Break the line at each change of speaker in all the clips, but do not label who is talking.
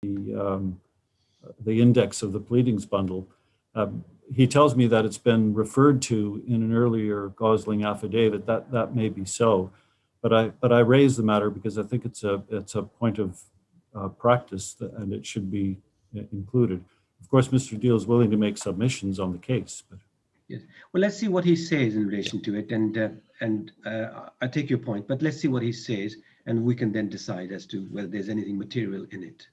the index of the pleadings bundle. He tells me that it's been referred to in an earlier Gosling affidavit. That may be so, but I raise the matter because I think it's a point of practice and it should be included. Of course, Mr. Deal is willing to make submissions on the case. But.
Yes. Well, let's see what he says in relation to it, and I take your point, but let's see what he says, and we can then decide as to whether there's anything material in it.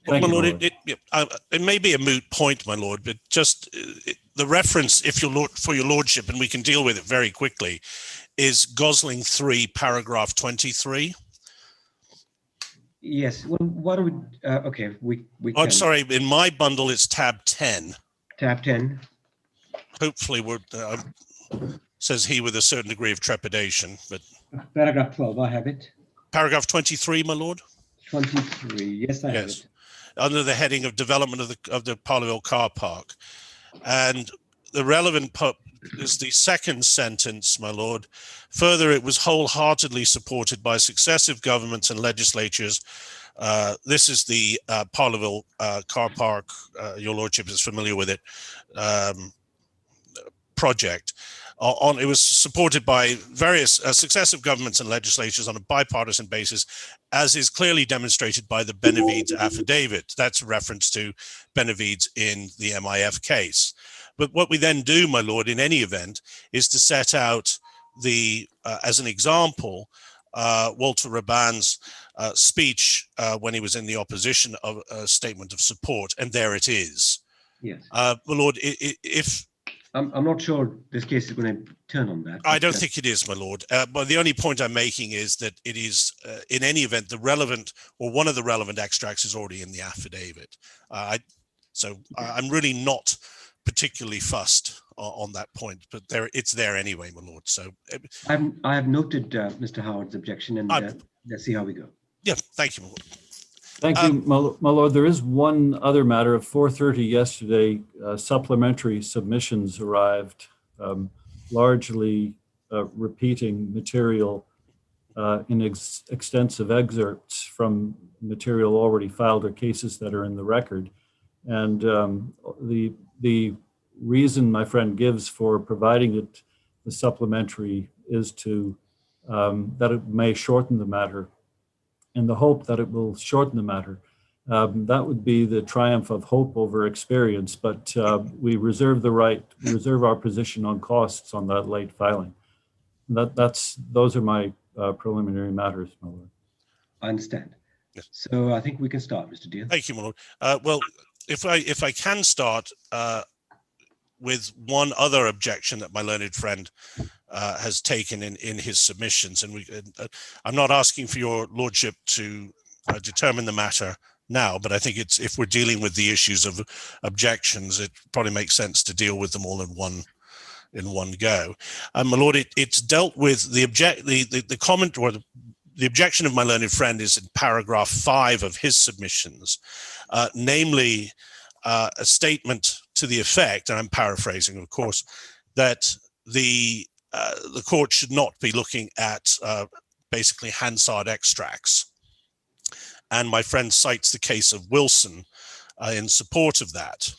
Well, my lord, it may be a moot point, my lord, but just the reference, for your lordship, and we can deal with it very quickly, is Gosling 3, paragraph 23.
Yes. Well, what do we? Okay, we.
Oh, I'm sorry. In my bundle, it's tab 10.
Tab 10.
Hopefully, says he with a certain degree of trepidation, but.
Paragraph 12. I have it.
Paragraph 23, my lord.
23. Yes, I have it.
Under the heading of development of the Parleville car park, and the relevant is the second sentence, my lord. Further, it was wholeheartedly supported by successive governments and legislatures. This is the Parleville car park. Your lordship is familiar with it. Project. It was supported by various successive governments and legislatures on a bipartisan basis, as is clearly demonstrated by the Benavides affidavit. That's a reference to Benavides in the MIF case. But what we then do, my lord, in any event, is to set out as an example, Walter Raban's speech when he was in the opposition of a statement of support, and there it is.
Yes.
My lord, if
I'm not sure this case is going to turn on that.
I don't think it is, my lord. But the only point I'm making is that it is, in any event, the relevant or one of the relevant extracts is already in the affidavit. I'm really not particularly fussed on that point, but it's there anyway, my lord. So
I have noted Mr. Howard's objection, and let's see how we go.
Yeah, thank you, my lord.
Thank you, my lord. There is one other matter. At 4:30 yesterday, supplementary submissions arrived, largely repeating material in extensive excerpts from material already filed or cases that are in the record. And the reason my friend gives for providing it, the supplementary, is to that it may shorten the matter. In the hope that it will shorten the matter. That would be the triumph of hope over experience, but we reserve our position on costs on that late filing. Those are my preliminary matters, my lord.
I understand.
Yes.
So I think we can start, Mr. Deal.
Thank you, my lord. Well, if I can start with one other objection that my learned friend has taken in his submissions, and I'm not asking for your lordship to determine the matter now, but I think if we're dealing with the issues of objections, it probably makes sense to deal with them all in one go. My lord, it's dealt with the comment or the objection of my learned friend is in paragraph 5 of his submissions, namely a statement to the effect, and I'm paraphrasing, of course, that the court should not be looking at basically Hansard extracts. And my friend cites the case of Wilson in support of that.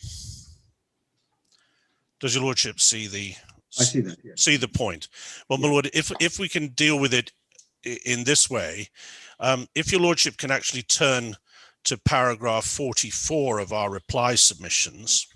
Does your lordship see
I see that, yes.
See the point? Well, my lord, if we can deal with it in this way, if your lordship can actually turn to paragraph 44 of our reply submissions.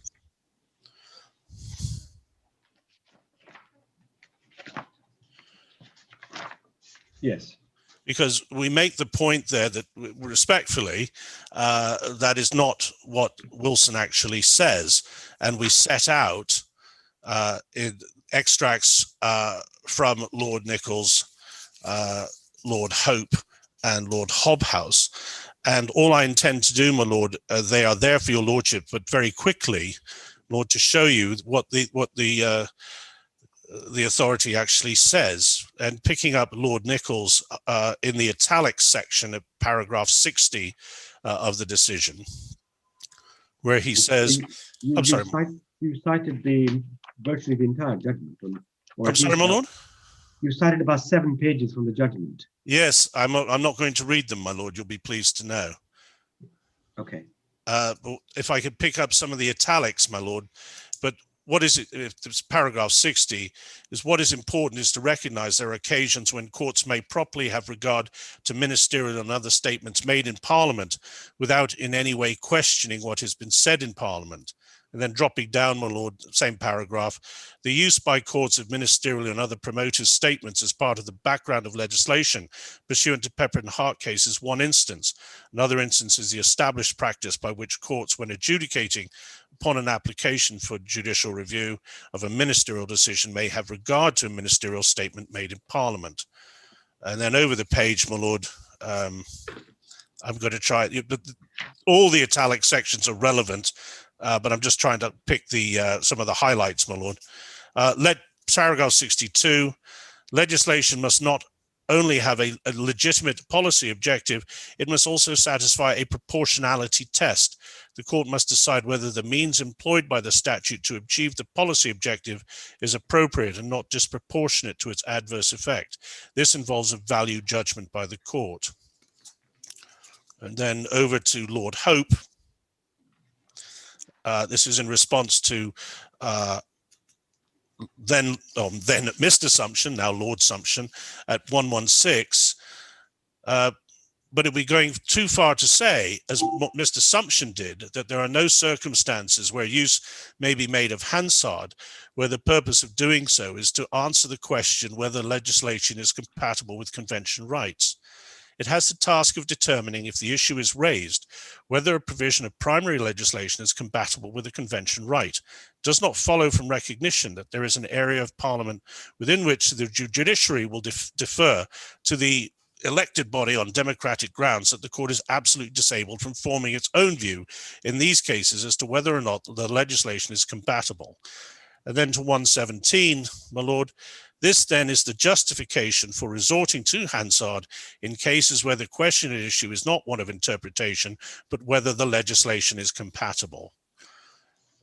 Yes.
Because we make the point there that respectfully, that is not what Wilson actually says. And we set out in extracts from Lord Nichols, Lord Hope, and Lord Hobhouse. And all I intend to do, my lord, they are there for your lordship, but very quickly, Lord, to show you what the authority actually says. And picking up Lord Nichols in the italics section of paragraph 60 of the decision, where he says, I'm sorry.
You cited virtually the entire judgment.
I'm sorry, my lord?
You cited about 7 pages from the judgment.
Yes, I'm not going to read them, my lord. You'll be pleased to know.
Okay.
if I could pick up some of the italics, my lord, but what is it, if it's paragraph 60, is what is important is to recognize there are occasions when courts may properly have regard to ministerial and other statements made in Parliament without in any way questioning what has been said in Parliament. And then dropping down, my lord, same paragraph, the use by courts of ministerial and other promoters' statements as part of the background of legislation pursuant to Pepper and Hart case is one instance. Another instance is the established practice by which courts, when adjudicating upon an application for judicial review of a ministerial decision, may have regard to a ministerial statement made in Parliament. And then over the page, my lord, I'm going to try it, but all the italic sections are relevant. But I'm just trying to pick the some of the highlights, my lord. Paragraph 62, legislation must not only have a legitimate policy objective, it must also satisfy a proportionality test. The court must decide whether the means employed by the statute to achieve the policy objective is appropriate and not disproportionate to its adverse effect. This involves a value judgment by the court. And then over to Lord Hope. This is in response to then Mr. Sumption, now Lord Sumption, at 116. But it'd be going too far to say, as what Mr. Sumption did, that there are no circumstances where use may be made of Hansard, where the purpose of doing so is to answer the question whether legislation is compatible with convention rights. It has the task of determining if the issue is raised, whether a provision of primary legislation is compatible with a convention right. It does not follow from recognition that there is an area of Parliament within which the judiciary will defer to the elected body on democratic grounds that the court is absolutely disabled from forming its own view in these cases as to whether or not the legislation is compatible. And then to 117, my lord, this then is the justification for resorting to Hansard in cases where the question at issue is not one of interpretation, but whether the legislation is compatible.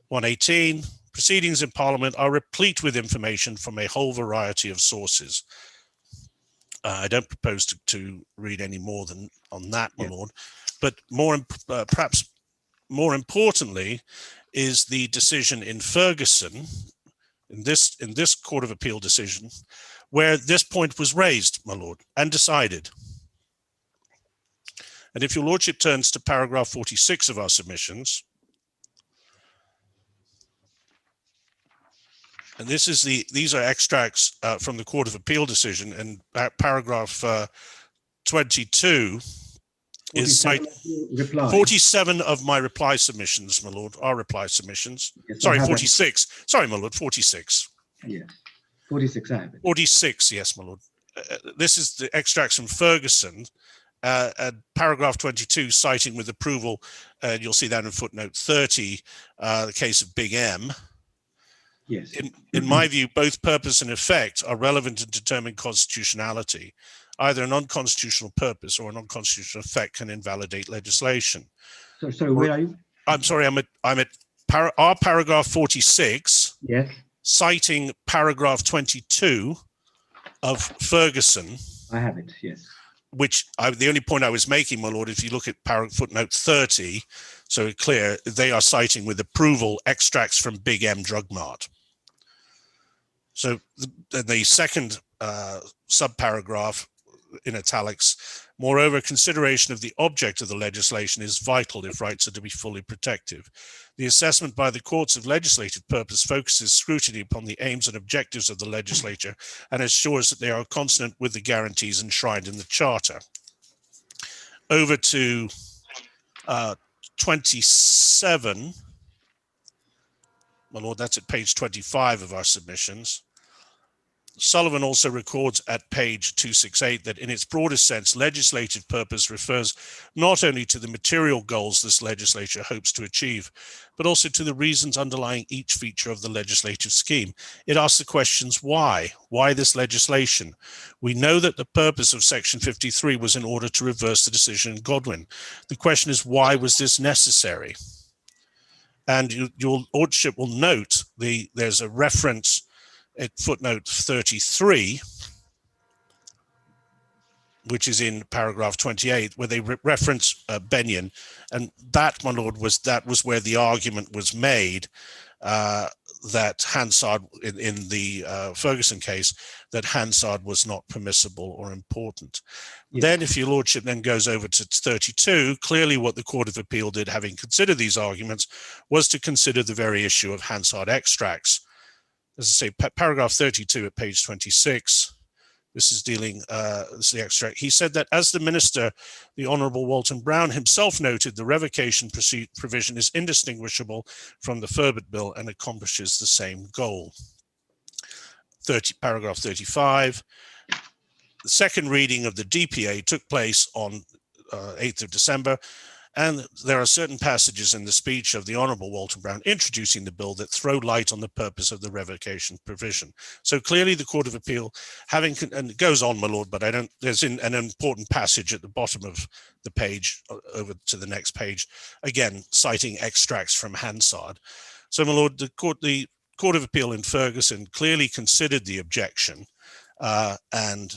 118, proceedings in Parliament are replete with information from a whole variety of sources. I don't propose to read any more than on that, my lord, but perhaps more importantly is the decision in Ferguson, in this Court of Appeal decision, where this point was raised, my lord, and decided. And if your lordship turns to paragraph 46 of our submissions, and these are extracts from the Court of Appeal decision, and paragraph 22 is 47 of my reply submissions, my lord, our reply submissions. Yes, sorry, 46. Sorry, my lord, 46.
Yes, 46, I have it.
46, yes, my lord. This is the extracts from Ferguson, paragraph 22, citing with approval, you'll see that in footnote 30, the case of Big M.
Yes.
In my view, both purpose and effect are relevant to determine constitutionality. Either an unconstitutional purpose or an unconstitutional effect can invalidate legislation.
So where are you?
I'm sorry, I'm at our paragraph 46.
Yes.
Citing paragraph 22 of Ferguson.
I have it, yes.
Which the only point I was making, my lord, if you look at footnote 30, so it's clear, they are citing with approval extracts from Big M Drug Mart. So the second subparagraph in italics, moreover, consideration of the object of the legislation is vital if rights are to be fully protective. The assessment by the courts of legislative purpose focuses scrutiny upon the aims and objectives of the legislature and ensures that they are consonant with the guarantees enshrined in the Charter. Over to 27, my lord, that's at page 25 of our submissions. Sullivan also records at page 268 that in its broadest sense, legislative purpose refers not only to the material goals this legislature hopes to achieve, but also to the reasons underlying each feature of the legislative scheme. It asks the questions, why? Why this legislation? We know that the purpose of Section 53 was in order to reverse the decision in Godwin. The question is, why was this necessary? And your lordship will note there's a reference at footnote 33 which is in paragraph 28, where they reference Benyon, and that, my lord, was where the argument was made that Hansard, in the Ferguson case, that Hansard was not permissible or important.
Yes.
Then, if your lordship then goes over to 32, clearly what the Court of Appeal did, having considered these arguments, was to consider the very issue of Hansard extracts. As I say, paragraph 32 at page 26. This is dealing, this is the extract. He said that as the minister, the Honourable Walton Brown himself noted, the revocation provision is indistinguishable from the Furbet Bill and accomplishes the same goal. Paragraph 35. The second reading of the DPA took place on 8th of December, and there are certain passages in the speech of the Honourable Walton Brown introducing the bill that throw light on the purpose of the revocation provision. So clearly the Court of Appeal, and it goes on, my lord, but there's an important passage at the bottom of the page, over to the next page, again, citing extracts from Hansard. So, my lord, the Court of Appeal in Ferguson clearly considered the objection and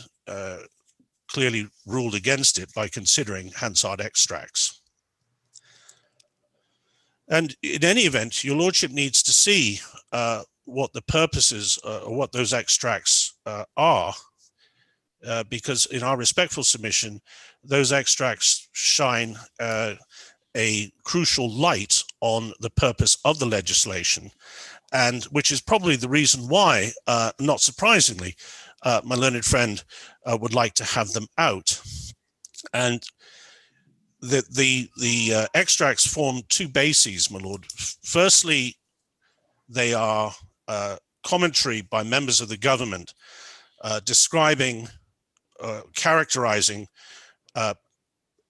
clearly ruled against it by considering Hansard extracts. And in any event, your lordship needs to see what the purposes or what those extracts are, because in our respectful submission, those extracts shine a crucial light on the purpose of the legislation, and which is probably the reason why, not surprisingly, my learned friend would like to have them out. And the extracts form two bases, my lord. Firstly, they are commentary by members of the government describing, characterizing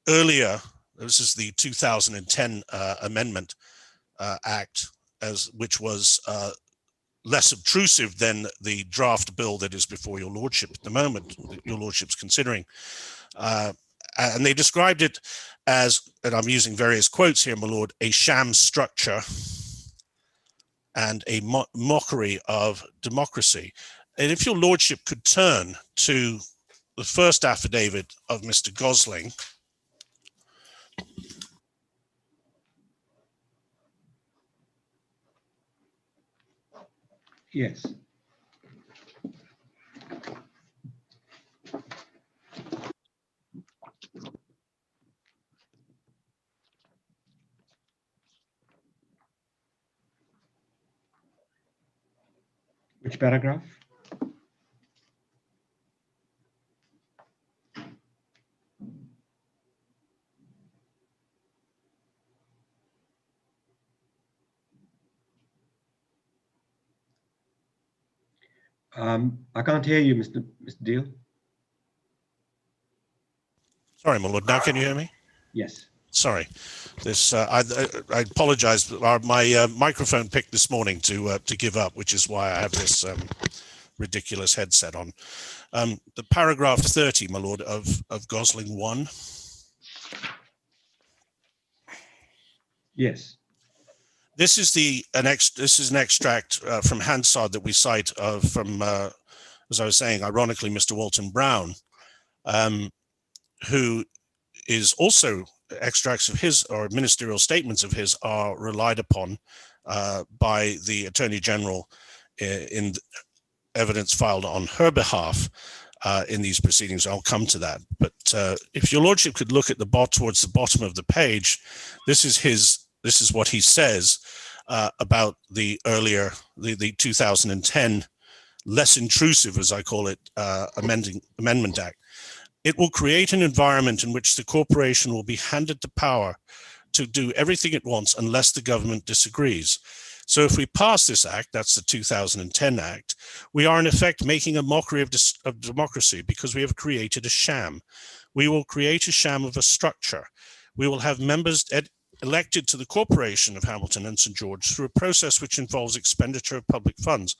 earlier, this is the 2010 Amendment Act, which was less obtrusive than the draft bill that is before your lordship at the moment, that your lordship's considering. And they described it as, and I'm using various quotes here, my lord, a sham structure and a mockery of democracy. And if your lordship could turn to the first affidavit of Mr. Gosling.
Yes. Which paragraph? I can't hear you, Mr. Deal.
Sorry, my lord. Now can you hear me?
Yes.
Sorry, this I apologize. My microphone picked this morning to give up, which is why I have this ridiculous headset on. The paragraph 30, my lord, of Gosling 1.
Yes.
This is an extract from Hansard that we cite from, as I was saying, ironically, Mr. Walton Brown, who is also extracts of his or ministerial statements of his are relied upon by the Attorney General in evidence filed on her behalf in these proceedings. I'll come to that. But if your lordship could look at towards the bottom of the page, this is what he says about the earlier, the 2010 less intrusive, as I call it, Amendment Act. It will create an environment in which the corporation will be handed the power to do everything it wants unless the government disagrees. So if we pass this act, that's the 2010 Act, we are in effect making a mockery of democracy because we have created a sham. We will create a sham of a structure. We will have members elected to the Corporation of Hamilton and St. George through a process which involves expenditure of public funds.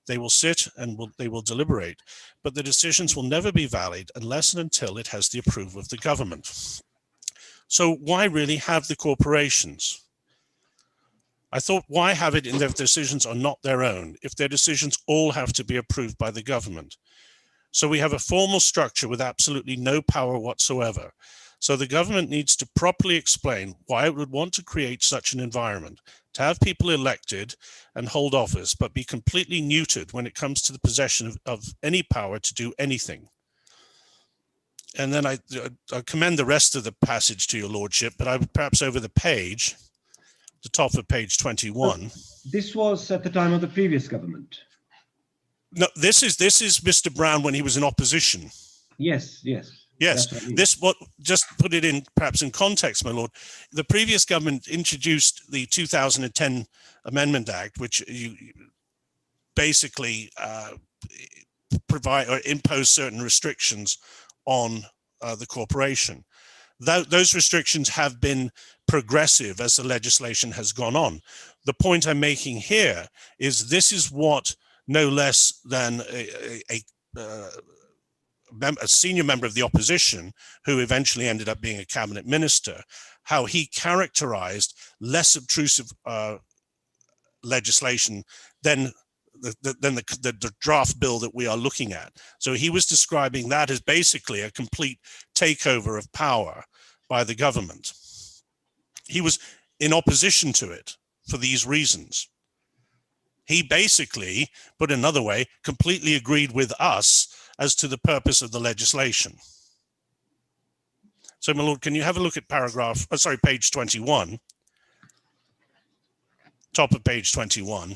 They will sit and they will deliberate, but the decisions will never be valid unless and until it has the approval of the government. So why really have the corporations? I thought, why have it if their decisions are not their own, if their decisions all have to be approved by the government? So we have a formal structure with absolutely no power whatsoever. So the government needs to properly explain why it would want to create such an environment, to have people elected and hold office, but be completely neutered when it comes to the possession of any power to do anything. And then I commend the rest of the passage to your lordship, but I would perhaps over the page, the top of page 21.
This was at the time of the previous government.
No, this is Mr. Brown when he was in opposition.
Yes, yes.
Yes,
That's what I mean.
this what just put it in perhaps in context, my lord. The previous government introduced the 2010 Amendment Act, which you basically provide or impose certain restrictions on the corporation. Those restrictions have been progressive as the legislation has gone on. The point I'm making here is this is what no less than a senior member of the opposition, who eventually ended up being a cabinet minister, how he characterized less obtrusive legislation than the draft bill that we are looking at. So he was describing that as basically a complete takeover of power by the government. He was in opposition to it for these reasons. He basically, put another way, completely agreed with us as to the purpose of the legislation. So, my lord, can you have a look at page 21, top of page 21.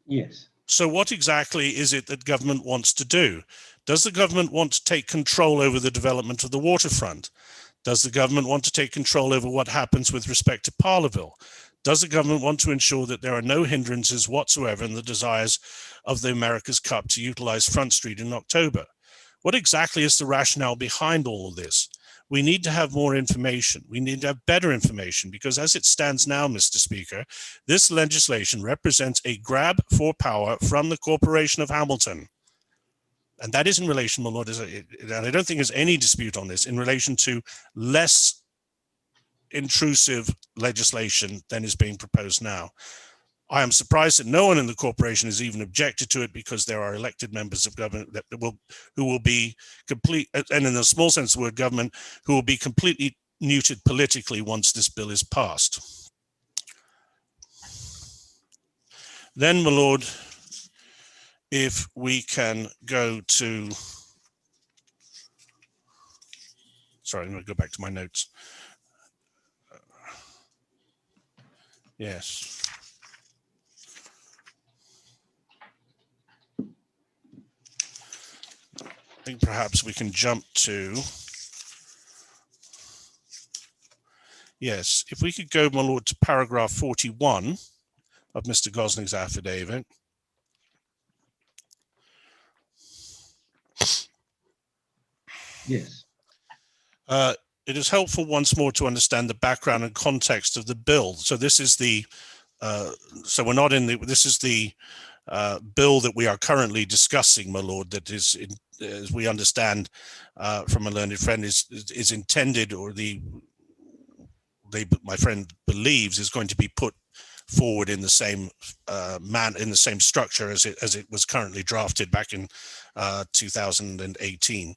Yes.
So what exactly is it that government wants to do? Does the government want to take control over the development of the waterfront? Does the government want to take control over what happens with respect to Parleville? Does the government want to ensure that there are no hindrances whatsoever in the desires of the America's Cup to utilize Front Street in October? What exactly is the rationale behind all of this? We need to have more information. We need to have better information because as it stands now, Mr. Speaker, this legislation represents a grab for power from the Corporation of Hamilton. And that is in relation, my lord, and I don't think there's any dispute on this, in relation to less intrusive legislation than is being proposed now. I am surprised that no one in the corporation has even objected to it because there are elected members of government who will be complete, and in the small sense of the word government, who will be completely neutered politically once this bill is passed. Then, my lord, if we can go to, sorry, I'm going to go back to my notes. Yes. I think perhaps we can jump to, yes, if we could go, my lord, to paragraph 41 of Mr. Gosning's affidavit.
Yes.
It is helpful once more to understand the background and context of the bill. So this is the, so we're not in the, this is the bill that we are currently discussing, my lord, that is, as we understand from a learned friend, is intended, or my friend believes is going to be put forward in the same in the same structure as it was currently drafted back in 2018.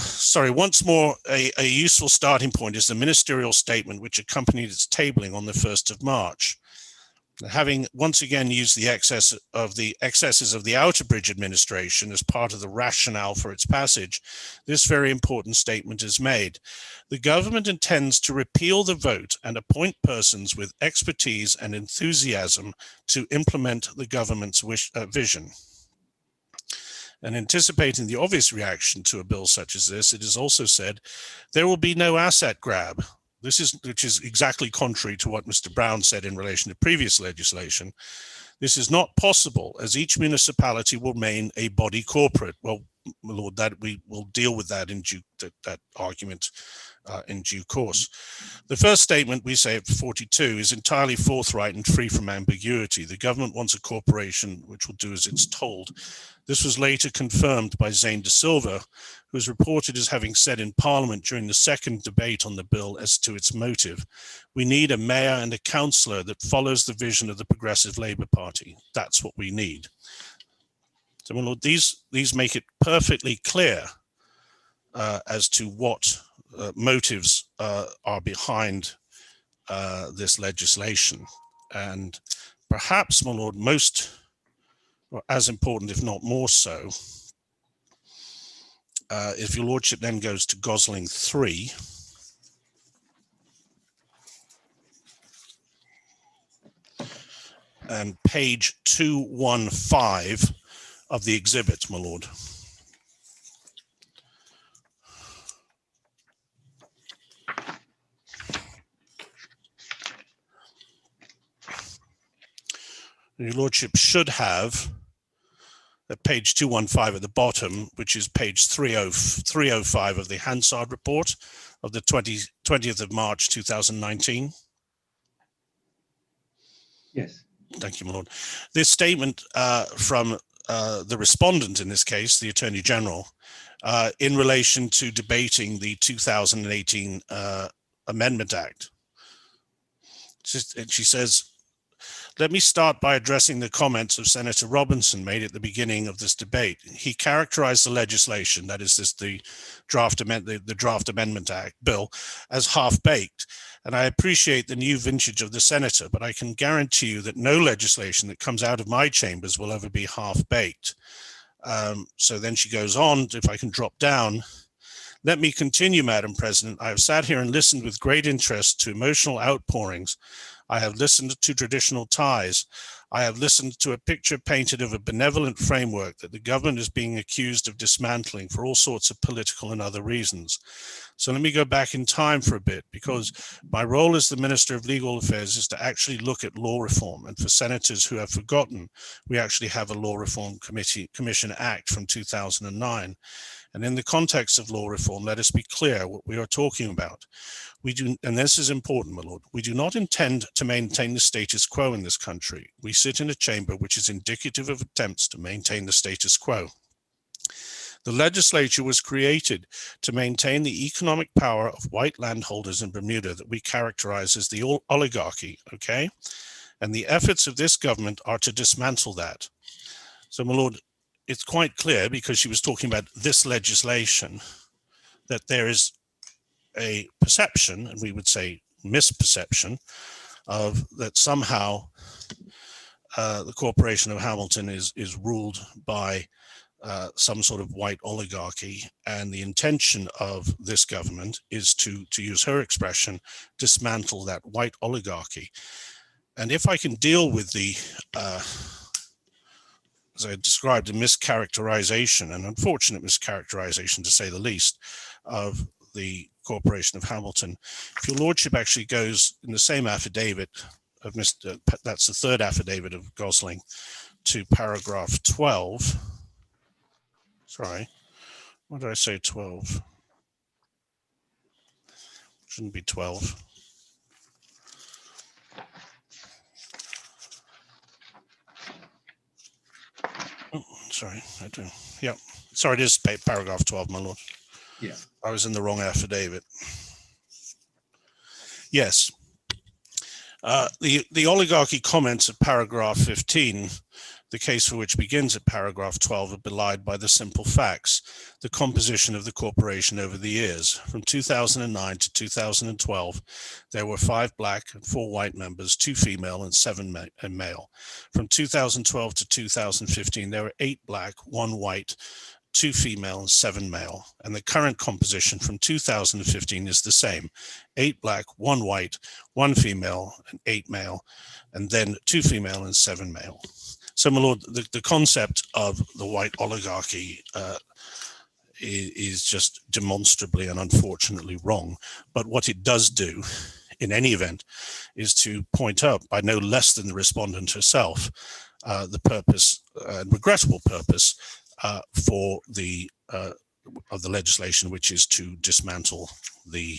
Sorry, once more, a useful starting point is the ministerial statement which accompanied its tabling on the 1st of March. Having once again used the excesses of the Outerbridge administration as part of the rationale for its passage, this very important statement is made. The government intends to repeal the vote and appoint persons with expertise and enthusiasm to implement the government's vision. And anticipating the obvious reaction to a bill such as this, it is also said there will be no asset grab. Which is exactly contrary to what Mr. Brown said in relation to previous legislation. This is not possible as each municipality will remain a body corporate. Well, my lord, that we will deal with that in that argument in due course. The first statement, we say at 42, is entirely forthright and free from ambiguity. The government wants a corporation which will do as it's told. This was later confirmed by Zane de Silva, who is reported as having said in Parliament during the second debate on the bill as to its motive, "We need a mayor and a councillor that follows the vision of the Progressive Labour Party. That's what we need." So, my lord, these make it perfectly clear as to what motives are behind this legislation. And perhaps, my lord, most, or as important, if not more so, if your lordship then goes to Gosling 3, and page 215 of the exhibit, my lord. Your lordship should have at page 215 at the bottom, which is page 305 of the Hansard report of the 20th of March 2019.
Yes.
Thank you, my lord. This statement from the respondent in this case, the Attorney General, in relation to debating the 2018 Amendment Act. She says, "Let me start by addressing the comments of Senator Robinson made at the beginning of this debate. He characterized the legislation, that is the draft Amendment Act bill, as half-baked. And I appreciate the new vintage of the senator, but I can guarantee you that no legislation that comes out of my chambers will ever be half-baked." So then she goes on, if I can drop down. "Let me continue, Madam President. I have sat here and listened with great interest to emotional outpourings. I have listened to traditional ties. I have listened to a picture painted of a benevolent framework that the government is being accused of dismantling for all sorts of political and other reasons. So let me go back in time for a bit, because my role as the Minister of Legal Affairs is to actually look at law reform. And for senators who have forgotten, we actually have a Law Reform Commission Act from 2009. And in the context of law reform, let us be clear what we are talking about. We do, and this is important, my lord, we do not intend to maintain the status quo in this country. We sit in a chamber which is indicative of attempts to maintain the status quo. The legislature was created to maintain the economic power of white landholders in Bermuda that we characterize as the oligarchy, okay? And the efforts of this government are to dismantle that. So, my lord, it's quite clear, because she was talking about this legislation, that there is a perception, and we would say misperception, of that somehow the Corporation of Hamilton is ruled by some sort of white oligarchy, and the intention of this government is to use her expression, dismantle that white oligarchy. And if I can deal with the as I described, a mischaracterization, an unfortunate mischaracterization to say the least, of the Corporation of Hamilton. If your lordship actually goes in the same affidavit of Mr. That's the third affidavit of Gosling, to paragraph 12. Sorry, what did I say? 12. Shouldn't be 12. Oh, sorry, I do. Yeah, sorry, it is paragraph 12, my lord.
Yeah.
I was in the wrong affidavit. Yes. The oligarchy comments of paragraph 15, the case for which begins at paragraph 12, are belied by the simple facts, the composition of the corporation over the years. From 2009 to 2012, there were 5 black and 4 white members, 2 female and 7 male. From 2012 to 2015, there were 8 black, 1 white, 2 female and 7 male. And the current composition from 2015 is the same: 8 black, 1 white, 1 female and 8 male, and then 2 female and 7 male. So, my lord, the concept of the white oligarchy is just demonstrably and unfortunately wrong. But what it does do, in any event, is to point out, by no less than the respondent herself, the purpose, regrettable purpose, for the of the legislation, which is to dismantle the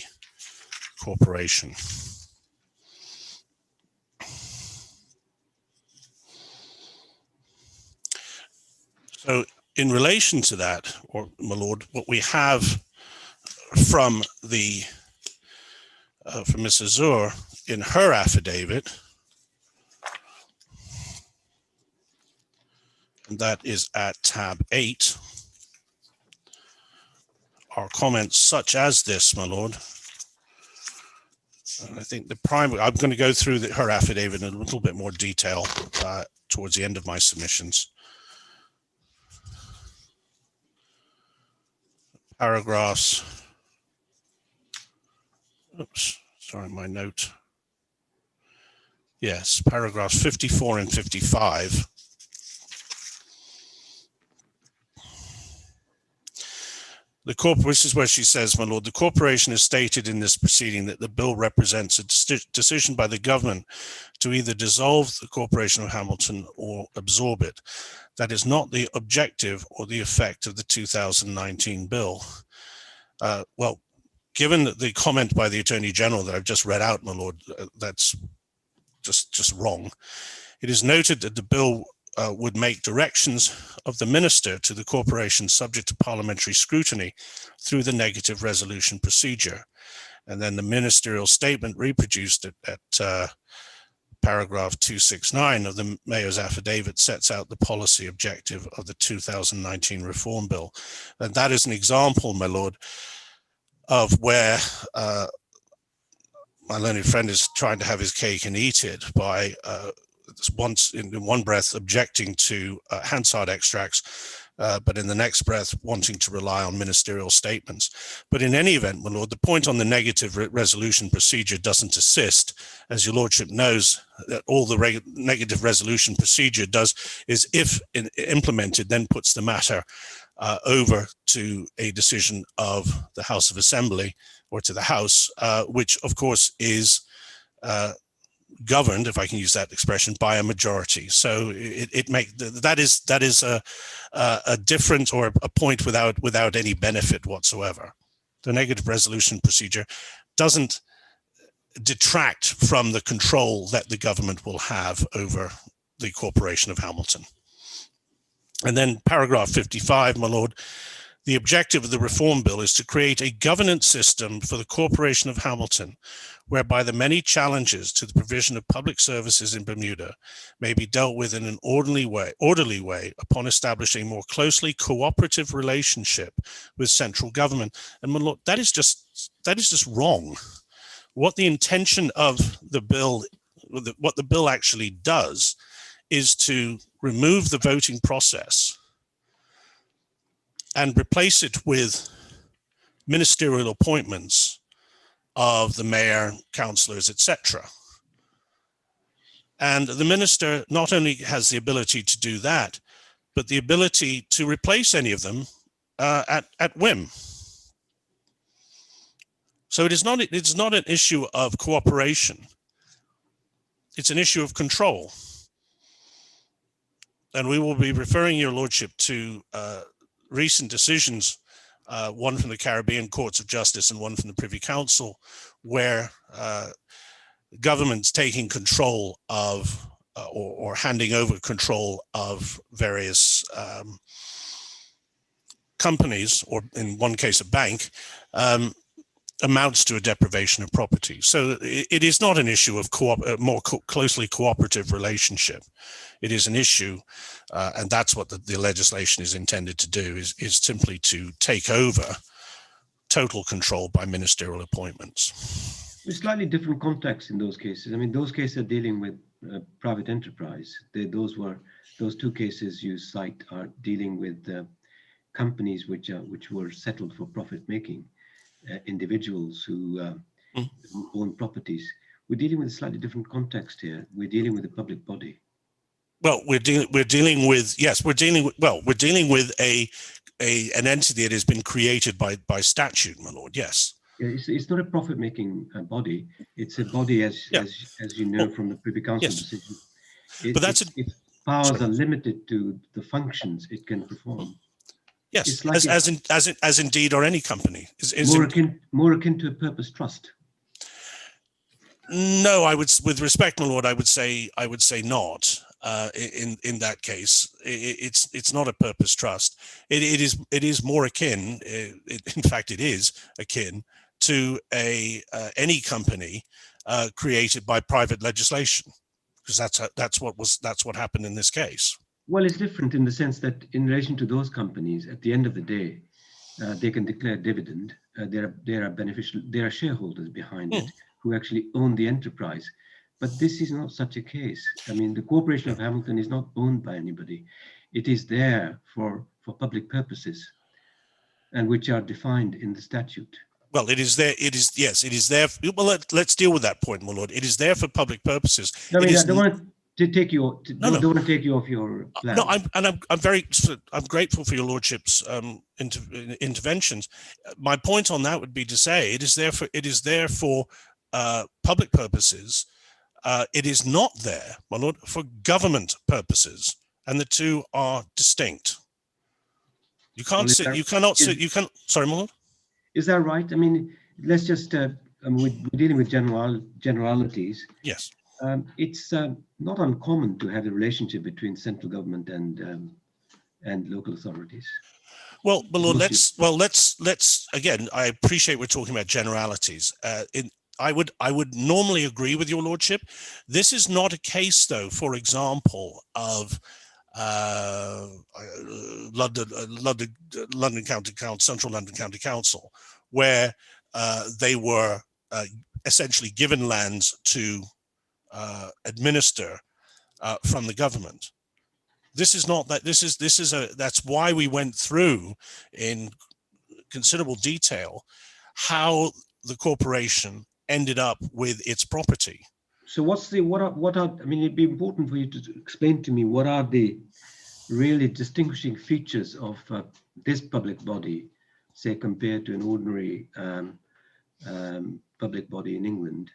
corporation. So in relation to that, or my lord, what we have from the from Ms. Azur in her affidavit, and that is at tab 8, are comments such as this, my lord. And I think the primary, I'm going to go through her affidavit in a little bit more detail towards the end of my submissions. Paragraphs, oops, sorry, my note. Yes, paragraphs 54 and 55. This is where she says, my lord, the corporation has stated in this proceeding that the bill represents a decision by the government to either dissolve the Corporation of Hamilton or absorb it. That is not the objective or the effect of the 2019 bill. Well, given the comment by the Attorney General that I've just read out, my lord, that's just wrong. It is noted that the bill would make directions of the minister to the corporation subject to parliamentary scrutiny through the negative resolution procedure. And then the ministerial statement reproduced at paragraph 269 of the mayor's affidavit sets out the policy objective of the 2019 reform bill. And that is an example, my lord, of where my learned friend is trying to have his cake and eat it by once in one breath objecting to Hansard extracts, but in the next breath wanting to rely on ministerial statements. But in any event, my lord, the point on the negative resolution procedure doesn't assist. As your lordship knows, that all the negative resolution procedure does is, if implemented, then puts the matter over to a decision of the House of Assembly or to the House, which of course is governed, if I can use that expression, by a majority. So that is a difference or a point without any benefit whatsoever. The negative resolution procedure doesn't detract from the control that the government will have over the Corporation of Hamilton. And then paragraph 55, my lord, the objective of the reform bill is to create a governance system for the Corporation of Hamilton, whereby the many challenges to the provision of public services in Bermuda may be dealt with in an orderly way upon establishing a more closely cooperative relationship with central government. And my lord, that is just wrong. What the intention of the bill, what the bill actually does, is to remove the voting process and replace it with ministerial appointments of the mayor, councillors, etc. And the minister not only has the ability to do that, but the ability to replace any of them at whim. So it's not an issue of cooperation. It's an issue of control. And we will be referring your lordship to recent decisions, one from the Caribbean Courts of Justice and one from the Privy Council, where governments taking control of or handing over control of various companies, or in one case a bank, amounts to a deprivation of property. So it is not an issue of more closely cooperative relationship. It is an issue, and that's what the legislation is intended to do, is simply to take over total control by ministerial appointments.
There's slightly different context in those cases. I mean, those cases are dealing with private enterprise. Those two cases you cite are dealing with companies which were settled for profit making. Individuals who own properties. We're dealing with a slightly different context here. We're dealing with a public body.
Well, we're dealing with an entity that has been created by statute, my lord. Yes.
It's not a profit-making body. It's a body, as you know from the Privy Council decision.
But
its powers are limited to the functions it can perform.
Yes, as indeed are any company.
More akin to a purpose trust.
No, I would, with respect, my lord, I would say not. In that case, it's not a purpose trust. It is more akin. In fact, it is akin to any company created by private legislation, because that's what happened in this case.
Well, it's different in the sense that in relation to those companies, at the end of the day, they can declare dividend. There are beneficial. There are shareholders behind it who actually own the enterprise. But this is not such a case. I mean, the Corporation of Hamilton is not owned by anybody. It is there for public purposes, and which are defined in the statute.
Well, it is there. It is there. Well, let's deal with that point, my lord. It is there for public purposes.
I mean, I don't want to take you. Don't want to take you off your plan.
No, I'm grateful for your lordship's interventions. My point on that would be to say it is there for public purposes. It is not there, my lord, for government purposes, and the two are distinct. You can't sit. You cannot sit. You can. Sorry, my lord.
Is that right? I mean, let's just. We're dealing with generalities.
Yes.
It's not uncommon to have a relationship between central government and local authorities.
Well, my lord, let's again. I appreciate we're talking about generalities. I would normally agree with your lordship. This is not a case, though, for example, of London County Council, Central London County Council, where they were essentially given lands to administer from the government. This is not that. That's why we went through in considerable detail how the corporation ended up with its property.
So what are I mean, it'd be important for you to explain to me what are the really distinguishing features of this public body, say, compared to an ordinary public body in England,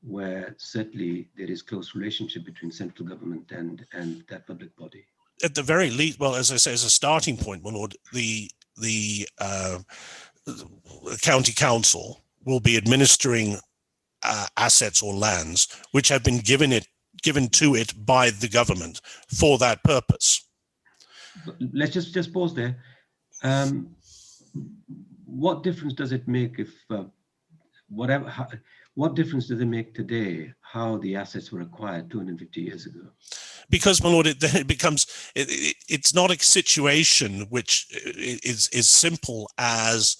where certainly there is close relationship between central government and that public body.
At the very least, well, as I say, as a starting point, my lord, the county council will be administering assets or lands which have been given to it by the government for that purpose.
Let's just pause there. What difference does it make if what difference does it make today how the assets were acquired 250 years ago?
Because, my lord, it becomes it's not a situation which is simple as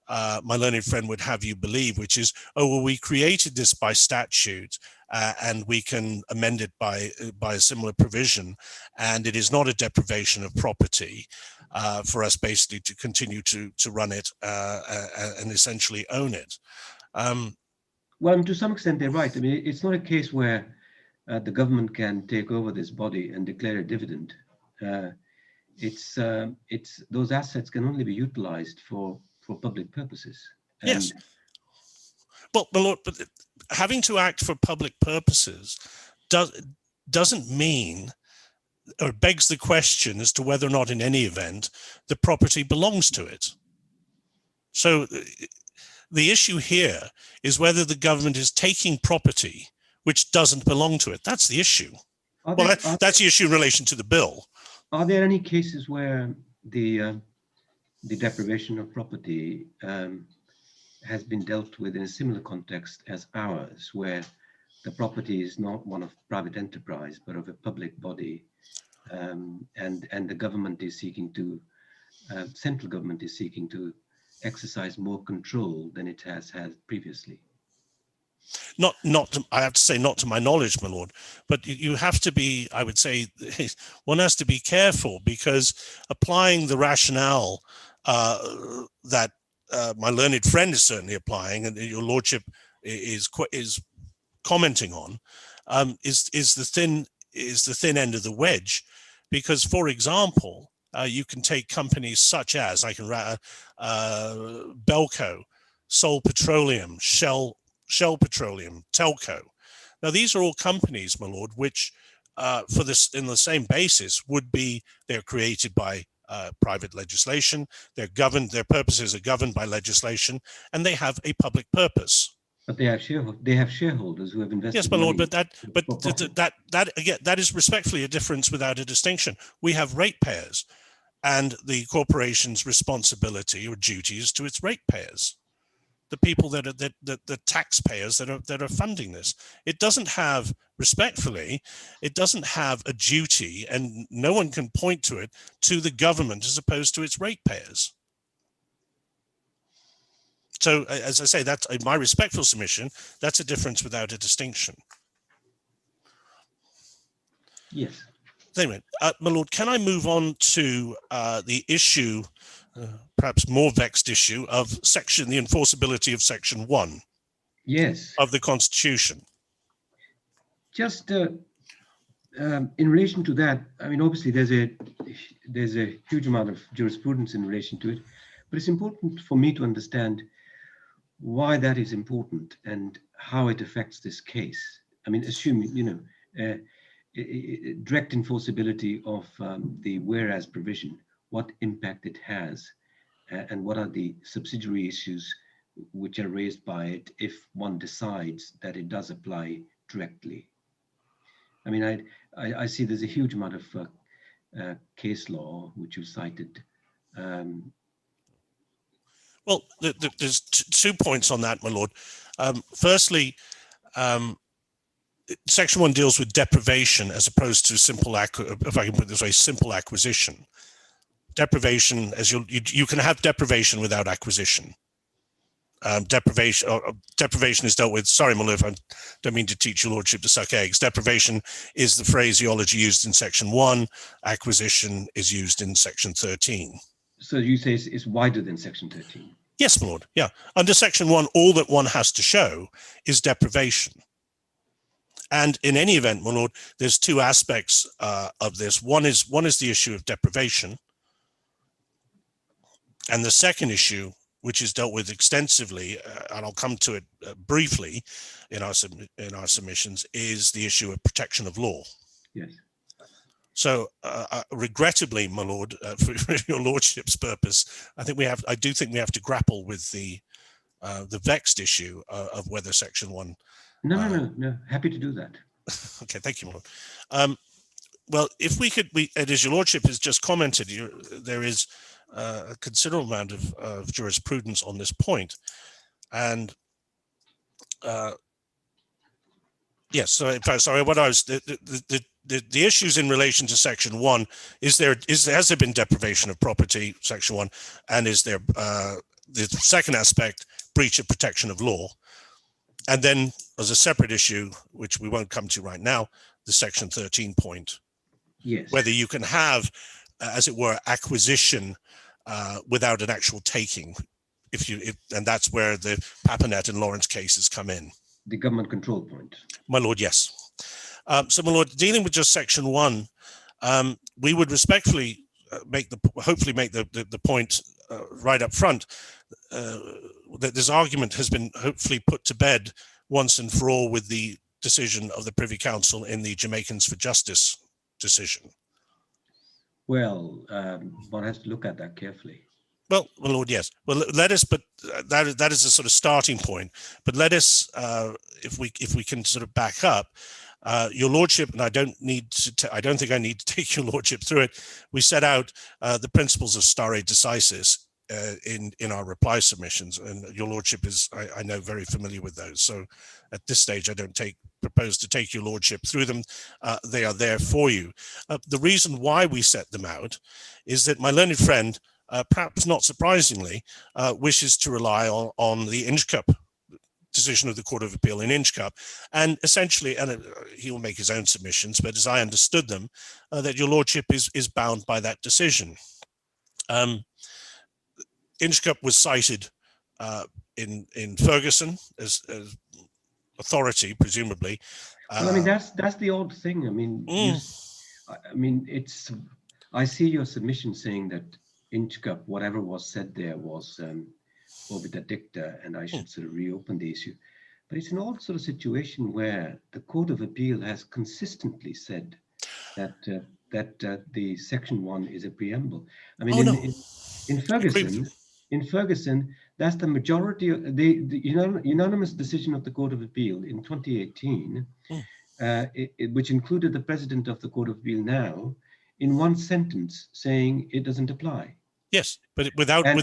my learned friend would have you believe, which is, oh, well, we created this by statute and we can amend it by a similar provision, and it is not a deprivation of property for us basically to continue to run it and essentially own it.
Well, to some extent, they're right. I mean, it's not a case where the government can take over this body and declare a dividend. It's those assets can only be utilized for public purposes. And
yes. Well, my lord, but having to act for public purposes doesn't mean, or begs the question as to whether or not in any event the property belongs to it. So the issue here is whether the government is taking property which doesn't belong to it. That's the issue. That's the issue in relation to the bill.
Are there any cases where the deprivation of property has been dealt with in a similar context as ours, where the property is not one of private enterprise, but of a public body, and the government is seeking to, central government is seeking to exercise more control than it has had previously?
I have to say, not to my knowledge, my lord, but you have to be, I would say, one has to be careful, because applying the rationale that my learned friend is certainly applying, and your lordship is commenting on, is the thin end of the wedge. Because, for example, you can take companies such as Belco, Sol Petroleum, Shell Petroleum, Telco. Now, these are all companies, my lord, which for this in the same basis they're created by private legislation. They're governed, their purposes are governed by legislation, and they have a public purpose.
But they have shareholders who have invested.
Yes, my lord,
money
but
for profit.
that again, that is respectfully a difference without a distinction. We have ratepayers, and the corporation's responsibility or duty is to its ratepayers, the people that are the taxpayers that are funding this. It doesn't have, respectfully, it doesn't have a duty, and no one can point to it, to the government as opposed to its ratepayers. So, as I say, that's my respectful submission. That's a difference without a distinction.
Yes.
Anyway, my lord, can I move on to the issue, perhaps more vexed issue of the enforceability of Section 1
Yes.
of the Constitution?
Just in relation to that, I mean, obviously there's a huge amount of jurisprudence in relation to it, but it's important for me to understand why that is important and how it affects this case. I mean, assuming, direct enforceability of the whereas provision, what impact it has, and what are the subsidiary issues which are raised by it if one decides that it does apply directly. I mean, I see there's a huge amount of case law which you cited.
Well, there's 2 points on that, my lord. Firstly, Section 1 deals with deprivation as opposed to simple, if I can put it this way, simple acquisition. Deprivation, as you can have deprivation without acquisition. Deprivation is dealt with. Sorry, my lord, I don't mean to teach your lordship to suck eggs. Deprivation is the phraseology used in Section 1. Acquisition is used in Section 13.
So you say it's wider than Section 13?
Yes, my lord. Yeah. Under Section 1, all that one has to show is deprivation. And in any event, my lord, there's 2 aspects of this. One is the issue of deprivation. And the second issue, which is dealt with extensively, and I'll come to it briefly in our submissions, is the issue of protection of law.
Yes.
So, regrettably, my lord, for your lordship's purpose, I do think we have to grapple with the vexed issue of whether Section 1.
No. Happy to do that.
Okay, thank you, my lord. Well, if we could, and as your lordship has just commented, there is a considerable amount of jurisprudence on this point, and yes. So, sorry, what I was the issues in relation to Section 1 has there been deprivation of property, Section 1, and is there the second aspect, breach of protection of law, and then as a separate issue, which we won't come to right now, the Section 13 point.
Yes.
Whether you can have, as it were, acquisition without an actual taking, and that's where the Papanet and Lawrence cases come in.
The government control point. My
lord, yes. So, my lord, dealing with just Section 1, we would respectfully hopefully make the point right up front that this argument has been hopefully put to bed once and for all with the decision of the Privy Council in the Jamaicans for Justice decision.
Well, one has to look at that carefully.
Well, my lord, yes. Well, let us, but that is a sort of starting point. But let us, if we can sort of back up, your lordship, and I don't think I need to take your lordship through it. We set out the principles of stare decisis in our reply submissions, and your lordship is, I know, very familiar with those. So at this stage, I don't propose to take your lordship through them. They are there for you. The reason why we set them out is that my learned friend, perhaps not surprisingly, wishes to rely on the Inchcup decision of the Court of Appeal in Inchcup, and essentially, and he will make his own submissions, but as I understood them, that your lordship is bound by that decision. Inchcup was cited in Ferguson as authority, presumably.
Well, I mean, that's the odd thing. I mean, I see your submission saying that Inchcup, whatever was said there was obiter dicta, and I should sort of reopen the issue. But it's an odd sort of situation where the Court of Appeal has consistently said that the Section 1 is a preamble. I mean, in Ferguson, that's the majority of the unanimous decision of the Court of Appeal in 2018, which included the president of the Court of Appeal now, in one sentence saying it doesn't apply.
Yes, but without
and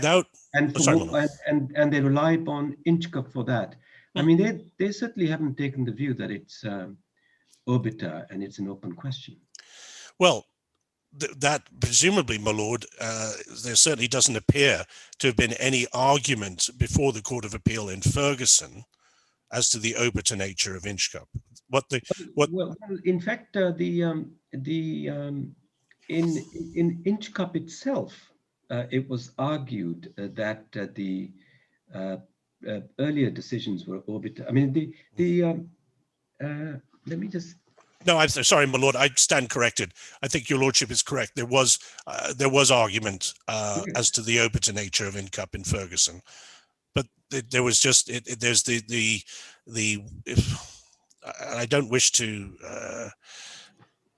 they rely upon Inchcup for that. I mean, they certainly haven't taken the view that it's obiter and it's an open question.
Well, that presumably, my lord, there certainly doesn't appear to have been any argument before the Court of Appeal in Ferguson as to the obiter nature of Inchcup.
Well, in fact, in Inchcup itself, it was argued that the earlier decisions were obiter. I mean, let me just.
No, I'm sorry, my lord. I stand corrected. I think your lordship is correct. There was argument as to the obiter nature of Inchcup in Ferguson, but there was just there's the I don't wish to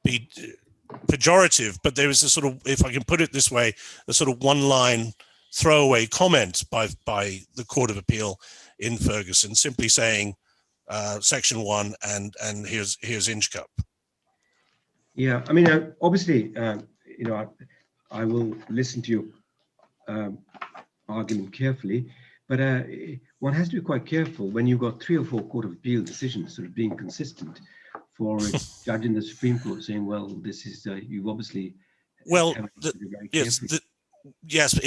be pejorative, but there is a sort of, if I can put it this way, a sort of one-line throwaway comment by the Court of Appeal in Ferguson, simply saying Section 1 and here's Inchcup.
Yeah, I mean, obviously, I will listen to your argument carefully, but one has to be quite careful when you've got 3 or 4 Court of Appeal decisions sort of being consistent for a judge in the Supreme Court saying, well, this is, you've obviously...
Well, yes,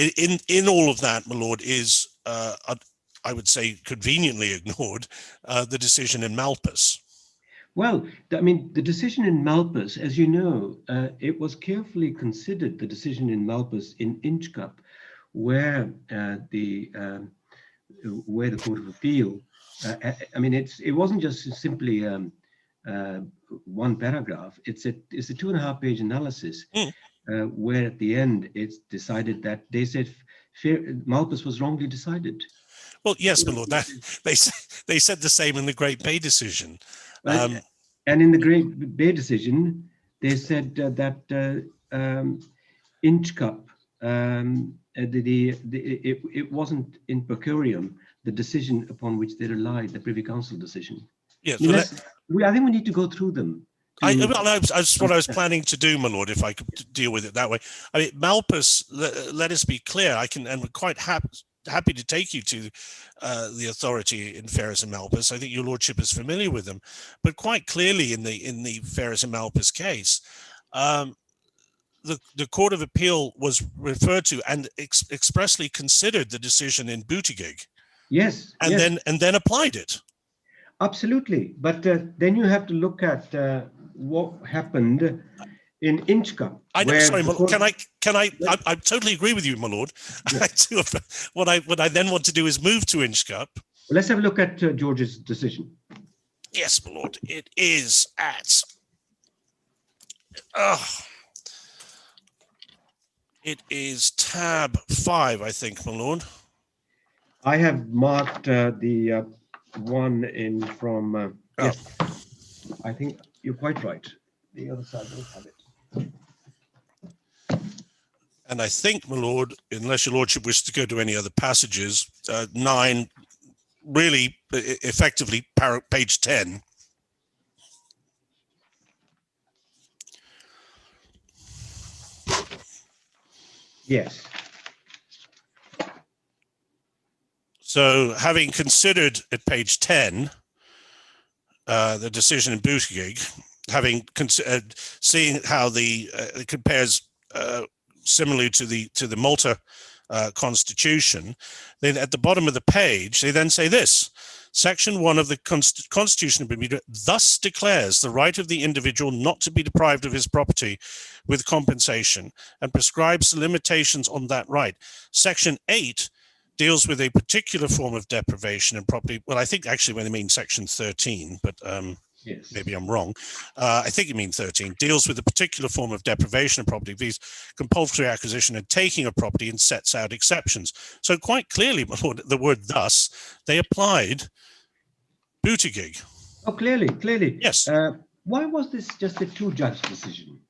in all of that, my lord, is, I would say, conveniently ignored the decision in Malpas.
Well, I mean, the decision in Malpas, as you know, it was carefully considered, the decision in Malpas in Inchcup, where the Court of Appeal, I mean, it wasn't just simply one paragraph. It's a 2.5-page analysis where at the end it's decided that they said Malpas was wrongly decided.
Well, yes, my lord. They said the same in the Great Bay decision.
And in the Great Bay decision, they said that Inchcup, it wasn't in per curiam the decision upon which they relied, the Privy Council decision.
Yes,
I think we need to go through them.
That's what I was planning to do, my lord, if I could deal with it that way. I mean, Malpas, let us be clear, and we're quite happy to take you to the authority in Ferris and Malpas. I think your lordship is familiar with them, but quite clearly in the Ferris and Malpas case, the Court of Appeal was referred to and expressly considered the decision in Buttigieg.
Yes,
and then applied it.
Absolutely, but then you have to look at what happened in Inchcup.
I know. Sorry, can I? I totally agree with you, my lord. Yeah. What I then want to do is move to Inchcup.
Well, let's have a look at George's decision.
Yes, my lord. It is at. It is tab 5, I think, my lord.
I have marked the one in from. Yes, I think you're quite right. The other side will have it.
And I think, my lord, unless your lordship wishes to go to any other passages, 9, really effectively page 10.
Yes.
So having considered at page 10, the decision in Buttigieg, having seeing how it compares similarly to the Malta Constitution, then at the bottom of the page, they then say this: Section 1 of the Constitution of Bermuda thus declares the right of the individual not to be deprived of his property with compensation and prescribes the limitations on that right. Section 8 deals with a particular form of deprivation and property. Well, I think actually when they mean Section 13, but yes. Maybe I'm wrong. I think you mean 13, deals with a particular form of deprivation of property, viz. Compulsory acquisition and taking of property, and sets out exceptions. So quite clearly, my lord, the word thus, they applied Buttigieg.
Oh, clearly.
Yes.
Why was this just a 2-judge decision?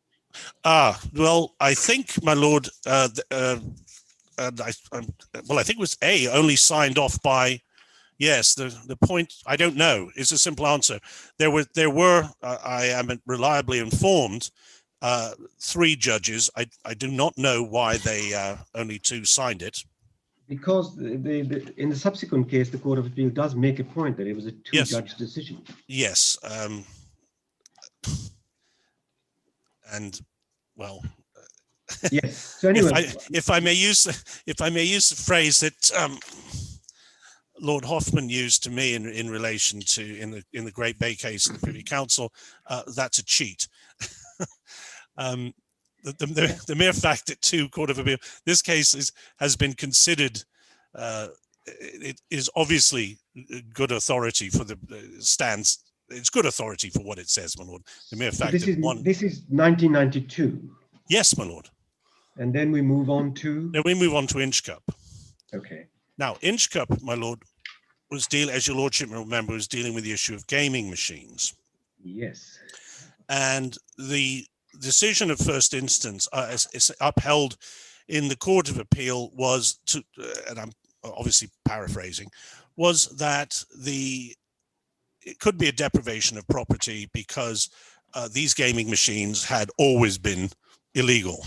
Well, I think, my lord, and well, I think it was A, only signed off by, yes, the point, I don't know, is a simple answer. There were I am reliably informed, 3 judges. I do not know why they only 2 signed it.
Because in the subsequent case, the Court of Appeal does make a point that it was a 2-judge decision.
Yes. And well,
yes. So anyway,
if I may use the phrase that Lord Hoffman used to me in relation to in the Great Bay case in the Privy Council, that's a cheat. The mere fact that 2 Court of Appeal, this case has been considered, it is obviously good authority for the stands. It's good authority for what it says, my lord. The mere fact
this is 1992.
Yes, my lord.
And then we move on to.
Then we move on to Inchcup.
Okay.
Now, Inchcup, my lord, as your lordship remember, was dealing with the issue of gaming machines.
Yes.
And the decision of first instance is upheld in the Court of Appeal was to, and I'm obviously paraphrasing, was that it could be a deprivation of property because these gaming machines had always been illegal.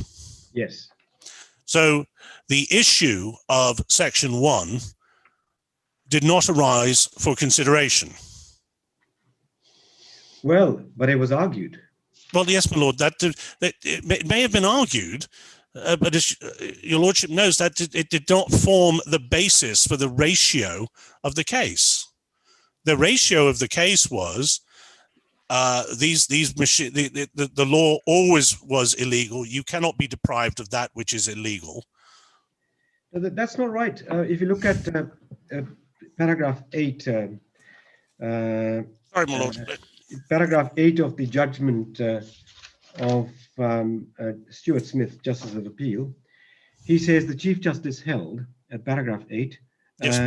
Yes.
So the issue of Section 1 did not arise for consideration.
Well, but it was argued.
Well, yes, my lord, that it may have been argued, but as your lordship knows, that it did not form the basis for the ratio of the case. The ratio of the case was these machines. The law always was illegal. You cannot be deprived of that which is illegal.
That's not right. If you look at paragraph 8.
Sorry, my lord.
Paragraph 8 of the judgment of Stuart Smith, Justice of Appeal, he says the Chief Justice held at paragraph 8.
Yes.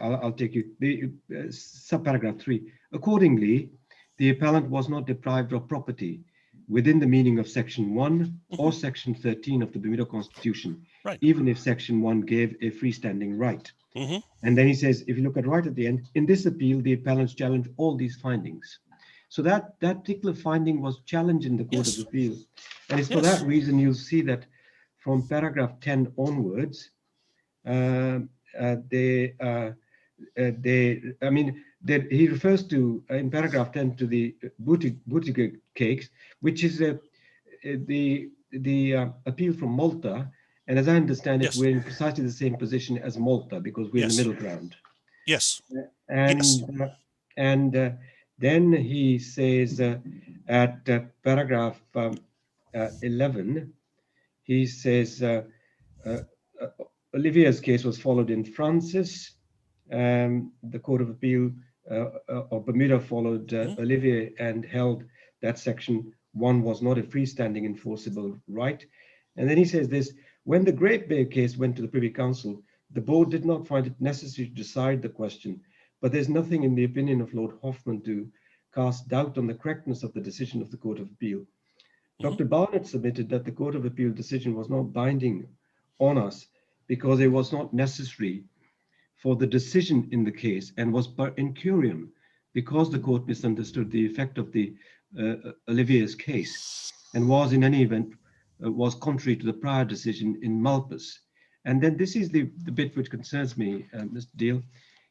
I'll take you the subparagraph 3. Accordingly, the appellant was not deprived of property within the meaning of Section 1 or Section 13 of the Bermuda Constitution,
right,
even if Section 1 gave a freestanding right.
Mm-hmm.
And then he says, if you look at right at the end, in this appeal, the appellants challenged all these findings. So that particular finding was challenged in the Court of Appeal. And it's for that reason you'll see that from paragraph 10 onwards, he refers to, in paragraph 10, to the boutique cakes, which is the appeal from Malta. And as I understand it, we're in precisely the same position as Malta because we're in the middle ground.
Yes.
And then he says at paragraph 11, he says Olivier's case was followed in Francis. The Court of Appeal of Bermuda followed Olivier and held that Section 1 was not a freestanding enforceable right. And then he says this, when the Great Bay case went to the Privy Council, the board did not find it necessary to decide the question, but there's nothing in the opinion of Lord Hoffman to cast doubt on the correctness of the decision of the Court of Appeal. Dr. Barnett submitted that the Court of Appeal decision was not binding on us because it was not necessary for the decision in the case and was per incuriam because the court misunderstood the effect of the Olivier's case and was in any event was contrary to the prior decision in Malpas. And then this is the bit which concerns me, Mr. Deal.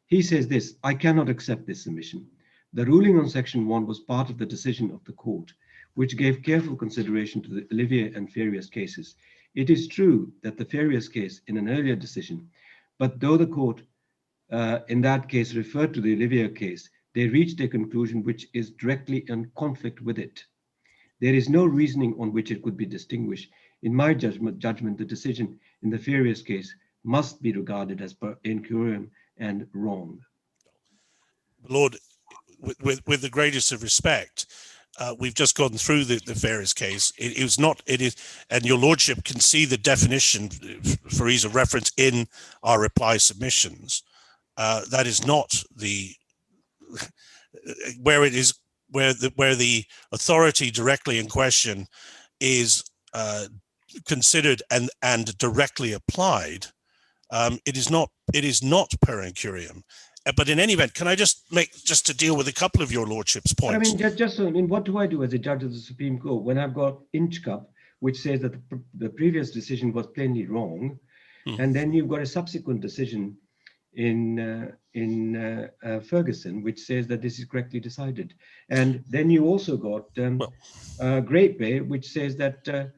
He says this, I cannot accept this submission. The ruling on Section 1 was part of the decision of the court, which gave careful consideration to the Olivier and Farias cases. It is true that the Farias case in an earlier decision, but though the court in that case referred to the Olivier case, they reached a conclusion which is directly in conflict with it. There is no reasoning on which it could be distinguished. In my judgment, the decision in the Farias case must be regarded as per incuriam and wrong.
Lord, with the greatest of respect, we've just gone through the Farias case. It is not, it is, and your lordship can see the definition for ease of reference in our reply submissions. That is not the, where it is, where the authority directly in question is considered and directly applied, it is not per incuriam. But in any event, can I just to deal with a couple of your lordship's
But I
points?
mean, what do I do as a judge of the Supreme Court when I've got Inchcup, which says that the previous decision was plainly wrong, and then you've got a subsequent decision in Ferguson, which says that this is correctly decided, and then you also got Great Bay, which says that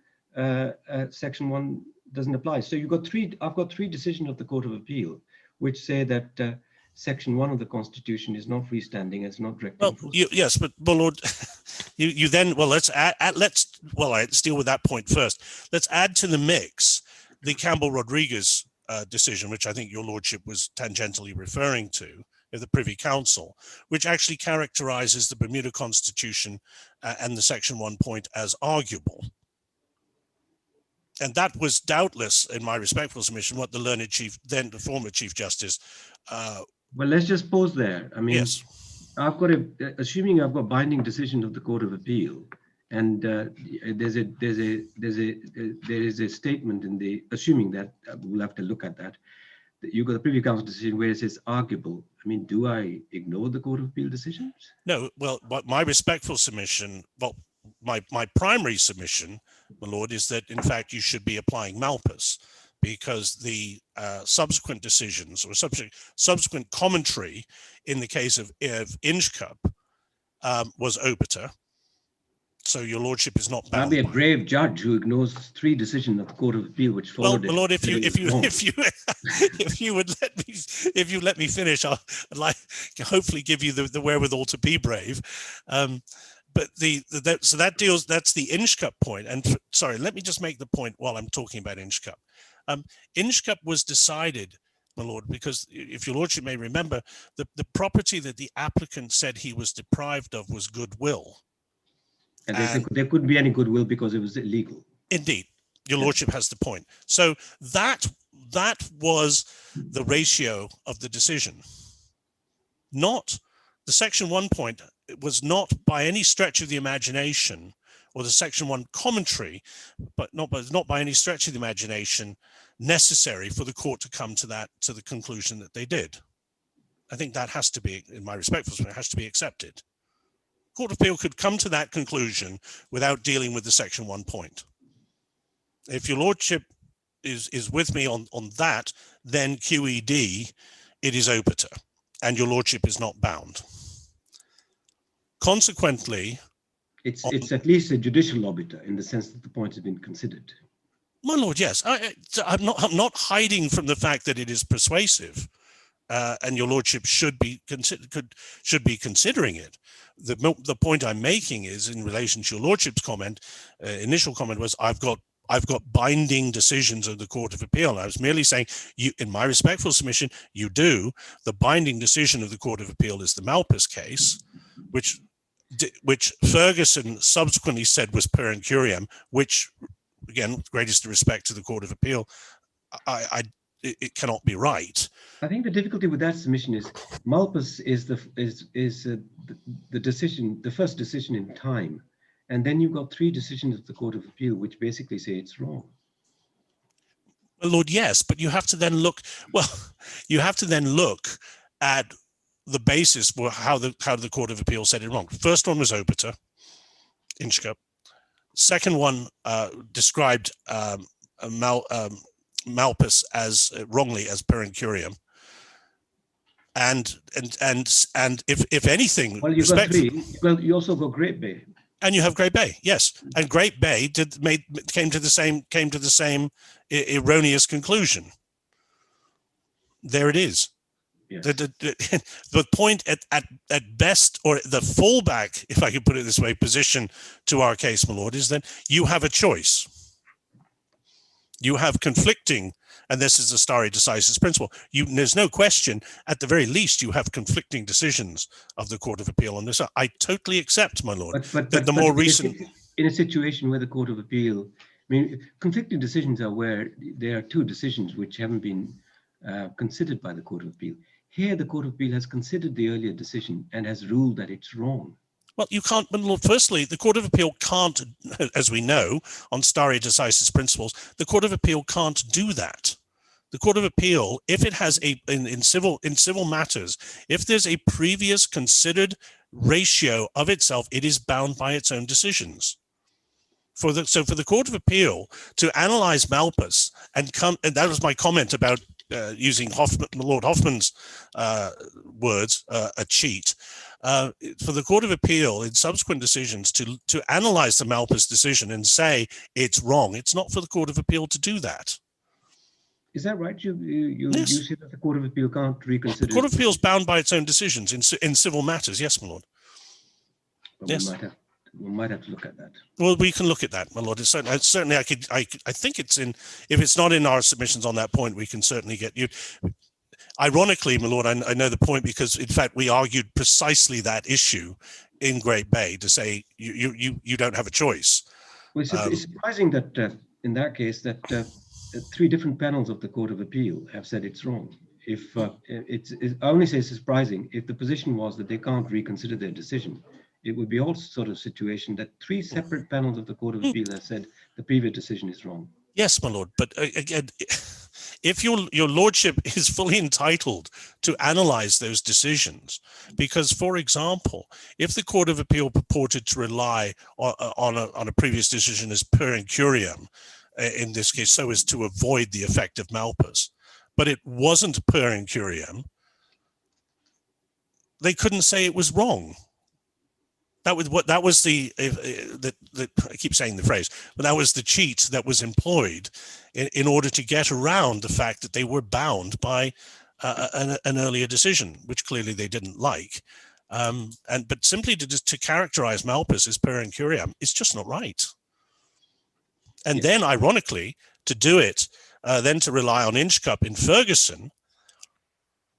Section 1 doesn't apply. So you've got I've got three decisions of the Court of Appeal, which say that Section 1 of the Constitution is not freestanding, it's not directly enforceable.
Yes, but my lord, you then let's deal with that point first. Let's add to the mix the Campbell-Rodriguez decision, which I think your lordship was tangentially referring to, of the Privy Council, which actually characterizes the Bermuda Constitution and the Section 1 point as arguable. And that was doubtless, in my respectful submission, what the learned chief, then the former Chief Justice.
Well, let's just pause there. I mean,
yes.
Assuming I've got binding decision of the Court of Appeal, and there is a statement in the, assuming that we'll have to look at that you've got the Privy Council decision where it says arguable. I mean, do I ignore the Court of Appeal decisions?
No, well, my respectful submission, well, my primary submission, my lord, is that in fact you should be applying Malpas, because the subsequent decisions or subsequent commentary in the case of Inchcup was obiter. So your lordship is not bound.
I'd be a brave judge who ignores three decisions of the Court of Appeal which followed.
Well, my lord, if you would let me finish, I'd like hopefully give you the wherewithal to be brave. But so that deals, that's the Inchcup point. And sorry, let me just make the point while I'm talking about Inchcup. Inchcup was decided, my lord, because if your lordship may remember, the property that the applicant said he was deprived of was goodwill.
And they said there couldn't be any goodwill because it was illegal.
Indeed, your lordship has the point. So that was the ratio of the decision. Not the Section 1 point. It was not by any stretch of the imagination, or the Section 1 commentary, but not by any stretch of the imagination necessary for the court to come to the conclusion that they did. I think that has to be, in my respectful opinion, has to be accepted. Court of Appeal could come to that conclusion without dealing with the Section 1 point. If your lordship is with me on that, then QED, it is obiter, and your lordship is not bound. Consequently,
it's at least a judicial obiter in the sense that the point has been considered.
My lord, yes, I'm not hiding from the fact that it is persuasive, and your lordship should be considering it. The point I'm making is in relation to your lordship's comment. Initial comment was I've got binding decisions of the Court of Appeal. And I was merely saying, in my respectful submission, you do. The binding decision of the Court of Appeal is the Malpas case, which Ferguson subsequently said was per incuriam, which, again, greatest respect to the Court of Appeal, it cannot be right.
I think the difficulty with that submission is Malpas is the decision, the first decision in time, and then you've got three decisions of the Court of Appeal which basically say it's wrong.
Well, Lord, yes, but you have to then look. Well, you have to then look at the basis for how the Court of Appeal said it wrong. First one was obiter, Inchcup. Second one described Malpas as wrongly as per incuriam, and if anything,
well, you've got three. Well, you also got Great Bay,
and you have Great Bay, yes, and Great Bay came to the same erroneous conclusion. There it is. Yes. The point at best, or the fallback, if I could put it this way, position to our case, my lord, is that you have a choice. You have conflicting, and this is the stare decisis principle. There's no question, at the very least, you have conflicting decisions of the Court of Appeal on this. I totally accept, my lord,
but
the more recent.
In a situation where the Court of Appeal, I mean, conflicting decisions are where there are two decisions which haven't been considered by the Court of Appeal. Here, the Court of Appeal has considered the earlier decision and has ruled that it's wrong.
Well, you can't, but Lord, firstly, the Court of Appeal can't, as we know, on stare decisis principles, the Court of Appeal can't do that. The Court of Appeal, if it has in civil matters, if there's a previous considered ratio of itself, it is bound by its own decisions. So for the Court of Appeal to analyze Malpas and that was my comment about using Lord Hoffman's words, a cheat. For the Court of Appeal in subsequent decisions to analyze the Malpas decision and say it's wrong, it's not for the Court of Appeal to do that.
Is that right? You
Yes.
say that the Court of Appeal can't reconsider?
The Court of Appeal is bound by its own decisions in civil matters. Yes, my lord.
But
Yes.
We might have to look at that.
Well, we can look at that, my lord. It's certainly, I think it's in. If it's not in our submissions on that point, we can certainly get you. Ironically, my lord, I know the point because, in fact, we argued precisely that issue in Great Bay to say you don't have a choice.
Well, it's surprising that in that case that 3 different panels of the Court of Appeal have said it's wrong. If I only say it's surprising if the position was that they can't reconsider their decision, it would be all sort of situation that 3 separate panels of the Court of Appeal have said the previous decision is wrong.
Yes, my lord. But again, if your lordship is fully entitled to analyze those decisions, because, for example, if the Court of Appeal purported to rely on a previous decision as per incuriam, in this case, so as to avoid the effect of Malpas, but it wasn't per incuriam, they couldn't say it was wrong. That was the I keep saying the phrase, but that was the cheat that was employed in order to get around the fact that they were bound by an earlier decision, which clearly they didn't like. But simply to characterize Malpas as per incuriam is just not right. And then, ironically, to do it, then to rely on Inchcup in Ferguson,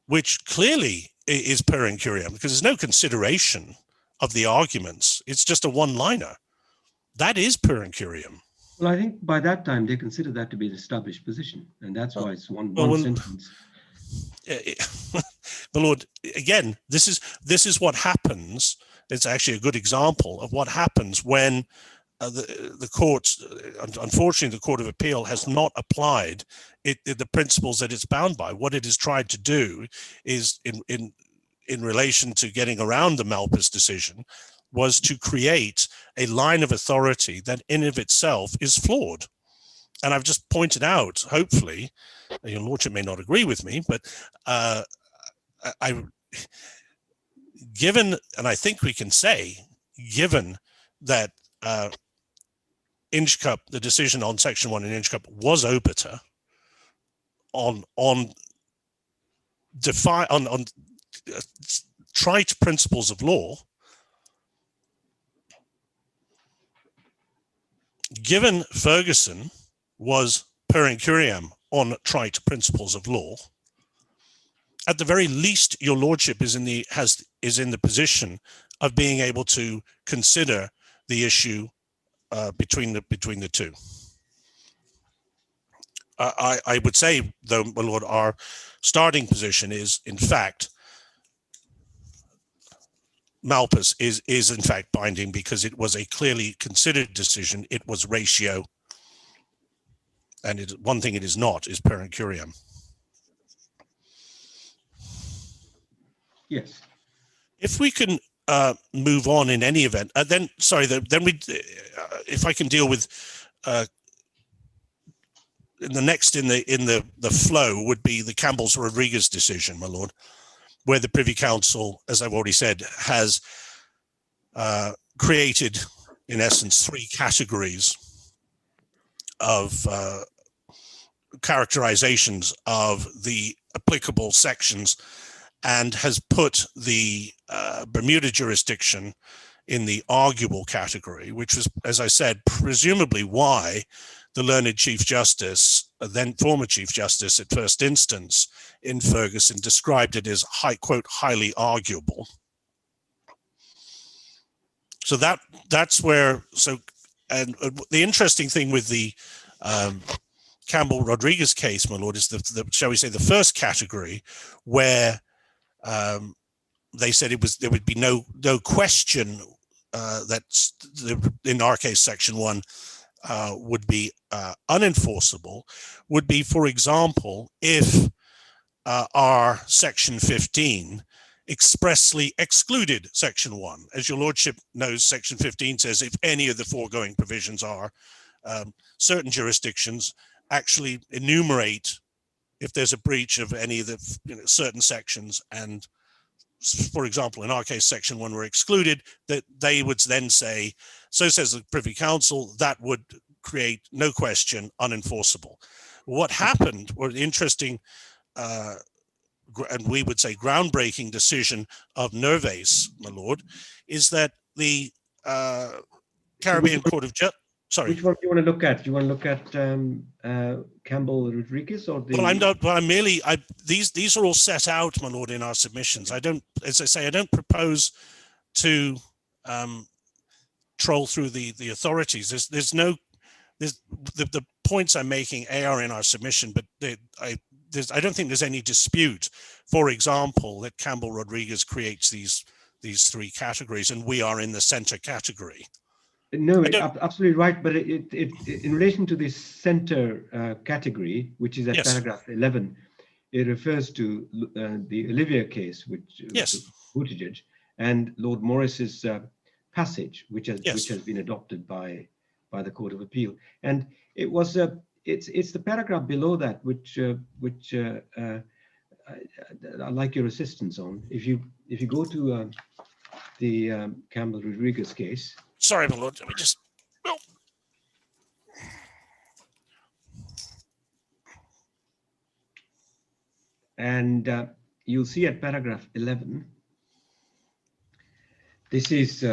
which clearly is per incuriam, because there's no consideration of the arguments. It's just a one-liner. That is per incuriam.
Well, I think by that time they consider that to be an established position, and that's why it's one sentence.
My lord, again, this is what happens. It's actually a good example of what happens when the courts, unfortunately, the Court of Appeal has not applied the principles that it's bound by. What it has tried to do is, in relation to getting around the Malpas decision, was to create a line of authority that in of itself is flawed. And I've just pointed out, hopefully, your lordship may not agree with me, but given, and I think we can say, given that Inchcup, the decision on Section 1 in Inchcup was obiter on trite principles of law, given Ferguson was per incuriam on trite principles of law, at the very least, your lordship is in the position of being able to consider the issue between the two. I would say, though, my lord, our starting position is, in fact, Malpas is in fact binding because it was a clearly considered decision. It was ratio, and one thing it is not is per incuriam.
Yes.
If we can move on in any event, then we, if I can deal with the next in the flow would be the Campbell-Rodriguez decision, my lord, where the Privy Council, as I've already said, has created, in essence, 3 categories of characterizations of the applicable sections, and has put the Bermuda jurisdiction in the arguable category, which was, as I said, presumably why the learned Chief Justice, then former Chief Justice at first instance in Ferguson, described it as quote, highly arguable. So that's where, and the interesting thing with the Campbell-Rodriguez case, my lord, is shall we say, the first category, where they said there would be no question in our case, Section 1 would be unenforceable would be, for example, if our Section 15 expressly excluded Section 1. As your lordship knows, Section 15 says if any of the foregoing provisions are, certain jurisdictions actually enumerate if there's a breach of any of the certain sections, and for example, in our case, Section 1 were excluded, that they would then say, so says the Privy Council, that would create, no question, unenforceable. What happened, or the interesting, and we would say groundbreaking decision of Nervase, my lord, is that the Caribbean Court of Justice, sorry.
Which one do you want to look at? Do you want to look at Campbell Rodriguez or the?
Well, I'm not. Well, I'm merely. These are all set out, my lord, in our submissions. I don't, as I say, I don't propose to troll through the authorities. The points I'm making are in our submission, but I don't think there's any dispute. For example, that Campbell Rodriguez creates these three categories, and we are in the center category.
No, absolutely right. But it in relation to this center category, which is at
yes.
paragraph 11, it refers to the Olivier case, which
yes.
Buttigieg, and Lord Morris's passage, which has
yes.
which has been adopted by the Court of Appeal. And it was it's the paragraph below that which I like your assistance on. If you go to the Campbell Rodriguez case.
Sorry, my lord. Let me just. Oh.
And you'll see at paragraph 11. This is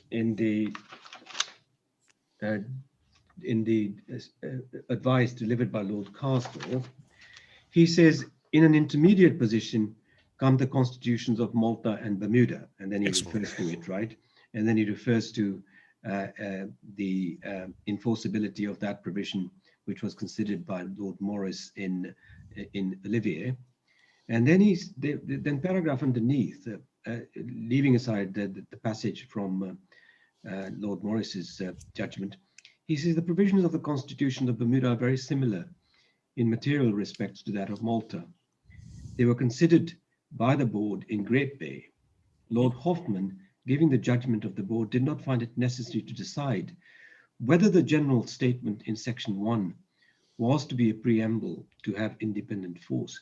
in the advice delivered by Lord Carswell. He says, in an intermediate position come the constitutions of Malta and Bermuda, and then he refers to it, right? And then he refers to the enforceability of that provision, which was considered by Lord Morris in Olivier. And then then paragraph underneath, leaving aside the passage from Lord Morris's judgment, he says the provisions of the Constitution of Bermuda are very similar in material respects to that of Malta. They were considered by the board in Great Bay. Lord Hoffman, giving the judgment of the board, did not find it necessary to decide whether the general statement in section 1 was to be a preamble to have independent force,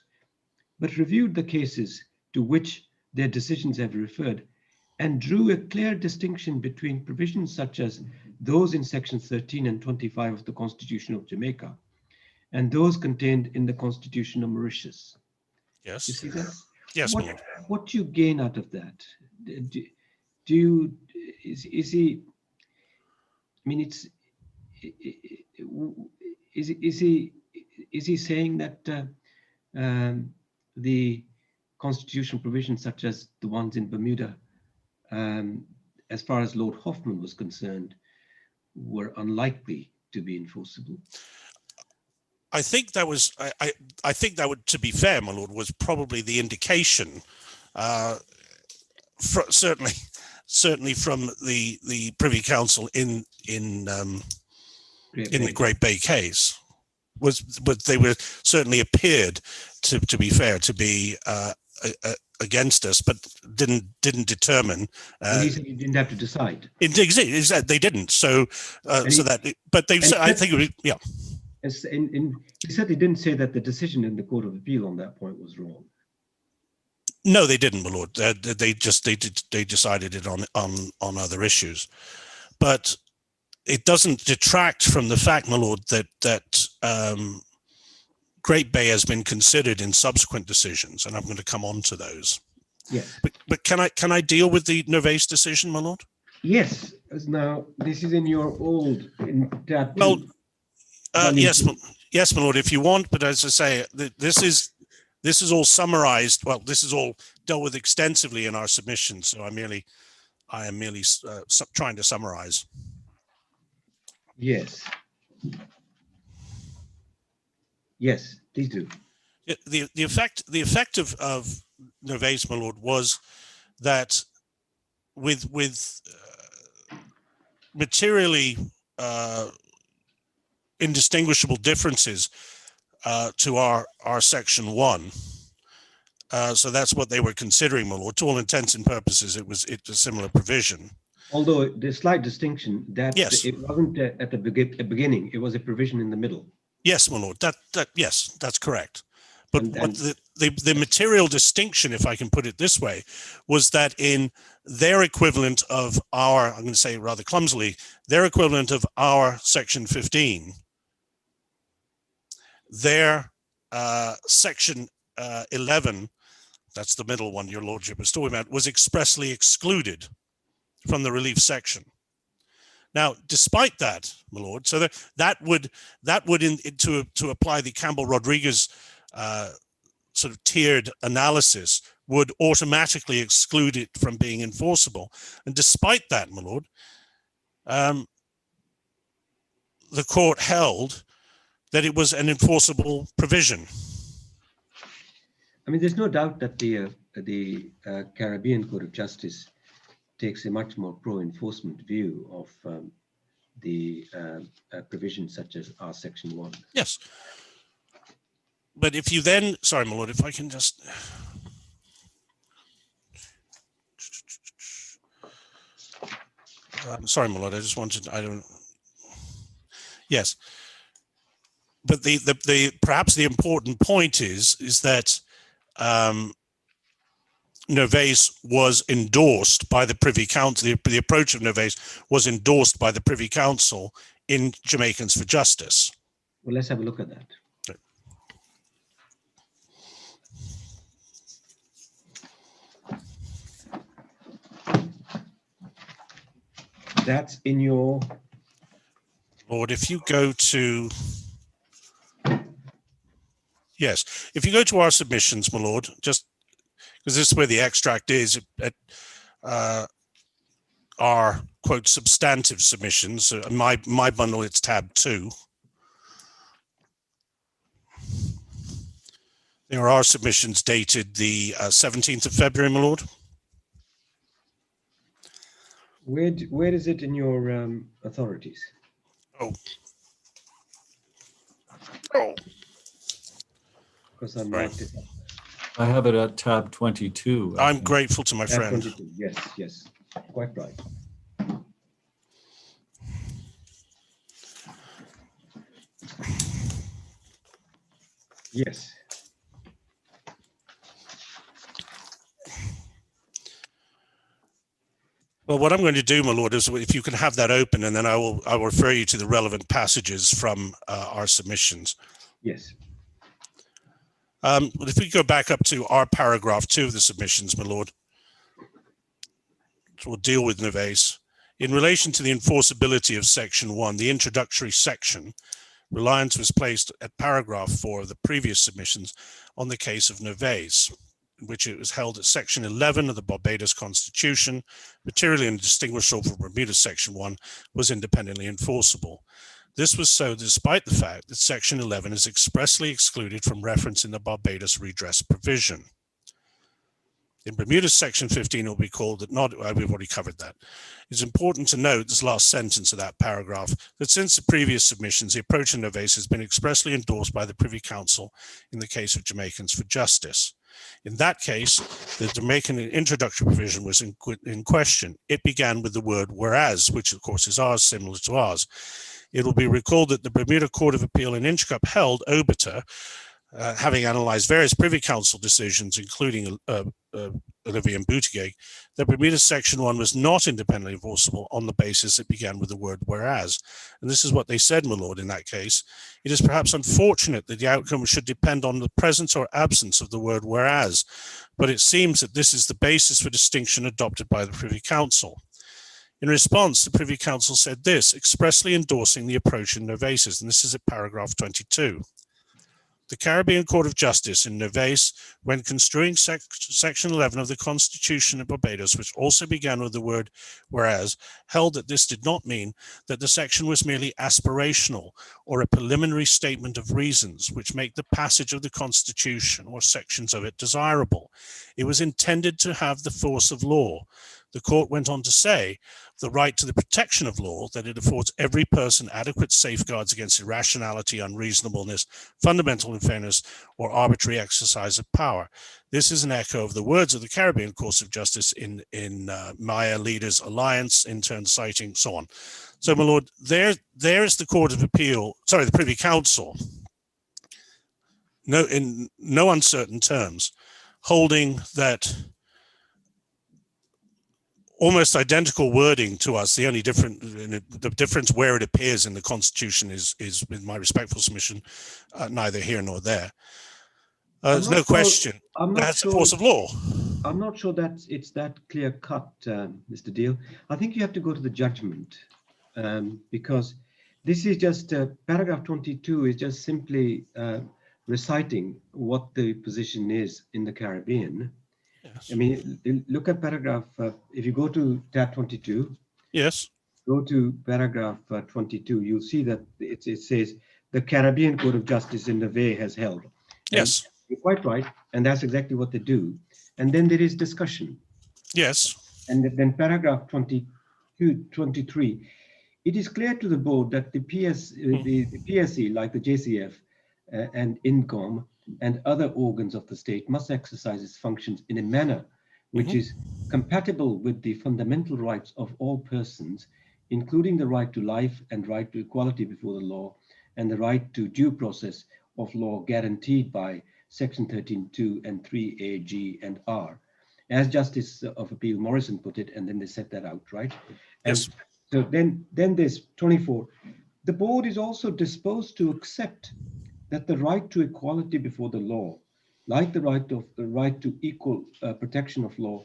but reviewed the cases to which their decisions have referred and drew a clear distinction between provisions such as those in section 13 and 25 of the Constitution of Jamaica and those contained in the Constitution of Mauritius.
Yes.
You see that?
Yes.
What do you gain out of that? Is he? I mean, is he saying that the constitutional provisions, such as the ones in Bermuda, as far as Lord Hoffman was concerned, were unlikely to be enforceable?
I think that was. I think that would, to be fair, my lord, was probably the indication. Certainly from the Privy Council in the Great Bay case, but they were certainly appeared to be fair, to be against us, but didn't determine.
He said you didn't have to decide.
Indeed, they didn't. So but they. I think it was, yeah.
He said he didn't say that the decision in the Court of Appeal on that point was wrong.
No, they didn't, my lord. They decided it on other issues, but it doesn't detract from the fact, my lord, that Great Bay has been considered in subsequent decisions, and I'm going to come on to those.
Yes.
But can I deal with the Nervase decision, my lord?
Yes. Now this is in your old.
Well, yes, my lord, if you want. But as I say, this is all summarized. Well, this is all dealt with extensively in our submission. So I am merely trying to summarize.
Yes. Yes, please do.
The effect of Nervase, my lord, was that with materially indistinguishable differences to our section 1. So that's what they were considering, my lord. To all intents and purposes, it's a similar provision.
Although there's slight distinction that
Yes.
it wasn't at the beginning, it was a provision in the middle.
Yes, my lord. Yes, that's correct. But
And-
what the material distinction, if I can put it this way, was that in their equivalent of our, I'm going to say rather clumsily, their equivalent of our section 15, their section 11, that's the middle one your lordship was talking about, was expressly excluded from the relief section. Now, despite that, my lord, so that would to apply the Campbell-Rodriguez sort of tiered analysis would automatically exclude it from being enforceable. And despite that, my lord, the court held that it was an enforceable provision.
I mean, there's no doubt that the Caribbean Court of Justice takes a much more pro-enforcement view of the provisions such as our section 1.
Yes. But if you then, sorry, my lord, if I can just. I'm sorry, my lord, I just wanted, I don't. Yes. But the perhaps the important point is that Nervase was endorsed by the Privy Council. The approach of Nervase was endorsed by the Privy Council in Jamaicans for Justice.
Well, let's have a look at that. That's in your...
Lord, if you go to... Yes, if you go to our submissions, my lord, just because this is where the extract is at our, quote, substantive submissions. My bundle, it's tab 2. There are submissions dated the 17th of February, my lord.
Where is it in your authorities?
Oh.
Because I'm
Right.
marked it up.
I have it at tab 22. I
I'm
think.
grateful to my
Tab
friend.
22. Yes, yes, quite right. Yes.
Well, what I'm going to do, my lord, is if you can have that open, and then I will refer you to the relevant passages from our submissions.
Yes.
But if we go back up to our paragraph 2 of the submissions, my lord, so we'll deal with Nervase. In relation to the enforceability of section 1, the introductory section, reliance was placed at paragraph 4 of the previous submissions on the case of Nervase, in which it was held that section 11 of the Barbados Constitution, materially indistinguishable from Bermuda section 1, was independently enforceable. This was so despite the fact that section 11 is expressly excluded from reference in the Barbados redress provision. In Bermuda section 15, it will be called that not, we've already covered that. It's important to note this last sentence of that paragraph, that since the previous submissions, the approach in Nervase has been expressly endorsed by the Privy Council in the case of Jamaicans for Justice. In that case, the Jamaican introductory provision was in question. It began with the word whereas, which of course is ours, similar to ours. It will be recalled that the Bermuda Court of Appeal in Inchcup held obiter, having analysed various Privy Council decisions, including Olivier and Buttigieg, that Bermuda Section 1 was not independently enforceable on the basis it began with the word whereas. And this is what they said, my lord, in that case. It is perhaps unfortunate that the outcome should depend on the presence or absence of the word whereas, but it seems that this is the basis for distinction adopted by the Privy Council. In response, the Privy Council said this, expressly endorsing the approach in Nervase, and this is at paragraph 22. The Caribbean Court of Justice in Nervase, when construing section 11 of the Constitution of Barbados, which also began with the word whereas, held that this did not mean that the section was merely aspirational or a preliminary statement of reasons which make the passage of the Constitution or sections of it desirable. It was intended to have the force of law. The court went on to say the right to the protection of law, that it affords every person adequate safeguards against irrationality, unreasonableness, fundamental unfairness, or arbitrary exercise of power. This is an echo of the words of the Caribbean Courts of Justice in Maya Leaders Alliance, in turn citing so on. So, my lord, there is the Court of Appeal, sorry, the Privy Council, in no uncertain terms, holding that almost identical wording to us. The only the difference where it appears in the Constitution is with my respectful submission, neither here nor there. There's no question that's the force of law.
I'm not sure that it's that clear cut, Mr. Deal. I think you have to go to the judgment, because this is just paragraph 22 is just simply reciting what the position is in the Caribbean. Yes. I mean, look at paragraph, if you go to tab 22,
yes,
go to paragraph 22, you'll see that it says the Caribbean Court of Justice in Navay has held.
Yes.
And you're quite right, and that's exactly what they do. And then there is discussion.
Yes.
And then paragraph 23, it is clear to the board that the PSC, like the JCF and INCOM, and other organs of the state must exercise its functions in a manner which is compatible with the fundamental rights of all persons, including the right to life and right to equality before the law, and the right to due process of law guaranteed by Section 13(2) and 3A, G, and R, as Justice of Appeal Morrison put it, and then they set that out, right? And
yes.
So then there's 24. The board is also disposed to accept that the right to equality before the law, like the right to equal protection of law,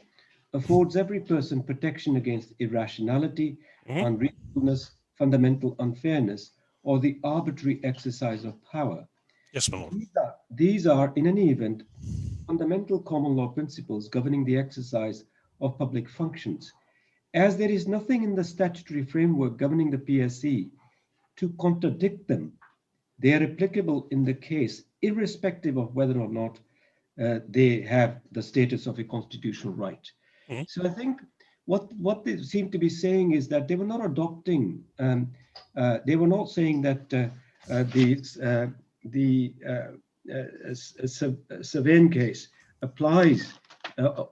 affords every person protection against irrationality, unreasonableness, fundamental unfairness, or the arbitrary exercise of power.
Yes, my lord.
These are, in any event, fundamental common law principles governing the exercise of public functions. As there is nothing in the statutory framework governing the PSC to contradict them, they are applicable in the case, irrespective of whether or not they have the status of a constitutional right. So I think what they seem to be saying is that they were not adopting, they were not saying that the Savain case applies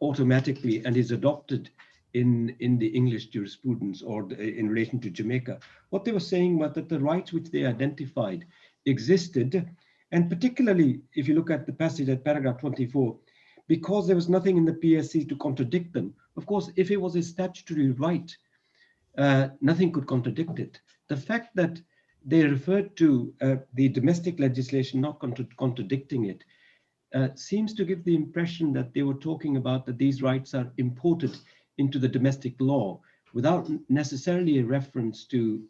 automatically and is adopted in the English jurisprudence or in relation to Jamaica. What they were saying was that the rights which they identified existed, and particularly if you look at the passage at paragraph 24, because there was nothing in the PSC to contradict them. Of course, if it was a statutory right, nothing could contradict it. The fact that they referred to the domestic legislation not contradicting it seems to give the impression that they were talking about that these rights are imported into the domestic law without necessarily a reference to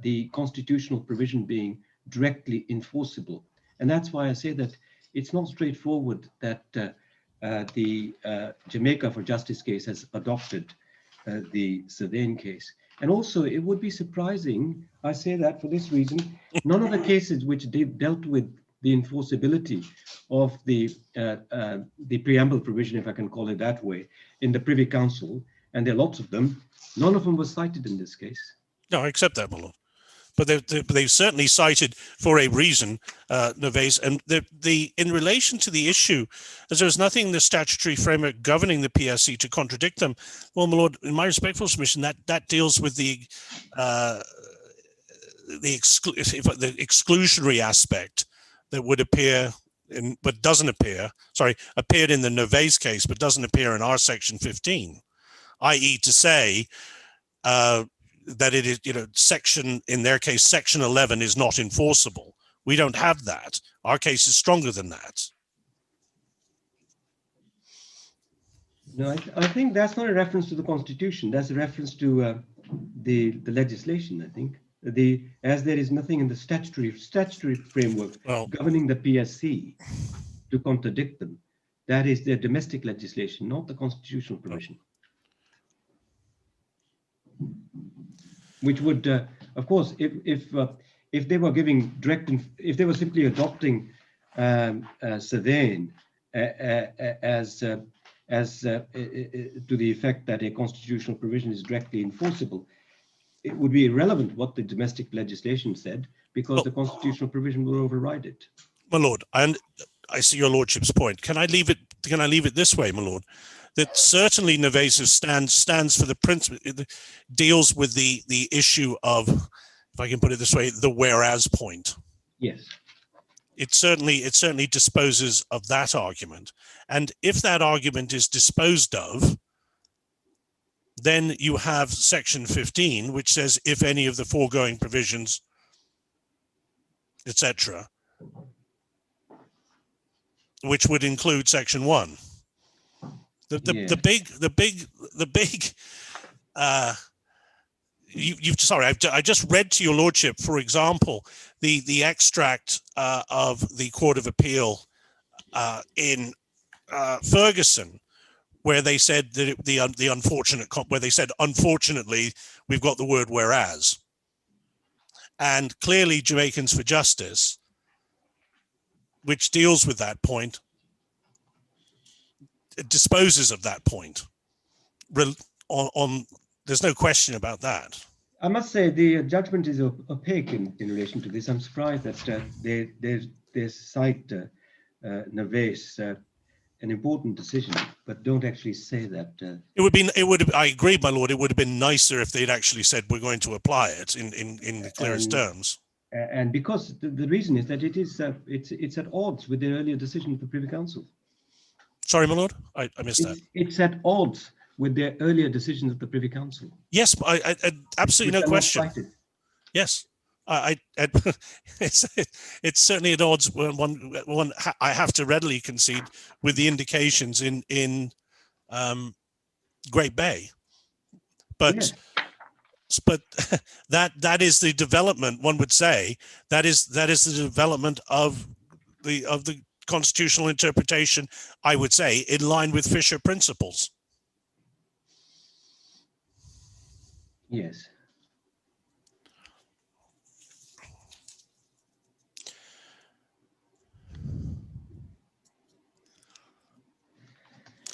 the constitutional provision being directly enforceable. And that's why I say that it's not straightforward that the Jamaica for Justice case has adopted the Savain case. And also it would be surprising, I say that for this reason, none of the cases which dealt with the enforceability of the preamble provision, if I can call it that way, in the Privy Council, and there are lots of them, none of them were cited in this case.
No, I accept that, my lord. But they've certainly cited for a reason, Navay's, and in relation to the issue, as there's nothing in the statutory framework governing the PSC to contradict them. Well, my lord, in my respectful submission, that deals with the exclusionary aspect that would appear in, but doesn't appear. Sorry, appeared in the Navay's case, but doesn't appear in our section 15, i.e., to say. That it is, section, in their case, section 11 is not enforceable. We don't have that. Our case is stronger than that.
No, I think that's not a reference to the Constitution. That's a reference to the legislation, I think. As there is nothing in the statutory framework governing the PSC to contradict them. That is their domestic legislation, not the constitutional provision. Which would, of course, if they were giving direct, if they were simply adopting Savain as as to the effect that a constitutional provision is directly enforceable, it would be irrelevant what the domestic legislation said, because the constitutional provision will override it.
My lord, I see your lordship's point. Can I leave it this way, my lord? That certainly Nevasiv stands for the principle, deals with the issue of, if I can put it this way, the whereas point.
Yes.
It certainly disposes of that argument. And if that argument is disposed of, then you have section 15, which says if any of the foregoing provisions, etc., which would include section 1. I just read to your lordship, for example, the extract of the Court of Appeal in Ferguson, where they said that where they said, unfortunately, we've got the word whereas. And clearly Jamaicans for Justice, which deals with that point, it disposes of that point. There's no question about that.
I must say the judgment is opaque in relation to this. I'm surprised that they cite Neves, an important decision, but don't actually say that.
I agree, my lord. It would have been nicer if they'd actually said we're going to apply it in the clearest terms.
And because the reason is that it's at odds with the earlier decision of the Privy Council.
Sorry, my lord, I missed that.
It's at odds with the earlier decisions of the Privy Council.
Yes, I absolutely no question. Yes, it's certainly at odds. One I have to readily concede with the indications in Great Bay, but. Yes. But that is the development, one would say, that is the development of the constitutional interpretation, I would say, in line with Fisher principles.
Yes.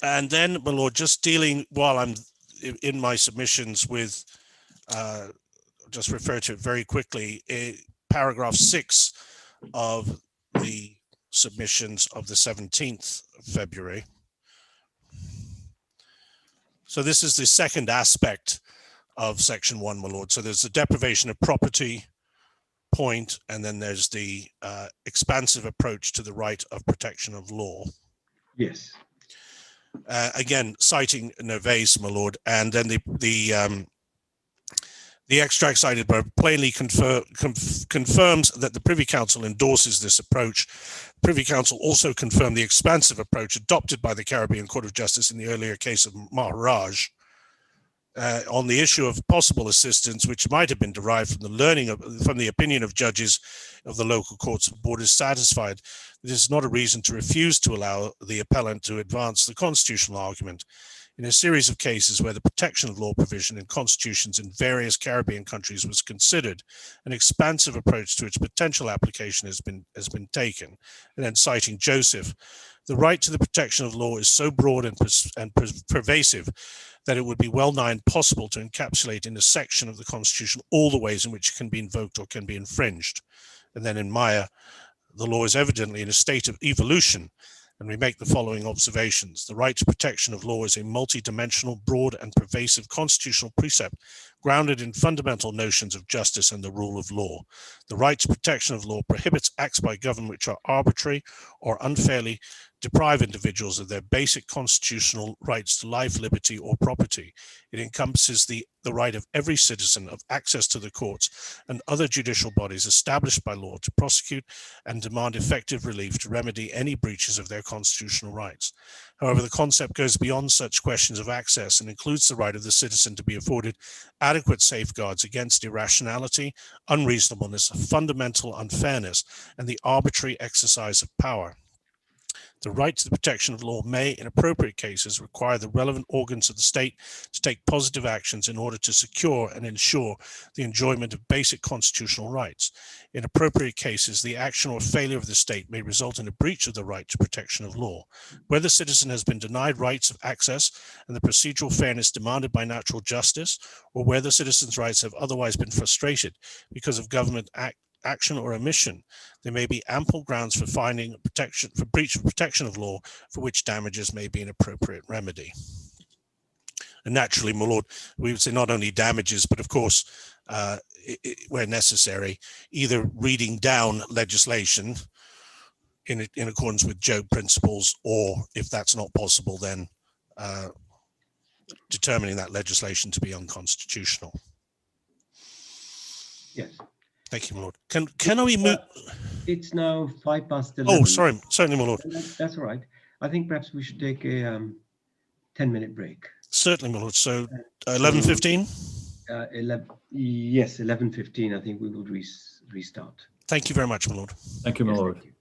And then, my lord, just dealing while I'm in my submissions with just refer to it very quickly, paragraph 6 of the submissions of the 17th of February. So this is the second aspect of section 1, my lord. So there's the deprivation of property point, and then there's the expansive approach to the right of protection of law.
Yes.
Again, citing Neves, my lord, and then the extract cited plainly confirms that the Privy Council endorses this approach. The Privy Council also confirmed the expansive approach adopted by the Caribbean Court of Justice in the earlier case of Maharaj on the issue of possible assistance, which might have been derived from the opinion of judges of the local courts of borders satisfied. This is not a reason to refuse to allow the appellant to advance the constitutional argument. In a series of cases where the protection of law provision in constitutions in various Caribbean countries was considered, an expansive approach to its potential application has been taken. And then citing Joseph, the right to the protection of law is so broad and pervasive that it would be well nigh impossible to encapsulate in a section of the Constitution all the ways in which it can be invoked or can be infringed. And then in Meyer, the law is evidently in a state of evolution, and we make the following observations. The right to protection of law is a multi-dimensional, broad and pervasive constitutional precept grounded in fundamental notions of justice and the rule of law. The right to protection of law prohibits acts by government which are arbitrary or unfairly deprive individuals of their basic constitutional rights to life, liberty, or property. It encompasses the right of every citizen of access to the courts and other judicial bodies established by law to prosecute and demand effective relief to remedy any breaches of their constitutional rights. However, the concept goes beyond such questions of access and includes the right of the citizen to be afforded adequate safeguards against irrationality, unreasonableness, fundamental unfairness, and the arbitrary exercise of power. The right to the protection of law may, in appropriate cases, require the relevant organs of the state to take positive actions in order to secure and ensure the enjoyment of basic constitutional rights. In appropriate cases, the action or failure of the state may result in a breach of the right to protection of law. Where the citizen has been denied rights of access and the procedural fairness demanded by natural justice, or where the citizen's rights have otherwise been frustrated because of government action or omission, there may be ample grounds for finding protection for breach of protection of law, for which damages may be an appropriate remedy. And naturally, my lord, we would say not only damages, but of course, where necessary, either reading down legislation in accordance with Job principles, or if that's not possible, then determining that legislation to be unconstitutional.
Yes.
Thank you, my lord. Can we move?
It's now 11:05.
Oh, sorry, certainly, my lord.
That's all right. I think perhaps we should take a 10-minute break.
Certainly, my lord. So 11:15?
11:15. I think we will restart.
Thank you very much, my lord.
Thank you, my
Yes,
lord.
thank you.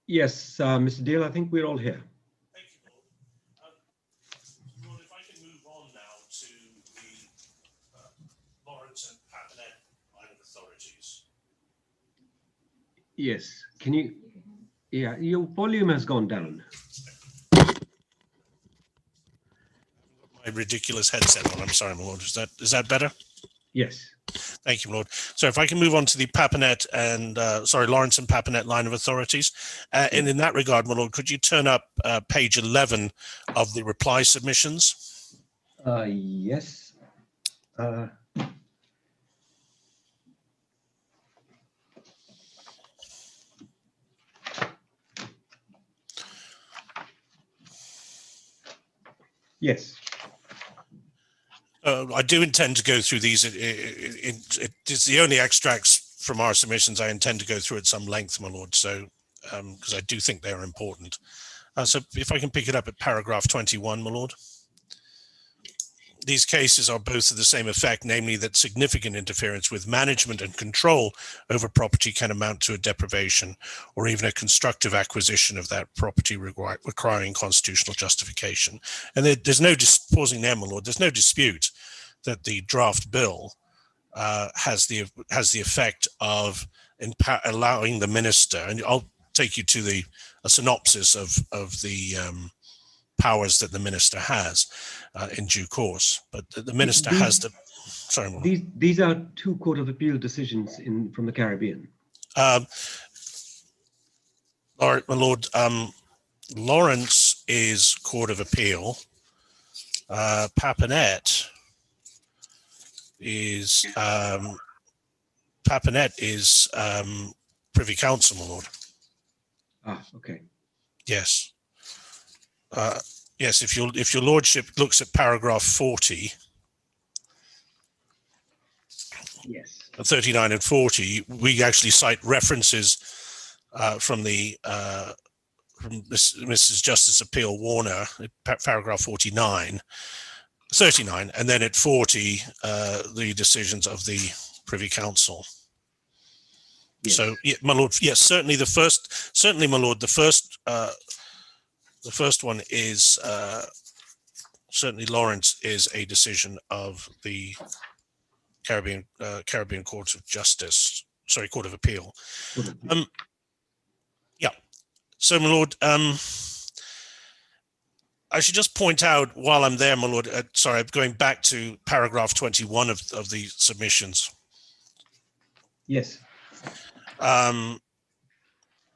Yes, Mr. Dale, I think we're all here.
Thank you, Lord. Lord, if I can move on now to the Lawrence and Papinet line of authorities.
Yes, can you, yeah, your volume has gone down.
My ridiculous headset on. I'm sorry, my lord. Is that better?
Yes.
Thank you, my lord. So if I can move on to the Papinet and Lawrence and Papinet line of authorities, and in that regard, my lord, could you turn up page 11 of the reply submissions?
Yes. Yes.
I do intend to go through these. It's the only extracts from our submissions I intend to go through at some length, my lord. So, because I do think they're important. So, if I can pick it up at paragraph 21, my lord. These cases are both of the same effect, namely that significant interference with management and control over property can amount to a deprivation or even a constructive acquisition of that property requiring constitutional justification. And there's no, pausing there, my lord, there's no dispute that the draft bill has the effect of allowing the minister, and I'll take you to a synopsis of the powers that the minister has in due course, but the minister has to. Sorry,
these are two Court of Appeal decisions from the Caribbean.
All right, my lord. Lawrence is Court of Appeal. Papinet is Privy Council, my lord.
Ah, okay.
Yes. Yes, if your lordship looks at paragraph 40,
yes,
39 and 40, we actually cite references from Mrs. Justice Appeal Warner, paragraph 39, and then at 40, the decisions of the Privy Council. Yes. So, yeah, my lord, yes, certainly, my lord, the first one is certainly Lawrence is a decision of the Caribbean Court of Justice, Court of Appeal. Yeah. So, my lord, I should just point out while I'm there, my lord, I'm going back to paragraph 21 of the submissions.
Yes.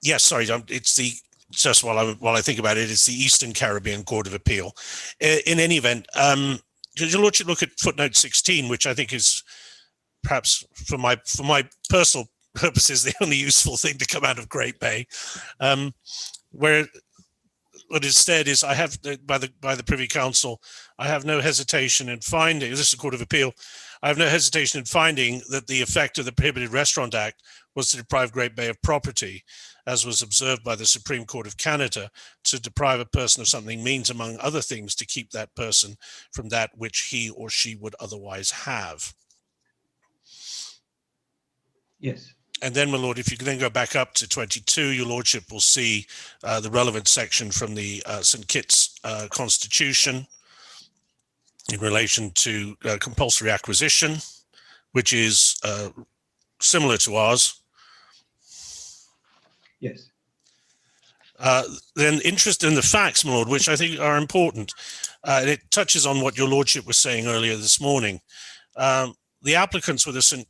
Yes, sorry, it's the. Just while I think about it, it's the Eastern Caribbean Court of Appeal. In any event, your lordship look at footnote 16, which I think is perhaps for my personal purposes the only useful thing to come out of Great Bay, where what is said is I have by the Privy Council, I have no hesitation in finding, this is a Court of Appeal, I have no hesitation in finding that the effect of the Prohibited Restaurant Act was to deprive Great Bay of property, as was observed by the Supreme Court of Canada. To deprive a person of something means, among other things, to keep that person from that which he or she would otherwise have.
Yes.
And then, my lord, if you can then go back up to 22, your lordship will see the relevant section from the St. Kitts Constitution in relation to compulsory acquisition, which is similar to ours.
Yes.
Then interest in the facts, my lord, which I think are important. And it touches on what your lordship was saying earlier this morning. The applicants were the St.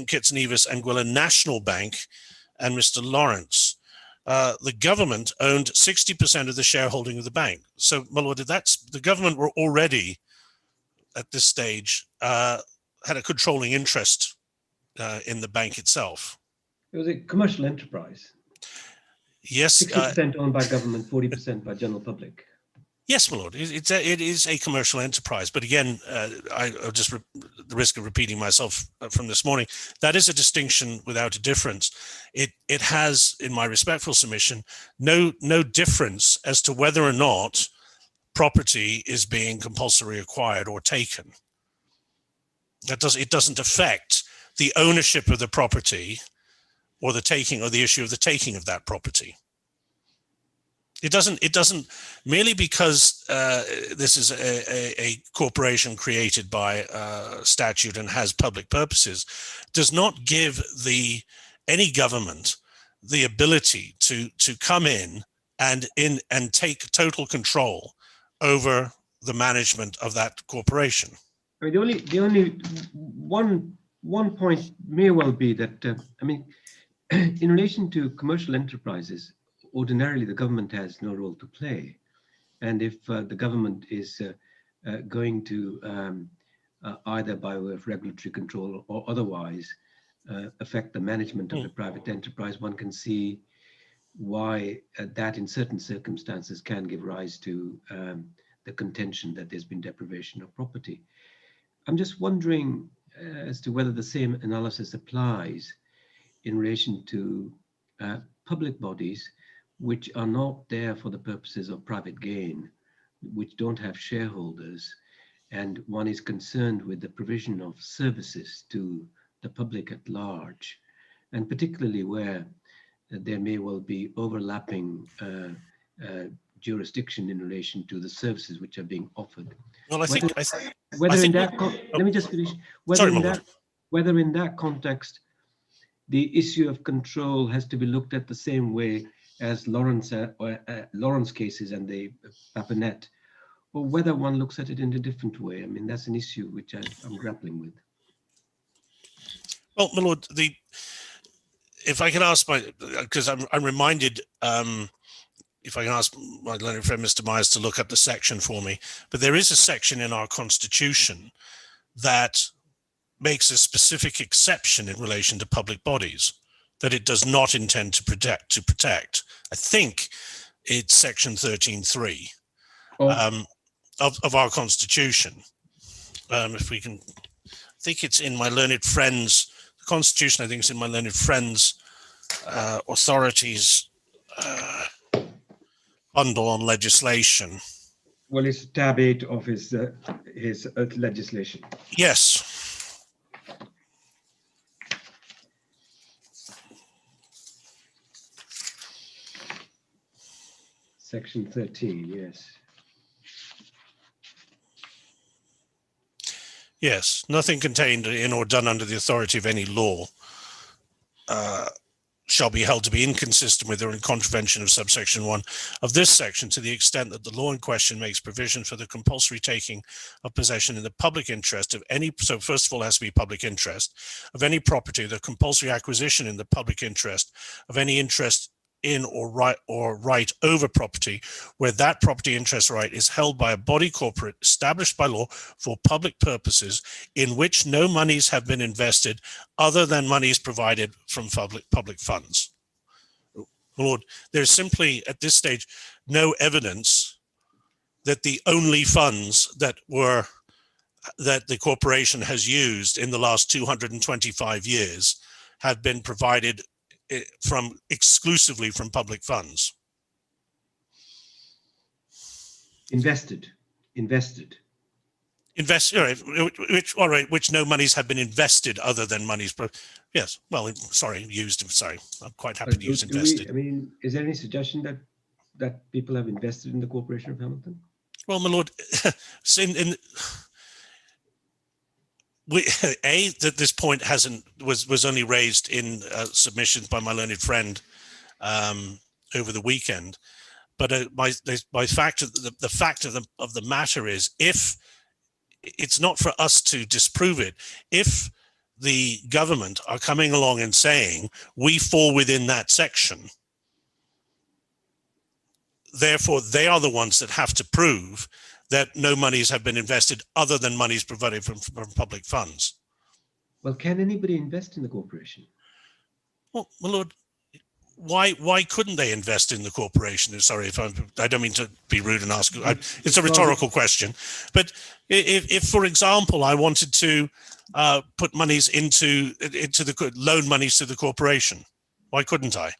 Kitts Nevis Anguilla National Bank and Mr. Lawrence. The government owned 60% of the shareholding of the bank. So, my lord, the government were already at this stage had a controlling interest in the bank itself.
It was a commercial enterprise.
Yes.
60% owned by government, 40% by general public.
Yes, my lord, it is a commercial enterprise. But again, I'll just the risk of repeating myself from this morning, that is a distinction without a difference. It has, in my respectful submission, no difference as to whether or not property is being compulsory acquired or taken. It doesn't affect the ownership of the property or the taking, or the issue of the taking of that property. It doesn't merely because this is a corporation created by statute and has public purposes, does not give any government the ability to come in and take total control over the management of that corporation.
I mean, the only one point may well be that I mean, in relation to commercial enterprises, ordinarily the government has no role to play, and if the government is going to either by way of regulatory control or otherwise affect the management of the private enterprise, one can see why that in certain circumstances can give rise to the contention that there's been deprivation of property. I'm just wondering as to whether the same analysis applies in relation to public bodies which are not there for the purposes of private gain, which don't have shareholders, and one is concerned with the provision of services to the public at large, and particularly where there may well be overlapping jurisdiction in relation to the services which are being offered.
Well,
let me just finish. Whether in that context, the issue of control has to be looked at the same way as Lawrence cases and the Papanet, or whether one looks at it in a different way. I mean, that's an issue which I'm grappling with.
Well, my lord, if I can ask because I'm reminded, if I can ask my learned friend Mr. Myers to look up the section for me, but there is a section in our Constitution that makes a specific exception in relation to public bodies that it does not intend to protect. I think it's section 13.3 of our Constitution. If we can, I think it's in my learned friend's Constitution. I think it's in my learned friend's authorities bundle on legislation.
Well, it's tab 8 of his legislation.
Yes.
Section 13, yes.
Yes, nothing contained in or done under the authority of any law shall be held to be inconsistent with or in contravention of subsection 1 of this section, to the extent that the law in question makes provision for the compulsory taking of possession in the public interest of any, so first of all it has to be public interest, of any property, the compulsory acquisition in the public interest of any interest in or right over property where that property interest right is held by a body corporate established by law for public purposes in which no monies have been invested other than monies provided from public funds. Lord, there's simply at this stage no evidence that the only funds that the corporation has used in the last 225 years have been provided exclusively from public funds.
Invested.
Which no monies have been invested other than monies. Yes, well, sorry, used. Sorry, I'm quite happy to use invested.
I mean, is there any suggestion that people have invested in the Corporation of Hamilton?
Well, my lord, that this point was only raised in submissions by my learned friend over the weekend, but the fact of the matter is, if it's not for us to disprove it, if the government are coming along and saying we fall within that section, therefore they are the ones that have to prove that no monies have been invested other than monies provided from public funds.
Well, can anybody invest in the corporation?
Well, my lord, why couldn't they invest in the corporation? Sorry, I don't mean to be rude and ask. It's a rhetorical question. But if, for example, I wanted to put monies into the loan monies to the corporation, why couldn't I?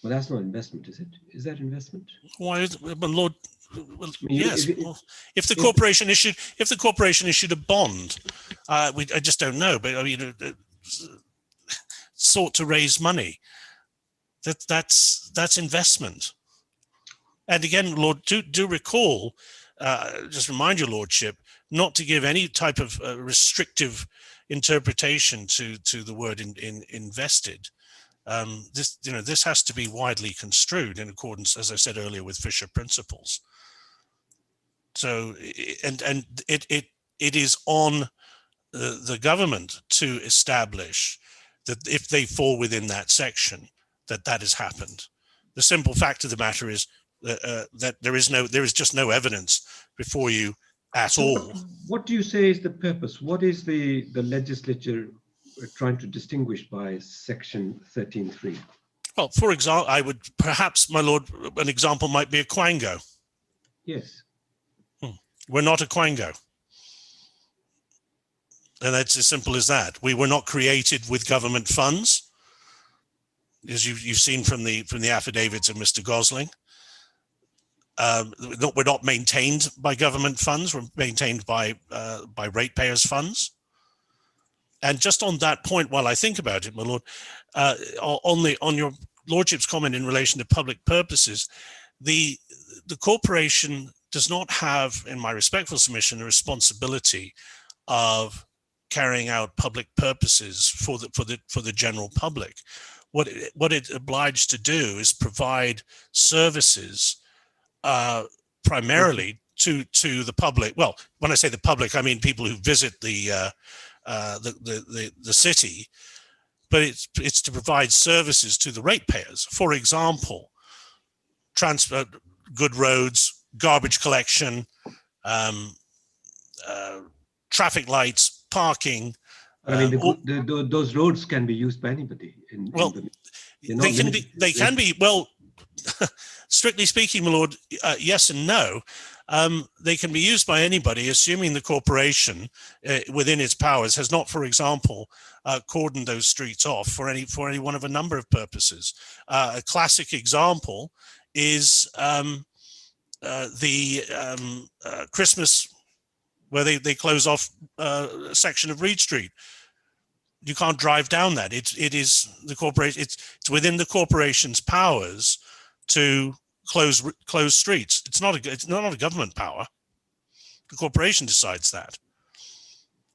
Well, that's not investment, is it? Is that investment?
Why is it? But Lord, well, yes. If the corporation issued a bond, I just don't know. But I mean, sought to raise money. That's investment. And again, Lord, do recall, just remind your Lordship, not to give any type of restrictive interpretation to the word invested. This has to be widely construed in accordance, as I said earlier, with Fisher principles. So, and it is on the government to establish that if they fall within that section, that has happened. The simple fact of the matter is that there is just no evidence before you at all.
What do you say is the purpose? What is the legislature trying to distinguish by section 13.3?
Well, for example, I would perhaps, my lord, an example might be a quango.
Yes.
We're not a quango. And that's as simple as that. We were not created with government funds, as you've seen from the affidavits of Mr. Gosling. We're not maintained by government funds. We're maintained by ratepayers' funds. And just on that point, while I think about it, my lord, on your lordship's comment in relation to public purposes, the corporation does not have, in my respectful submission, a responsibility of carrying out public purposes for the general public. What it's obliged to do is provide services primarily to the public. Well, when I say the public, I mean people who visit the city, but it's to provide services to the ratepayers. For example, transport, good roads, garbage collection, traffic lights, parking.
I mean, those roads can be used by anybody.
They can be. Well, strictly speaking, my lord, yes and no. They can be used by anybody, assuming the corporation, within its powers, has not, for example, cordoned those streets off for any one of a number of purposes. A classic example is Christmas, where they close off a section of Reed Street. You can't drive down that. It is the corporation. It's within the corporation's powers to close streets. It's not a government power. The corporation decides that,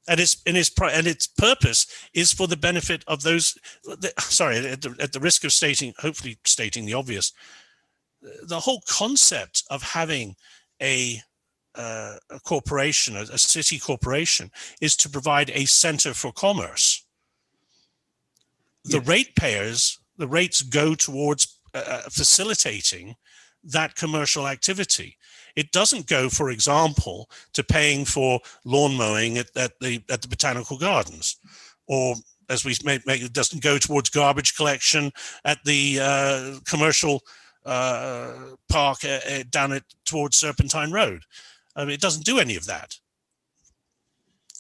and its purpose is for the benefit of those. Sorry, at the risk of hopefully stating the obvious, the whole concept of having a corporation, a city corporation, is to provide a center for commerce. The ratepayers, the rates go towards facilitating that commercial activity. It doesn't go, for example, to paying for lawn mowing at the botanical gardens, or as we make it doesn't go towards garbage collection at the commercial park down towards Serpentine Road. I mean, it doesn't do any of that.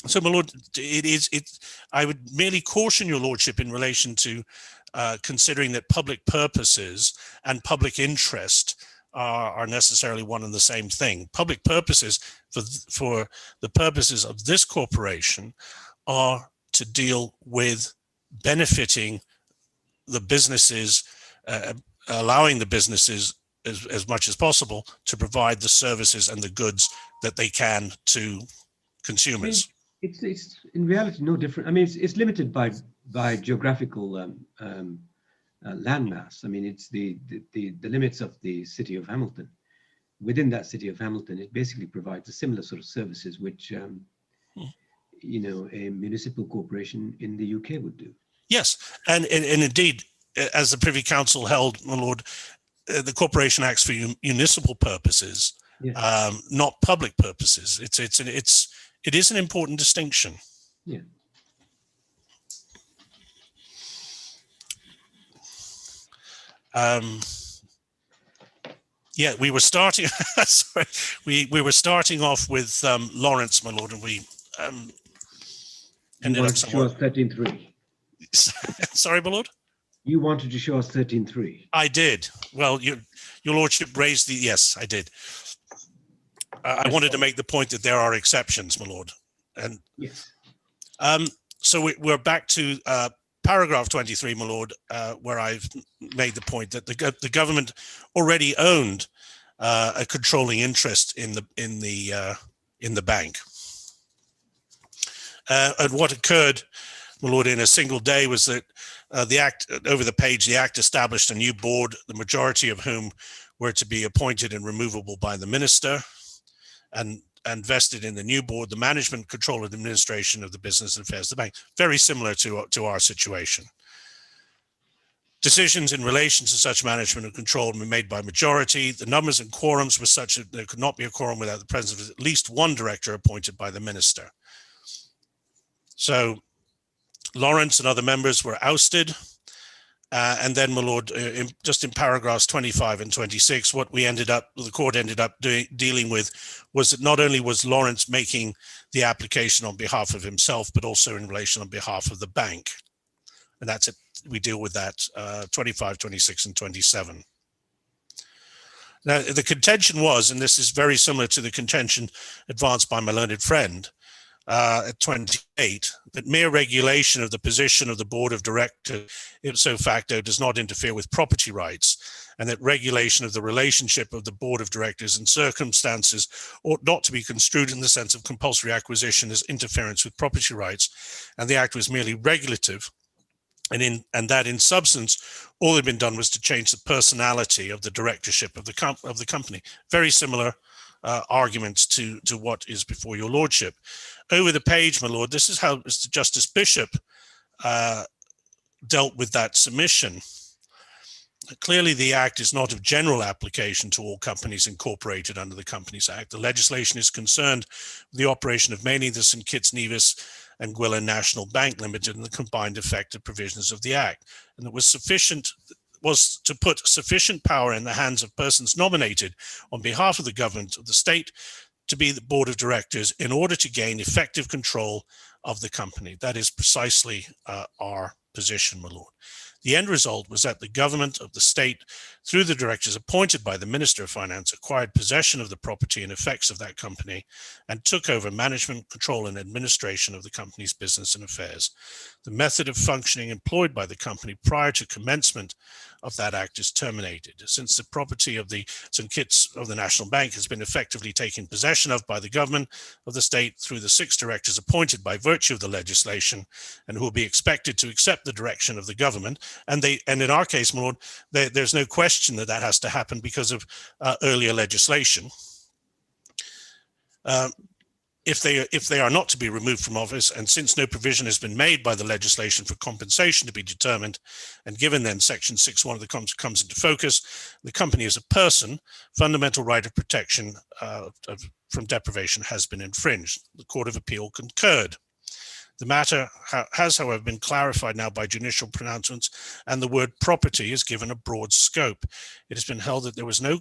So, my lord, I would merely caution your lordship in relation to considering that public purposes and public interest are necessarily one and the same thing. Public purposes, for the purposes of this corporation, are to deal with benefiting the businesses, allowing the businesses as much as possible to provide the services and the goods that they can to consumers.
It's in reality no different. I mean, it's limited by geographical landmass. I mean, it's the limits of the city of Hamilton. Within that city of Hamilton, it basically provides a similar sort of services which a municipal corporation in the UK would do. Yes,
and indeed, as the Privy Council held, my lord, the Corporation acts for municipal purposes, not public purposes. It is an important distinction.
Yeah.
We were starting. Sorry, we were starting off with Lawrence, my lord, and we ended up somewhere.
13.3.
Sorry, my lord.
You wanted to show us 13.3.
I did. Well, your lordship raised the. Yes, I did. I wanted to make the point that there are exceptions, my lord, and
yes.
So we're back to paragraph 23, my lord, where I've made the point that the government already owned a controlling interest in the bank. And what occurred, my lord, in a single day was that the act, over the page, the act established a new board, the majority of whom were to be appointed and removable by the minister, and vested in the new board the management, control, and administration of the business and affairs of the bank. Very similar to our situation. Decisions in relation to such management and control were made by majority. The numbers and quorums were such that there could not be a quorum without the presence of at least one director appointed by the minister. So Lawrence and other members were ousted. And then, my lord, just in paragraphs 25 and 26, what the court ended up dealing with was that not only was Lawrence making the application on behalf of himself, but also in relation on behalf of the bank. And that's it. We deal with that 25, 26, and 27. Now, the contention was, and this is very similar to the contention advanced by my learned friend, at 28, that mere regulation of the position of the board of directors ipso facto does not interfere with property rights, and that regulation of the relationship of the board of directors in circumstances ought not to be construed in the sense of compulsory acquisition as interference with property rights, and the act was merely regulative, and that in substance all that had been done was to change the personality of the directorship of the company. Very similar arguments to what is before your lordship. Over the page, my lord, this is how Mr. Justice Bishop dealt with that submission. Clearly, the Act is not of general application to all companies incorporated under the Companies Act. The legislation is concerned with the operation of mainly the St. Kitts Nevis and Gwilym National Bank Limited and the combined effective provisions of the Act. And it was to put sufficient power in the hands of persons nominated on behalf of the government of the state to be the board of directors in order to gain effective control of the company. That is precisely our position, my lord. The end result was that the government of the state, through the directors appointed by the Minister of Finance, acquired possession of the property and effects of that company and took over management, control, and administration of the company's business and affairs. The method of functioning employed by the company prior to commencement of that act is terminated. Since the property of the St. Kitts of the National Bank has been effectively taken possession of by the government of the state through the 6 directors appointed by virtue of the legislation and who will be expected to accept the direction of the government, and in our case, my lord, there's no question that has to happen because of earlier legislation. If they are not to be removed from office, and since no provision has been made by the legislation for compensation to be determined, and given then Section 6.1 of the comes into focus, the company as a person, fundamental right of protection from deprivation has been infringed. The Court of Appeal concurred. The matter has, however, been clarified now by judicial pronouncements, and the word property is given a broad scope. It has been held that there was no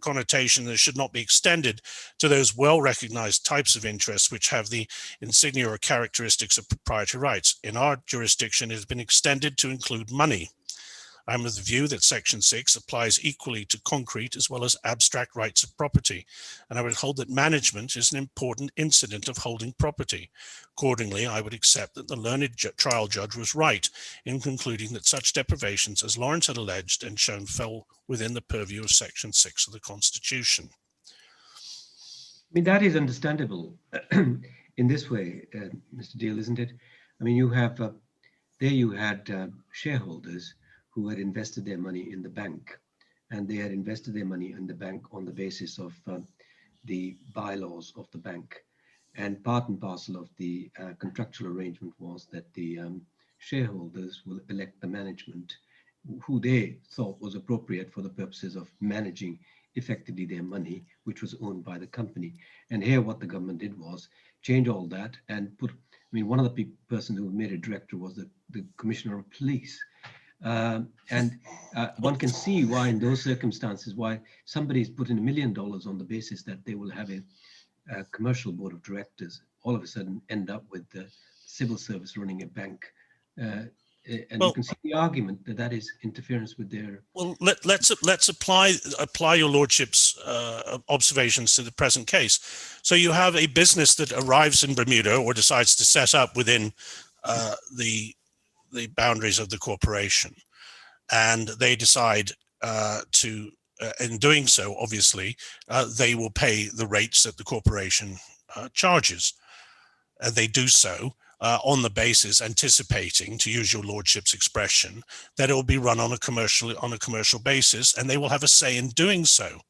connotation that it should not be extended to those well-recognized types of interests which have the insignia or characteristics of proprietary rights. In our jurisdiction, it has been extended to include money. I am of the view that Section 6 applies equally to concrete as well as abstract rights of property, and I would hold that management is an important incident of holding property. Accordingly, I would accept that the learned trial judge was right in concluding that such deprivations as Lawrence had alleged and shown fell within the purview of Section 6 of the Constitution.
I mean, that is understandable in this way, Mr. Deal, isn't it? I mean, you have, there you had shareholders who had invested their money in the bank, and they had invested their money in the bank on the basis of the bylaws of the bank. And part and parcel of the contractual arrangement was that the shareholders will elect the management who they thought was appropriate for the purposes of managing effectively their money, which was owned by the company. And here what the government did was change all that and put, I mean, one of the persons who made a director was the Commissioner of Police. One can see why in those circumstances, why somebody's put in $1 million on the basis that they will have a commercial board of directors, all of a sudden end up with the civil service running a bank. And you can see the argument that that is interference with their... Well,
let's apply your lordship's observations to the present case. So you have a business that arrives in Bermuda or decides to set up within the the boundaries of the corporation, and they decide in doing so, obviously, they will pay the rates that the corporation charges, and they do so on the basis, anticipating, to use your lordship's expression, that it will be run on a commercial basis, and they will have a say in doing so.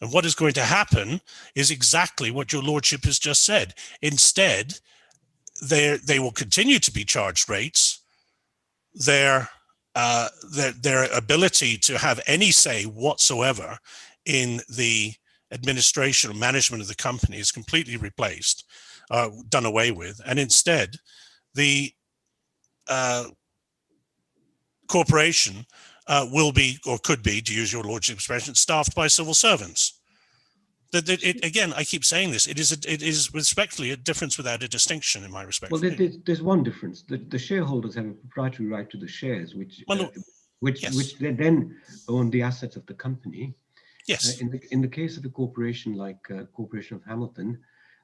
And what is going to happen is exactly what your lordship has just said. Instead, they will continue to be charged rates. Their ability to have any say whatsoever in the administration or management of the company is completely replaced, done away with, and instead the corporation will be, or could be, to use your lordship's expression, staffed by civil servants. Again, I keep saying this. It is respectfully a difference without a distinction, in my respect.
Well, there's one difference. The shareholders have a proprietary right to the shares, which they then own the assets of the company.
Yes.
In the case of a corporation like Corporation of Hamilton,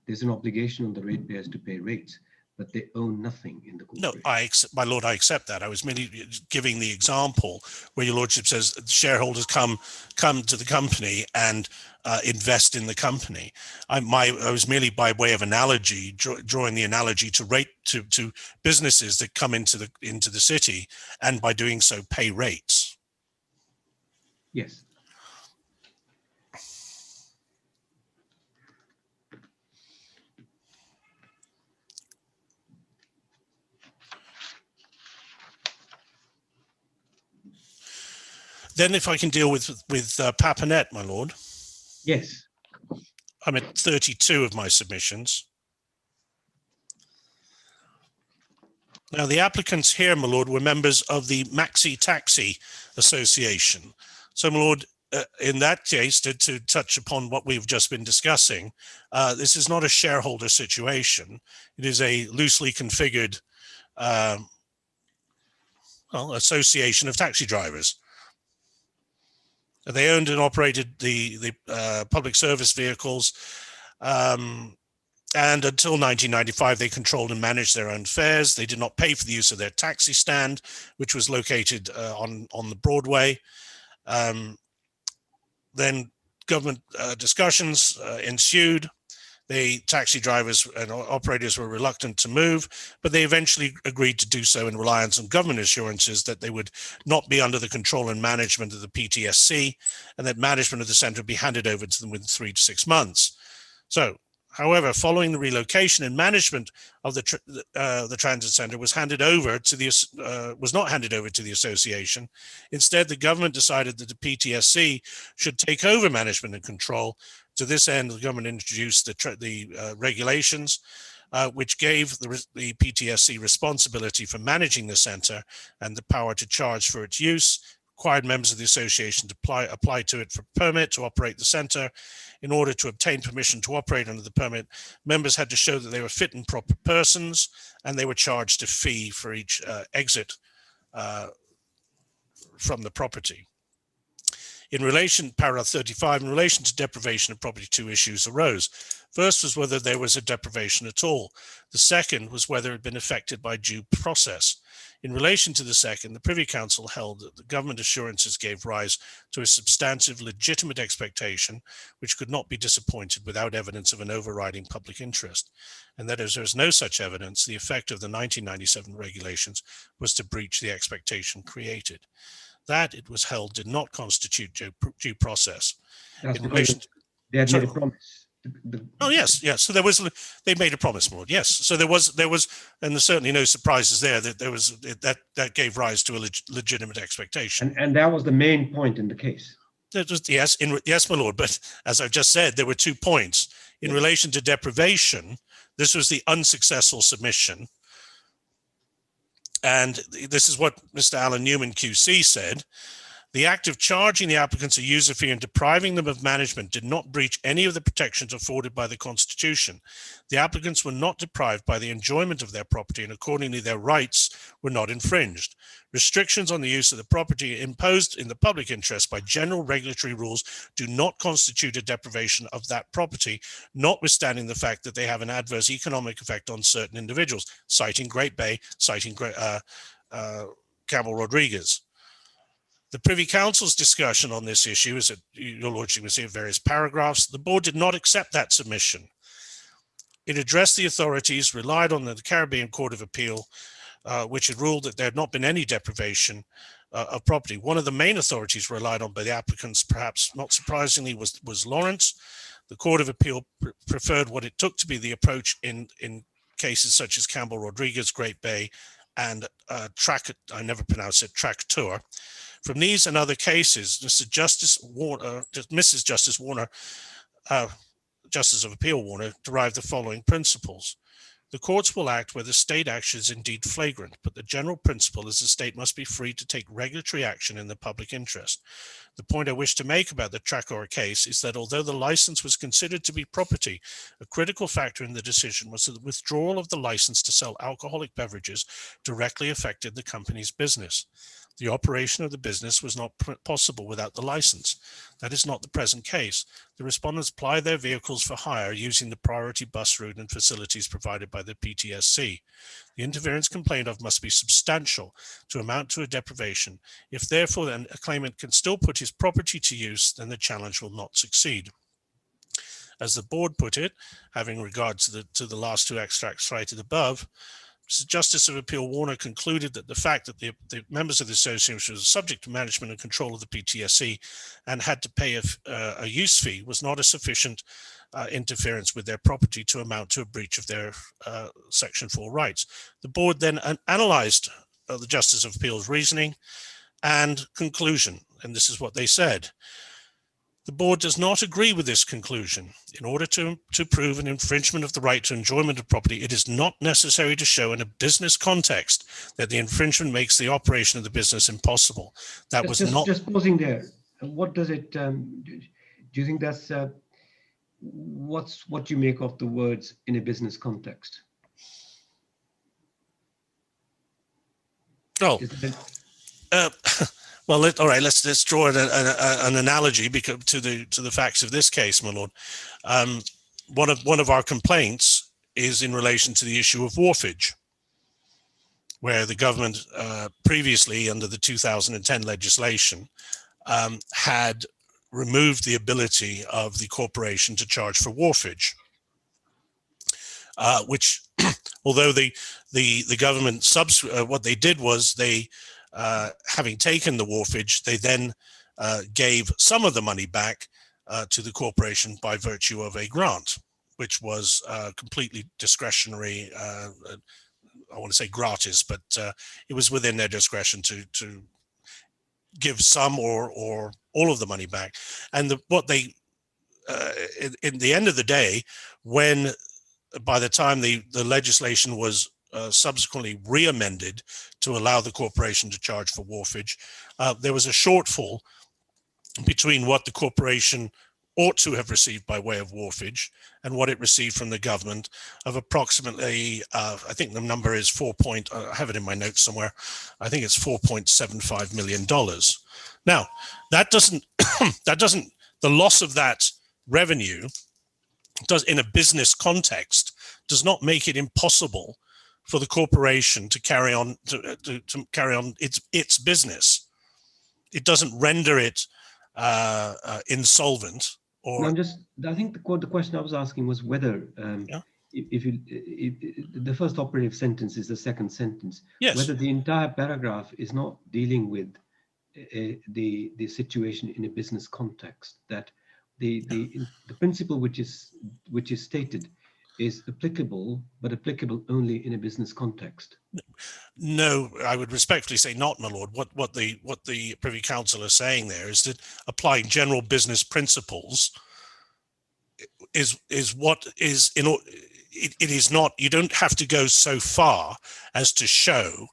there's an obligation on the ratepayers to pay rates, but they own nothing in the corporation.
No, my lord, I accept that. I was merely giving the example where your lordship says shareholders come to the company and invest in the company. I was merely by way of analogy, drawing the analogy to businesses that come into the city, and by doing so pay rates.
Yes.
Then if I can deal with Papanet, my lord.
Yes.
I'm at 32 of my submissions. Now, the applicants here, my lord, were members of the Maxi Taxi Association. So, my lord, in that case, to touch upon what we've just been discussing, this is not a shareholder situation. It is a loosely configured association of taxi drivers. They owned and operated the public service vehicles, and until 1995, they controlled and managed their own fares. They did not pay for the use of their taxi stand, which was located on the Broadway. Then government discussions ensued. The taxi drivers and operators were reluctant to move, but they eventually agreed to do so in reliance on government assurances that they would not be under the control and management of the PTSC, and that management of the centre would be handed over to them within 3 to 6 months. So, however, following the relocation and management of the transit centre was not handed over to the association. Instead, the government decided that the PTSC should take over management and control. To this end, the government introduced the regulations, which gave the PTSC responsibility for managing the centre and the power to charge for its use, required members of the association to apply to it for permit to operate the centre. In order to obtain permission to operate under the permit, members had to show that they were fit and proper persons, and they were charged a fee for each exit from the property. In relation, paragraph 35, in relation to deprivation of property, 2 issues arose. First was whether there was a deprivation at all. The second was whether it had been affected by due process. In relation to the second, the Privy Council held that the government assurances gave rise to a substantive legitimate expectation which could not be disappointed without evidence of an overriding public interest, and that as there was no such evidence, the effect of the 1997 regulations was to breach the expectation created. That, it was held, did not constitute due process.
That's
in relation to,
they had made a promise.
Oh yes. So they made a promise, my lord. Yes. So there was, and there's certainly no surprises there that that gave rise to a legitimate expectation.
And that was the main point in the case.
That was, yes, my lord. But as I've just said, there were 2 points in relation to deprivation. This was the unsuccessful submission. And this is what Mr. Alan Newman QC said, The act of charging the applicants a user fee and depriving them of management did not breach any of the protections afforded by the Constitution. The applicants were not deprived by the enjoyment of their property, and accordingly their rights were not infringed. Restrictions on the use of the property imposed in the public interest by general regulatory rules do not constitute a deprivation of that property, notwithstanding the fact that they have an adverse economic effect on certain individuals, citing Great Bay, citing Campbell Rodriguez. The Privy Council's discussion on this issue is that your lordship will see various paragraphs. The board did not accept that submission. It addressed the authorities, relied on the Caribbean Court of Appeal, which had ruled that there had not been any deprivation of property. One of the main authorities relied on by the applicants, perhaps not surprisingly, was Lawrence. The Court of Appeal preferred what it took to be the approach in cases such as Campbell Rodriguez, Great Bay, and Tractour. From these and other cases, Mrs. Justice Warner, Justice of Appeal Warner, derived the following principles. The courts will act where the state action is indeed flagrant, but the general principle is the state must be free to take regulatory action in the public interest. The point I wish to make about the Tractour case is that although the license was considered to be property, a critical factor in the decision was that the withdrawal of the license to sell alcoholic beverages directly affected the company's business. The operation of the business was not possible without the license. That is not the present case. The respondents ply their vehicles for hire using the priority bus route and facilities provided by the PTSC. The interference complained of must be substantial to amount to a deprivation. If therefore then a claimant can still put his property to use, then the challenge will not succeed. As the board put it, having regard to the last two extracts cited above, Justice of Appeal Warner concluded that the fact that the members of the association were subject to management and control of the PTSC and had to pay a use fee was not a sufficient interference with their property to amount to a breach of their Section 4 rights. The board then analyzed the Justice of Appeal's reasoning and conclusion, and this is what they said. The board does not agree with this conclusion. In order to prove an infringement of the right to enjoyment of property, it is not necessary to show in a business context that the infringement makes the operation of the business impossible. That was not...
Just pausing there. What does it, do you think that's, what you make of the words in a business context?
Oh. Well, all right. Let's draw an analogy to the facts of this case, my lord. One of our complaints is in relation to the issue of wharfage, where the government previously, under the 2010 legislation, had removed the ability of the corporation to charge for wharfage, which, although the government what they did was they. Having taken the wharfage, they then gave some of the money back to the corporation by virtue of a grant, which was completely discretionary. I want to say gratis, but it was within their discretion to give some or all of the money back. And what they, in the end of the day, when by the time the legislation was subsequently re-amended to allow the corporation to charge for wharfage, there was a shortfall between what the corporation ought to have received by way of wharfage and what it received from the government of approximately, I think the number is I have it in my notes somewhere, I think it's $4.75 million. Now, that doesn't, the loss of that revenue does, in a business context, does not make it impossible for the corporation to carry on its business. It doesn't render it insolvent. Or
I think the question I was asking was whether if the first operative sentence is the second sentence,
yes,
whether the entire paragraph is not dealing with the situation in a business context, that the principle which is stated is applicable, but applicable only in a business context.
No, I would respectfully say not, my lord. What the Privy Council is saying there is that applying general business principles is what is it is not. You don't have to go so far as to show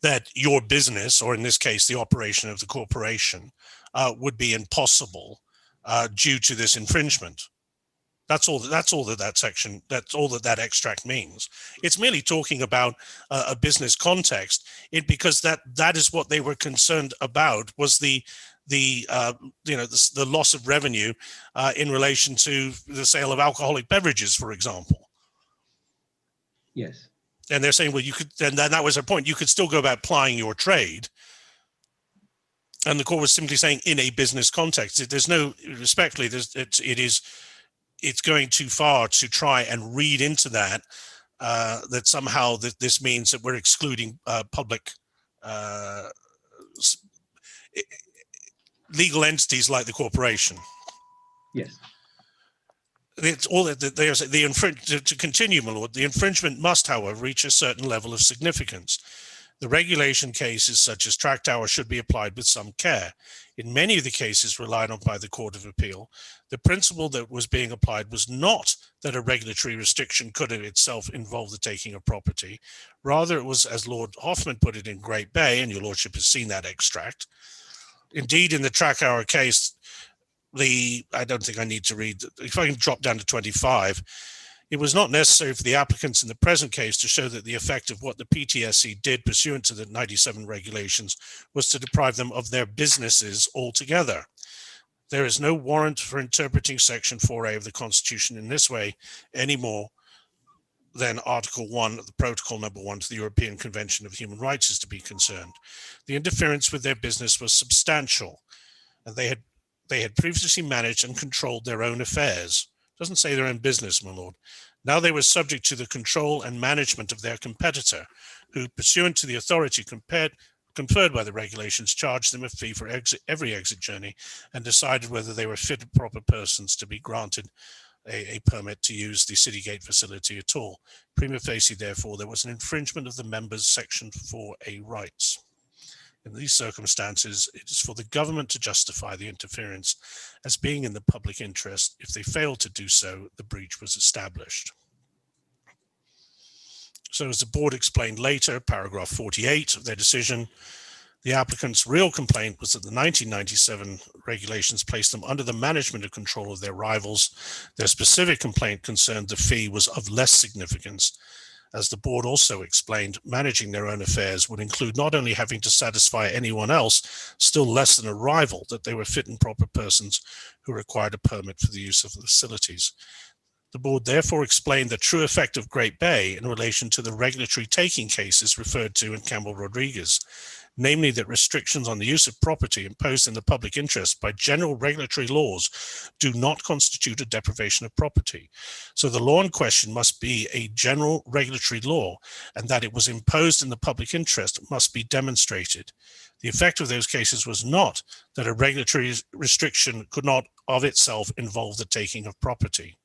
that your business, or in this case, the operation of the corporation, would be impossible due to this infringement. That's all that section, that's all that extract means. It's merely talking about a business context, because that is what they were concerned about, was the loss of revenue in relation to the sale of alcoholic beverages, for example.
Yes.
And they're saying, well, you could, and that was their point, you could still go about plying your trade. And the court was simply saying, in a business context, there's no, respectfully, it's going too far to try and read into that, that somehow this means that we're excluding public legal entities like the corporation.
Yes.
It's all that there's to continue, my lord. The infringement must, however, reach a certain level of significance. The regulation cases such as Track Tower should be applied with some care. In many of the cases relied on by the Court of Appeal, the principle that was being applied was not that a regulatory restriction could in itself involve the taking of property. Rather, it was, as Lord Hoffman put it in Great Bay, and your lordship has seen that extract. Indeed, in the Track Tower case, I don't think I need to read, if I can drop down to 25, it was not necessary for the applicants in the present case to show that the effect of what the PTSC did pursuant to the 97 regulations was to deprive them of their businesses altogether. There is no warrant for interpreting Section 4A of the Constitution in this way any more than Article 1 of the Protocol Number 1 to the European Convention of Human Rights is to be concerned. The interference with their business was substantial, and they had previously managed and controlled their own affairs. Doesn't say their own business, my lord. Now they were subject to the control and management of their competitor, who, pursuant to the authority conferred by the regulations, charged them a fee for every exit journey and decided whether they were fit and proper persons to be granted a permit to use the Citygate facility at all. Prima facie, therefore, there was an infringement of the members' Section 4A rights. In these circumstances, it is for the government to justify the interference as being in the public interest. If they failed to do so, the breach was established. So as the board explained later, paragraph 48 of their decision, the applicant's real complaint was that the 1997 regulations placed them under the management and control of their rivals. Their specific complaint concerned the fee was of less significance. As the board also explained, managing their own affairs would include not only having to satisfy anyone else, still less than a rival, that they were fit and proper persons who required a permit for the use of the facilities. The board therefore explained the true effect of Great Bay in relation to the regulatory taking cases referred to in Campbell-Rodriguez, namely that restrictions on the use of property imposed in the public interest by general regulatory laws do not constitute a deprivation of property. So the law in question must be a general regulatory law, and that it was imposed in the public interest must be demonstrated. The effect of those cases was not that a regulatory restriction could not of itself involve the taking of property.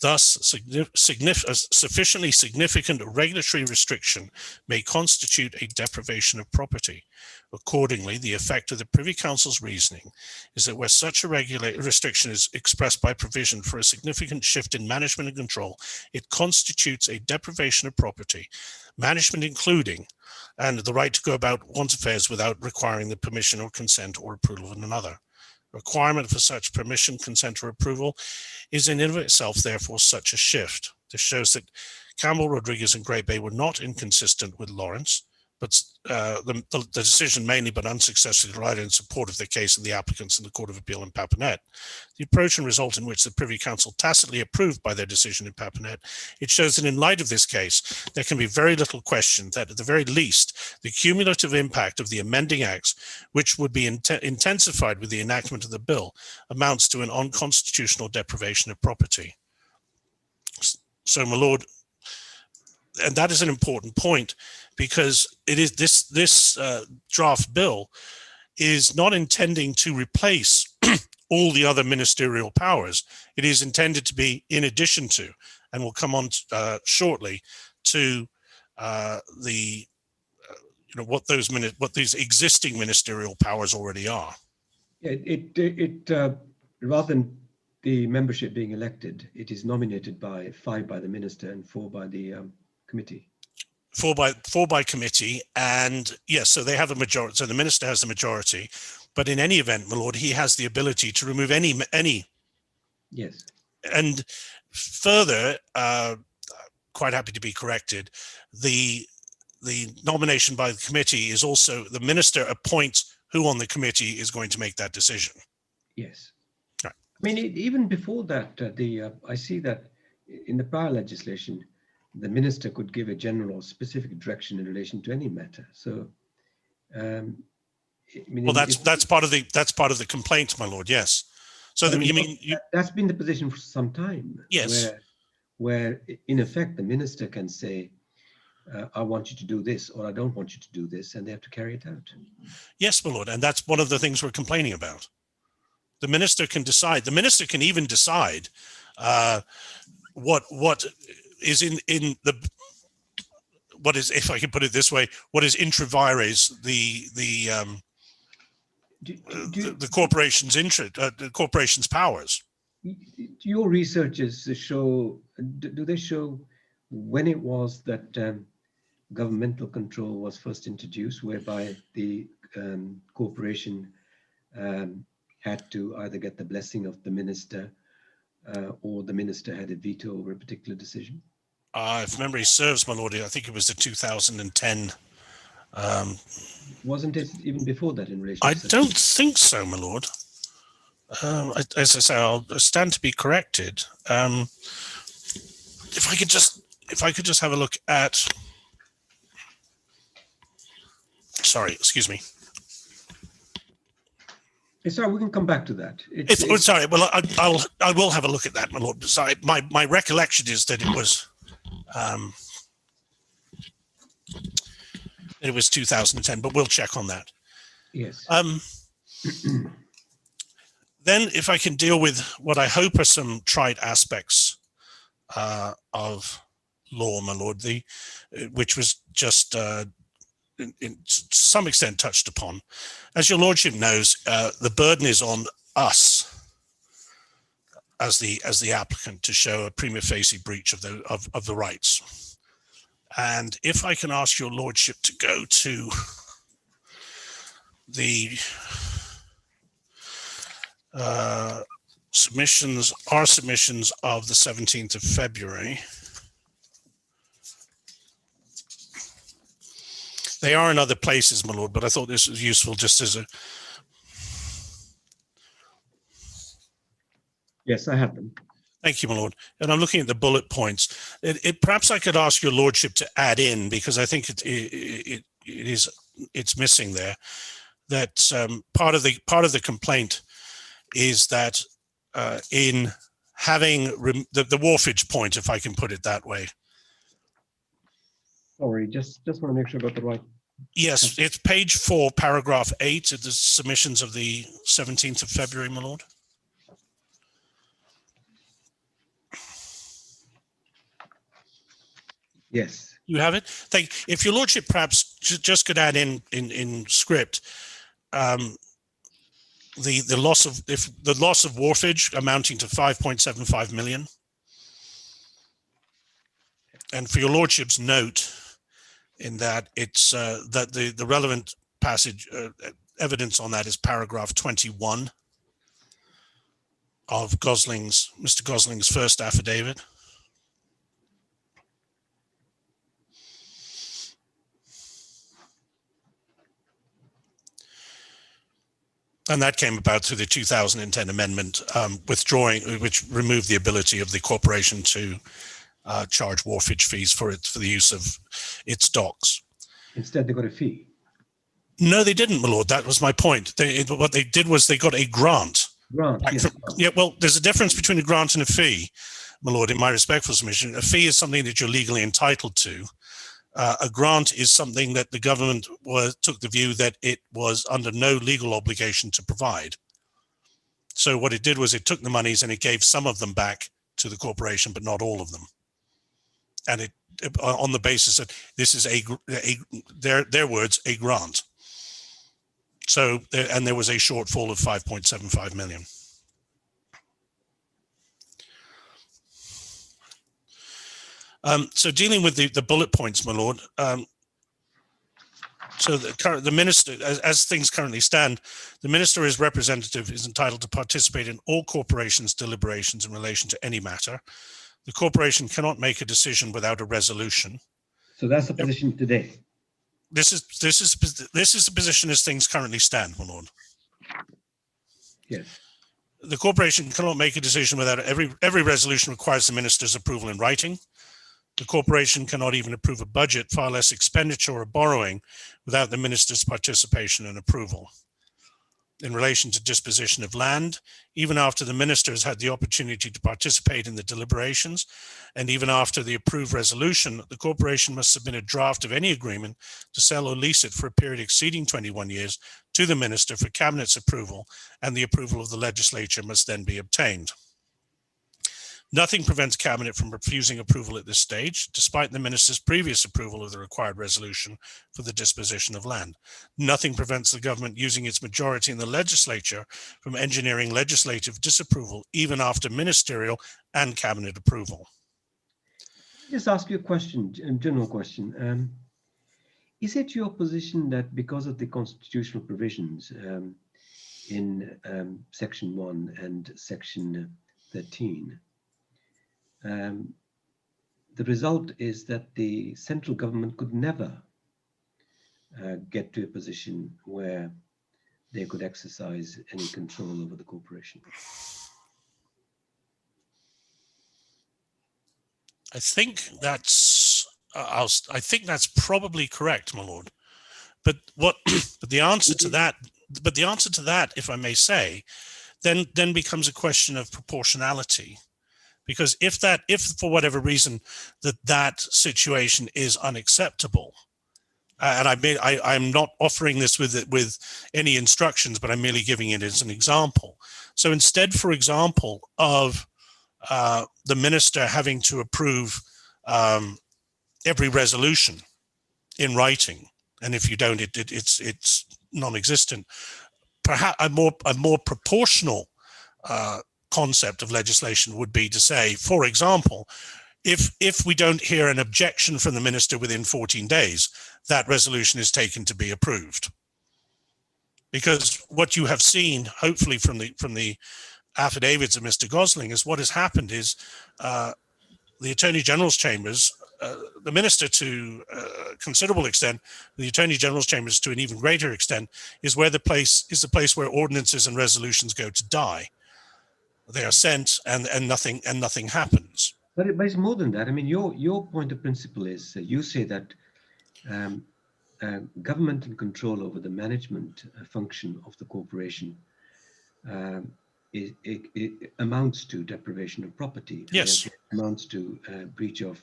Thus, a sufficiently significant regulatory restriction may constitute a deprivation of property. Accordingly, the effect of the Privy Council's reasoning is that where such a restriction is expressed by provision for a significant shift in management and control, it constitutes a deprivation of property, management including, and the right to go about one's affairs without requiring the permission or consent or approval of another. Requirement for such permission, consent, or approval is in and of itself, therefore, such a shift. This shows that Campbell, Rodriguez, and Great Bay were not inconsistent with Lawrence, but the decision mainly but unsuccessfully relied in support of their case of the applicants in the Court of Appeal in Papinet. The approach and result in which the Privy Council tacitly approved by their decision in Papinet, it shows that in light of this case, there can be very little question that at the very least, the cumulative impact of the amending acts, which would be intensified with the enactment of the bill, amounts to an unconstitutional deprivation of property. So, my lord, and that is an important point, because it is this draft bill is not intending to replace all the other ministerial powers. It is intended to be in addition to, and we'll come on shortly to what these existing ministerial powers already are.
Yeah, rather than the membership being elected, it is nominated by 5 by the minister and 4 by the committee.
4 by committee, and yes, so they have a majority. So the minister has the majority, But in any event, my lord, he has the ability to remove any.
Yes.
And further, quite happy to be corrected. The nomination by the committee is also the minister appoints who on the committee is going to make that decision.
Yes.
Right.
I mean, even before that, I see that in the prior legislation, the minister could give a general or specific direction in relation to any matter. So, I mean,
Well, that's part of the complaint, my lord. Yes. So
I
mean,
that's been the position for some time.
Yes.
Where in effect the minister can say, I want you to do this, or I don't want you to do this, and they have to carry it out.
Yes, my lord, and that's one of the things we're complaining about. The minister can decide. The minister can even decide what is in the what is, if I can put it this way, what is intra vires the corporation's the corporation's powers.
Your researchers show, do they show when it was that governmental control was first introduced, whereby the corporation had to either get the blessing of the minister or the minister had a veto over a particular decision?
If memory serves, my lord, I think it was the 2010.
Wasn't it even before that in relation?
I don't think so, my lord. As I say, I'll stand to be corrected. If I could just have a look at. Sorry, excuse me.
Sorry, we can come back to that.
Sorry, well, I will have a look at that, my lord. Sorry, my recollection is that it was 2010, but we'll check on that.
Yes.
Then, if I can deal with what I hope are some trite aspects of law, my lord, which was just in some extent touched upon. As your lordship knows, the burden is on us as the applicant to show a prima facie breach of the rights. And if I can ask your lordship to go to the submissions of the 17th of February. They are in other places, my lord, but I thought this was useful just as a...
Yes, I have them.
Thank you, my lord. And I'm looking at the bullet points. Perhaps I could ask your lordship to add in, because I think it's missing there, that part of the complaint is that in having the wharfage point, if I can put it that way.
Sorry, just want to make sure I got the right.
Yes, it's page 4, paragraph 8 of the submissions of the 17th of February, my lord.
Yes.
You have it? Thank you. If your lordship perhaps just could add in script, the loss of wharfage amounting to 5.75 million. And for your lordship's note, in that it's that the relevant passage evidence on that is paragraph 21 of Mr. Gosling's first affidavit. And that came about through the 2010 amendment, which removed the ability of the corporation to charge wharfage fees for the use of its docks.
Instead, they got a fee.
No, they didn't, my lord. That was my point. What they did was they got a grant.
Yes.
Yeah, well, there's a difference between a grant and a fee, my lord, in my respectful submission. A fee is something that you're legally entitled to. A grant is something that the government took the view that it was under no legal obligation to provide. So what it did was it took the monies and it gave some of them back to the corporation, but not all of them. And it on the basis that this is their words, a grant. So, and there was a shortfall of 5.75 million. So dealing with the bullet points, my lord, So the minister, as things currently stand, the minister as representative is entitled to participate in all corporations' deliberations in relation to any matter. The corporation cannot make a decision without a resolution.
So that's the position today.
This is the position as things currently stand, my lord.
Yes.
The corporation cannot make a decision without every resolution requires the minister's approval in writing. The corporation cannot even approve a budget, far less expenditure or borrowing, without the minister's participation and approval. In relation to disposition of land, even after the minister has had the opportunity to participate in the deliberations, and even after the approved resolution, the corporation must submit a draft of any agreement to sell or lease it for a period exceeding 21 years to the minister for cabinet's approval, and the approval of the legislature must then be obtained. Nothing prevents cabinet from refusing approval at this stage, despite the minister's previous approval of the required resolution for the disposition of land. Nothing prevents the government using its majority in the legislature from engineering legislative disapproval, even after ministerial and cabinet approval.
Just ask you a question, a general question. Is it your position that because of the constitutional provisions in Section 1 and Section 13, the result is that the central government could never get to a position where they could exercise any control over the corporation?
I think that's probably correct, my lord. But the answer to that, if I may say, then becomes a question of proportionality. Because if for whatever reason that situation is unacceptable, and I'm not offering this with any instructions, but I'm merely giving it as an example. So instead, for example, of the minister having to approve every resolution in writing, and if you don't, it's non-existent. Perhaps a more proportional concept of legislation would be to say, for example, if we don't hear an objection from the minister within 14 days, that resolution is taken to be approved. Because what you have seen, hopefully from the affidavits of Mr. Gosling, is what has happened is the Attorney General's chambers, the minister to a considerable extent, the Attorney General's chambers to an even greater extent, is the place where ordinances and resolutions go to die. They are sent and nothing happens.
But it's more than that. I mean, your point of principle is you say that government and control over the management function of the corporation it amounts to deprivation of property.
Yes.
It amounts to breach of,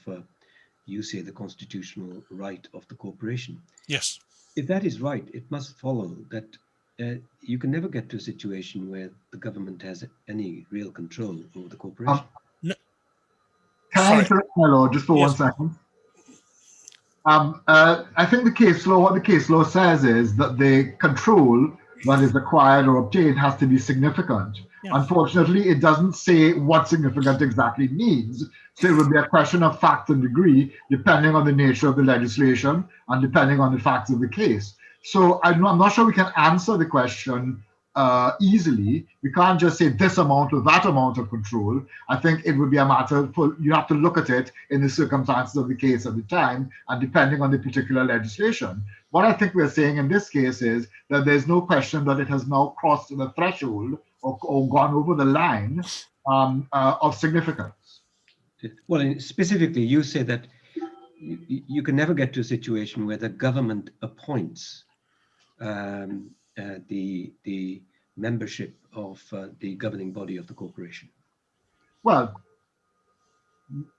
you say, the constitutional right of the corporation.
Yes.
If that is right, it must follow that you can never get to a situation where the government has any real control over the corporation.
No.
Can I interrupt, my lord, just for 1 second? I think what the case law says is that the control that is acquired or obtained has to be significant. Yeah. Unfortunately, it doesn't say what significant exactly means. So it would be a question of fact and degree, depending on the nature of the legislation and depending on the facts of the case. So I'm not sure we can answer the question easily. We can't just say this amount or that amount of control. I think it would be a matter for, you have to look at it in the circumstances of the case at the time and depending on the particular legislation. What I think we're saying in this case is that there's no question that it has now crossed the threshold or gone over the line of significance.
Well, specifically, you say that you can never get to a situation where the government appoints the membership of the governing body of the corporation.
Well,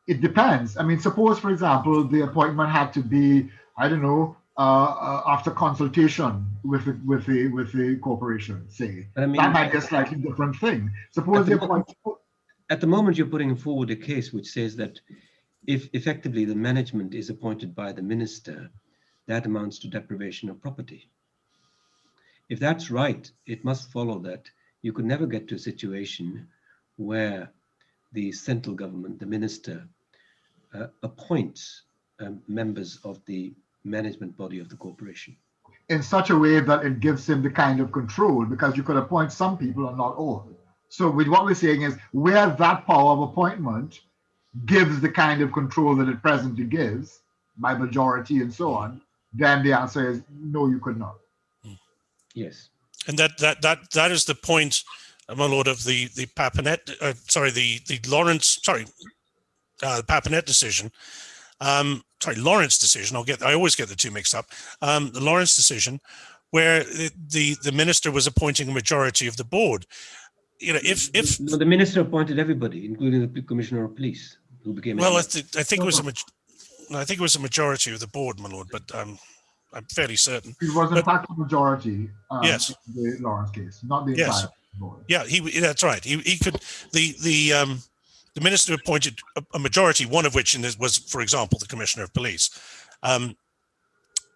it depends. I mean, suppose, for example, the appointment had to be, I don't know, after consultation with the corporation, say. I mean, that might be a slightly different thing. Suppose
at the moment you're putting forward a case which says that if effectively the management is appointed by the minister, that amounts to deprivation of property. If that's right, it must follow that you could never get to a situation where the central government, the minister, appoints members of the management body of the corporation.
in such a way that it gives him the kind of control, because you could appoint some people and not all. So with what we're saying is, where that power of appointment gives the kind of control that it presently gives by majority and so on, then the answer is no, you could not.
Yes.
And that is the point, my lord, of the Papinet, the Lawrence, Papinet decision. Lawrence decision. I always get the two mixed up. The Lawrence decision, where the minister was appointing a majority of the board. You know, if
no, the minister appointed everybody, including the commissioner of police, who became.
Well, I think it was a majority of the board, my lord, but I'm fairly certain.
It was in fact a majority.
Yes.
In the Lawrence case, not the entire board.
Yeah, that's right. He could the minister appointed a majority, one of which was, for example, the commissioner of police.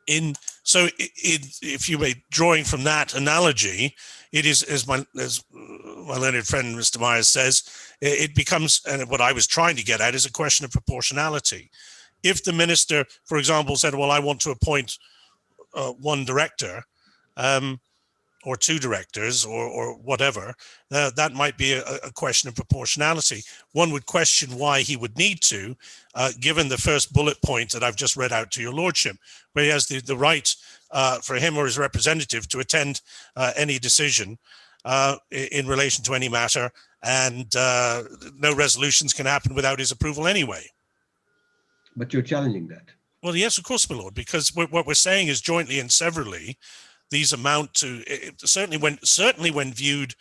If you may, drawing from that analogy, it is as my learned friend Mr. Myers says, it becomes, and what I was trying to get at is a question of proportionality. If the minister, for example, said, "Well, I want to appoint one director," or two directors, or whatever, that might be a question of proportionality. One would question why he would need to, given the first bullet point that I've just read out to your lordship, where he has the right for him or his representative to attend any decision in relation to any matter, and no resolutions can happen without his approval anyway.
But you're challenging that.
Well, yes, of course, my lord, because what we're saying is jointly and severally, these amount to, certainly when viewed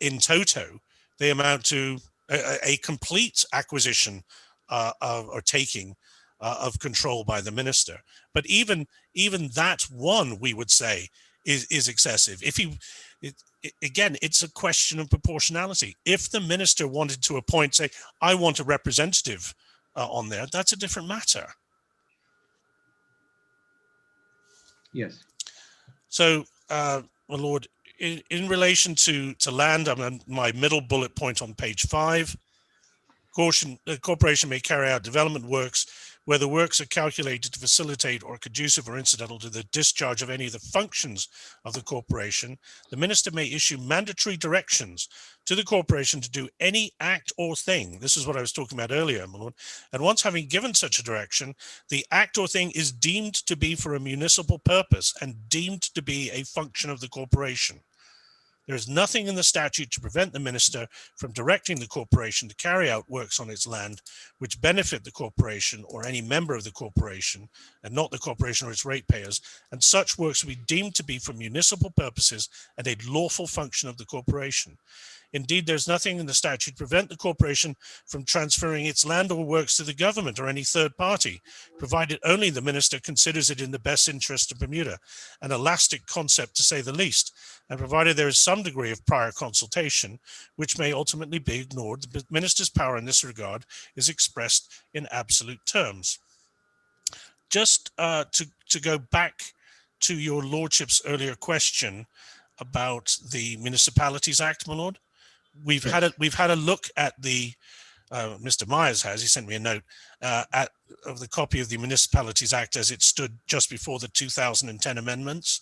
in toto, they amount to a complete acquisition or taking of control by the minister. But even that one, we would say, is excessive. Again, it's a question of proportionality. If the minister wanted to appoint, say, I want a representative on there, that's a different matter.
Yes.
So, my lord, in relation to land, I'm on my middle bullet point on page 5. The corporation may carry out development works where the works are calculated to facilitate or conducive or incidental to the discharge of any of the functions of the corporation. The minister may issue mandatory directions to the corporation to do any act or thing. This is what I was talking about earlier, my lord. And once having given such a direction, the act or thing is deemed to be for a municipal purpose and deemed to be a function of the corporation. There is nothing in the statute to prevent the minister from directing the corporation to carry out works on its land which benefit the corporation or any member of the corporation, and not the corporation or its ratepayers, and such works will be deemed to be for municipal purposes and a lawful function of the corporation. Indeed, there's nothing in the statute to prevent the corporation from transferring its land or works to the government or any third party, provided only the minister considers it in the best interest of Bermuda, an elastic concept to say the least, and provided there is some degree of prior consultation, which may ultimately be ignored. The minister's power in this regard is expressed in absolute terms. Just to go back to your lordship's earlier question about the Municipalities Act, my lord, we've had a look at the Mr. Myers has, he sent me a note of the copy of the Municipalities Act as it stood just before the 2010 amendments,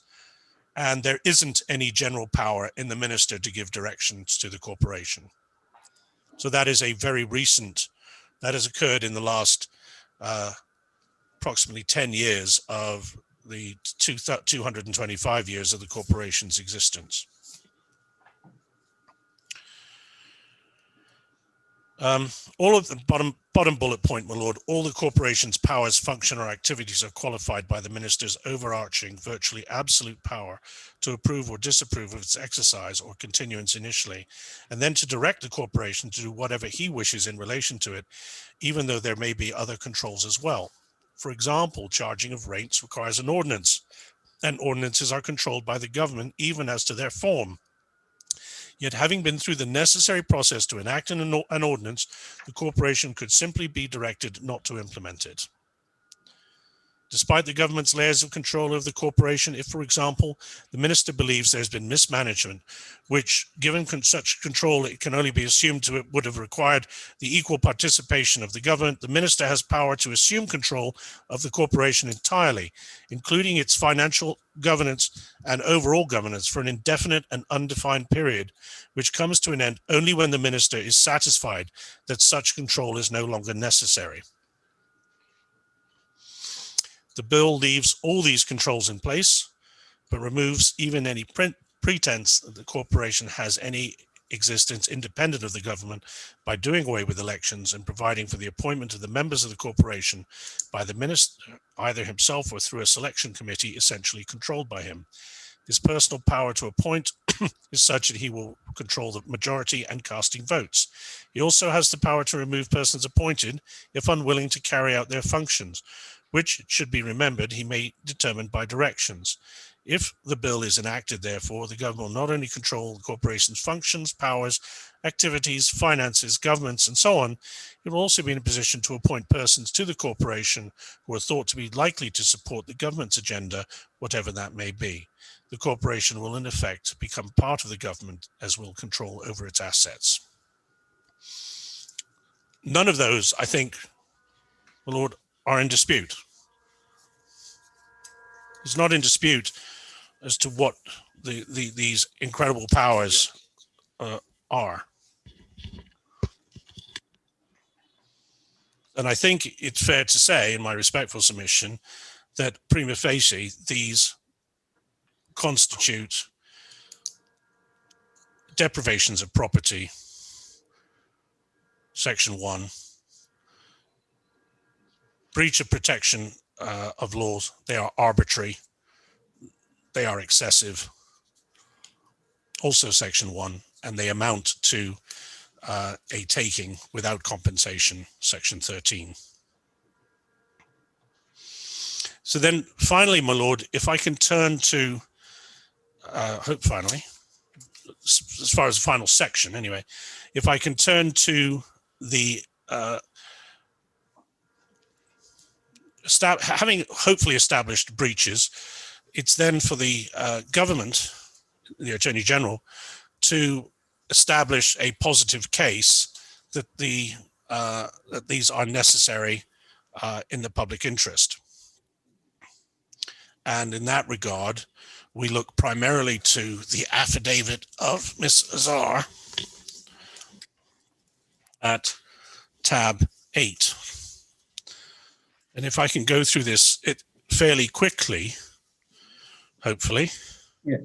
and there isn't any general power in the minister to give directions to the corporation. So that is a very recent, that has occurred in the last approximately 10 years of the 225 years of the corporation's existence. All of the bottom bullet point, my lord, all the corporation's powers, function, or activities are qualified by the minister's overarching, virtually absolute power to approve or disapprove of its exercise or continuance initially, and then to direct the corporation to do whatever he wishes in relation to it, even though there may be other controls as well. For example, charging of rates requires an ordinance, and ordinances are controlled by the government even as to their form. Yet having been through the necessary process to enact an ordinance, the corporation could simply be directed not to implement it. Despite the government's layers of control over the corporation, if, for example, the minister believes there's been mismanagement, which, given such control, it can only be assumed to would have required the equal participation of the government, the minister has power to assume control of the corporation entirely, including its financial governance and overall governance for an indefinite and undefined period, which comes to an end only when the minister is satisfied that such control is no longer necessary. The bill leaves all these controls in place, but removes even any pretense that the corporation has any existence independent of the government by doing away with elections and providing for the appointment of the members of the corporation by the minister, either himself or through a selection committee essentially controlled by him. His personal power to appoint is such that he will control the majority and casting votes. He also has the power to remove persons appointed if unwilling to carry out their functions, which, it should be remembered, he may determine by directions. If the bill is enacted, therefore, the government will not only control the corporation's functions, powers, activities, finances, governments, and so on, it will also be in a position to appoint persons to the corporation who are thought to be likely to support the government's agenda, whatever that may be. The corporation will, in effect, become part of the government, as will control over its assets. None of those, I think, my Lord, are in dispute. It's not in dispute as to what these incredible powers are. And I think it's fair to say, in my respectful submission, that prima facie, these constitute deprivations of property, Section 1, breach of protection of laws. They are arbitrary, they are excessive, also Section 1, and they amount to a taking without compensation, Section 13. So then finally, my Lord, if I can turn to, hope finally, as far as the final section anyway, if I can turn to the having hopefully established breaches, it's then for the government, the Attorney General, to establish a positive case that that these are necessary in the public interest. And in that regard, we look primarily to the affidavit of Ms. Azar at tab 8. And if I can go through this fairly quickly, hopefully.
Yes.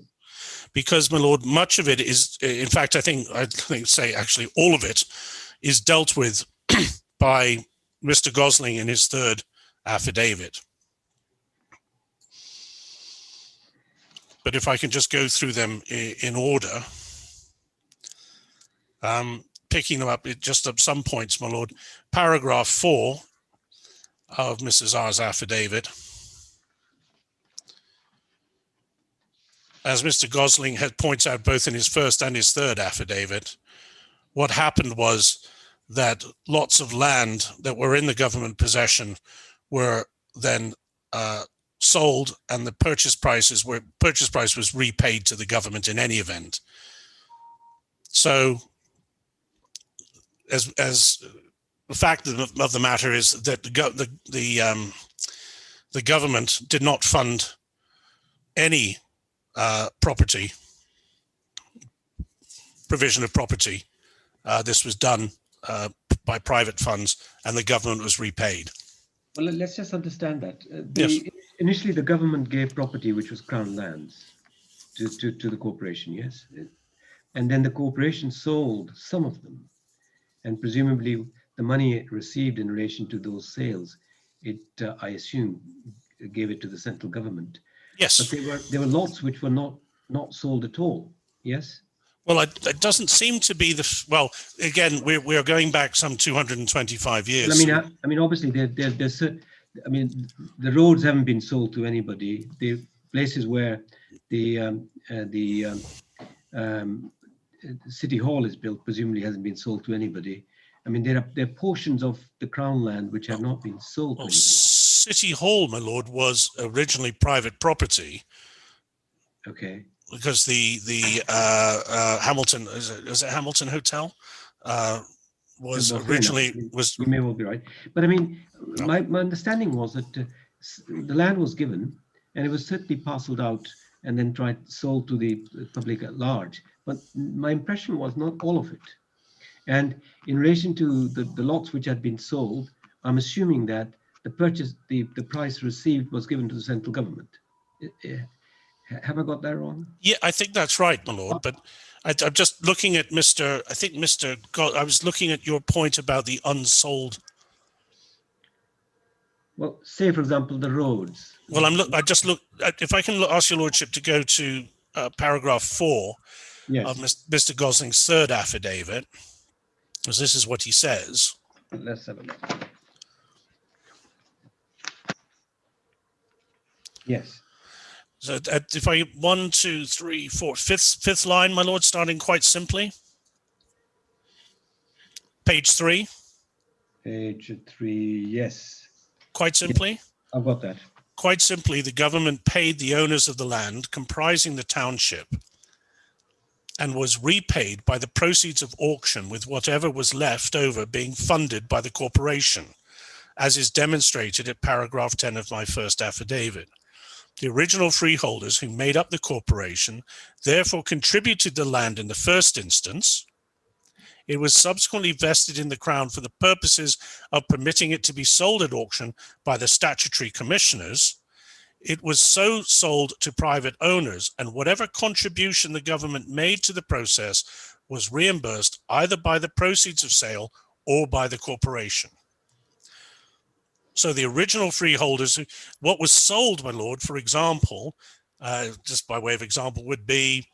Because, my Lord, much of it is, in fact, I'd say actually all of it is dealt with by Mr. Gosling in his third affidavit. But if I can just go through them in order, picking them up just at some points, my Lord. Paragraph 4 of Mrs. R's affidavit. As Mr. Gosling had points out both in his first and his third affidavit, what happened was that lots of land that were in the government possession were then sold, and the purchase price was repaid to the government in any event. So, as the fact of the matter is that the government did not fund any provision of property. This was done by private funds, and the government was repaid.
Well, let's just understand that.
Yes.
Initially, the government gave property, which was Crown lands, to the corporation, yes? And then the corporation sold some of them. And presumably, the money it received in relation to those sales, I assume, gave it to the central government.
Yes.
But there were lots which were not sold at all, yes?
Well, it doesn't seem to be well, again, we're going back some 225 years.
I mean, obviously, the roads haven't been sold to anybody. The places where the City Hall is built presumably hasn't been sold to anybody. I mean, there are portions of the Crown land which have not been sold to anybody.
City Hall, my lord, was originally private property
Okay.
because the Hamilton, is it Hamilton Hotel? Was
Well, fair enough.
originally was
You may well be right, but I mean,
No.
my understanding was that the land was given, and it was certainly parceled out and then sold to the public at large. But my impression was not all of it. And in relation to the lots which had been sold, I'm assuming that the price received was given to the central government. Have I got that wrong?
Yeah, I think that's right, my lord. But I'm just looking at Mr. I think Mr. I was looking at your point about the unsold.
Well, say for example the roads.
Well, I just look. If I can ask your lordship to go to paragraph 4
Yes.
of Mr. Gosling's third affidavit, because this is what he says.
Let's have a look. Yes.
So if I 1, 2, 3, 4, fifth line, my lord, starting quite simply. Page 3.
Page 3. Yes.
Quite simply.
I've got that.
Quite simply, the government paid the owners of the land comprising the township and was repaid by the proceeds of auction, with whatever was left over being funded by the corporation, as is demonstrated at paragraph 10 of my first affidavit. The original freeholders who made up the corporation therefore contributed the land in the first instance. It was subsequently vested in the Crown for the purposes of permitting it to be sold at auction by the statutory commissioners. It was so sold to private owners, and whatever contribution the government made to the process was reimbursed either by the proceeds of sale or by the corporation. So the original freeholders, what was sold, my lord, for example, just by way of example, would be,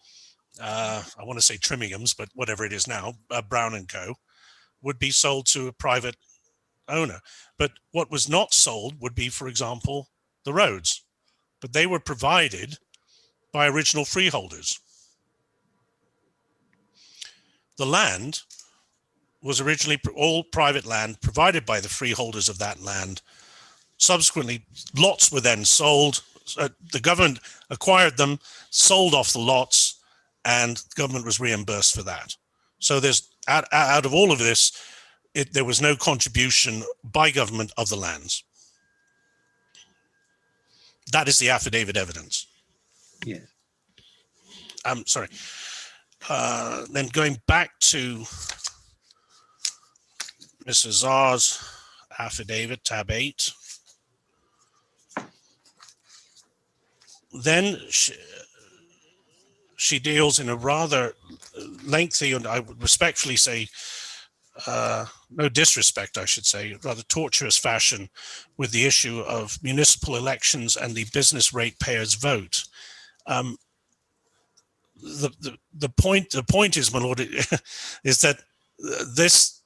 I want to say Trimmingham's, but whatever it is now, Brown and Co., would be sold to a private owner. But what was not sold would be, for example, the roads. But they were provided by original freeholders. The land was originally all private land provided by the freeholders of that land. Subsequently, lots were then sold. The government acquired them, sold off the lots, and the government was reimbursed for that. So there's out of all of this, there was no contribution by government of the lands. That is the affidavit evidence.
Yes.
I'm sorry. Then going back to Mrs. Czar's affidavit, tab 8. Then she deals in a rather lengthy, and I would respectfully say, no disrespect, I should say, rather tortuous fashion with the issue of municipal elections and the business ratepayers vote. The point is, my lord, is that this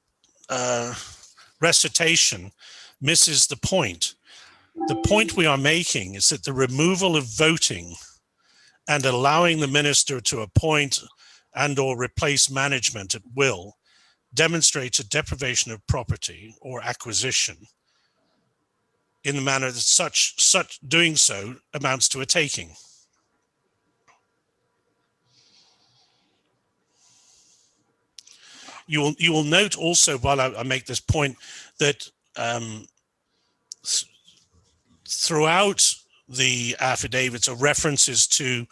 recitation misses the point. The point we are making is that the removal of voting and allowing the minister to appoint and or replace management at will demonstrates a deprivation of property or acquisition in the manner that such doing so amounts to a taking. You will note also, while I make this point, that throughout the affidavits are references to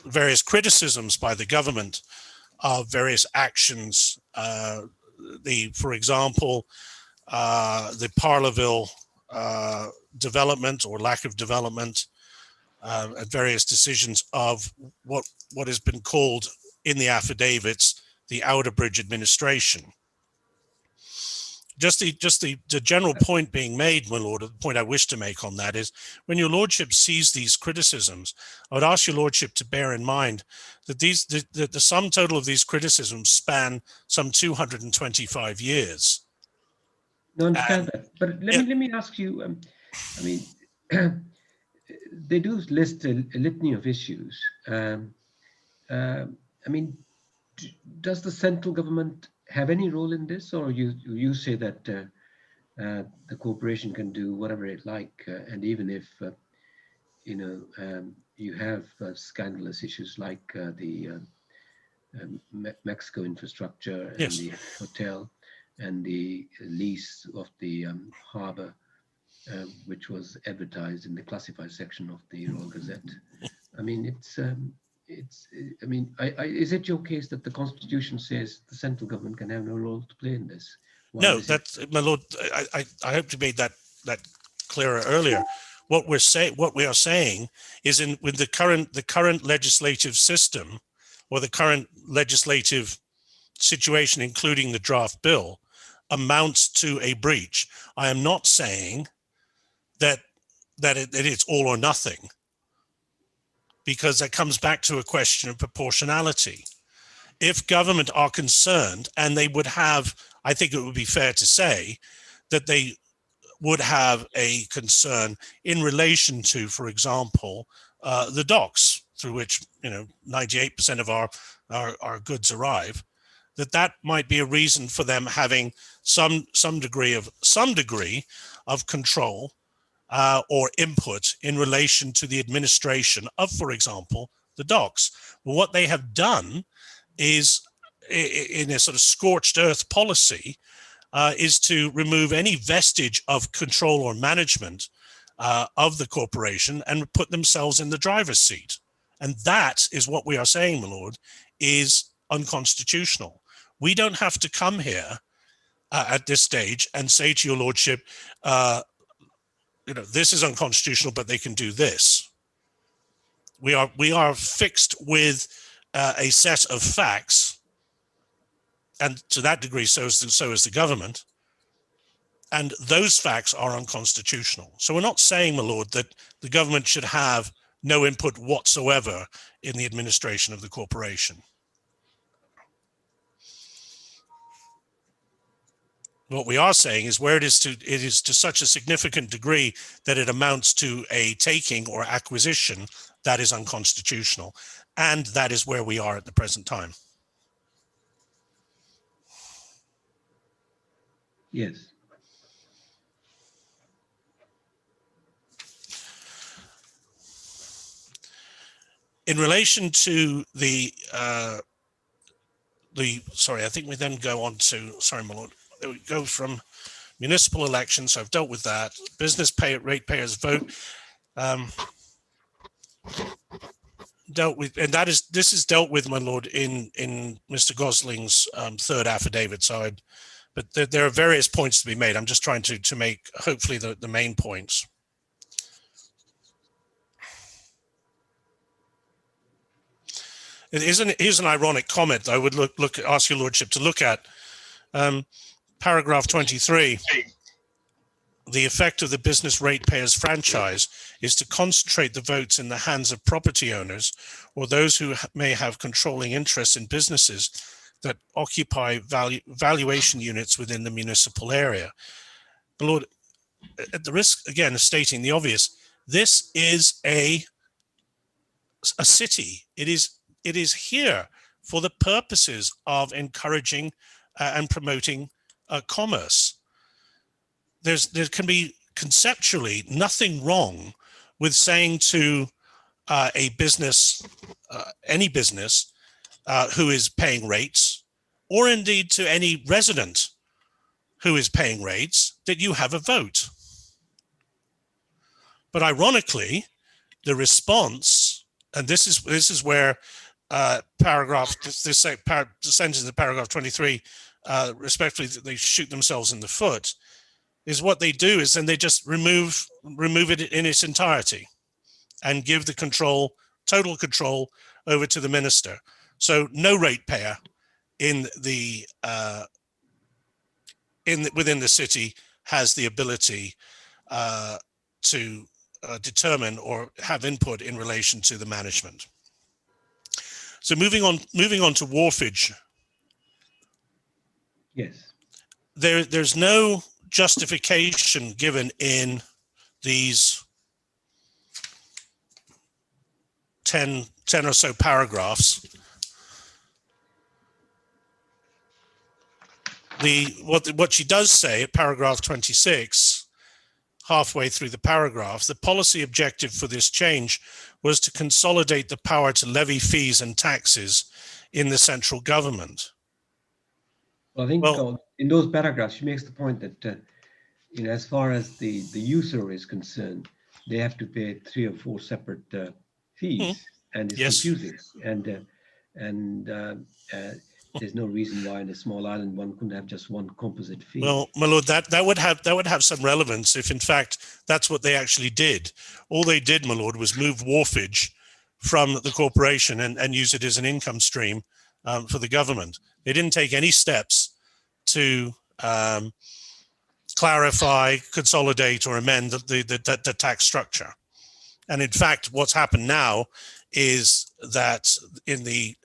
various criticisms by the government of various actions. For example, the Parleville development or lack of development, and various decisions of what has been called in the affidavits the Outerbridge administration. Just the general point being made, my lord, the point I wish to make on that is, when your lordship sees these criticisms, I would ask your lordship to bear in mind that the sum total of these criticisms span some 225 years.
No, I understand that. But let me ask you, I mean, they do list a litany of issues. I mean, does the central government have any role in this, or you say that the corporation can do whatever it like, and even if you have scandalous issues like the Mexico infrastructure and
Yes.
the hotel and the lease of the harbor, which was advertised in the classified section of the Royal Gazette. I mean, I mean, is it your case that the Constitution says the central government can have no role to play in this?
No, that's, my lord, I hope you made that clearer earlier. What we are saying is with the current legislative system, or the current legislative situation, including the draft bill, amounts to a breach. I am not saying that it's all or nothing, because that comes back to a question of proportionality. If government are concerned, and they would have, I think it would be fair to say that they would have a concern in relation to, for example, the docks through which 98% of our goods arrive, that might be a reason for them having some degree of control or input in relation to the administration of, for example, the docks. Well, what they have done is, in a sort of scorched earth policy, is to remove any vestige of control or management of the corporation and put themselves in the driver's seat. And that is what we are saying, my lord, is unconstitutional. We don't have to come here at this stage and say to your lordship, this is unconstitutional, but they can do this. We are fixed with a set of facts, and to that degree, so is the government. And those facts are unconstitutional. So we're not saying, my lord, that the government should have no input whatsoever in the administration of the corporation. What we are saying is where it is to such a significant degree that it amounts to a taking or acquisition, that is unconstitutional. And that is where we are at the present time.
Yes.
In relation to sorry, I think we then go on to, sorry, my lord, we go from municipal elections. So I've dealt with that. Business ratepayers vote. Dealt with, and this is dealt with, my lord, in Mr. Gosling's third affidavit. So but there are various points to be made. I'm just trying to make hopefully the main points. Here's an ironic comment. I would ask your lordship to look at paragraph 23. The effect of the business ratepayers franchise is to concentrate the votes in the hands of property owners or those who may have controlling interests in businesses that occupy valuation units within the municipal area. My lord, at the risk again of stating the obvious, this is a city. It is here for the purposes of encouraging and promoting commerce. There can be conceptually nothing wrong with saying to a business, any business who is paying rates, or indeed to any resident who is paying rates, that you have a vote. But ironically, the response, and this is where this sentence in paragraph 23, respectfully, they shoot themselves in the foot, is what they do is then they just remove it in its entirety and give the total control over to the minister. So no ratepayer within the city has the ability to determine or have input in relation to the management. So moving on to wharfage.
Yes.
There's no justification given in these 10 or so paragraphs what she does say at paragraph 26, halfway through the paragraph, the policy objective for this change was to consolidate the power to levy fees and taxes in the central government.
Well, I think
Well,
in those paragraphs, she makes the point that as far as the user is concerned, they have to pay 3 or 4 separate fees, and it's
Yes.
confusing. And there's no reason why in a small island one couldn't have just one composite fee.
well, my lord, that would have some relevance if, in fact, that's what they actually did. All they did, my lord, was move wharfage from the corporation and use it as an income stream for the government. They didn't take any steps to clarify, consolidate, or amend the tax structure. And in fact, what's happened now is that in the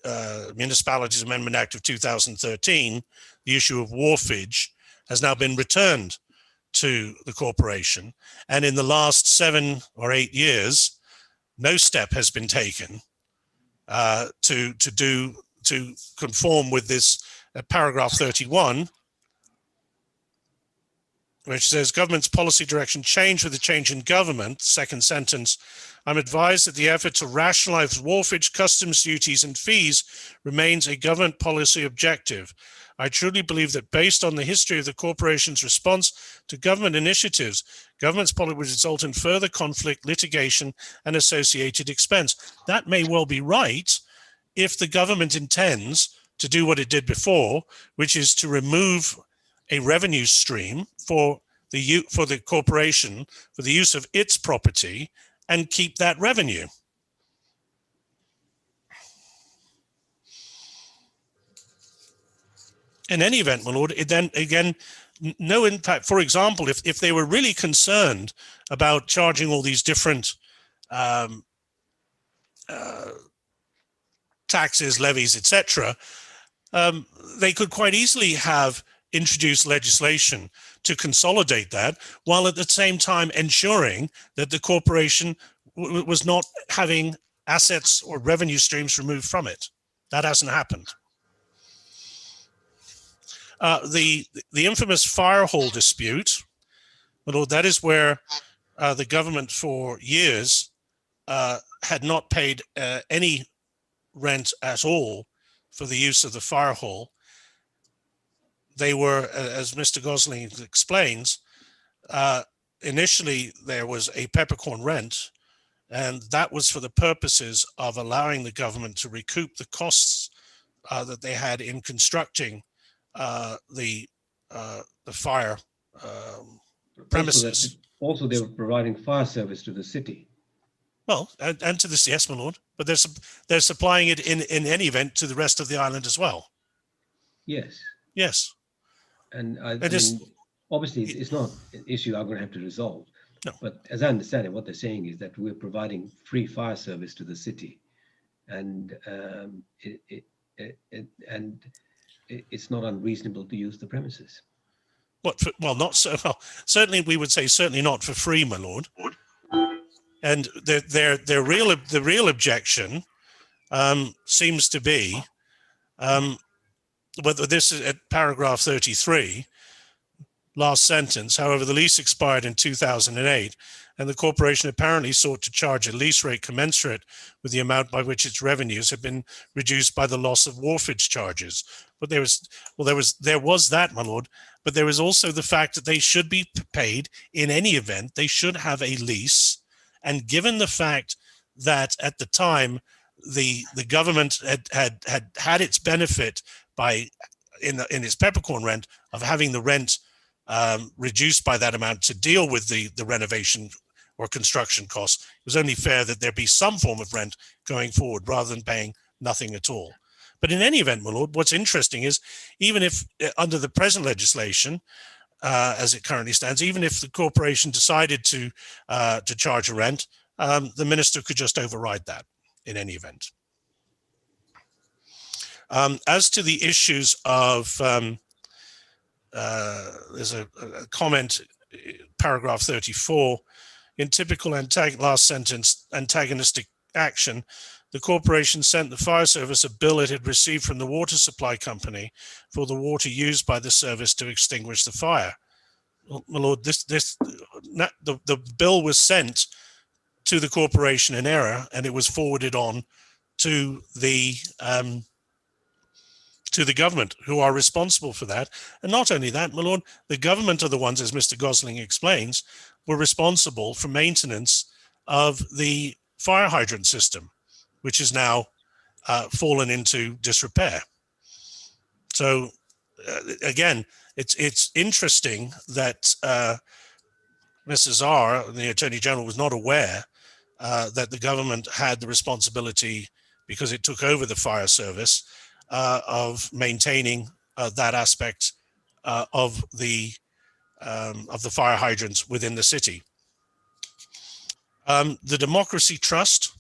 Municipalities Amendment Act of 2013, the issue of wharfage has now been returned to the corporation. And in the last 7 or 8 years, no step has been taken to conform with this paragraph 31, which says government's policy direction changed with the change in government. Second sentence, I'm advised that the effort to rationalize wharfage, customs duties and fees remains a government policy objective. I truly believe that based on the history of the corporation's response to government initiatives, government's policy would result in further conflict, litigation and associated expense. That may well be right if the government intends to do what it did before, which is to remove a revenue stream for the corporation for the use of its property and keep that revenue. In any event, my lord, then again, no impact. For example, if they were really concerned about charging all these different taxes, levies, etc., they could quite easily have introduced legislation to consolidate that, while at the same time ensuring that the corporation was not having assets or revenue streams removed from it. That hasn't happened. The infamous firehall dispute, well, that is where the government for years had not paid any rent at all for the use of the firehall. They were, as Mr. Gosling explains, initially there was a peppercorn rent, and that was for the purposes of allowing the government to recoup the costs that they had in constructing the fire premises.
Also, they were providing fire service to the city.
Well, and to this, yes, my lord, but they're supplying it in any event to the rest of the island as well.
Yes.
Yes.
And I mean, obviously, it's not an issue I'm going to have to resolve.
No.
But as I understand it, what they're saying is that we're providing free fire service to the city, and it's not unreasonable to use the premises.
Well, not so. Well, certainly, we would say certainly not for free, my lord. And the real objection seems to be. Whether this is at paragraph 33, last sentence. However, the lease expired in 2008, and the corporation apparently sought to charge a lease rate commensurate with the amount by which its revenues had been reduced by the loss of wharfage charges. But there was that, my lord. But there was also the fact that they should be paid in any event. They should have a lease, and given the fact that at the time the government had its benefit by in its peppercorn rent of having the rent reduced by that amount to deal with the renovation or construction costs, it was only fair that there be some form of rent going forward rather than paying nothing at all. But in any event, my lord, what's interesting is even if under the present legislation, as it currently stands, even if the corporation decided to charge a rent, the minister could just override that in any event. As to the issues of, there's a comment, paragraph 34, in typical last sentence, antagonistic action, the corporation sent the fire service a bill it had received from the water supply company for the water used by the service to extinguish the fire. Well, my lord, the bill was sent to the corporation in error, and it was forwarded on to the government, who are responsible for that. And not only that, my lord, the government are the ones, as Mr. Gosling explains, were responsible for maintenance of the fire hydrant system, which is now fallen into disrepair. So again, it's interesting that Mr. Czar, the Attorney General, was not aware that the government had the responsibility, because it took over the fire service, of maintaining that aspect of the fire hydrants within the city. The Democracy Trust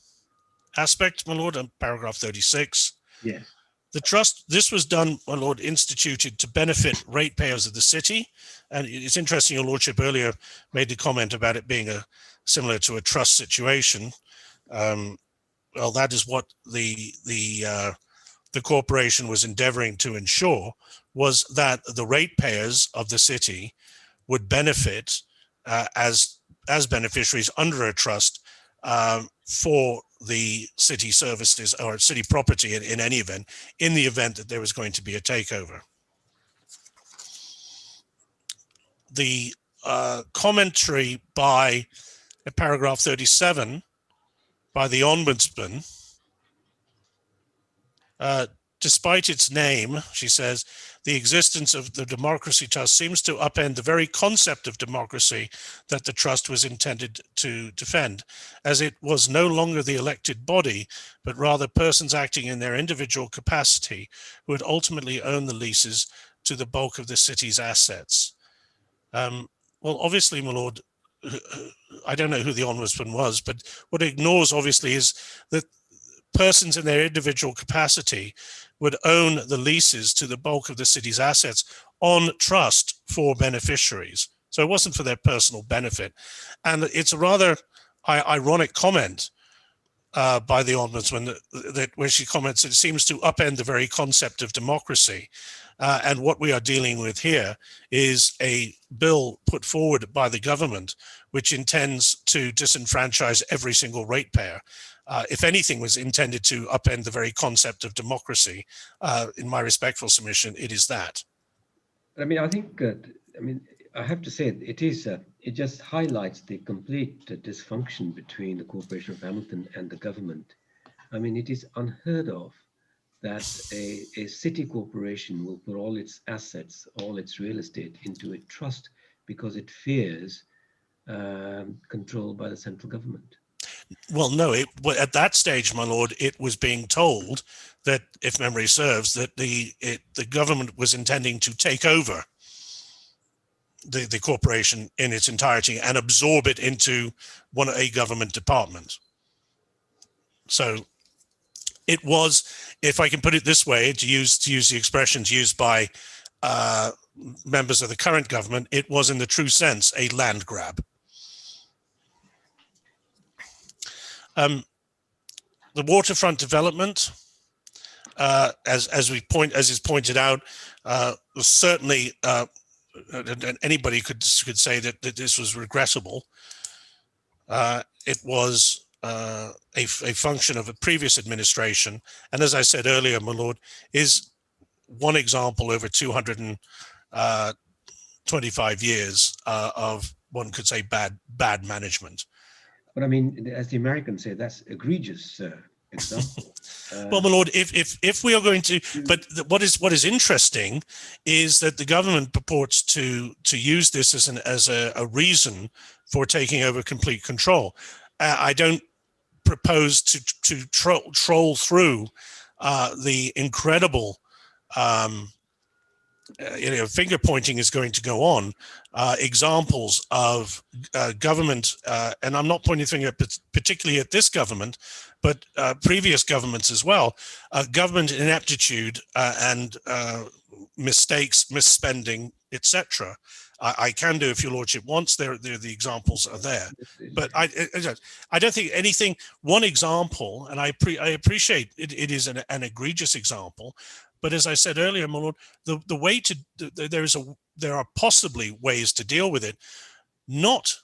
aspect, my lord, paragraph 36.
Yes.
The trust, this was done, my lord, instituted to benefit ratepayers of the city. And it's interesting, your lordship earlier made the comment about it being similar to a trust situation. Well, that is what the corporation was endeavoring to ensure, was that the ratepayers of the city would benefit as beneficiaries under a trust for the city services or city property in any event, in the event that there was going to be a takeover. The commentary by paragraph 37 by the Ombudsman, despite its name, she says, the existence of the Democracy Trust seems to upend the very concept of democracy that the trust was intended to defend, as it was no longer the elected body, but rather persons acting in their individual capacity who would ultimately own the leases to the bulk of the city's assets. Well, obviously, my lord, I don't know who the Ombudsman was, but what it ignores, obviously, is that persons in their individual capacity would own the leases to the bulk of the city's assets on trust for beneficiaries. So it wasn't for their personal benefit. And it's a rather ironic comment by the Ombudsman that where she comments, it seems to upend the very concept of democracy. And what we are dealing with here is a bill put forward by the government, which intends to disenfranchise every single ratepayer. If anything was intended to upend the very concept of democracy, in my respectful submission, it is that.
I mean, I think, I have to say, it just highlights the complete dysfunction between the Corporation of Hamilton and the government. I mean, it is unheard of that a city corporation will put all its assets, all its real estate into a trust because it fears control by the central government.
Well, no, at that stage, my lord, it was being told that, if memory serves, that the government was intending to take over the corporation in its entirety and absorb it into a government department. So it was, if I can put it this way, to use the expressions used by members of the current government, it was in the true sense a land grab. The waterfront development, as is pointed out, was certainly anybody could say that this was regrettable. It was a function of a previous administration, and as I said earlier, my lord, is one example over 225 years of, one could say, bad management.
But I mean, as the Americans say, that's egregious example.
Well, my lord, if we are going to, but what is interesting is that the government purports to use this as a reason for taking over complete control. I don't propose to troll through the incredible finger pointing is going to go on, examples of government, and I'm not pointing the finger particularly at this government, but previous governments as well, government ineptitude and mistakes, misspending, etc., I can do if your lordship wants. There the examples are there, but I don't think anything. One example, and I appreciate it. It is an egregious example, but as I said earlier, my lord, the way to there are possibly ways to deal with it. Not,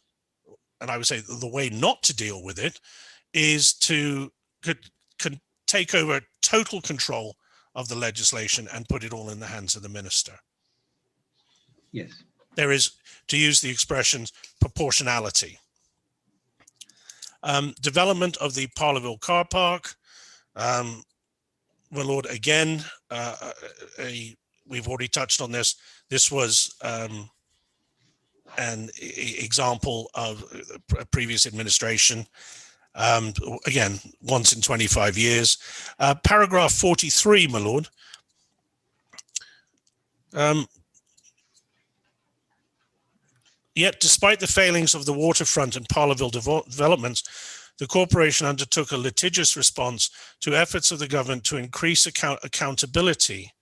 and I would say the way not to deal with it is to take over total control of the legislation and put it all in the hands of the minister.
Yes.
There is, to use the expressions, proportionality. Development of the Parlerville car park. My lord, again, we've already touched on this. This was an example of a previous administration. Again, once in 25 years. Paragraph 43, my lord. Yet, despite the failings of the waterfront and Parlerville developments, the corporation undertook a litigious response to efforts of the government to increase accountability.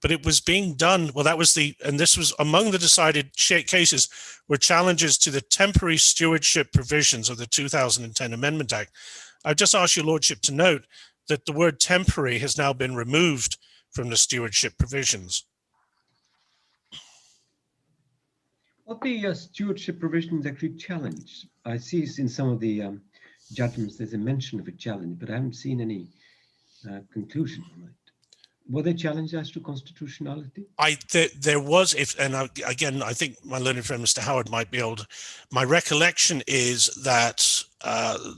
But it was being done, well, and this was among the decided cases were challenges to the temporary stewardship provisions of the 2010 Amendment Act. I've just asked your lordship to note that the word temporary has now been removed from the stewardship provisions.
What the stewardship provisions actually challenged? I see in some of the judgments there's a mention of a challenge, but I haven't seen any conclusion on it. Were they challenged as to constitutionality?
There was, again, I think my learned friend Mr. Howard might be able to. My recollection is that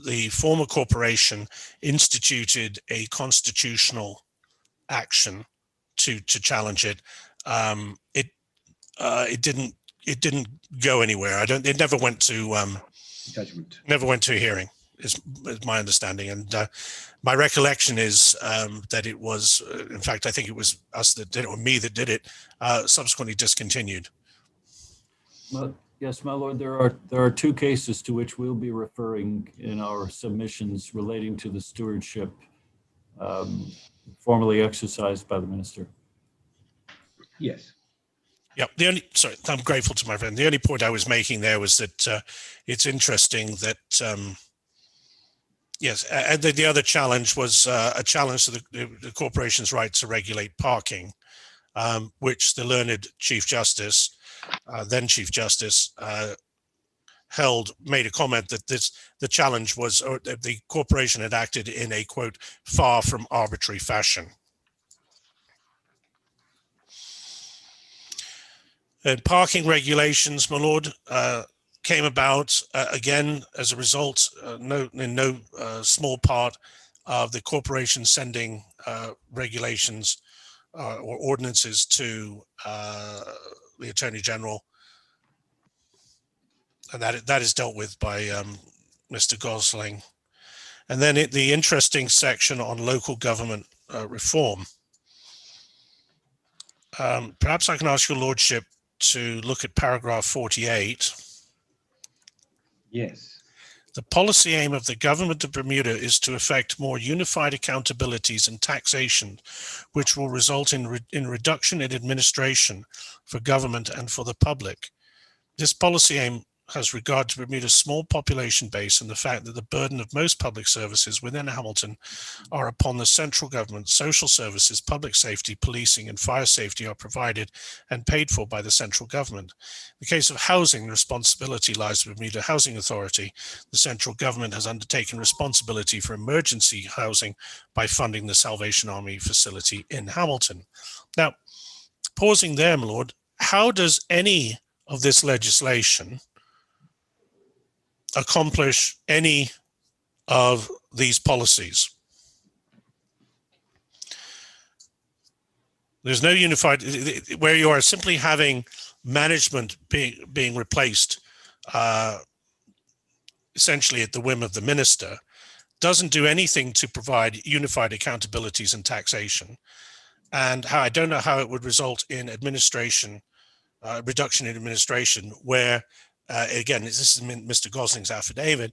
the former corporation instituted a constitutional action to challenge it. It didn't go anywhere. It never went to
judgment.
Never went to a hearing, is my understanding. And my recollection is that it was, in fact, I think it was us that did it, or me that did it, subsequently discontinued.
Well, yes, my lord, there are two cases to which we'll be referring in our submissions relating to the stewardship formally exercised by the minister.
Yes.
Yeah, I'm grateful to my friend. The only point I was making there was that it's interesting that, yes, and the other challenge was a challenge to the corporation's right to regulate parking, which the learned Chief Justice, then Chief Justice, made a comment that the challenge was, or the corporation had acted in a, quote, far from arbitrary fashion. And parking regulations, my lord, came about again as a result, in no small part, of the corporation sending regulations or ordinances to the Attorney General, and that is dealt with by Mr. Gosling. And then the interesting section on local government reform. Perhaps I can ask your lordship to look at paragraph 48.
Yes.
The policy aim of the government of Bermuda is to effect more unified accountabilities and taxation, which will result in reduction in administration for government and for the public. This policy aim has regard to Bermuda's small population base and the fact that the burden of most public services within Hamilton are upon the central government. Social services, public safety, policing, and fire safety are provided and paid for by the central government. In the case of housing, the responsibility lies with Bermuda Housing Authority. The central government has undertaken responsibility for emergency housing by funding the Salvation Army facility in Hamilton. Now, pausing there, my lord, how does any of this legislation accomplish any of these policies? There's no unified, where you are simply having management being replaced essentially at the whim of the minister, doesn't do anything to provide unified accountabilities and taxation. And I don't know how it would result in administration, reduction in administration, where again, this is Mr. Gosling's affidavit,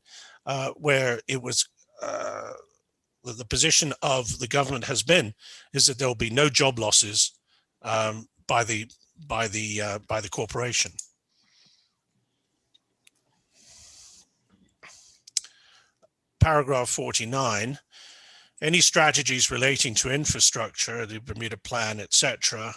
where it was the position of the government has been is that there will be no job losses by the corporation. paragraph 49, any strategies relating to infrastructure, the Bermuda Plan, etc.,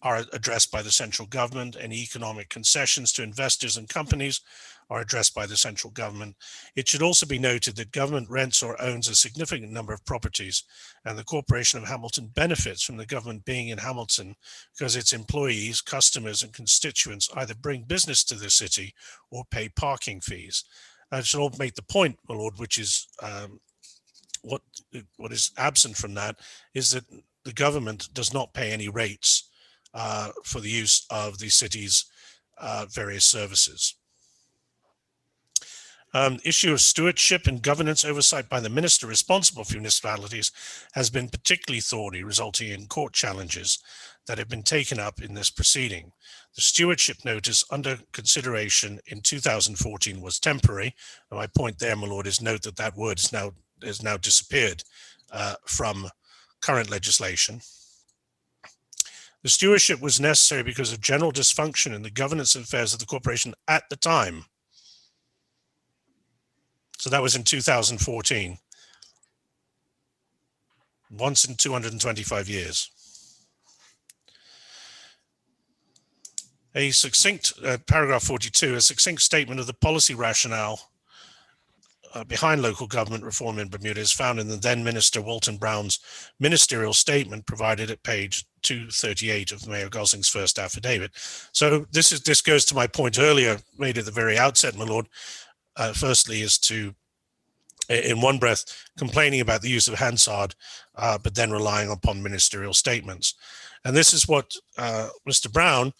are addressed by the central government. Any economic concessions to investors and companies are addressed by the central government. It should also be noted that government rents or owns a significant number of properties, and the Corporation of Hamilton benefits from the government being in Hamilton because its employees, customers, and constituents either bring business to the city or pay parking fees. I should all make the point, my lord, which is what is absent from that is that the government does not pay any rates for the use of the city's various services. Issue of stewardship and governance oversight by the minister responsible for municipalities has been particularly thorny, resulting in court challenges that have been taken up in this proceeding. The stewardship notice under consideration in 2014 was temporary. And my point there, my lord, is note that that word has now disappeared from current legislation. The stewardship was necessary because of general dysfunction in the governance affairs of the corporation at the time. So that was in 2014. Once in 225 years. A succinct, paragraph 42, a succinct statement of the policy rationale behind local government reform in Bermuda is found in the then Minister Walton Brown's ministerial statement provided at page 238 of Mayor Gosling's first affidavit. So this goes to my point earlier made at the very outset, my lord. Firstly, is to, in one breath, complaining about the use of Hansard, but then relying upon ministerial statements. And this is what Mr. Brown,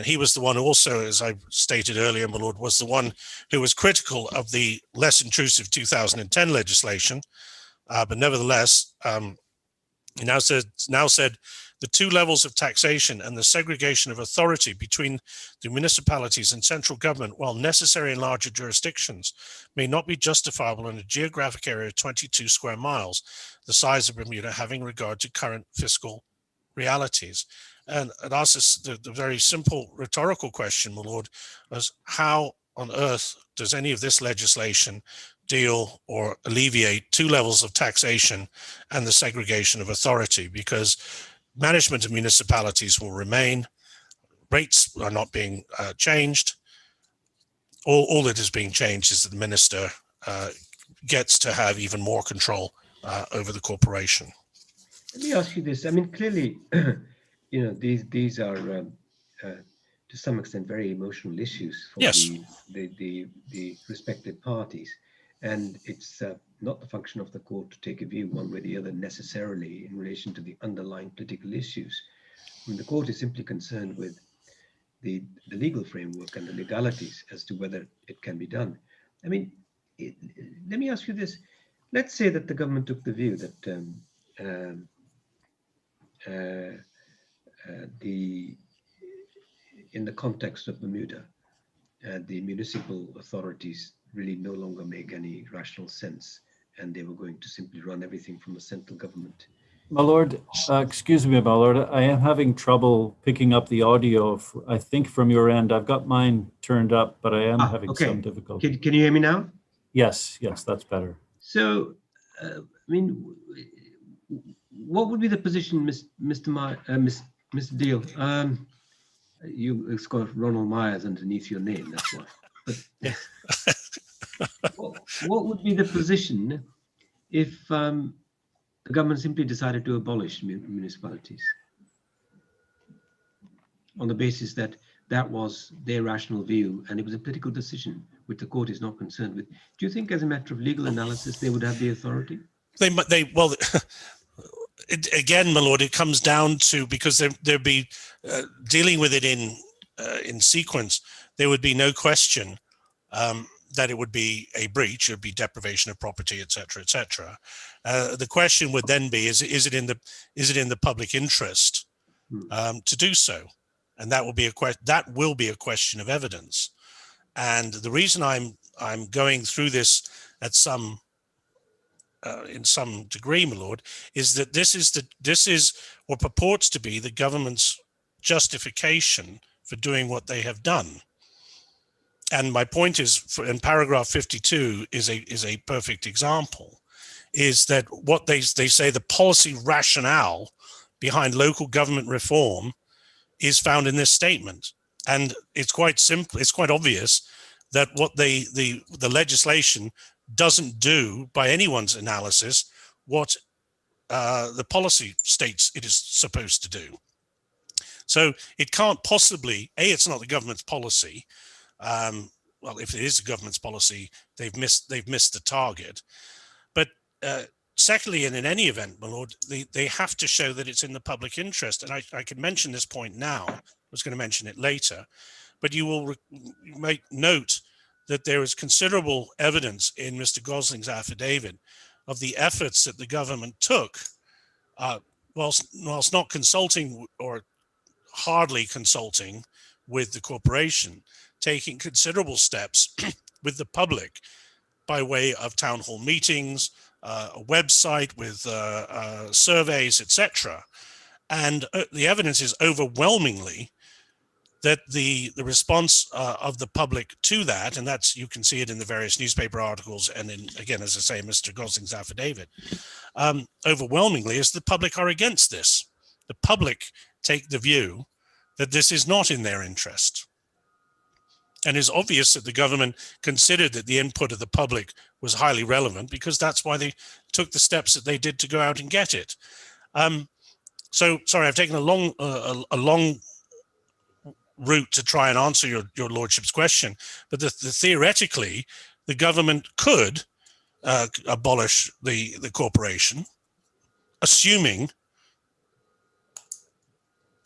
he was the one who also, as I stated earlier, my lord, was the one who was critical of the less intrusive 2010 legislation. But nevertheless, he now said the two levels of taxation and the segregation of authority between the municipalities and central government, while necessary in larger jurisdictions, may not be justifiable in a geographic area of 22 square miles, the size of Bermuda, having regard to current fiscal realities. And it asks us the very simple rhetorical question, my lord, was how on earth does any of this legislation deal or alleviate two levels of taxation and the segregation of authority? Because management of municipalities will remain, rates are not being changed. All that is being changed is that the minister gets to have even more control over the corporation.
Let me ask you this. I mean, clearly, you know, these are to some extent very emotional issues for
Yes.
the respective parties, and it's not the function of the court to take a view one way or the other necessarily in relation to the underlying political issues. I mean, the court is simply concerned with the legal framework and the legalities as to whether it can be done. I mean, let me ask you this. Let's say that the government took the view that in the context of Bermuda, the municipal authorities really no longer make any rational sense, and they were going to simply run everything from the central government.
My lord, excuse me, my lord, I am having trouble picking up the audio, I think, from your end. I've got mine turned up, but I am having some difficulty.
Can you hear me now?
Yes, that's better.
So, I mean, what would be the position, Mr. Deal? It's got Ronald Myers underneath your name, that's why. But what would be the position if the government simply decided to abolish municipalities on the basis that that was their rational view and it was a political decision which the court is not concerned with? Do you think, as a matter of legal analysis, they would have the authority?
Well, again, my lord, it comes down to, because they'd be dealing with it in sequence, there would be no question that it would be a breach, it would be deprivation of property, etc., etc. The question would then be: is it in the public interest to do so? And that will be a question of evidence. And the reason I'm going through this at in some degree, my lord, is that this is what purports to be the government's justification for doing what they have done. and my point is, in paragraph 52 is a perfect example, is that what they say the policy rationale behind local government reform is found in this statement. And it's quite simple, it's quite obvious that what the legislation doesn't do, by anyone's analysis, what the policy states it is supposed to do. So it can't possibly, it's not the government's policy. Well, if it is the government's policy, they've missed the target. But secondly, and in any event, my lord, they have to show that it's in the public interest. And I can mention this point now. I was going to mention it later, but you will make note that there is considerable evidence in Mr. Gosling's affidavit of the efforts that the government took, whilst not consulting or hardly consulting with the corporation, taking considerable steps with the public by way of town hall meetings, a website with surveys, etc. And the evidence is overwhelmingly that the response of the public to that, and that's, you can see it in the various newspaper articles, and in, again, as I say, Mr. Gosling's affidavit, overwhelmingly is the public are against this. The public take the view that this is not in their interest. And it's obvious that the government considered that the input of the public was highly relevant, because that's why they took the steps that they did to go out and get it. So, sorry, I've taken a long route to try and answer your lordship's question, but theoretically, the government could abolish the corporation, assuming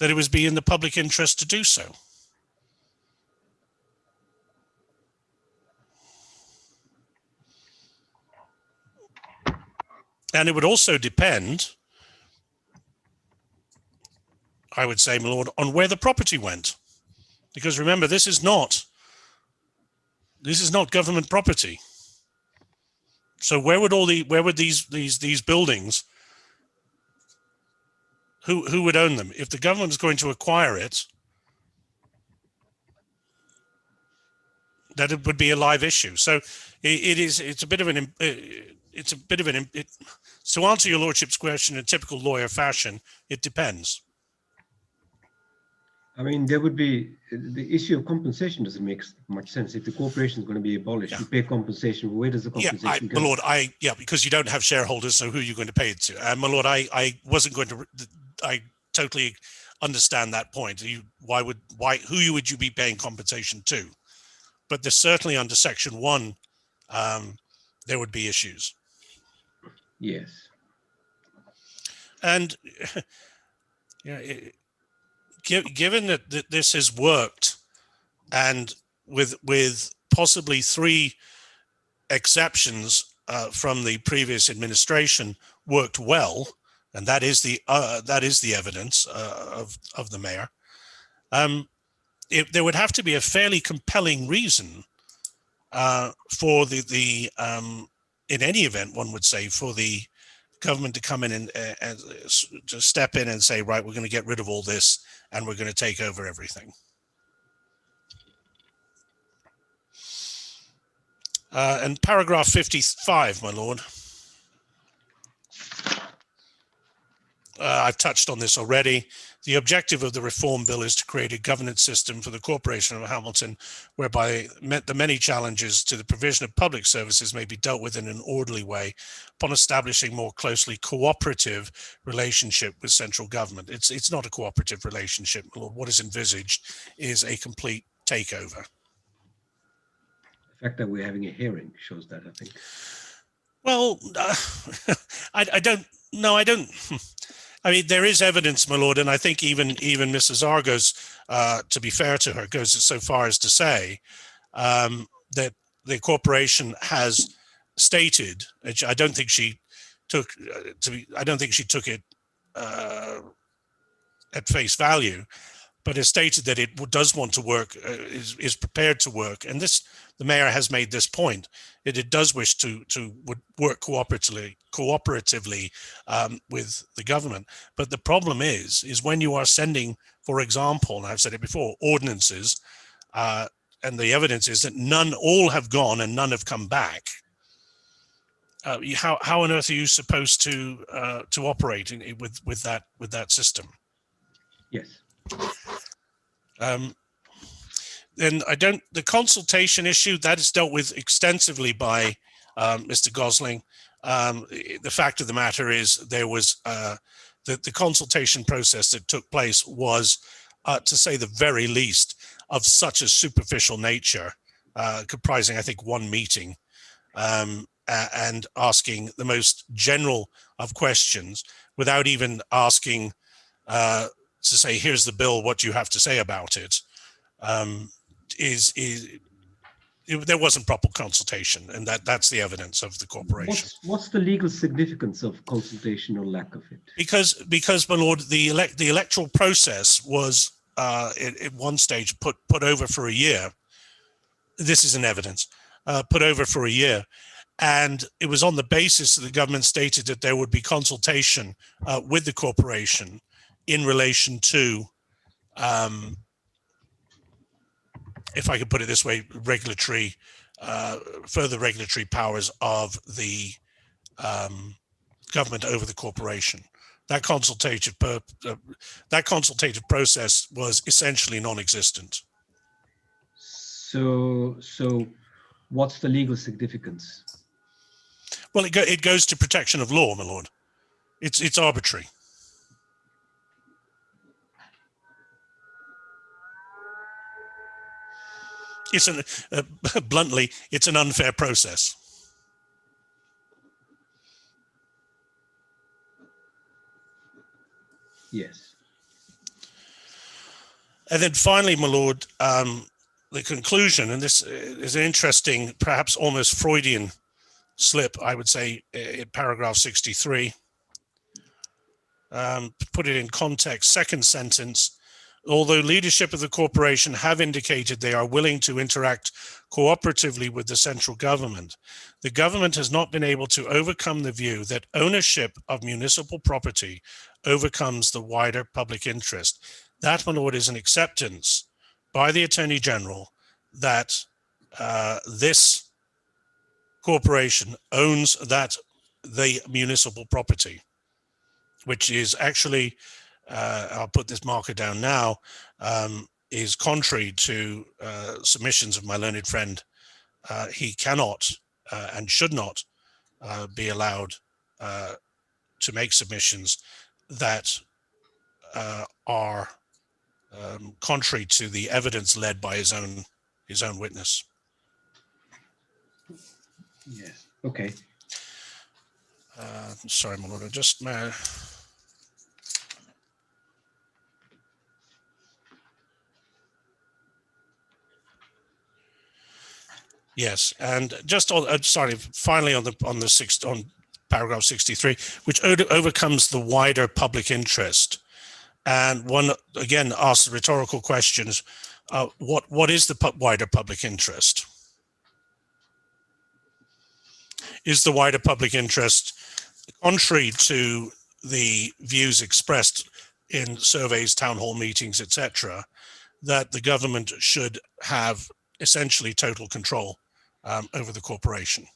that it would be in the public interest to do so. And it would also depend, I would say, my lord, on where the property went. Because remember, this is not government property. So where would these buildings, who would own them? If the government is going to acquire it, that it would be a live issue. So it's a bit of an to answer your lordship's question in typical lawyer fashion, it depends.
I mean, there would be the issue of compensation. Doesn't make much sense. If the corporation is going to be abolished, you pay compensation. Where does the compensation go?
My lord, because you don't have shareholders, so who are you going to pay it to? My lord, I wasn't going to. I totally understand that point. Who would you be paying compensation to? But there's certainly under Section 1, there would be issues.
Yes.
And given that this has worked, and with possibly 3 exceptions from the previous administration worked well, and that is the evidence of the mayor, there would have to be a fairly compelling reason for the in any event, one would say, for the government to come in and to step in and say, right, we're going to get rid of all this and we're going to take over everything. And paragraph 55, my lord. I've touched on this already. The objective of the reform bill is to create a governance system for the Corporation of Hamilton, whereby the many challenges to the provision of public services may be dealt with in an orderly way upon establishing more closely cooperative relationship with central government. It's not a cooperative relationship, my lord. What is envisaged is a complete takeover.
The fact that we're having a hearing shows that, I think.
Well, I don't. I mean, there is evidence, my lord, and I think even Mrs. Argos, to be fair to her, goes so far as to say that the corporation has stated, which I don't think she took it at face value, but has stated that it does want to work, is prepared to work, and this, the mayor has made this point, that it does wish to work cooperatively with the government. But the problem is when you are sending, for example, and I've said it before, ordinances the evidence is that all have gone and none have come back. How on earth are you supposed to operate with that system?
Yes.
Then the consultation issue that is dealt with extensively by Mr. Gosling. The fact of the matter is there was the consultation process that took place was, to say the very least, of such a superficial nature, comprising, I think, one meeting, and asking the most general of questions without even asking to say, here's the bill, what do you have to say about it? There wasn't proper consultation, and that's the evidence of the corporation.
What's the legal significance of consultation or lack of it?
Because my lord, the electoral process was at one stage put over for a year. This is an evidence put over for a year, and it was on the basis that the government stated that there would be consultation with the corporation in relation to, if I could put it this way, further regulatory powers of the government over the corporation. That consultative process was essentially non-existent.
So what's the legal significance?
Well, it goes to protection of law, my lord. It's arbitrary. It's bluntly, it's an unfair process.
Yes.
And then finally, my lord, the conclusion, and this is an interesting, perhaps almost Freudian slip, I would say, in paragraph 63. Put it in context, second sentence. Although leadership of the corporation have indicated they are willing to interact cooperatively with the central government, the government has not been able to overcome the view that ownership of municipal property overcomes the wider public interest. That, my lord, is an acceptance by the Attorney General that this corporation owns the municipal property, which is actually, I'll put this marker down now, is contrary to submissions of my learned friend. He cannot and should not be allowed to make submissions that are contrary to the evidence led by his own witness.
Yes. Okay.
Sorry, my lord, I just yes, and just on sorry, finally on paragraph 63, which overcomes the wider public interest, and one again asks the rhetorical questions: what is the wider public interest? Is the wider public interest contrary to the views expressed in surveys, town hall meetings, etc., that the government should have essentially total control over the corporation?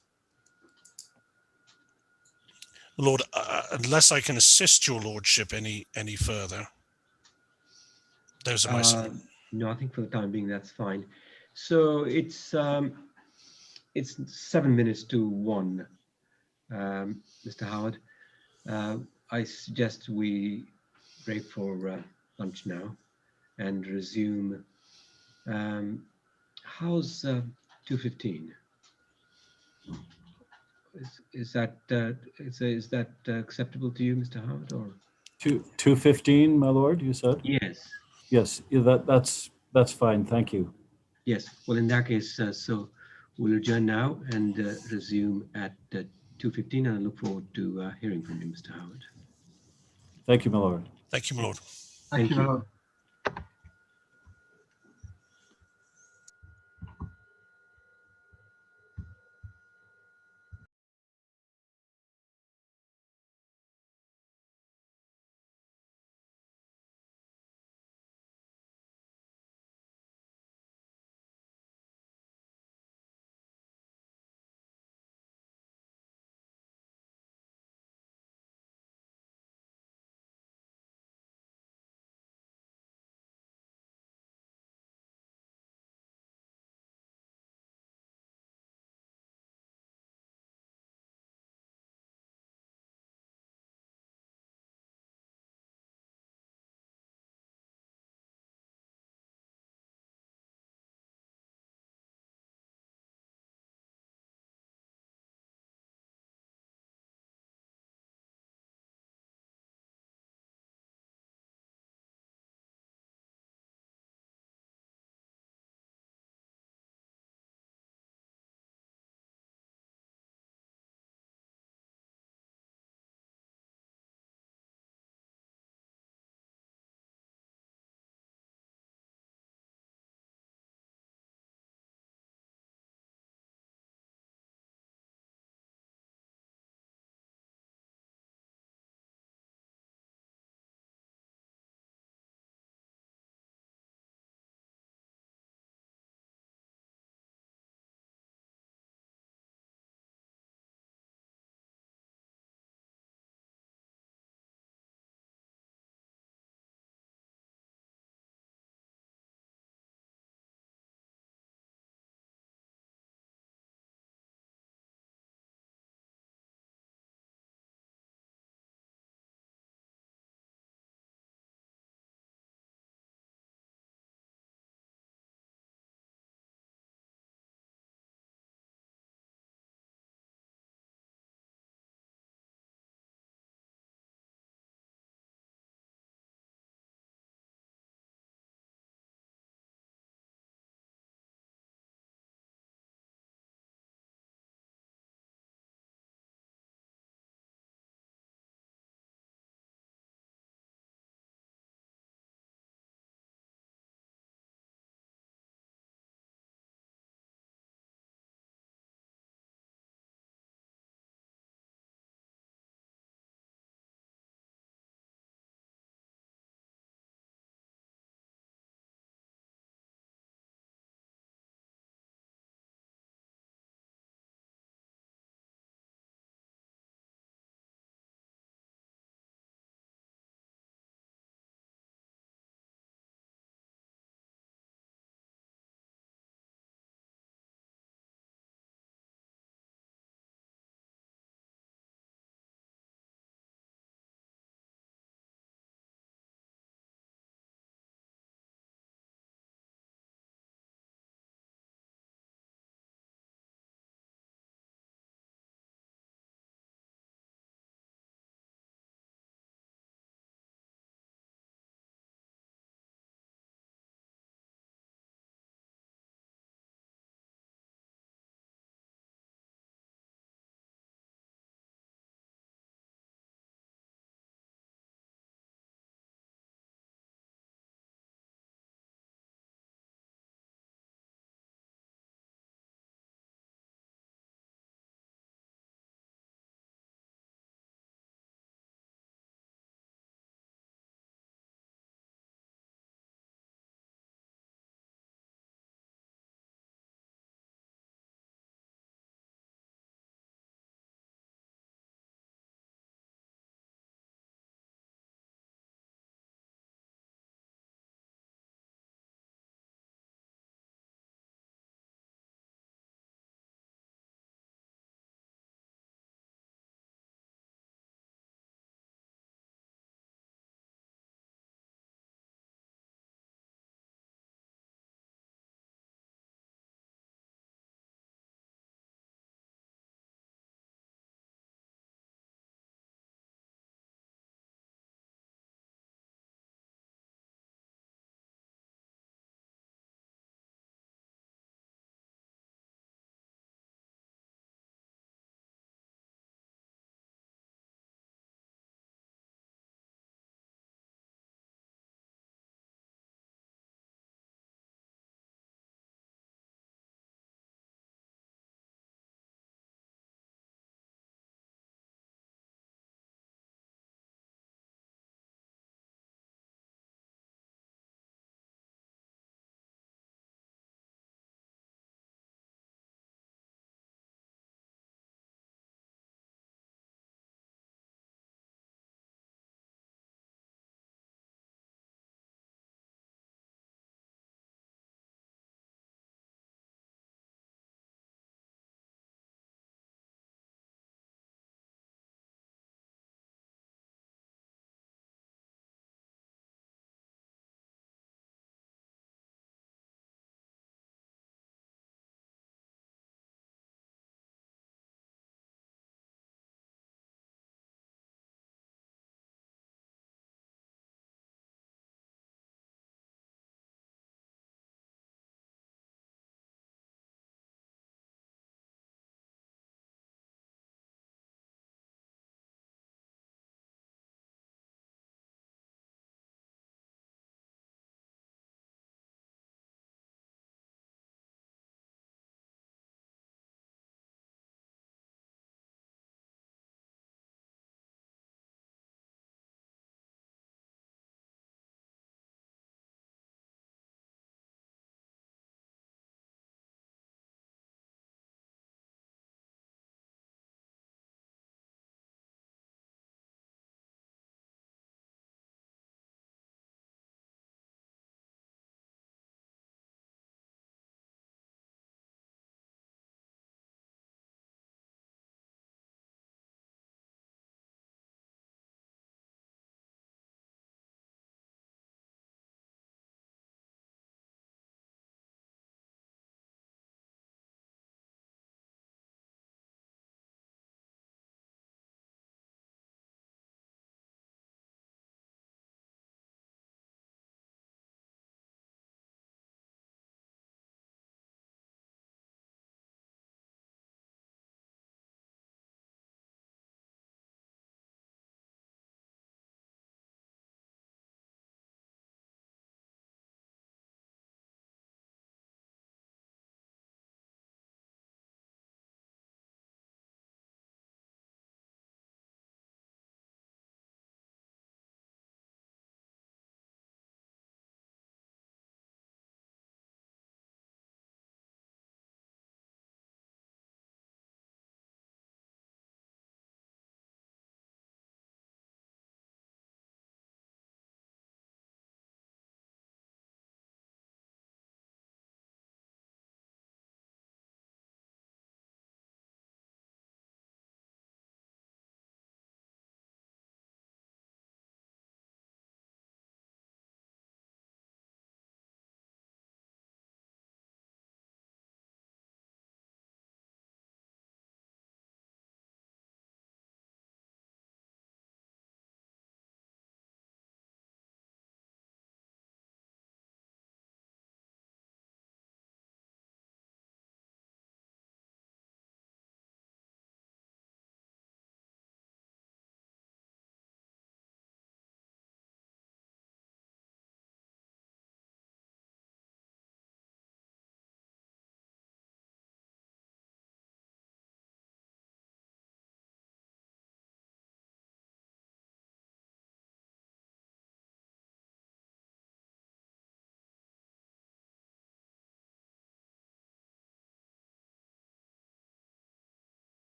Lord, unless I can assist your lordship any further, those are my.
No, I think for the time being that's fine. So it's 7 minutes to 1, Mr. Howard. I suggest we break for lunch now and resume. How's 2:15? Is that acceptable to you, Mr. Howard? Or
2:15, my lord, you said?
yes.
Yes, that's fine. Thank you.
Yes. Well, in that case, so we'll adjourn now and resume at 2:15, and I look forward to hearing from you, Mr. Howard.
Thank you, my lord.
Thank you, my lord.
Thank you, my lord.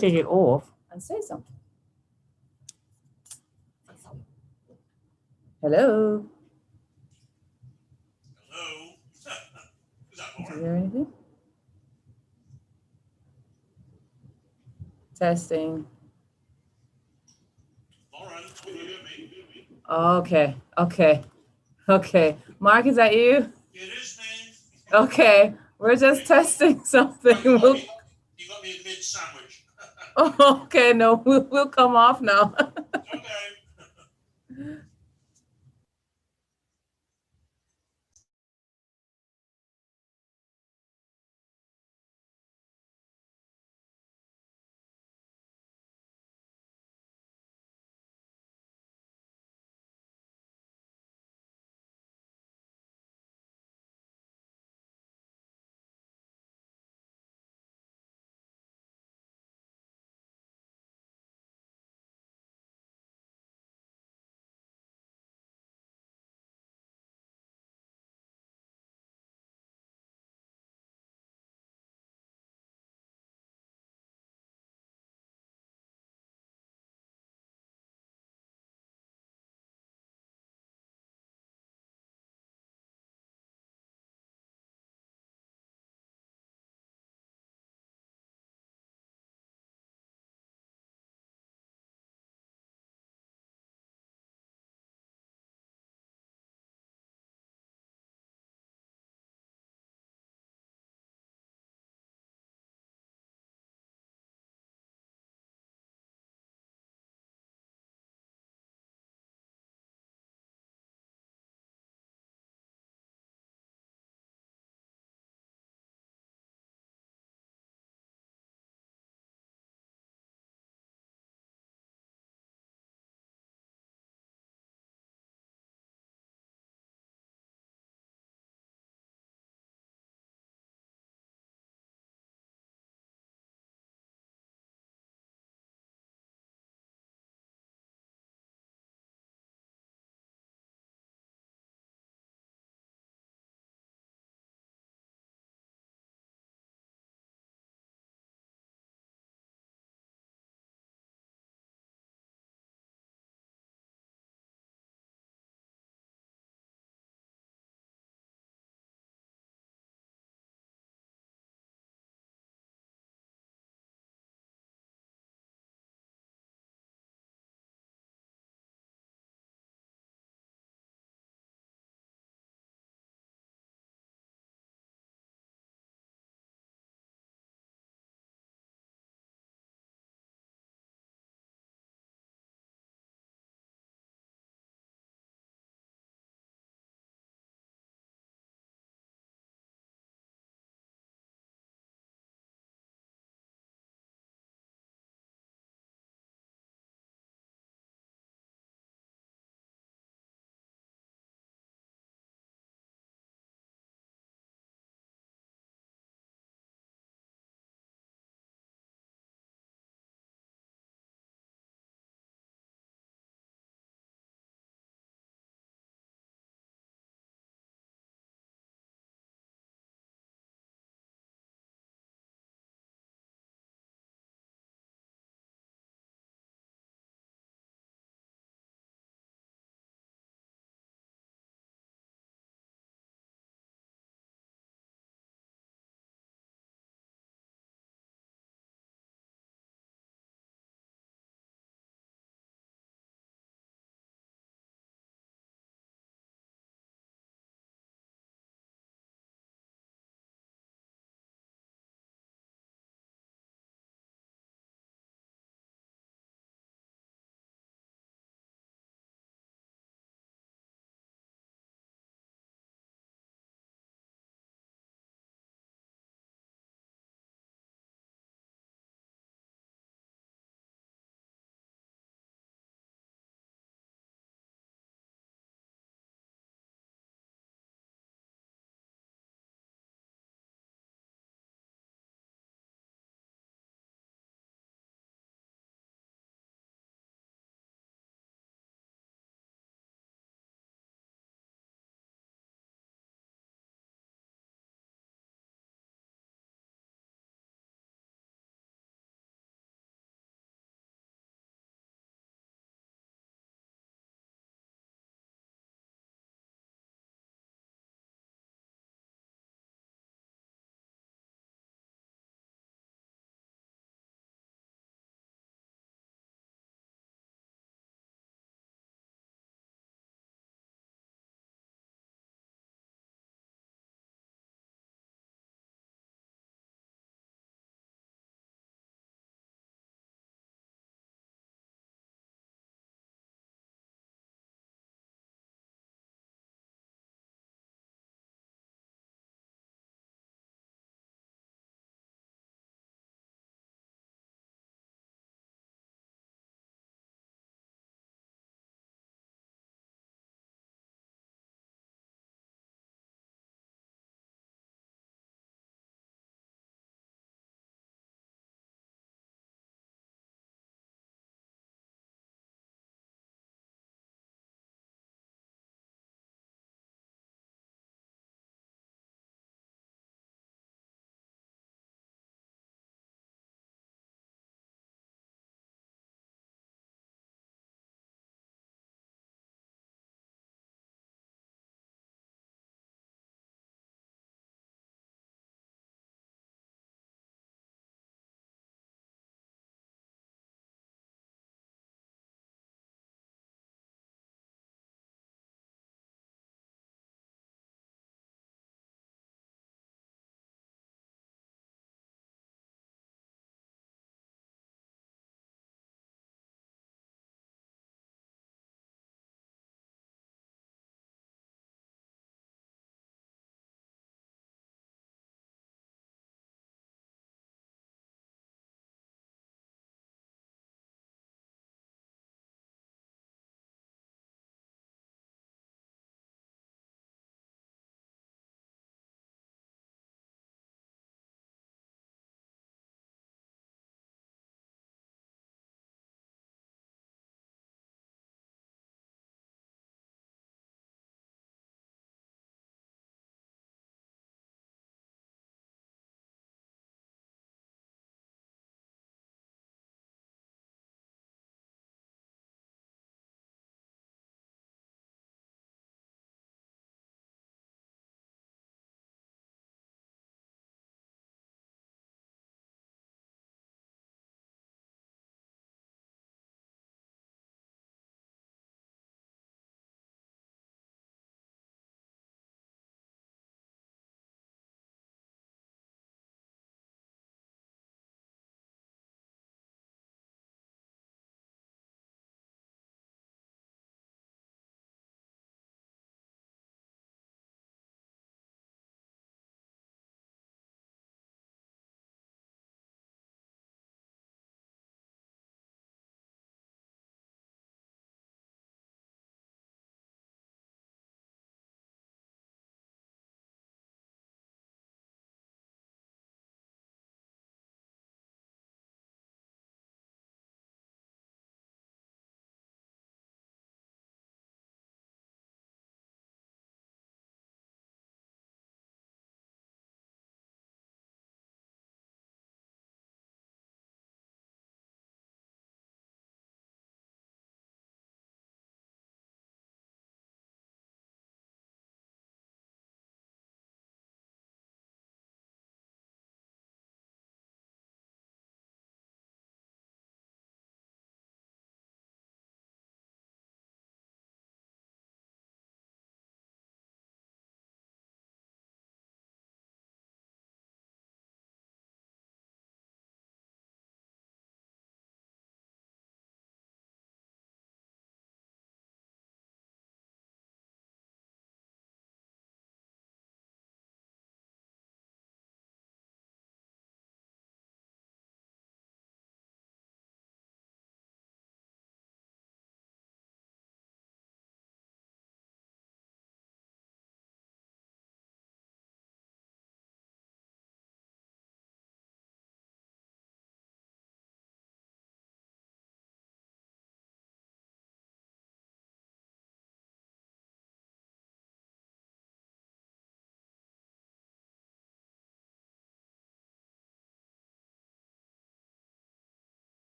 take it off and say something. Hello?
Hello? Is that
Did you
Lauren?
hear anything? Testing.
Lauren, can you hear me?
Okay, okay, okay. Mark, is that you?
It is me.
Okay, we're just testing something.
You got
We'll,
me, you got me a mid sandwich.
oh, okay, no, we'll come off now.
Okay.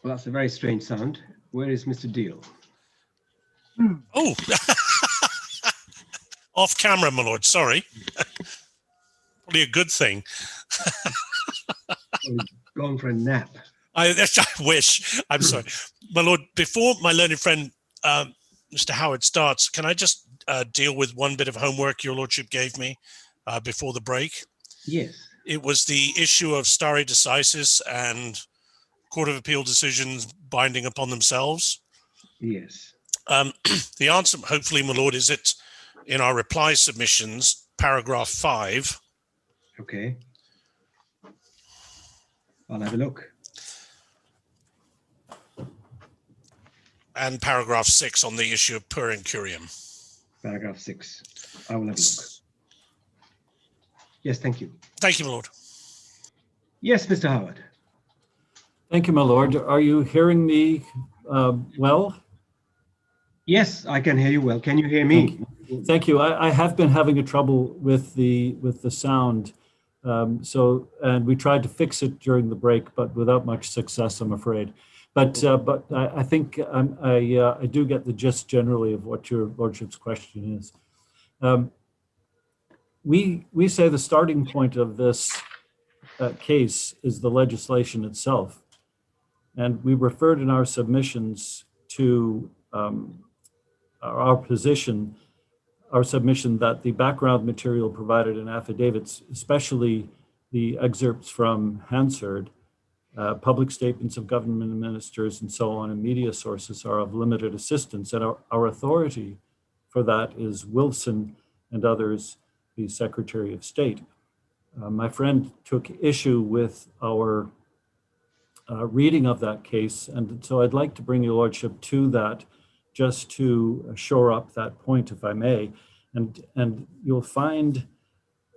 Well, that's a very strange sound. Where is Mr. Deal?
Oh, off camera, my lord. Sorry. Probably a good thing.
Oh, he's gone for a nap.
I wish. I'm sorry. My lord, before my learned friend, Mr. Howard, starts, can I just deal with one bit of homework your lordship gave me before the break?
Yes.
It was the issue of stare decisis and Court of Appeal decisions binding upon themselves.
Yes.
The answer, hopefully, my lord, is it in our reply submissions, paragraph 5.
Okay. I'll have a look.
And paragraph 6 on the issue of per incurium.
Paragraph 6. I will have a look. Yes, thank you.
Thank you, my lord.
Yes, Mr. Howard.
Thank you, my lord. Are you hearing me well?
Yes, I can hear you well. Can you hear me?
Thank you. I have been having a trouble with the sound. And we tried to fix it during the break, but without much success, I'm afraid. But I think I do get the gist generally of what your lordship's question is. We say the starting point of this case is the legislation itself. And we referred in our submissions to our position, our submission that the background material provided in affidavits, especially the excerpts from Hansard, public statements of government ministers and so on, and media sources are of limited assistance. And our authority for that is Wilson and others, the Secretary of State. My friend took issue with our reading of that case. And so I'd like to bring your lordship to that just to shore up that point, if I may. And you'll find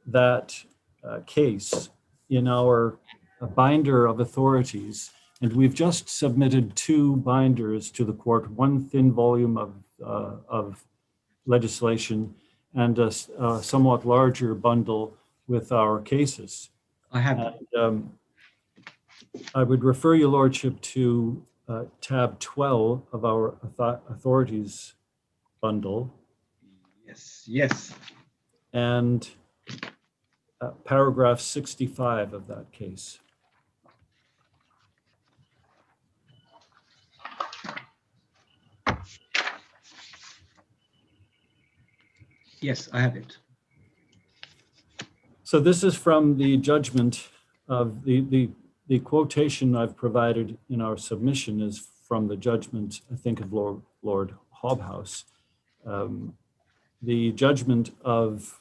that case in our binder of authorities. And we've just submitted 2 binders to the court, one thin volume of legislation and a somewhat larger bundle with our cases.
I have.
And, I would refer your lordship to tab 12 of our authorities bundle.
Yes, yes.
And paragraph 65 of that case.
Yes, I have it.
So this is from the judgment of the quotation I've provided in our submission is from the judgment, I think, of Lord Hobhouse. The judgment of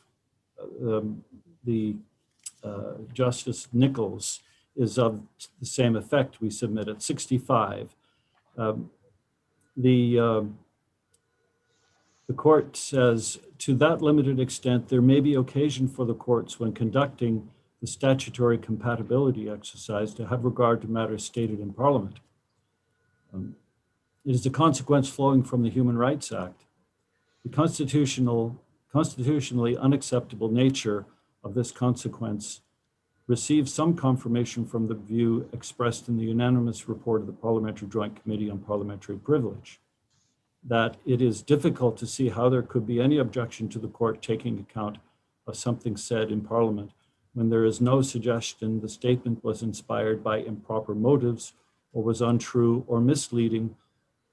Justice Nichols is of the same effect. We submit at 65. The court says, to that limited extent, there may be occasion for the courts when conducting the statutory compatibility exercise to have regard to matters stated in Parliament. It is a consequence flowing from the Human Rights Act. The constitutionally unacceptable nature of this consequence receives some confirmation from the view expressed in the unanimous report of the Parliamentary Joint Committee on Parliamentary Privilege, that it is difficult to see how there could be any objection to the court taking account of something said in Parliament when there is no suggestion the statement was inspired by improper motives or was untrue or misleading,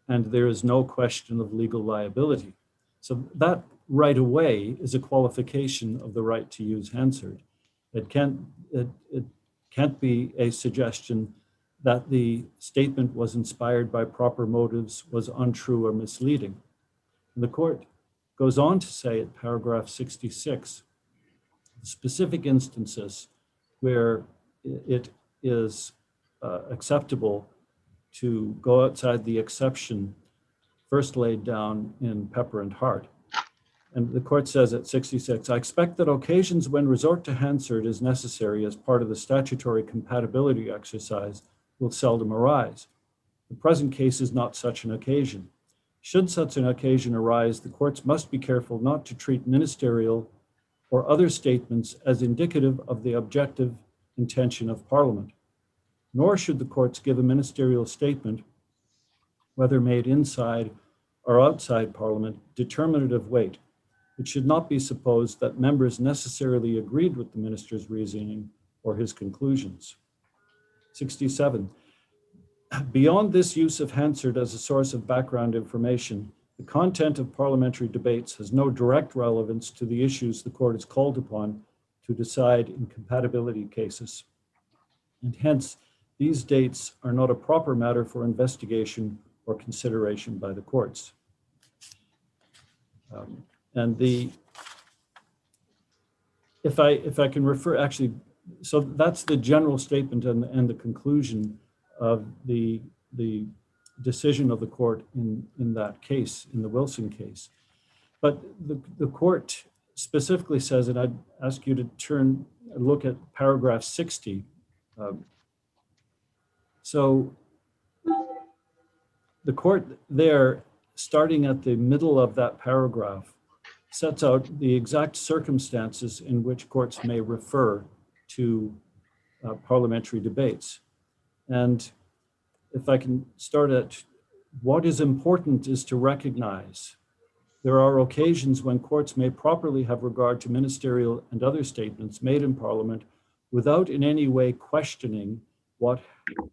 and there is no question of legal liability. So that right away is a qualification of the right to use Hansard. It can't be a suggestion that the statement was inspired by proper motives, was untrue or misleading. And the court goes on to say at paragraph 66, specific instances where it is acceptable to go outside the exception first laid down in Pepper and Hart. And the court says at 66, I expect that occasions when resort to Hansard is necessary as part of the statutory compatibility exercise will seldom arise. The present case is not such an occasion. Should such an occasion arise, the courts must be careful not to treat ministerial or other statements as indicative of the objective intention of Parliament. nor should the courts give a ministerial statement, whether made inside or outside Parliament, determinative weight. It should not be supposed that members necessarily agreed with the minister's reasoning or his conclusions. 67. Beyond this use of Hansard as a source of background information, the content of parliamentary debates has no direct relevance to the issues the court is called upon to decide in compatibility cases. And hence, these dates are not a proper matter for investigation or consideration by the courts. If I can refer, actually, so that's the general statement and the conclusion of the decision of the court in that case, in the Wilson case. But the court specifically says, and I'd ask you to look at paragraph 60. So the court there, starting at the middle of that paragraph, sets out the exact circumstances in which courts may refer to parliamentary debates. And if I can start at what is important is to recognize there are occasions when courts may properly have regard to ministerial and other statements made in Parliament without in any way questioning what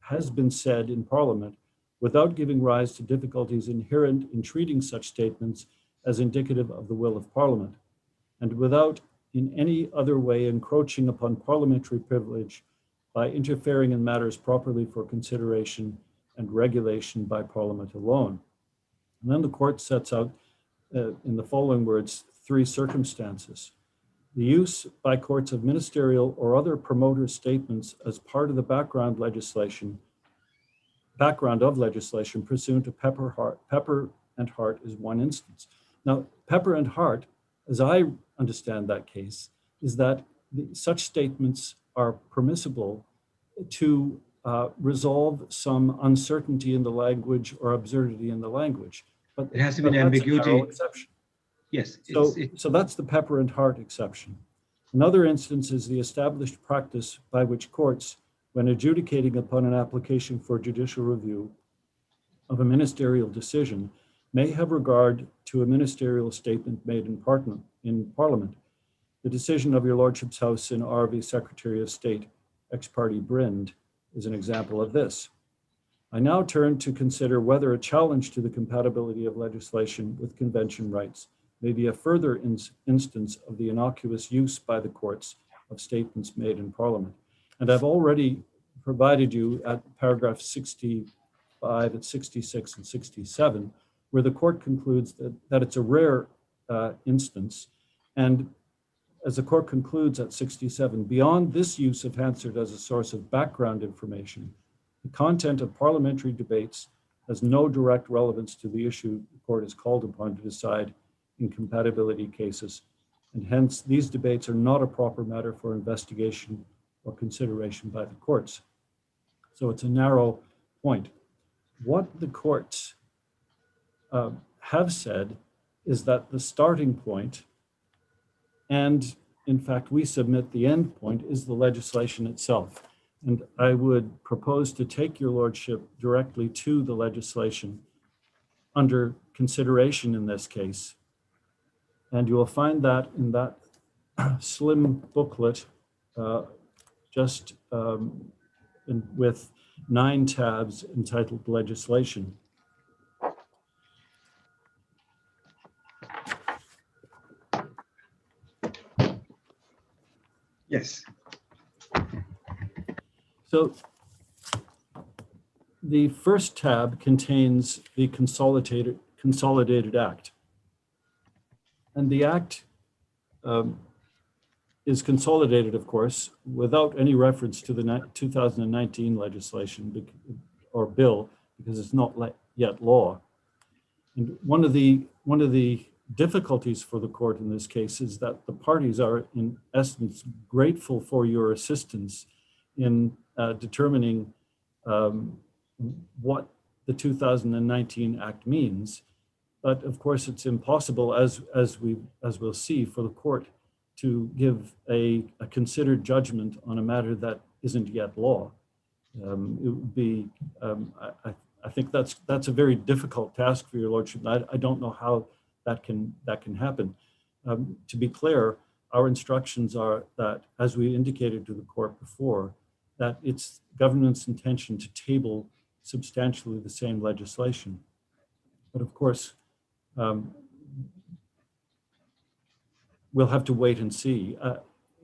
has been said in Parliament, without giving rise to difficulties inherent in treating such statements as indicative of the will of Parliament, and without in any other way encroaching upon parliamentary privilege by interfering in matters properly for consideration and regulation by Parliament alone. And then the court sets out in the following words, 3 circumstances. The use by courts of ministerial or other promoter statements as part of the background of legislation pursuant to Pepper and Hart is one instance. Now, Pepper and Hart, as I understand that case, is that such statements are permissible to resolve some uncertainty in the language or absurdity in the language. But
it has to be an
that's a
ambiguity.
narrow exception.
Yes.
So that's the Pepper and Hart exception. Another instance is the established practice by which courts, when adjudicating upon an application for judicial review of a ministerial decision, may have regard to a ministerial statement made in Parliament. The decision of your Lordship's House in R.V. Secretary of State, ex parte Brind, is an example of this. I now turn to consider whether a challenge to the compatibility of legislation with convention rights may be a further instance of the innocuous use by the courts of statements made in Parliament. And I've already provided you at paragraph 65, at 66 and 67, where the court concludes that it's a rare instance. And as the court concludes at 67, beyond this use of Hansard as a source of background information, the content of parliamentary debates has no direct relevance to the issue the court is called upon to decide in compatibility cases. And hence, these debates are not a proper matter for investigation or consideration by the courts. So it's a narrow point. What the courts have said is that the starting point, and in fact, we submit the end point, is the legislation itself. And I would propose to take your lordship directly to the legislation under consideration in this case. And you will find that in that slim booklet, with 9 tabs entitled Legislation.
Yes.
So the first tab contains the Consolidated Act. And the Act is consolidated, of course, without any reference to the 2019 legislation or bill, because it's not yet law. And one of the difficulties for the court in this case is that the parties are, in essence, grateful for your assistance in determining what the 2019 Act means. But of course, it's impossible, as we'll see, for the court to give a considered judgment on a matter that isn't yet law. It would be, I think that's a very difficult task for your lordship. I don't know how that can happen. To be clear, our instructions are that, as we indicated to the court before, that it's government's intention to table substantially the same legislation. But of course, we'll have to wait and see.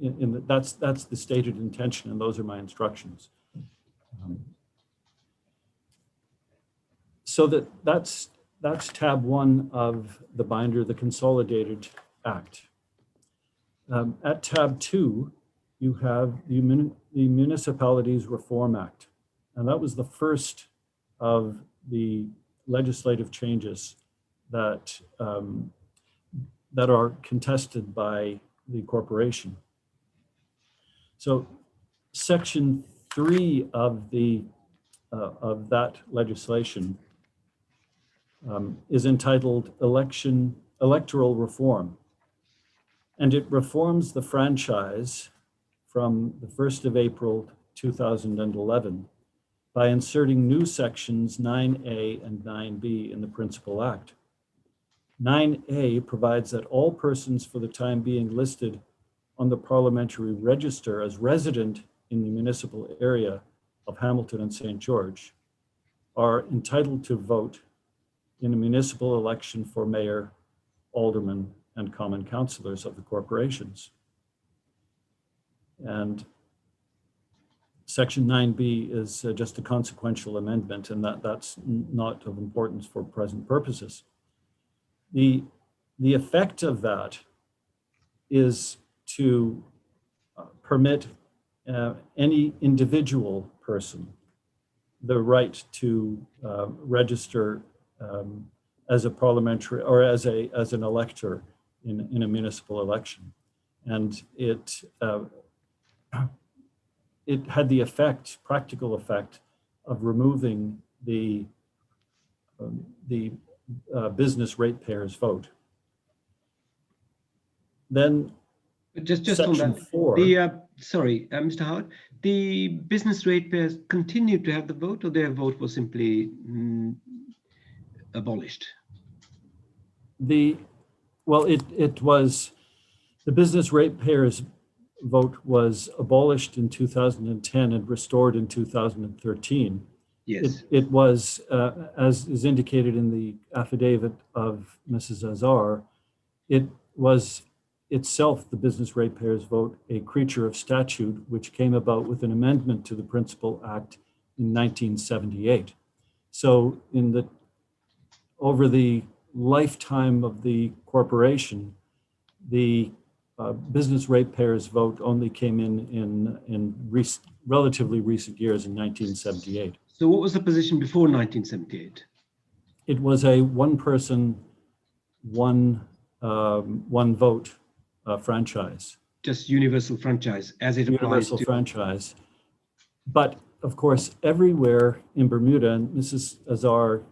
That's the stated intention, and those are my instructions. So that's tab 1 of the binder, the Consolidated Act. At tab 2, you have the Municipalities Reform Act, and that was the first of the legislative changes that that are contested by the corporation. So, section 3 of that legislation is entitled Electoral Reform, and it reforms the franchise from the 1st of April 2011 by inserting new sections 9A and 9B in the Principal Act. 9A provides that all persons for the time being listed on the parliamentary register as resident in the municipal area of Hamilton and St. George are entitled to vote in a municipal election for mayor, aldermen, and common councillors of the corporations. And Section 9B is just a consequential amendment, and that's not of importance for present purposes. The effect of that is to permit any individual person the right to register as a parliamentary or as an elector in a municipal election, and it had the practical effect of removing the business ratepayers vote. Then
just
section
on that,
4.
Sorry, Mr. Howard, the business ratepayers continued to have the vote, or their vote was simply abolished?
It was, the business ratepayers vote was abolished in 2010 and restored in 2013.
Yes.
It was, as is indicated in the affidavit of Mrs. Azar, it was itself, the business ratepayers vote, a creature of statute, which came about with an amendment to the Principal Act in 1978. So over the lifetime of the corporation, the business ratepayers vote only came in relatively recent years in 1978.
So what was the position before 1978?
It was a one person, one vote franchise.
Just universal franchise as it applies
Universal
to
her. But of course, everywhere in Bermuda, and Mrs. Azar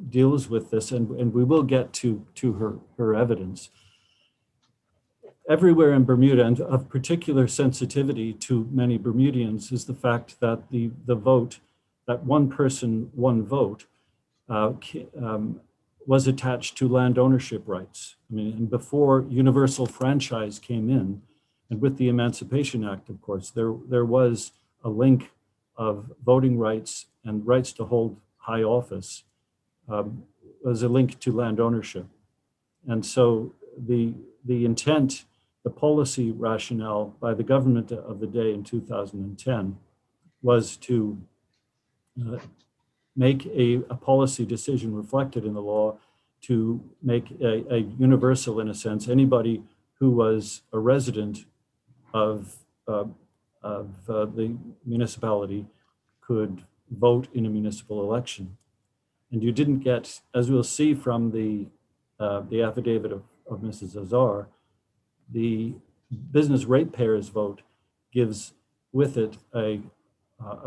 deals with this, and we will get to her evidence. Everywhere in Bermuda, and of particular sensitivity to many Bermudians, is the fact that the vote, that one person, one vote, was attached to land ownership rights. I mean, and before universal franchise came in, and with the Emancipation Act, of course, there was a link of voting rights and rights to hold high office, was a link to land ownership. And so the intent, the policy rationale by the government of the day in 2010 was to make a policy decision reflected in the law to make a universal, in a sense, anybody who was a resident of the municipality could vote in a municipal election. And you didn't get, as we'll see from the affidavit of Mrs. Azar, the business ratepayers vote gives with it a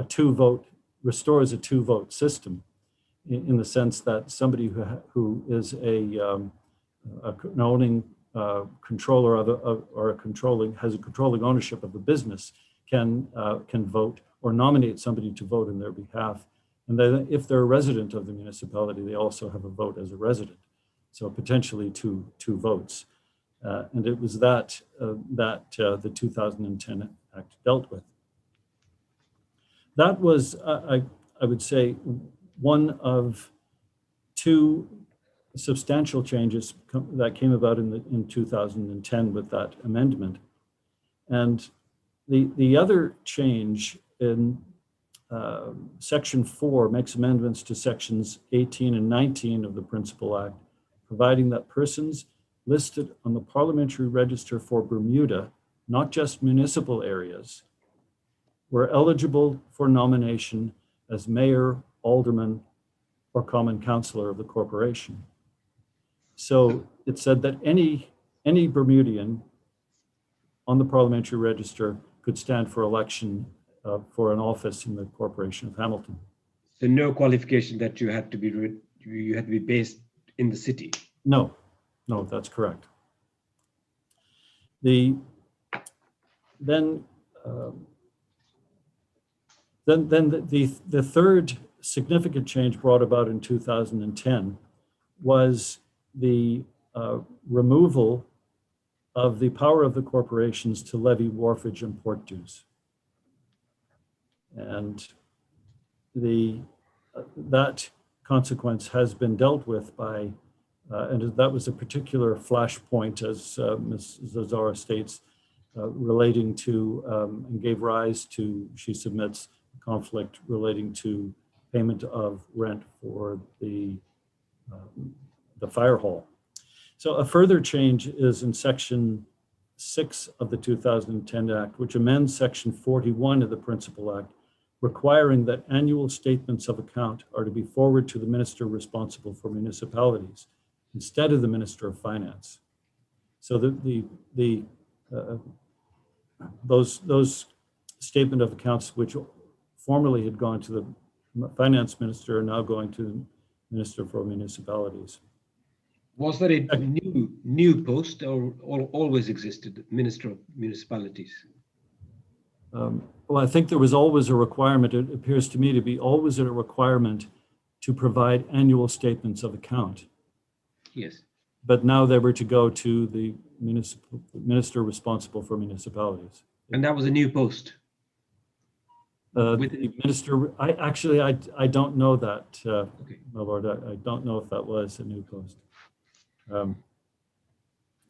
two-vote, restores a two-vote system in the sense that somebody who is an owning controller of or has a controlling ownership of a business can vote or nominate somebody to vote in their behalf. And then if they're a resident of the municipality, they also have a vote as a resident. So potentially two votes. And it was that the 2010 Act dealt with. That was, I would say, one of two substantial changes that came about in 2010 with that amendment. And the other change in Section 4 makes amendments to Sections 18 and 19 of the Principal Act, providing that persons listed on the Parliamentary Register for Bermuda, not just municipal areas, were eligible for nomination as mayor, alderman, or common councillor of the corporation. So it said that any Bermudian on the Parliamentary Register could stand for election for an office in the Corporation of Hamilton.
So no qualification that you had to be based in the city.
No, that's correct. Then the third significant change brought about in 2010 was the removal of the power of the corporations to levy wharfage and port dues. And that consequence has been dealt with by, and that was a particular flashpoint, as Ms. Zazzara states, relating to, and gave rise to, she submits, conflict relating to payment of rent for the fire hall. So a further change is in Section 6 of the 2010 Act, which amends Section 41 of the Principal Act, requiring that annual statements of account are to be forwarded to the minister responsible for municipalities instead of the Minister of Finance. So those statement of accounts which formerly had gone to the finance minister are now going to the Minister for Municipalities.
Was there a new post or always existed, Minister of Municipalities?
Well, I think there was always a requirement. It appears to me to be always a requirement to provide annual statements of account.
Yes.
But now they were to go to the minister responsible for municipalities.
And that was a new post?
The minister, I don't know that,
Okay.
my lord. I don't know if that was a new post.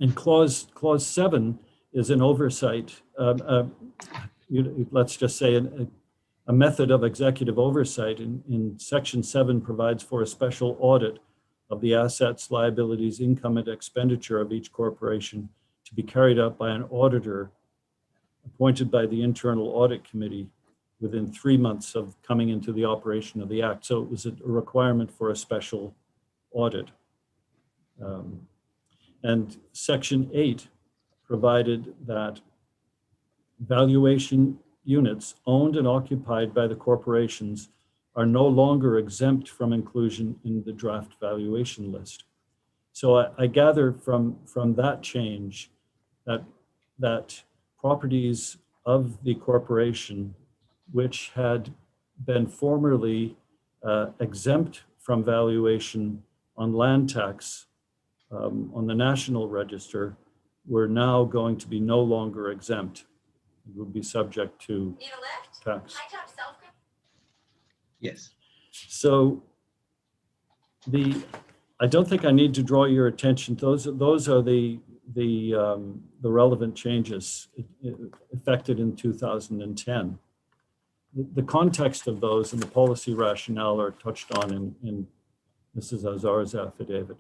And clause 7 is an oversight. Let's just say a method of executive oversight in Section 7 provides for a special audit of the assets, liabilities, income, and expenditure of each corporation to be carried out by an auditor appointed by the Internal Audit Committee within 3 months of coming into the operation of the Act. So it was a requirement for a special audit. And Section 8 provided that valuation units owned and occupied by the corporations are no longer exempt from inclusion in the draft valuation list. So I gather from that change that properties of the corporation which had been formerly exempt from valuation on land tax on the National Register were now going to be no longer exempt. It would be subject to tax.
Yes.
So I don't think I need to draw your attention. Those are the relevant changes effected in 2010. The context of those and the policy rationale are touched on in Mrs. Zazzara's affidavit.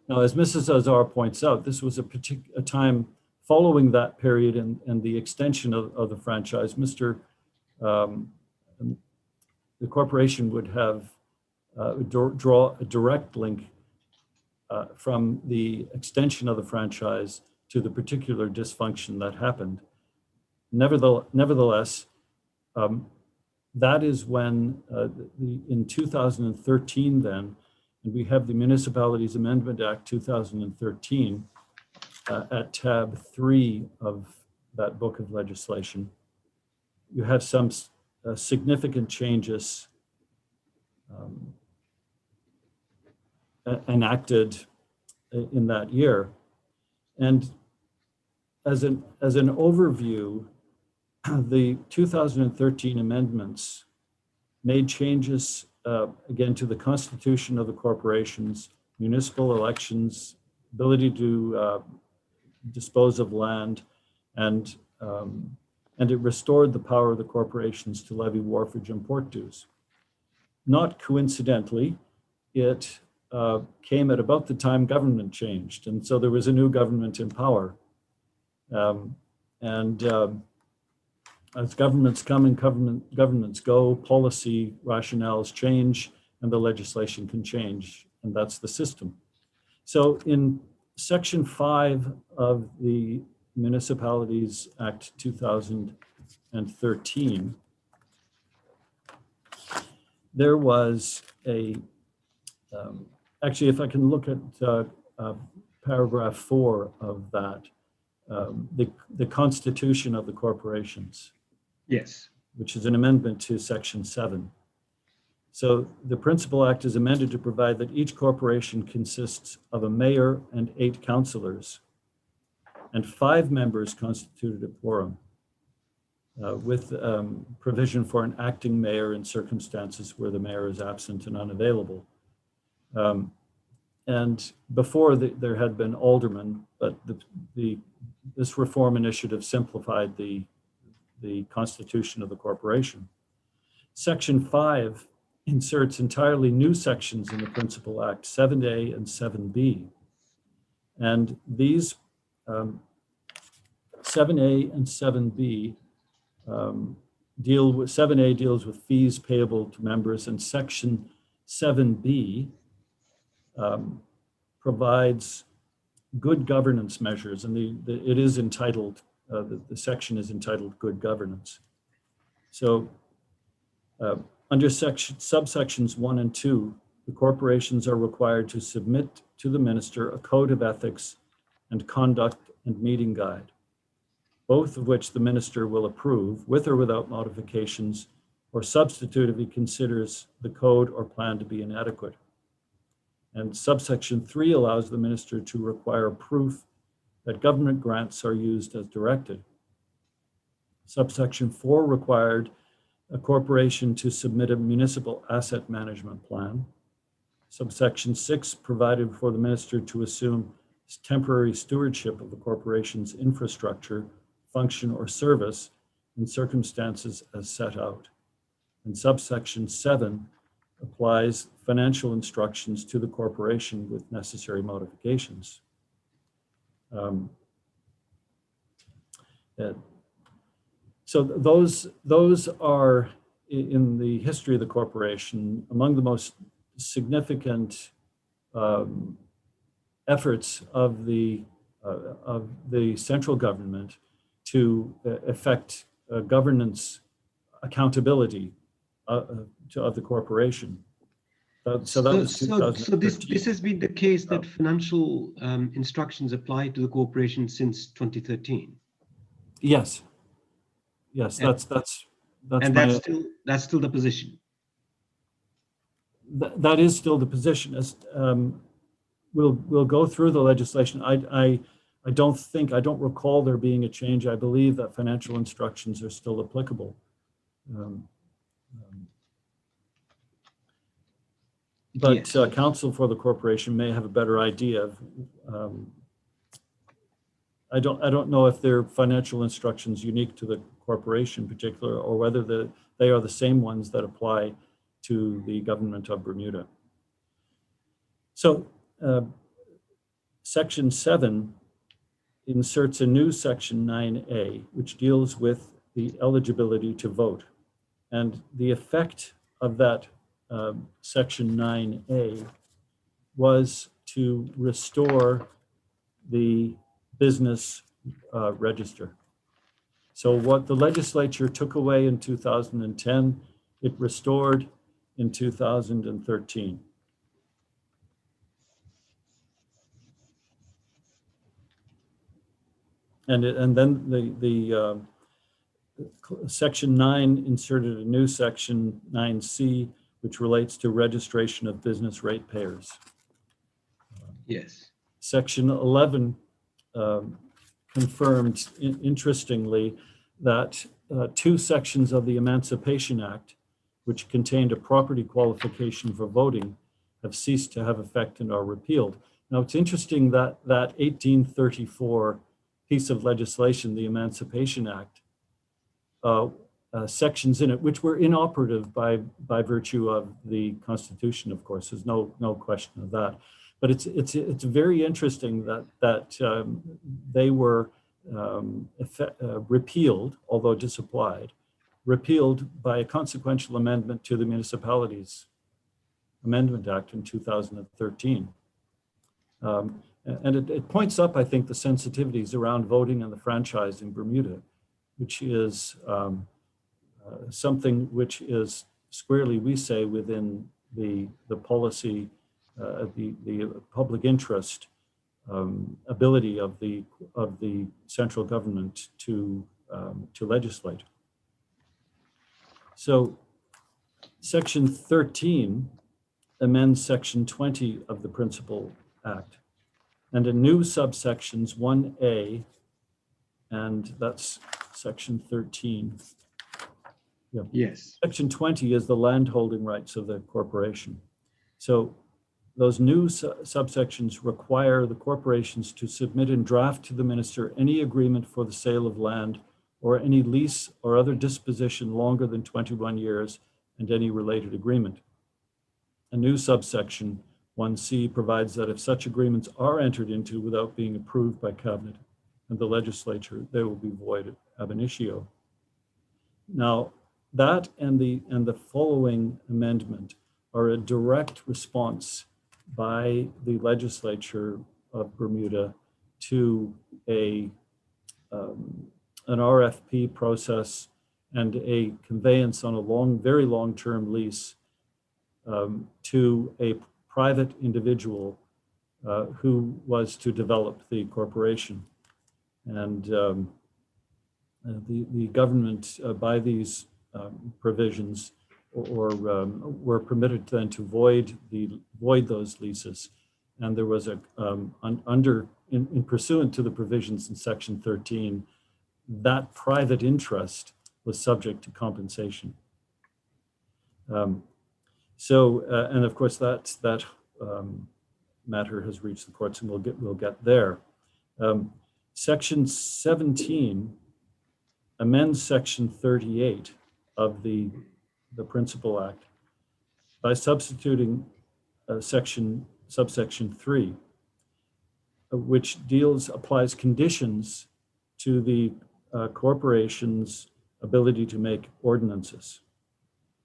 Now, as Mrs. Zazzara points out, this was a time following that period and the extension of the franchise. The corporation would have draw a direct link from the extension of the franchise to the particular dysfunction that happened. Nevertheless, that is when in 2013 then, and we have the Municipalities Amendment Act 2013 at tab 3 of that book of legislation. You have some significant changes enacted in that year. And as an overview, the 2013 amendments made changes again to the constitution of the corporations, municipal elections, ability to dispose of land, and it restored the power of the corporations to levy wharfage and port dues. Not coincidentally, it came at about the time government changed, and so there was a new government in power. As governments come and governments go, policy rationales change and the legislation can change, and that's the system. So in Section 5 of the Municipalities Act 2013, there was actually, if I can look at paragraph 4 of that, the Constitution of the Corporations.
Yes.
Which is an amendment to Section 7. So the Principal Act is amended to provide that each corporation consists of a mayor and 8 councillors, and 5 members constituted a quorum, with provision for an acting mayor in circumstances where the mayor is absent and unavailable. And before there had been aldermen, but this reform initiative simplified the constitution of the corporation. Section 5 inserts entirely new sections in the Principal Act, 7A and 7B. And these 7A and 7B 7A deals with fees payable to members, and Section 7B provides good governance measures, and it is entitled, the section is entitled Good Governance. So under subsections 1 and 2, the corporations are required to submit to the minister a code of ethics and conduct and meeting guide, both of which the minister will approve with or without modifications or substitute if he considers the code or plan to be inadequate. And subsection 3 allows the minister to require proof that government grants are used as directed. Subsection 4 required a corporation to submit a municipal asset management plan. Subsection 6 provided for the minister to assume temporary stewardship of the corporation's infrastructure, function, or service in circumstances as set out. And subsection 7 applies financial instructions to the corporation with necessary modifications. So those are, in the history of the corporation, among the most significant efforts of the central government to effect governance accountability of the corporation. So this
has been the case that financial instructions apply to the corporation since 2013.
Yes. Yes, that's
still the position.
That is still the position. As we'll go through the legislation. I don't recall there being a change. I believe that financial instructions are still applicable. But yes. Counsel for the corporation may have a better idea of. I don't know if they're financial instructions unique to the corporation in particular, or whether they are the same ones that apply to the government of Bermuda. So Section 7 inserts a new Section 9A, which deals with the eligibility to vote. And the effect of that Section 9A was to restore the business register. So what the legislature took away in 2010 it restored in 2013. And then the Section 9 inserted a new Section 9C, which relates to registration of business ratepayers.
Yes.
Section 11 confirmed, interestingly, that two sections of the Emancipation Act, which contained a property qualification for voting, have ceased to have effect and are repealed. Now, it's interesting that that 1834 piece of legislation, the Emancipation Act, sections in it, which were inoperative by virtue of the Constitution, of course, there's no question of that. But it's very interesting that they were repealed, although disapplied, repealed by a consequential amendment to the Municipalities Amendment Act in 2013. And it points up, I think, the sensitivities around voting and the franchise in Bermuda, which is something which is squarely, we say, within the policy, the public interest ability of the central government to legislate. So Section 13 amends Section 20 of the Principal Act, and a new subsections 1A, and that's Section 13. Yeah.
Yes.
Section 20 is the landholding rights of the corporation. So those new subsections require the corporations to submit in draft to the minister any agreement for the sale of land or any lease or other disposition longer than 21 years and any related agreement. A new subsection 1C provides that if such agreements are entered into without being approved by cabinet and the legislature, they will be void ab initio. Now, that and the following amendment are a direct response by the legislature of Bermuda to an RFP process and a conveyance on a very long-term lease to a private individual who was to develop the corporation. And the government, by these provisions, were permitted then to void those leases, and there was a in pursuant to the provisions in Section 13, that private interest was subject to compensation. And of course that matter has reached the courts, and we'll get there. Section 17 amends Section 38 of the Principal Act by substituting subsection 3, which applies conditions to the corporation's ability to make ordinances.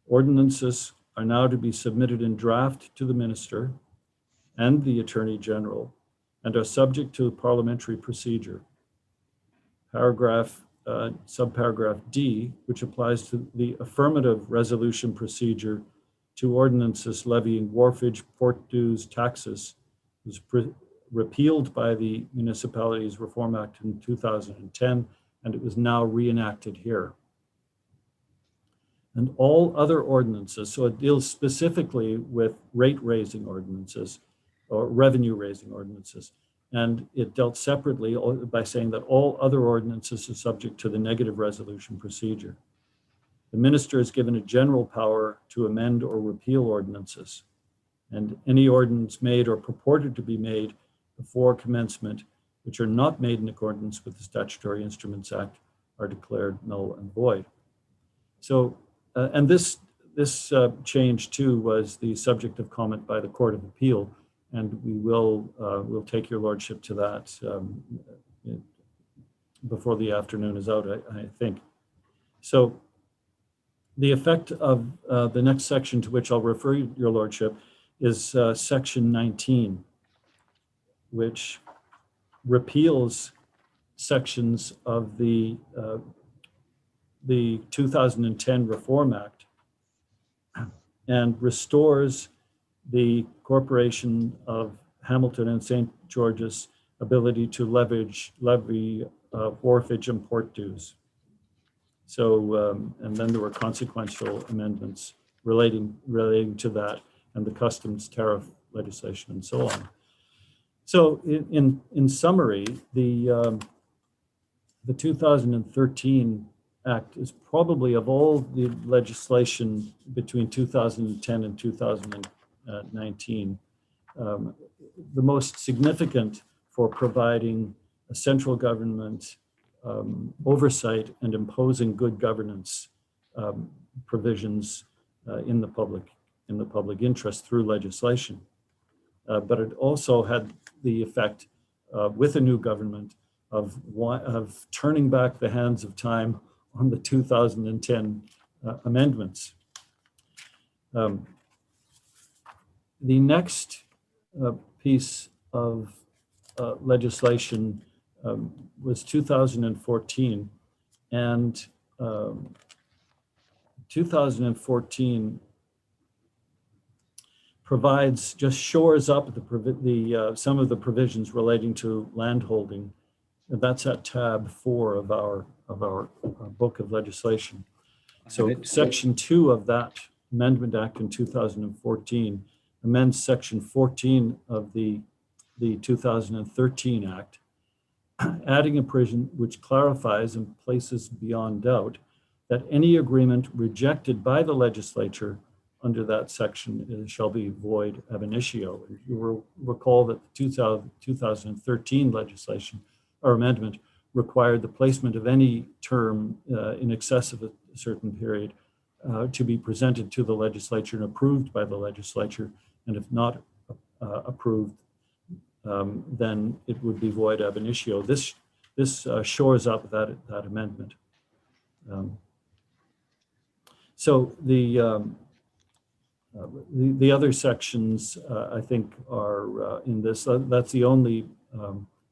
Ordinances are now to be submitted in draft to the minister and the Attorney General and are subject to parliamentary procedure. Subparagraph D, which applies to the affirmative resolution procedure to ordinances levying wharfage, port dues, taxes, was repealed by the Municipalities Reform Act in 2010, and it was now reenacted here. And all other ordinances, so it deals specifically with rate-raising ordinances or revenue-raising ordinances. And it dealt separately by saying that all other ordinances are subject to the negative resolution procedure. The minister is given a general power to amend or repeal ordinances, and any ordinance made or purported to be made before commencement, which are not made in accordance with the Statutory Instruments Act, are declared null and void. So, and this change too was the subject of comment by the Court of Appeal, and we'll take your lordship to that before the afternoon is out, I think. So the effect of the next section to which I'll refer your lordship is Section 19, which repeals sections of the 2010 Reform Act and restores the Corporation of Hamilton and St. George's ability to levy wharfage and port dues. So, and then there were consequential amendments relating to that and the customs tariff legislation and so on. So in summary, the 2013 Act is probably, of all the legislation between 2010 and 2019, the most significant for providing a central government oversight and imposing good governance provisions in the public interest through legislation. But it also had the effect with a new government of turning back the hands of time on the 2010 amendments. The next piece of legislation was 2014, and 2014 provides, just shores up some of the provisions relating to landholding. And that's at tab 4 of our book of legislation. So section 2 of that Amendment Act in 2014 amends section 14 of the 2013 Act, adding a provision which clarifies and places beyond doubt that any agreement rejected by the legislature under that section shall be void ab initio. You will recall that the 2013 legislation or amendment required the placement of any term in excess of a certain period to be presented to the legislature and approved by the legislature. And if not approved, then it would be void ab initio. This shores up that amendment. So the other sections, I think, are in this. That's the only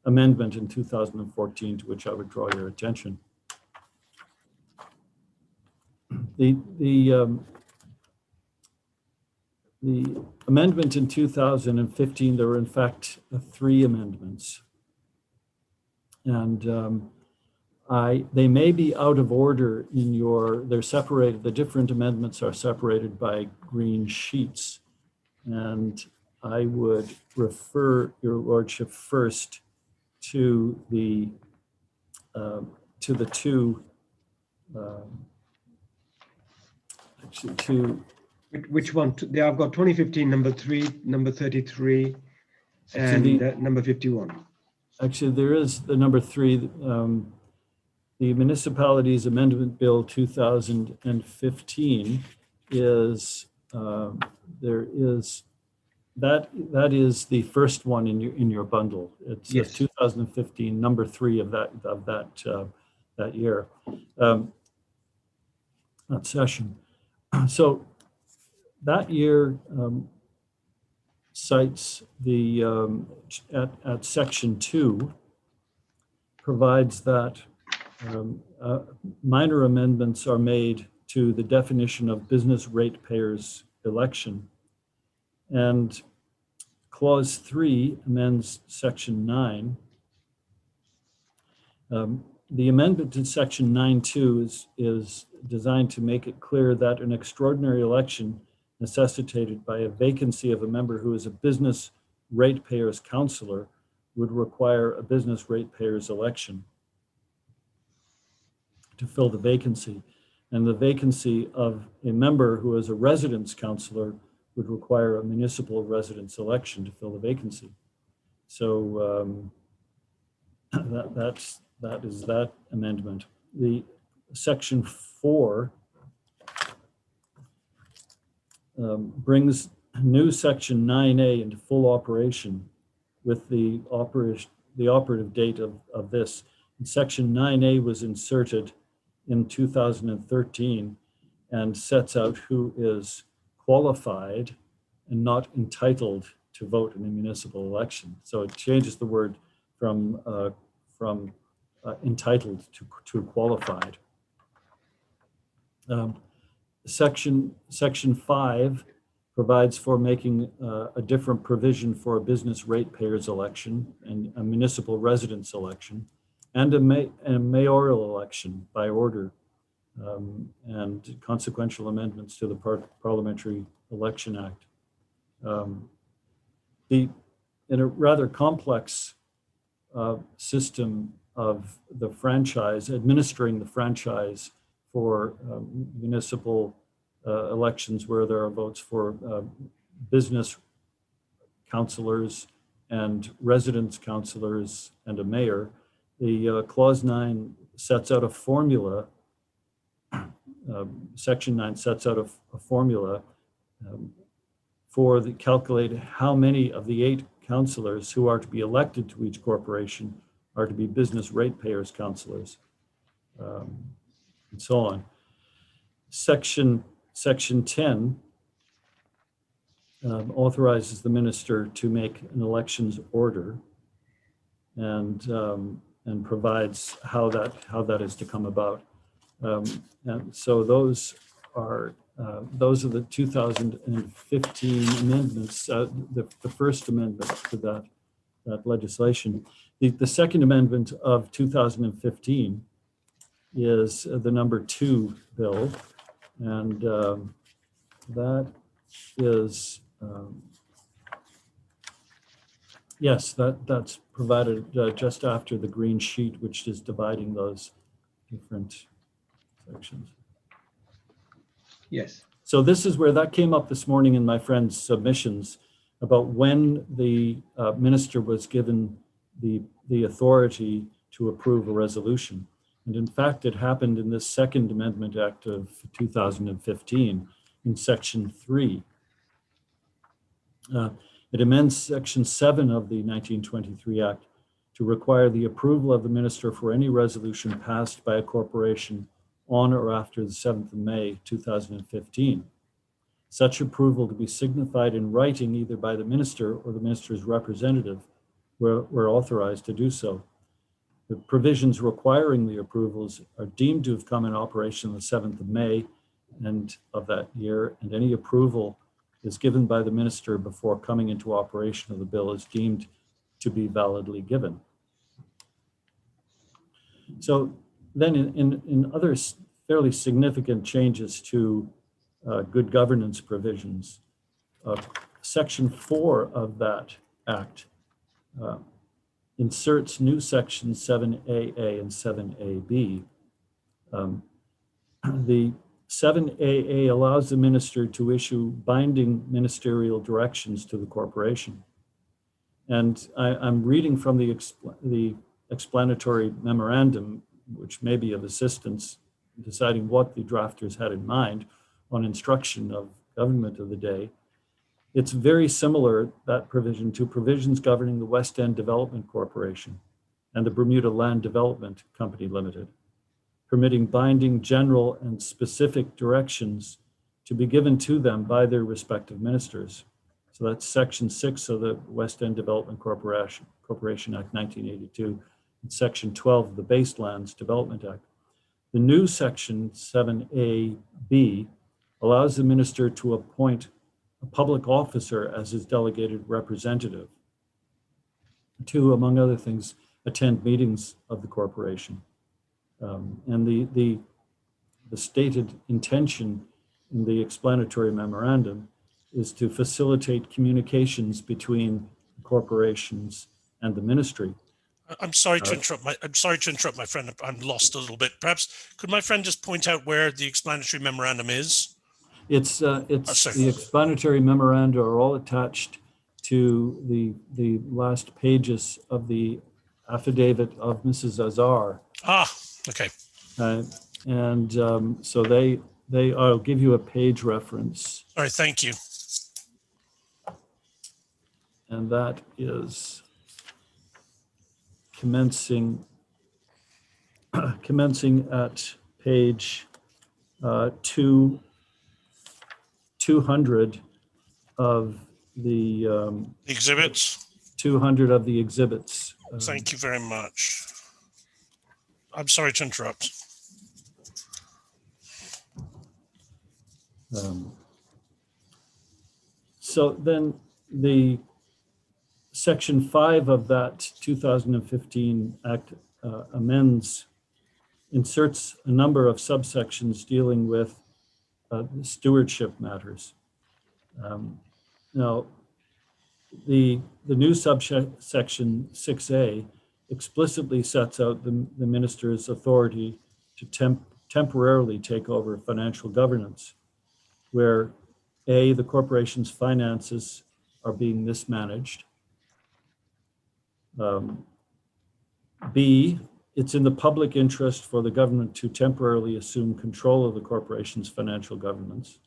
amendment in 2014 to which I would draw your attention. The amendment in 2015, there were in fact 3 amendments, and they may be out of order in they're separated, the different amendments are separated by green sheets. And I would refer your lordship first to the 2, actually 2.
Which one? I've got 2015 number 3, number 33, and number 51.
Actually, there is the number 3. The Municipalities Amendment Bill 2015 is that is the first one in your bundle. It's yes. 2015 number 3 of that year, that session. So that year cites the at section 2 provides that minor amendments are made to the definition of business ratepayers election, and clause 3 amends section 9. The amendment in section 9.2 is designed to make it clear that an extraordinary election necessitated by a vacancy of a member who is a business ratepayers counselor would require a business ratepayers election to fill the vacancy. And the vacancy of a member who is a residence counselor would require a municipal residence election to fill the vacancy. So that is that amendment. The section 4 brings new section 9A into full operation with the operative date of this. And section 9A was inserted in 2013 and sets out who is qualified and not entitled to vote in a municipal election. So it changes the word from entitled to qualified. Section 5 provides for making a different provision for a business ratepayers election and a municipal residence election and a mayoral election by order, and consequential amendments to the Parliamentary Election Act. In a rather complex system of the franchise, administering the franchise for municipal elections where there are votes for business councillors and residence councillors and a mayor, the Clause 9 sets out a formula. Section 9 sets out a formula for the calculate how many of the 8 councillors who are to be elected to each corporation are to be business ratepayers councillors, and so on. Section 10 authorizes the minister to make an elections order and provides how that is to come about. And so those are the 2015 amendments, the first amendment to that legislation. The second amendment of 2015 is the number 2 bill, and that is yes, that's provided just after the green sheet, which is dividing those different sections.
Yes.
So this is where that came up this morning in my friend's submissions about when the minister was given the authority to approve a resolution. And in fact, it happened in this Second Amendment Act of 2015 in Section 3. It amends Section 7 of the 1923 Act to require the approval of the minister for any resolution passed by a corporation on or after the 7th of May, 2015. Such approval to be signified in writing either by the minister or the minister's representative were authorized to do so. The provisions requiring the approvals are deemed to have come in operation on the 7th of May and of that year, and any approval is given by the minister before coming into operation of the bill is deemed to be validly given. So then in other fairly significant changes to good governance provisions, Section 4 of that Act inserts new sections 7AA and 7AB. The 7AA allows the minister to issue binding ministerial directions to the corporation. And I'm reading from the explanatory memorandum, which may be of assistance in deciding what the drafters had in mind on instruction of government of the day. It's very similar, that provision, to provisions governing the West End Development Corporation and the Bermuda Land Development Company Limited, permitting binding general and specific directions to be given to them by their respective ministers. So that's Section 6 of the West End Development Corporation Act 1982, and Section 12 of the Baselands Development Act. The new Section 7AB allows the minister to appoint a public officer as his delegated representative to, among other things, attend meetings of the corporation. And the stated intention in the explanatory memorandum is to facilitate communications between corporations and the ministry.
I'm sorry to interrupt my friend. I'm lost a little bit. Perhaps could my friend just point out where the explanatory memorandum is?
It's the explanatory memoranda are all attached to the last pages of the affidavit of Mrs. Azar.
Ah, okay.
So I'll give you a page reference.
All right, thank you.
And that is commencing at page 200 of the
exhibits.
200 of the exhibits.
Thank you very much. I'm sorry to interrupt.
So then the Section 5 of that 2015 Act inserts a number of subsections dealing with stewardship matters. Now, the new subsection 6A explicitly sets out the minister's authority to temporarily take over financial governance, where A, the corporation's finances are being mismanaged. B, it's in the public interest for the government to temporarily assume control of the corporation's financial governance.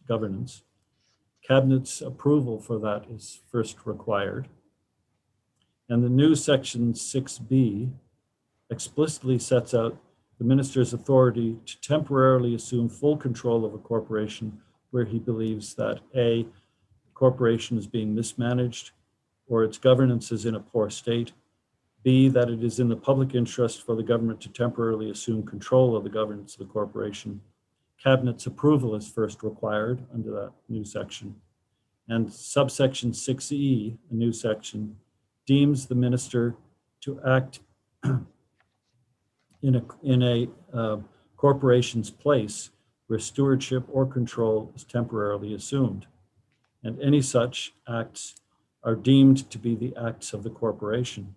Cabinet's approval for that is first required. And the new section 6B explicitly sets out the minister's authority to temporarily assume full control of a corporation where he believes that A, the corporation is being mismanaged or its governance is in a poor state. B, that it is in the public interest for the government to temporarily assume control of the governance of the corporation. Cabinet's approval is first required under that new section. And subsection 6E, a new section, deems the minister to act in a corporation's place where stewardship or control is temporarily assumed. And any such acts are deemed to be the acts of the corporation.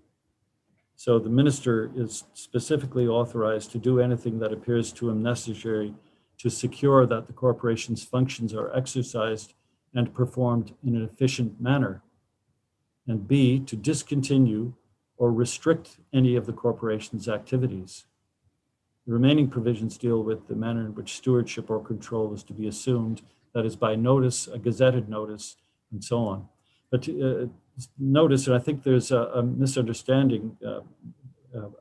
So the minister is specifically authorized to do anything that appears to him necessary to secure that the corporation's functions are exercised and performed in an efficient manner. And B, to discontinue or restrict any of the corporation's activities. The remaining provisions deal with the manner in which stewardship or control is to be assumed, that is by notice, a gazetted notice, and so on. But notice, and I think there's a misunderstanding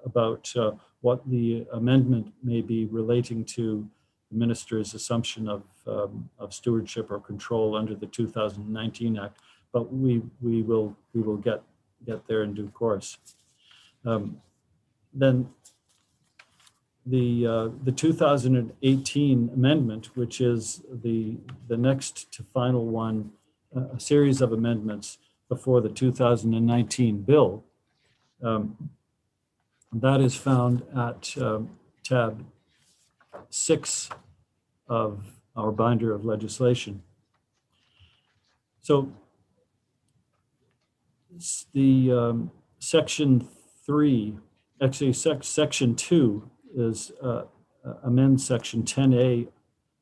about what the amendment may be relating to the minister's assumption of stewardship or control under the 2019 Act, but we will get there in due course. Then the 2018 amendment, which is the next to final one, a series of amendments before the 2019 bill, that is found at tab 6 of our binder of legislation. So the section 3, actually section 2 is amends section 10A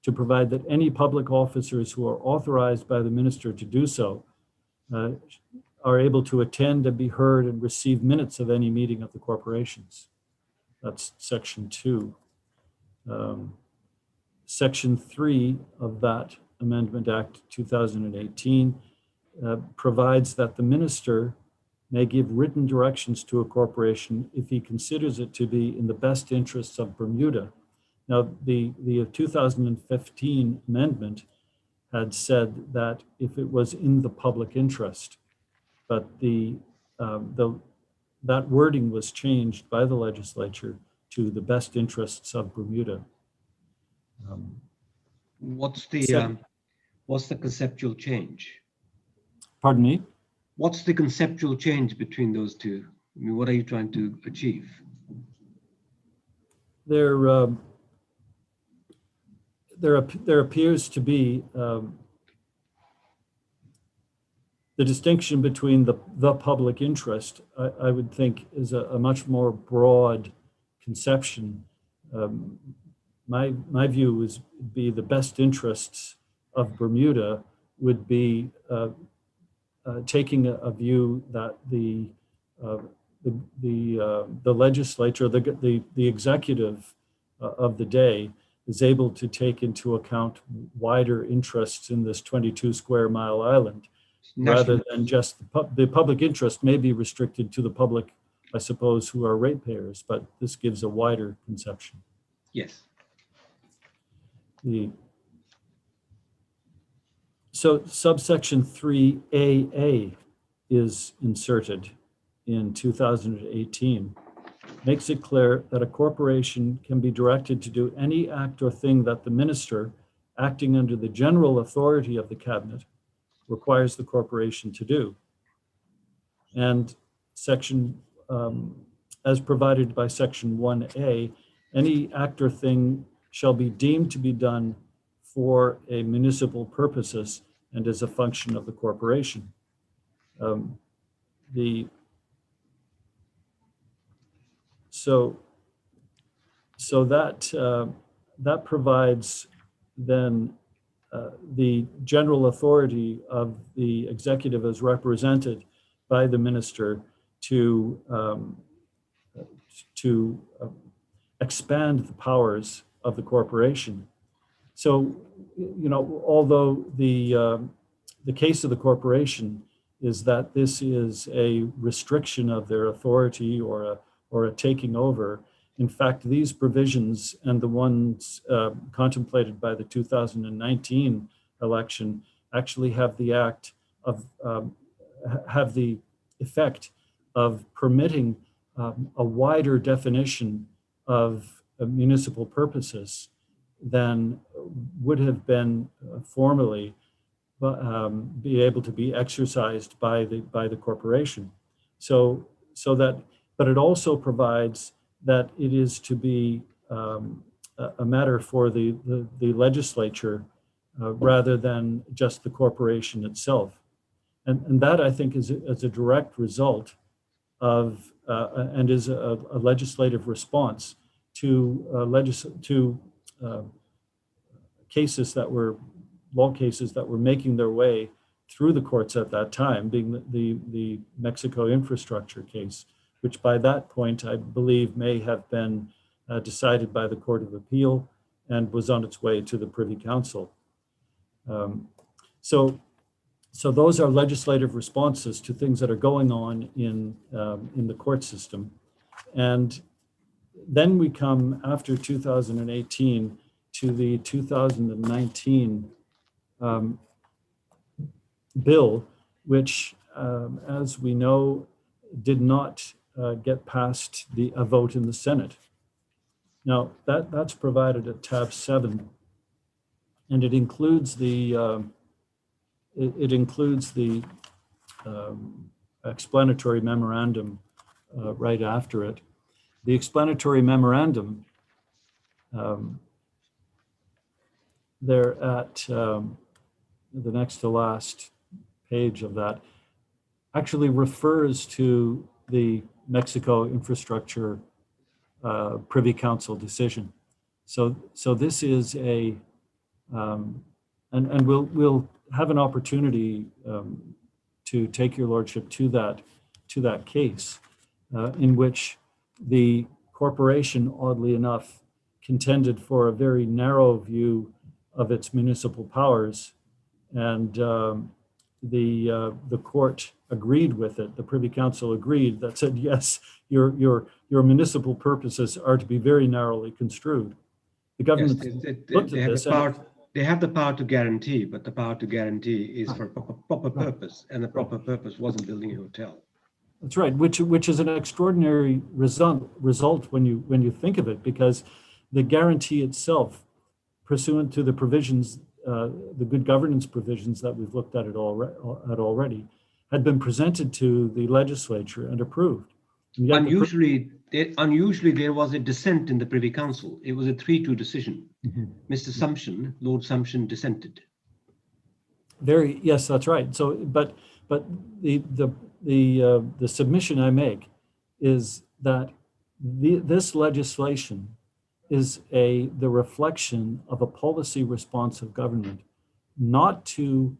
to provide that any public officers who are authorized by the minister to do so are able to attend and be heard and receive minutes of any meeting of the corporations. That's section 2. Section 3 of that Amendment Act 2018 provides that the minister may give written directions to a corporation if he considers it to be in the best interests of Bermuda. Now, the 2015 amendment had said that if it was in the public interest, but that wording was changed by the legislature to the best interests of Bermuda.
What's the conceptual change?
Pardon me?
What's the conceptual change between those two? I mean, what are you trying to achieve?
There appears to be the distinction between the public interest, I would think, is a much more broad conception. My view would be the best interests of Bermuda would be taking a view that the legislature, the executive of the day, is able to take into account wider interests in this 22 square mile island, rather than just the public interest may be restricted to the public, I suppose, who are ratepayers, but this gives a wider conception.
Yes.
So subsection 3AA is inserted in 2018, makes it clear that a corporation can be directed to do any act or thing that the minister, acting under the general authority of the cabinet requires the corporation to do. And as provided by section 1A, any act or thing shall be deemed to be done for a municipal purposes and as a function of the corporation. So that provides then the general authority of the executive as represented by the minister to expand the powers of the corporation. So, although the case of the corporation is that this is a restriction of their authority or a taking over, in fact, these provisions and the ones contemplated by the 2019 election actually have the effect of permitting a wider definition of municipal purposes than would have been formally be able to be exercised by the corporation. But it also provides that it is to be a matter for the legislature rather than just the corporation itself. And that, I think, is a direct result of and is a legislative response to law cases that were making their way through the courts at that time, being the Mexico infrastructure case, which by that point, I believe, may have been decided by the Court of Appeal and was on its way to the Privy Council. So those are legislative responses to things that are going on in the court system. And then we come after 2018 to the 2019 bill, which, as we know, did not get past a vote in the Senate. Now, that's provided at tab 7, and it includes the explanatory memorandum right after it. The explanatory memorandum, there at the next to last page of that, actually refers to the Mexico infrastructure Privy Council decision. So this is and we'll have an opportunity to take your lordship to that case in which the corporation, oddly enough, contended for a very narrow view of its municipal powers, and the court agreed with it. The Privy Council agreed, that said, yes, your municipal purposes are to be very narrowly construed. The government looked at this.
They have the power to guarantee, but the power to guarantee is for a proper purpose, and the proper purpose wasn't building a hotel.
That's right, which is an extraordinary result when you think of it, because the guarantee itself, pursuant to the provisions, the good governance provisions that we've looked at already, had been presented to the legislature and approved. And
unusually, there was a dissent in the Privy Council. It was a 3-2 decision. Mm-hmm. Mr. Sumption, Lord Sumption, dissented.
Yes, that's right. So, but the submission I make is that this legislation is the reflection of a policy response of government, not to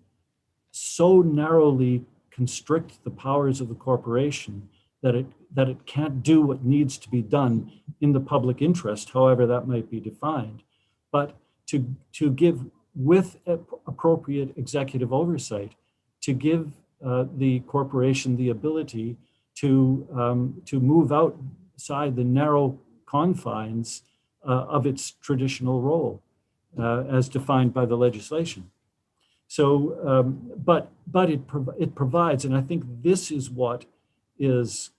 so narrowly constrict the powers of the corporation that it can't do what needs to be done in the public interest, however that might be defined, but to give, with appropriate executive oversight, to give the corporation the ability to move outside the narrow confines of its traditional role as defined by the legislation. So, but it provides, and I think this is what is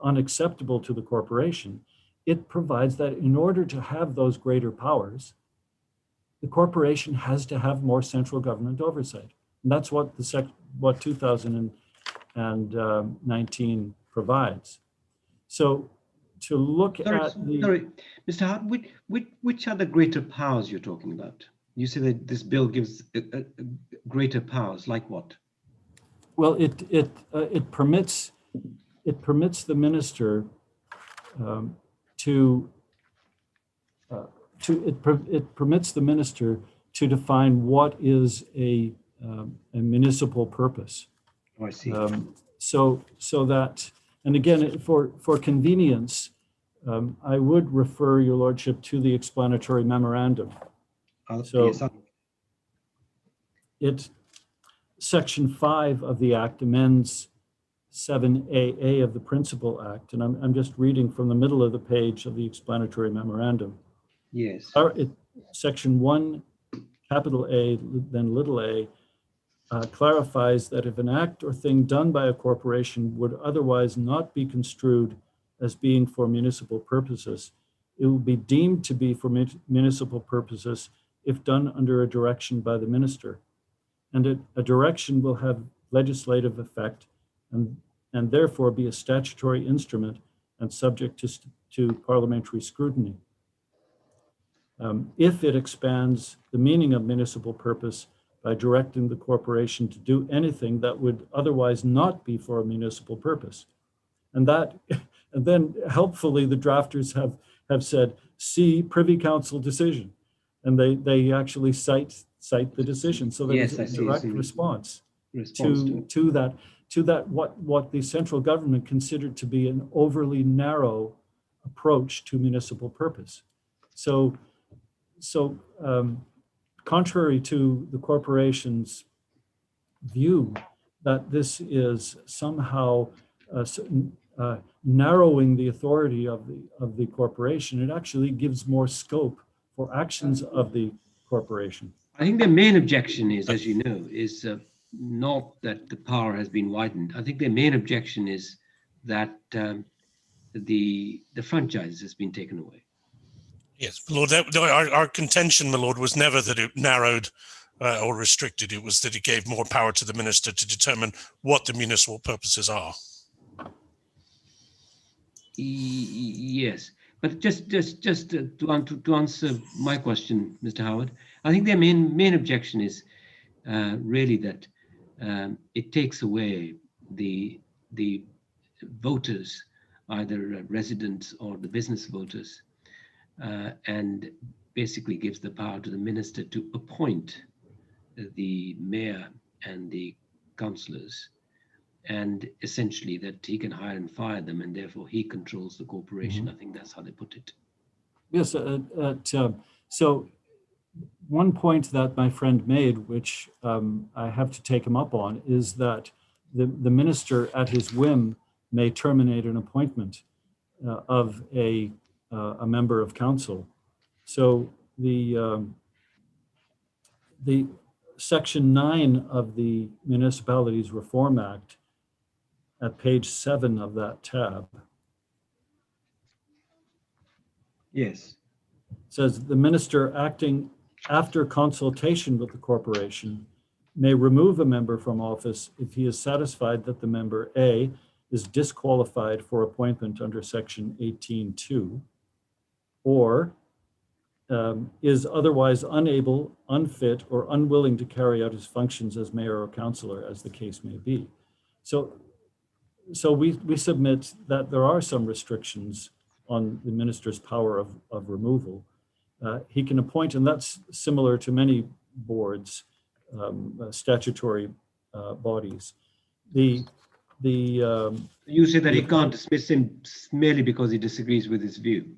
unacceptable to the corporation. It provides that in order to have those greater powers, the corporation has to have more central government oversight. And that's what what 2019 provides. So to look at the...
Sorry, Mr. Hart, which are the greater powers you're talking about? You say that this bill gives greater powers, like what?
Well, it permits the minister it permits the minister to define what is a municipal purpose.
Oh, I see.
So that, and again, for convenience, I would refer your lordship to the explanatory memorandum. Section 5 of the Act amends 7AA of the Principal Act, and I'm just reading from the middle of the page of the explanatory memorandum.
Yes.
Section 1, capital A, then little a, clarifies that if an act or thing done by a corporation would otherwise not be construed as being for municipal purposes, it will be deemed to be for municipal purposes if done under a direction by the minister. And a direction will have legislative effect and therefore be a statutory instrument and subject to parliamentary scrutiny. If it expands the meaning of municipal purpose by directing the corporation to do anything that would otherwise not be for a municipal purpose. And then helpfully the drafters have said, see Privy Council decision. And they actually cite the decision. So there's a direct response to that what the central government considered to be an overly narrow approach to municipal purpose. So contrary to the corporation's view that this is somehow narrowing the authority of the corporation, it actually gives more scope for actions of the corporation.
I think the main objection is, as you know, is not that the power has been widened. I think the main objection is that the franchise has been taken away.
Yes, my Lord, our contention, my Lord, was never that it narrowed or restricted. It was that it gave more power to the minister to determine what the municipal purposes are.
Yes, but just to answer my question, Mr. Howard, I think their main objection is really that it takes away the voters, either residents or the business voters, and basically gives the power to the minister to appoint the mayor and the councillors, and essentially that he can hire and fire them, and therefore he controls the corporation. Mm-hmm. I think that's how they put it.
Yes. So one point that my friend made, which I have to take him up on, is that the minister at his whim may terminate an appointment of a member of council. So the Section 9 of the Municipalities Reform Act at page 7 of that tab.
Yes.
Says the minister acting after consultation with the corporation may remove a member from office if he is satisfied that the member A is disqualified for appointment under section 18(2), or is otherwise unable, unfit, or unwilling to carry out his functions as mayor or councillor, as the case may be. So we submit that there are some restrictions on the minister's power of removal. He can appoint, and that's similar to many boards, statutory bodies. You
say that he can't dismiss him merely because he disagrees with his view.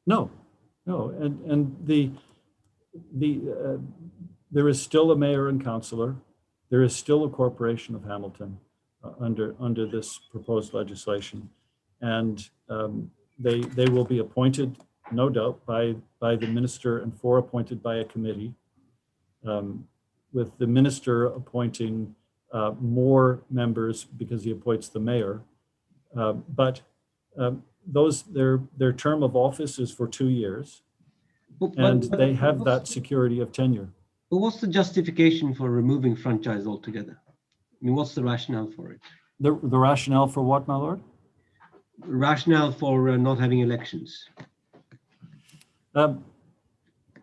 No, and there is still a mayor and councillor. There is still a corporation of Hamilton under this proposed legislation, and they will be appointed, no doubt, by the minister and appointed by a committee, with the minister appointing more members because he appoints the mayor. But their term of office is for 2 years. and they have that security of tenure.
But what's the justification for removing franchise altogether? I mean, what's the rationale for it?
The rationale for what, my lord?
Rationale for not having elections?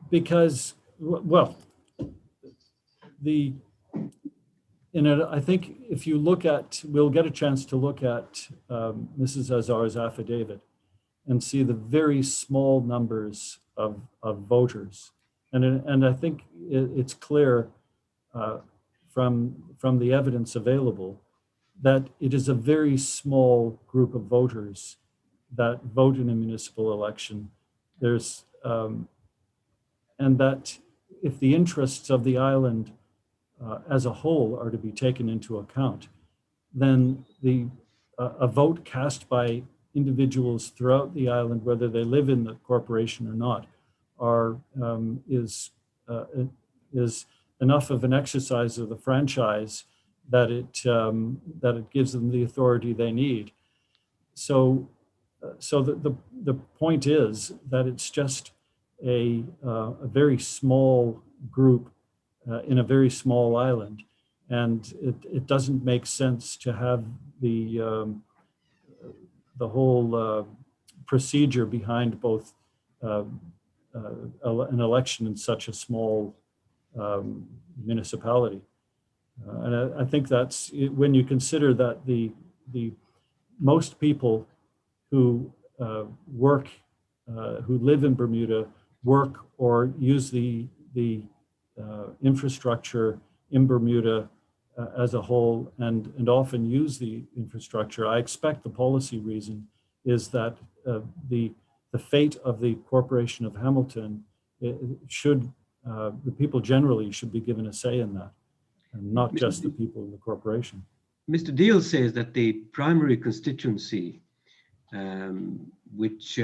Because, well, I think if you look at, we'll get a chance to look at Mrs. Azar's affidavit and see the very small numbers of voters. And I think it's clear from the evidence available that it is a very small group of voters that vote in a municipal election. And that if the interests of the island as a whole are to be taken into account, then a vote cast by individuals throughout the island, whether they live in the corporation or not, is enough of an exercise of the franchise that it gives them the authority they need. So the point is that it's just a very small group in a very small island, and it doesn't make sense to have the whole procedure behind both an election in such a small municipality. And I think that's when you consider that the most people who work, who live in Bermuda, work or use the infrastructure in Bermuda as a whole, and often use the infrastructure. I expect the policy reason is that the fate of the Corporation of Hamilton the people generally should be given a say in that, and not just the people in the corporation.
Mr. Deal says that the primary constituency which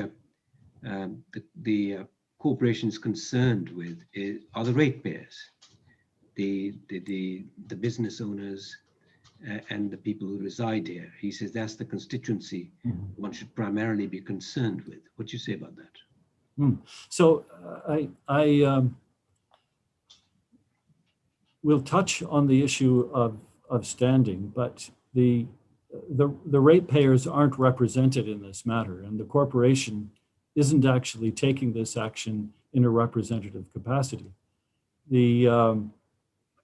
the corporation is concerned with are the ratepayers, the business owners, and the people who reside here. He says that's the constituency one should primarily be concerned with. What do you say about that?
So I will touch on the issue of standing, but the ratepayers aren't represented in this matter, and the corporation isn't actually taking this action in a representative capacity.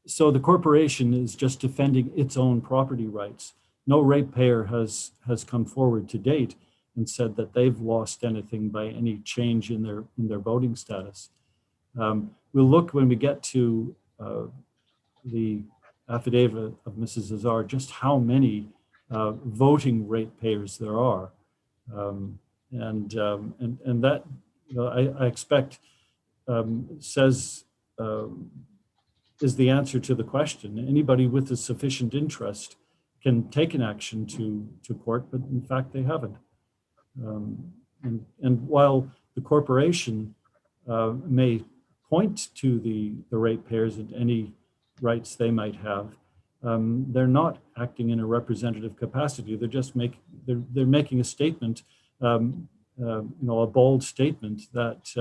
So the corporation is just defending its own property rights. No ratepayer has come forward to date and said that they've lost anything by any change in their voting status. We'll look when we get to the affidavit of Mrs. Azar just how many voting ratepayers there are, and that I expect says. Is the answer to the question. Anybody with a sufficient interest can take an action to court, but in fact they haven't. And while the corporation may point to the ratepayers and any rights they might have, they're not acting in a representative capacity. They're just they're making a statement, a bold statement that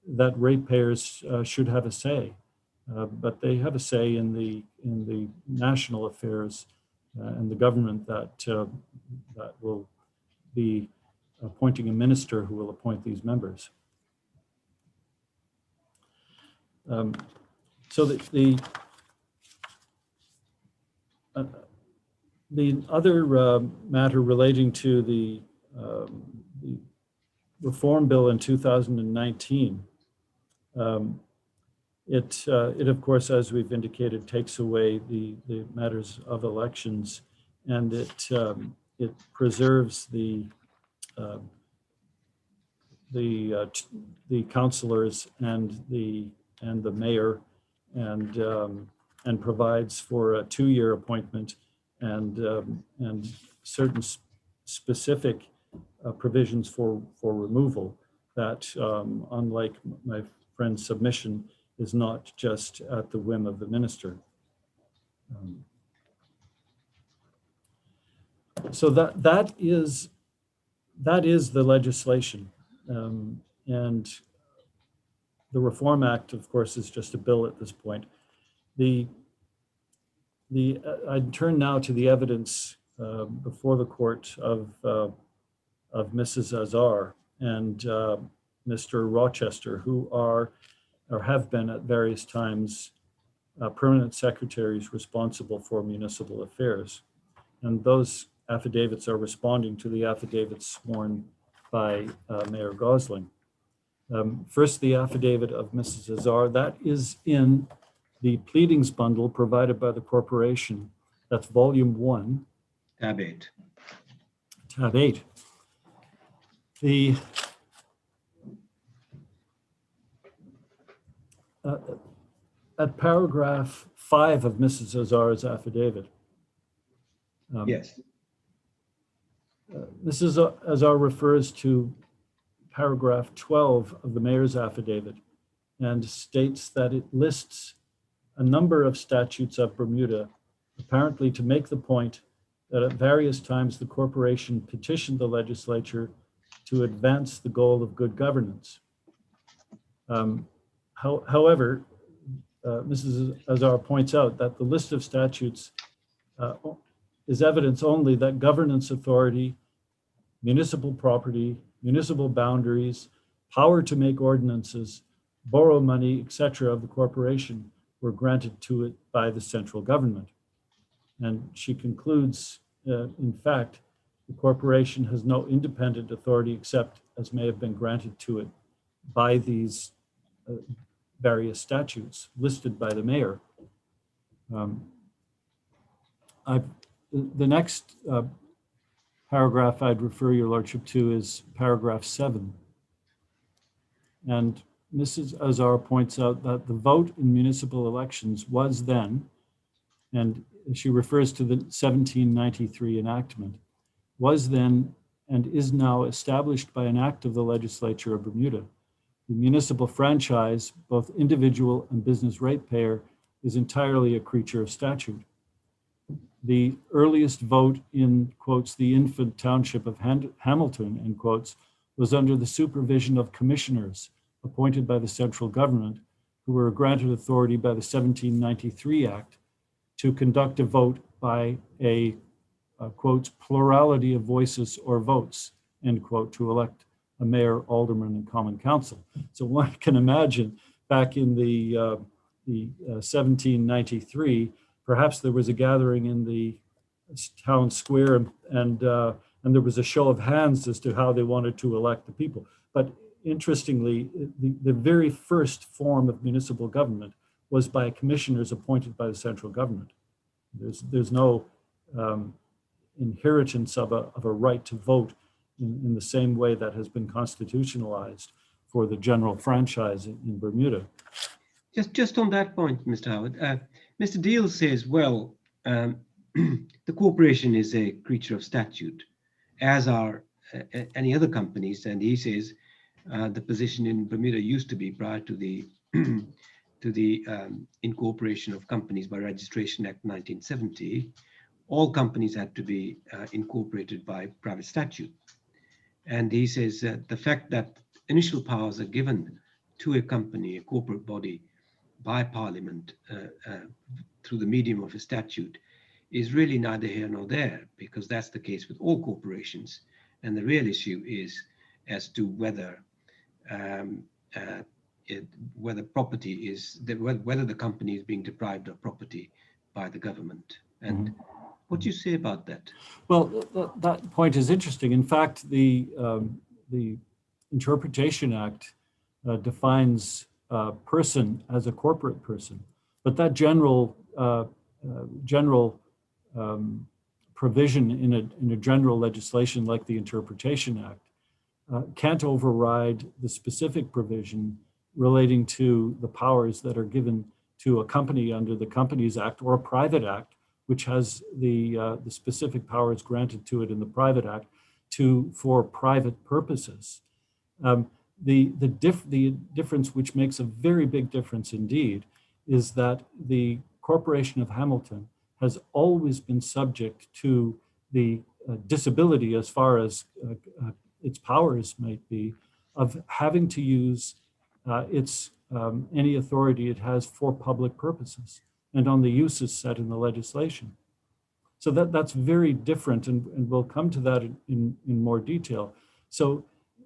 that ratepayers should have a say. But they have a say in the national affairs and the government that will be appointing a minister who will appoint these members. So the other matter relating to the reform bill in 2019. It of course, as we've indicated, takes away the matters of elections, and it preserves the councillors and the mayor, and provides for a 2-year appointment and certain specific provisions for removal that, unlike my friend's submission, is not just at the whim of the minister. So that is the legislation, and the Reform Act, of course, is just a bill at this point. I'd turn now to the evidence before the court of Mrs. Azar and Mr. Rochester, who are or have been at various times permanent secretaries responsible for municipal affairs. And those affidavits are responding to the affidavits sworn by Mayor Gosling. First, the affidavit of Mrs. Azar, that is in the pleadings bundle provided by the corporation. That's volume 1.
Tab 8.
Tab 8. At paragraph 5 of Mrs. Azar's affidavit.
Yes.
Mrs. Azar refers to paragraph 12 of the mayor's affidavit and states that it lists a number of statutes of Bermuda, apparently to make the point that at various times the corporation petitioned the legislature to advance the goal of good governance. However, Mrs. Azar points out that the list of statutes is evidence only that governance authority, municipal property, municipal boundaries, power to make ordinances, borrow money, etc. of the corporation were granted to it by the central government. And she concludes, in fact, the corporation has no independent authority except as may have been granted to it by these various statutes listed by the mayor. The next paragraph I'd refer your lordship to is paragraph 7. And Mrs. Azar points out that the vote in municipal elections was then, and she refers to the 1793 enactment, was then and is now established by an act of the legislature of Bermuda. The municipal franchise, both individual and business ratepayer, is entirely a creature of statute. The earliest vote in, quotes, the infant township of Hamilton, end quotes, was under the supervision of commissioners appointed by the central government, who were granted authority by the 1793 Act to conduct a vote by a, quotes, plurality of voices or votes, end quote, to elect a mayor, alderman, and common council. So one can imagine back in the 1793, perhaps there was a gathering in the town square and there was a show of hands as to how they wanted to elect the people. But interestingly, the very first form of municipal government was by commissioners appointed by the central government. There's no inheritance of a right to vote in the same way that has been constitutionalized for the general franchise in Bermuda.
Just on that point, Mr. Howard, Mr. Deal says, well, the corporation is a creature of statute, as are any other companies. And he says the position in Bermuda used to be prior to the incorporation of companies by Registration Act 1970, all companies had to be incorporated by private statute. And he says that the fact that initial powers are given to a company, a corporate body, by Parliament through the medium of a statute is really neither here nor there, because that's the case with all corporations. And the real issue is as to whether whether property is whether the company is being deprived of property by the government. And what do you say about that?
Well, that point is interesting. In fact, the Interpretation Act defines person as a corporate person, but that general provision in a general legislation like the Interpretation Act can't override the specific provision relating to the powers that are given to a company under the Companies Act or a private act, which has the specific powers granted to it in the private act for private purposes. The difference, which makes a very big difference indeed, is that the Corporation of Hamilton has always been subject to the disability, as far as its powers might be, of having to use its any authority it has for public purposes and on the uses set in the legislation. So that's very different, and we'll come to that in more detail. So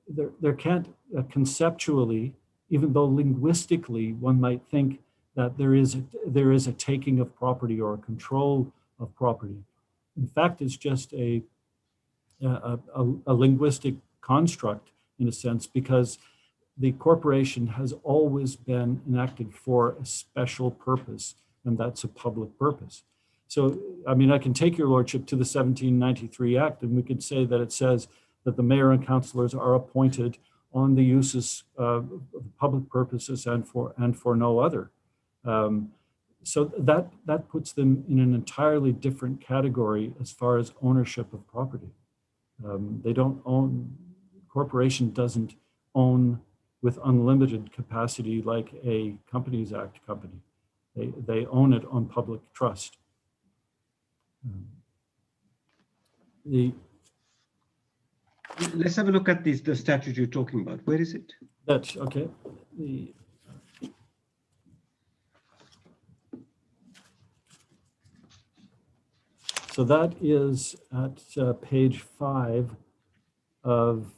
there can't conceptually, even though linguistically one might think that there is a taking of property or a control of property. In fact, it's just a linguistic construct in a sense, because the corporation has always been enacted for a special purpose, and that's a public purpose. So, I mean, I can take your lordship to the 1793 Act, and we could say that it says that the mayor and councillors are appointed on the uses of public purposes and for no other. So that puts them in an entirely different category as far as ownership of property. They don't own, corporation doesn't own with unlimited capacity like a Companies Act company. They own it on public trust.
Let's have a look at the statute you're talking about. Where is it?
That's okay. So that is at page 5 of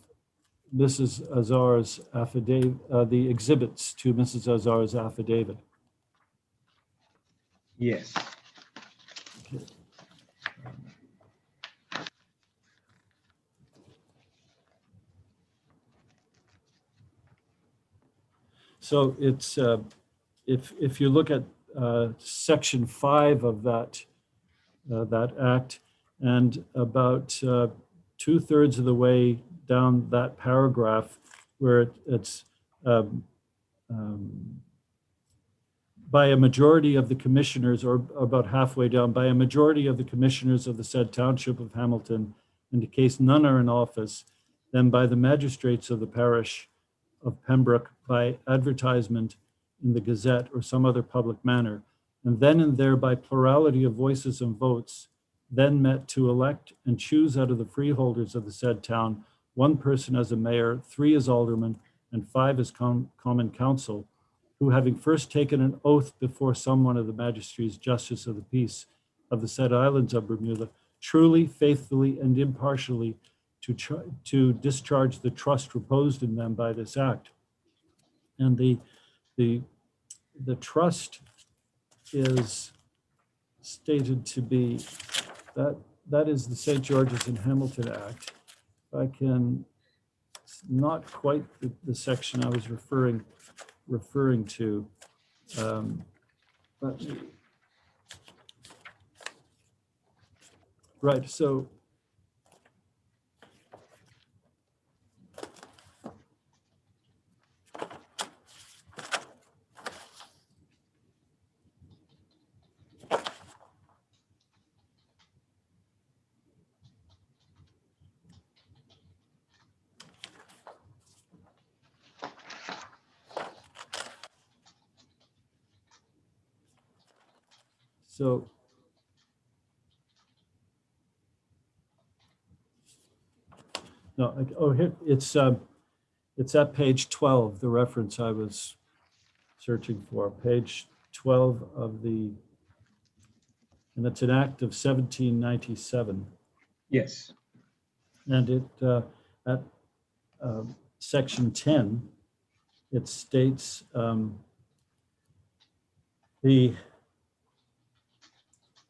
Mrs. Azar's affidavit, the exhibits to Mrs. Azar's affidavit.
Yes.
Okay. So it's if you look at section 5 of that act, and about 2/3 of the way down that paragraph, where it's by a majority of the commissioners, or about halfway down, by a majority of the commissioners of the said township of Hamilton, in case none are in office, then by the magistrates of the parish of Pembroke by advertisement in the Gazette or some other public manner, and then and there by plurality of voices and votes, then met to elect and choose out of the freeholders of the said town, 1 person as a mayor, 3 as aldermen, and 5 as common council, who having first taken an oath before someone of the magistrates justice of the peace of the said islands of Bermuda, truly, faithfully, and impartially to discharge the trust reposed in them by this act. And the trust is stated to be that is the St. George's and Hamilton Act. I can, it's not quite the section I was referring to, but right. So So no, oh, here it's at page 12, the reference I was searching for, page 12 of and it's an act of 1797.
Yes.
And it at section 10, it states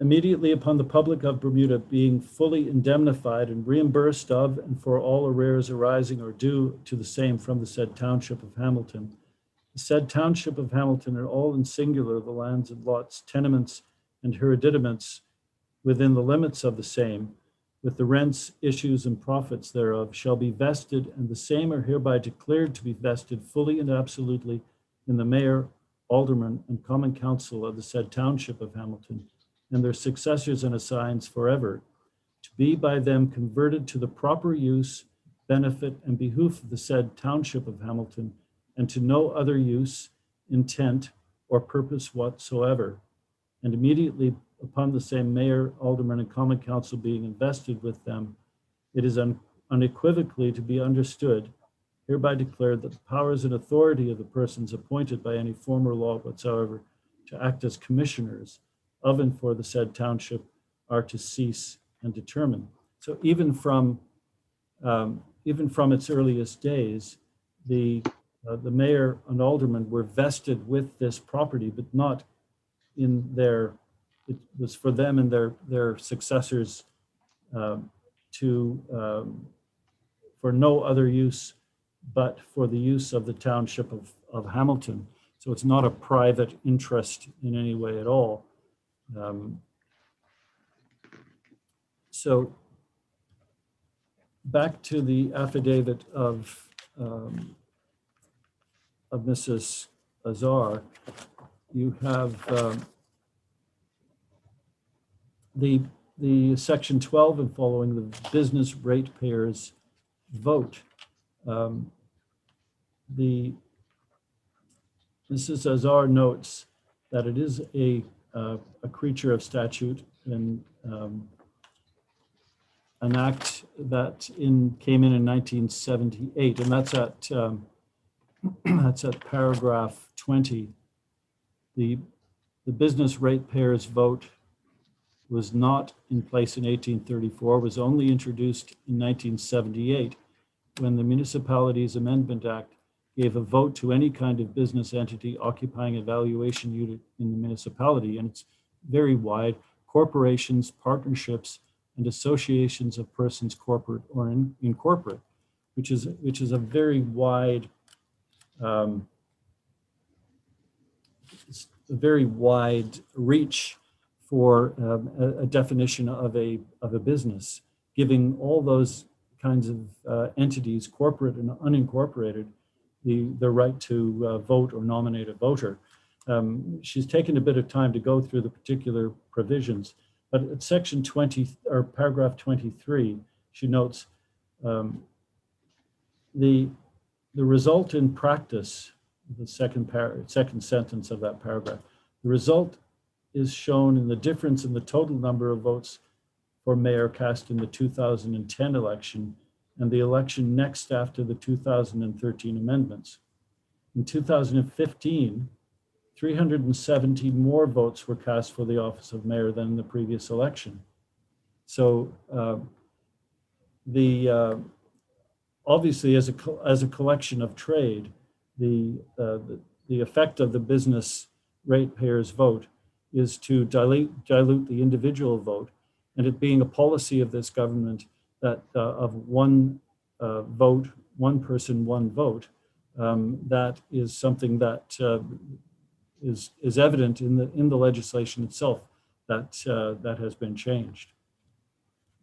immediately upon the public of Bermuda being fully indemnified and reimbursed of and for all arrears arising or due to the same from the said township of Hamilton, the said township of Hamilton and all in singular the lands and lots, tenements, and hereditaments within the limits of the same, with the rents, issues, and profits thereof, shall be vested, and the same are hereby declared to be vested fully and absolutely in the mayor, alderman, and common council of the said township of Hamilton, and their successors and assigns forever, to be by them converted to the proper use, benefit, and behoof of the said township of Hamilton, and to no other use, intent, or purpose whatsoever. And immediately upon the same mayor, alderman, and common council being invested with them, it is unequivocally to be understood hereby declare that the powers and authority of the persons appointed by any form or law whatsoever to act as commissioners of and for the said township are to cease and determine. So even from its earliest days, the mayor and aldermen were vested with this property, but not in their, it was for them and their successors for no other use but for the use of the township of Hamilton. So it's not a private interest in any way at all. So back to the affidavit of Mrs. Azar, you have the section 12 and following, the business ratepayers vote. Mrs. Azar notes that it is a creature of statute and an act that came in 1978, and that's at paragraph 20. The business ratepayers vote was not in place in 1834, was only introduced in 1978 when the Municipalities Amendment Act gave a vote to any kind of business entity occupying a valuation unit in the municipality, and it's very wide: corporations, partnerships, and associations of persons corporate or incorporate, which is a very wide reach for a definition of a business, giving all those kinds of entities, corporate and unincorporated, the right to vote or nominate a voter. She's taken a bit of time to go through the particular provisions, but at section 20 or paragraph 23, she notes the result in practice, the second sentence of that paragraph, the result is shown in the difference in the total number of votes for mayor cast in the 2010 election and the election next after the 2013 amendments. In 2015, 370 more votes were cast for the office of mayor than in the previous election. So obviously, as a collection of trade, the effect of the business ratepayers vote is to dilute the individual vote, and it being a policy of this government that of one vote, one person, one vote, that is something that is evident in the legislation itself that has been changed.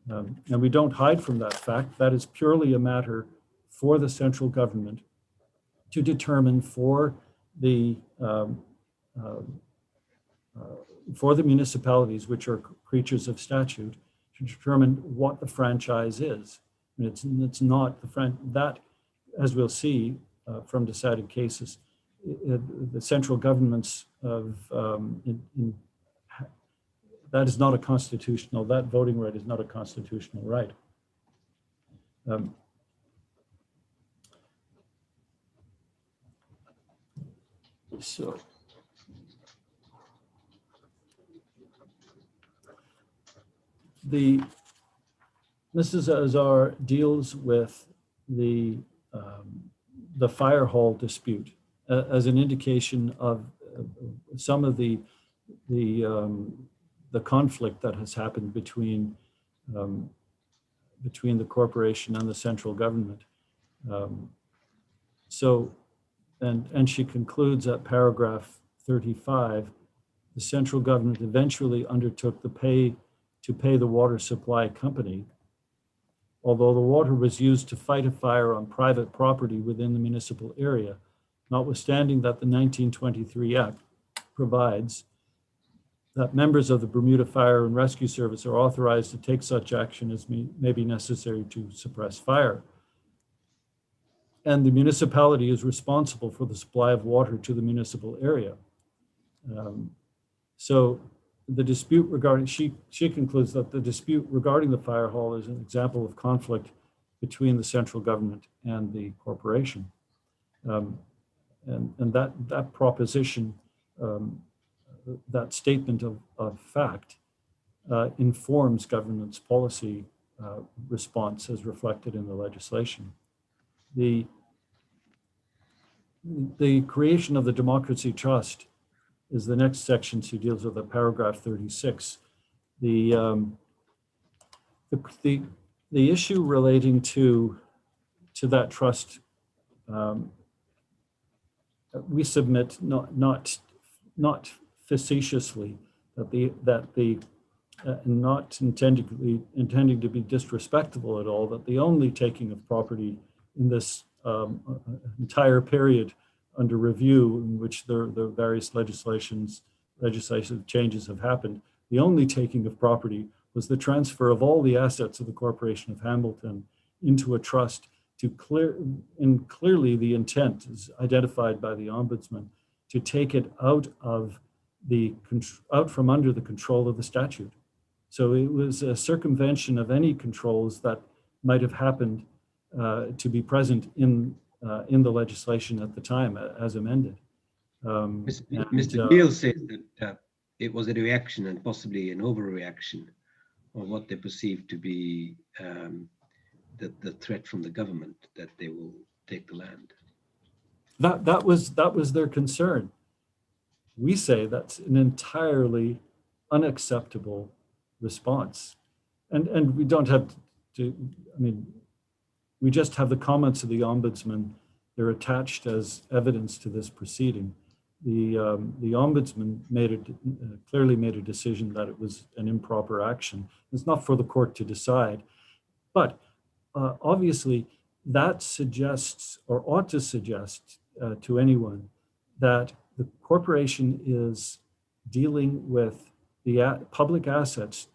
And we don't hide from that fact. That is purely a matter for the central government to determine for the municipalities, which are creatures of statute, to determine what the franchise is. And it's not that, as we'll see from decided cases, the central governments that is not a constitutional, that voting right is not a constitutional right. So Mrs. Azar deals with the fire hall dispute as an indication of some of the conflict that has happened between the corporation and the central government. And she concludes at paragraph 35, the central government eventually undertook to pay the water supply company, although the water was used to fight a fire on private property within the municipal area, notwithstanding that the 1923 Act provides that members of the Bermuda Fire and Rescue Service are authorized to take such action as may be necessary to suppress fire. And the municipality is responsible for the supply of water to the municipal area. So the dispute regarding, she concludes that the dispute regarding the fire hall is an example of conflict between the central government and the corporation. And that proposition, that statement of fact, informs government's policy response as reflected in the legislation. The creation of the Democracy Trust is the next section. She deals with paragraph 36. The issue relating to that trust, we submit not facetiously that not intending to be disrespectful at all, that the only taking of property in this entire period under review, in which the various legislative changes have happened, the only taking of property was the transfer of all the assets of the Corporation of Hamilton into a trust to clearly the intent is identified by the Ombudsman to take it out from under the control of the statute. So it was a circumvention of any controls that might have happened to be present in the legislation at the time as amended.
Mr. Deal says that it was a reaction and possibly an overreaction of what they perceived to be the threat from the government that they will take the land.
That was their concern. We say that's an entirely unacceptable response, and we don't have to. I mean, we just have the comments of the Ombudsman. They're attached as evidence to this proceeding. The Ombudsman clearly made a decision that it was an improper action. It's not for the court to decide, but obviously that suggests or ought to suggest to anyone that the corporation is dealing with the public assets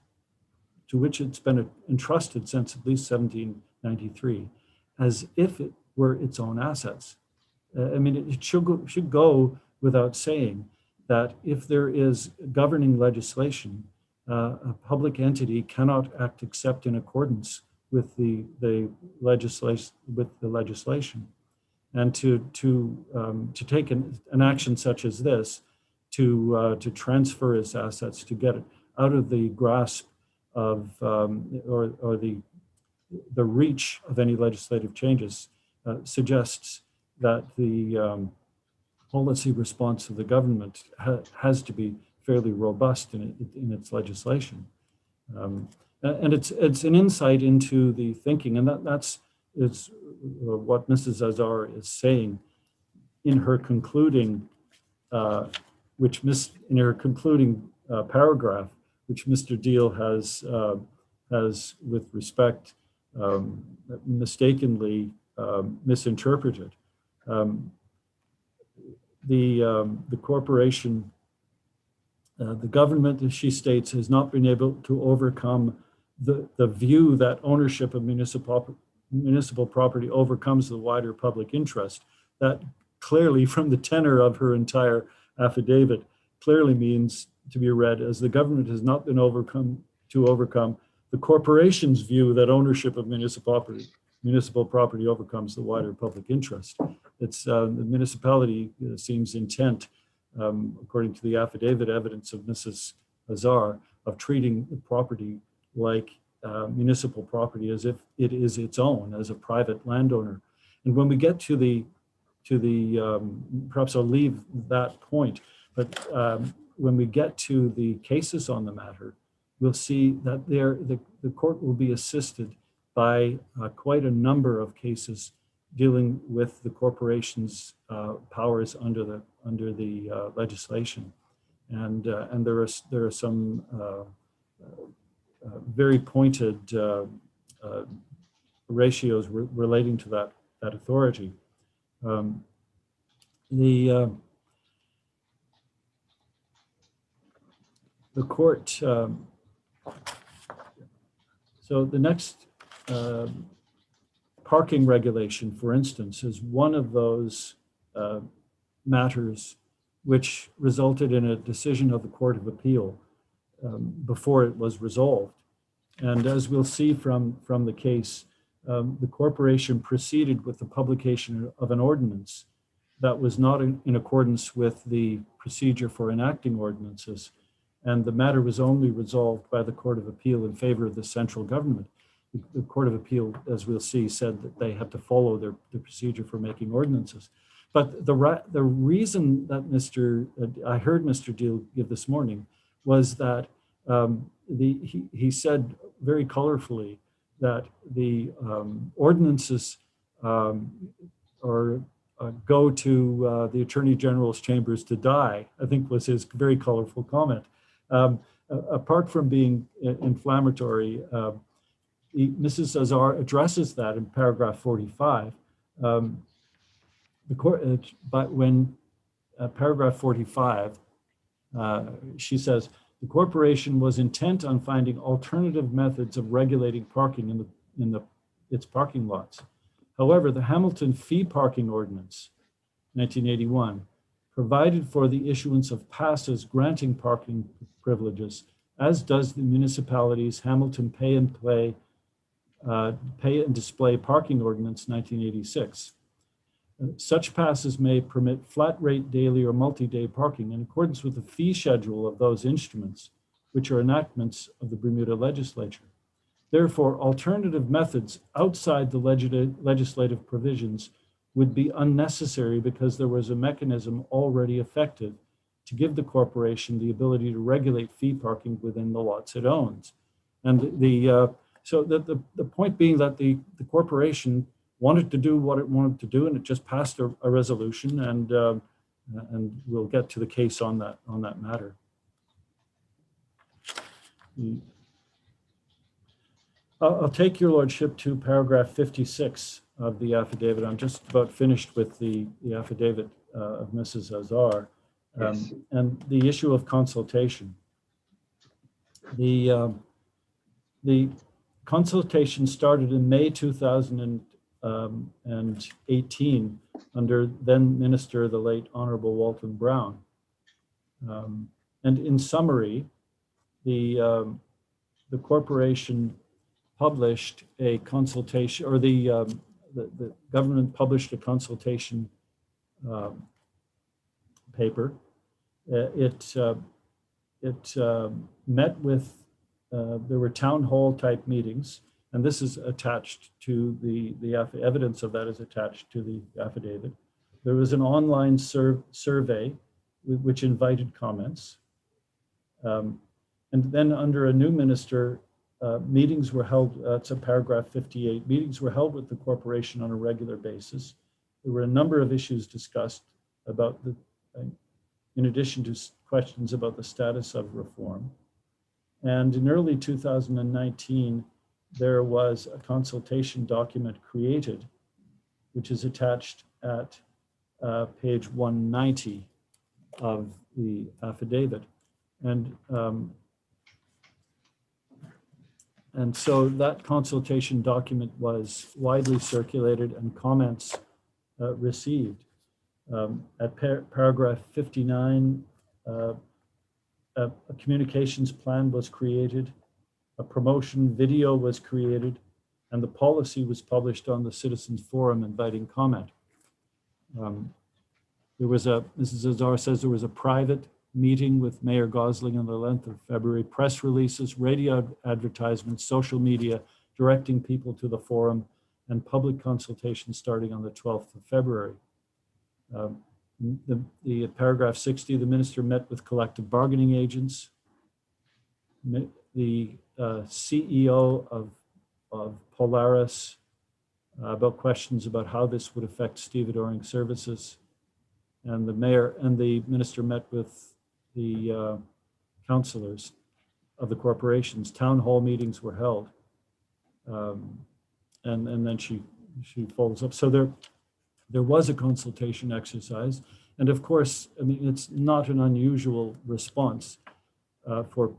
to which it's been entrusted since at least 1793 as if it were its own assets. I mean, it should go without saying that if there is governing legislation, a public entity cannot act except in accordance with the legislation, and to take an action such as this, to transfer its assets, to get it out of the grasp of or the reach of any legislative changes, suggests that the policy response of the government has to be fairly robust in its legislation. And it's an insight into the thinking, and that's what Mrs. Azar is saying in her concluding, paragraph, which Mr. Deal has with respect mistakenly misinterpreted. The corporation, the government, as she states, has not been able to overcome the view that ownership of municipal property overcomes the wider public interest. That clearly, from the tenor of her entire affidavit, clearly means to be read as the government has not been overcome the corporation's view that ownership of municipal property overcomes the wider public interest. It's the municipality seems intent, according to the affidavit evidence of Mrs. Azar, of treating the property like municipal property as if it is its own as a private landowner. And when we get to the perhaps I'll leave that point, but when we get to the cases on the matter, we'll see that the court will be assisted by quite a number of cases dealing with the corporation's powers under the legislation, and there are some very pointed ratios relating to that authority. The court. So the next parking regulation, for instance, is one of those matters which resulted in a decision of the Court of Appeal before it was resolved. And as we'll see from the case, the corporation proceeded with the publication of an ordinance that was not in accordance with the procedure for enacting ordinances, and the matter was only resolved by the Court of Appeal in favor of the central government. The Court of Appeal, as we'll see, said that they had to follow the procedure for making ordinances. But the reason that I heard Mr. Deal give this morning was that he said very colorfully that the ordinances go to the Attorney General's chambers to die, I think was his very colorful comment. Apart from being inflammatory, Mrs. Azar addresses that in paragraph 45. But when paragraph 45, she says, the corporation was intent on finding alternative methods of regulating parking in its parking lots. However, the Hamilton Fee Parking Ordinance, 1981, provided for the issuance of passes granting parking privileges, as does the municipality's Hamilton Pay and Display Parking Ordinance, 1986. Such passes may permit flat rate daily or multi-day parking in accordance with the fee schedule of those instruments, which are enactments of the Bermuda legislature. Therefore, alternative methods outside the legislative provisions would be unnecessary because there was a mechanism already effective to give the corporation the ability to regulate fee parking within the lots it owns. And so the point being that the corporation wanted to do what it wanted to do, and it just passed a resolution, and we'll get to the case on that matter. I'll take your lordship to paragraph 56 of the affidavit. I'm just about finished with the affidavit of Mrs. Azar,
Yes.
and the issue of consultation. The consultation started in May 2018 under then Minister, the late Honorable Walton Brown. And in summary, the corporation published a consultation, or the government published a consultation paper. It met with, there were town hall type meetings, and this is attached to the evidence of that is attached to the affidavit. There was an online survey which invited comments. And then under a new minister, meetings were held, it's a paragraph 58, meetings were held with the corporation on a regular basis. There were a number of issues discussed about in addition to questions about the status of reform. And in early 2019, there was a consultation document created, which is attached at page 190 of the affidavit. And so that consultation document was widely circulated and comments received. At paragraph 59, a communications plan was created, a promotion video was created, and the policy was published on the Citizens Forum inviting comment. Mrs. Azar says there was a private meeting with Mayor Gosling on the 11th of February, press releases, radio advertisements, social media, directing people to the forum, and public consultation starting on the 12th of February. The paragraph 60, the minister met with collective bargaining agents. The CEO of Polaris about questions about how this would affect stevedoring services. And the mayor and the minister met with the councillors of the corporations. Town hall meetings were held. And then she follows up. So there was a consultation exercise. And of course, I mean, it's not an unusual response for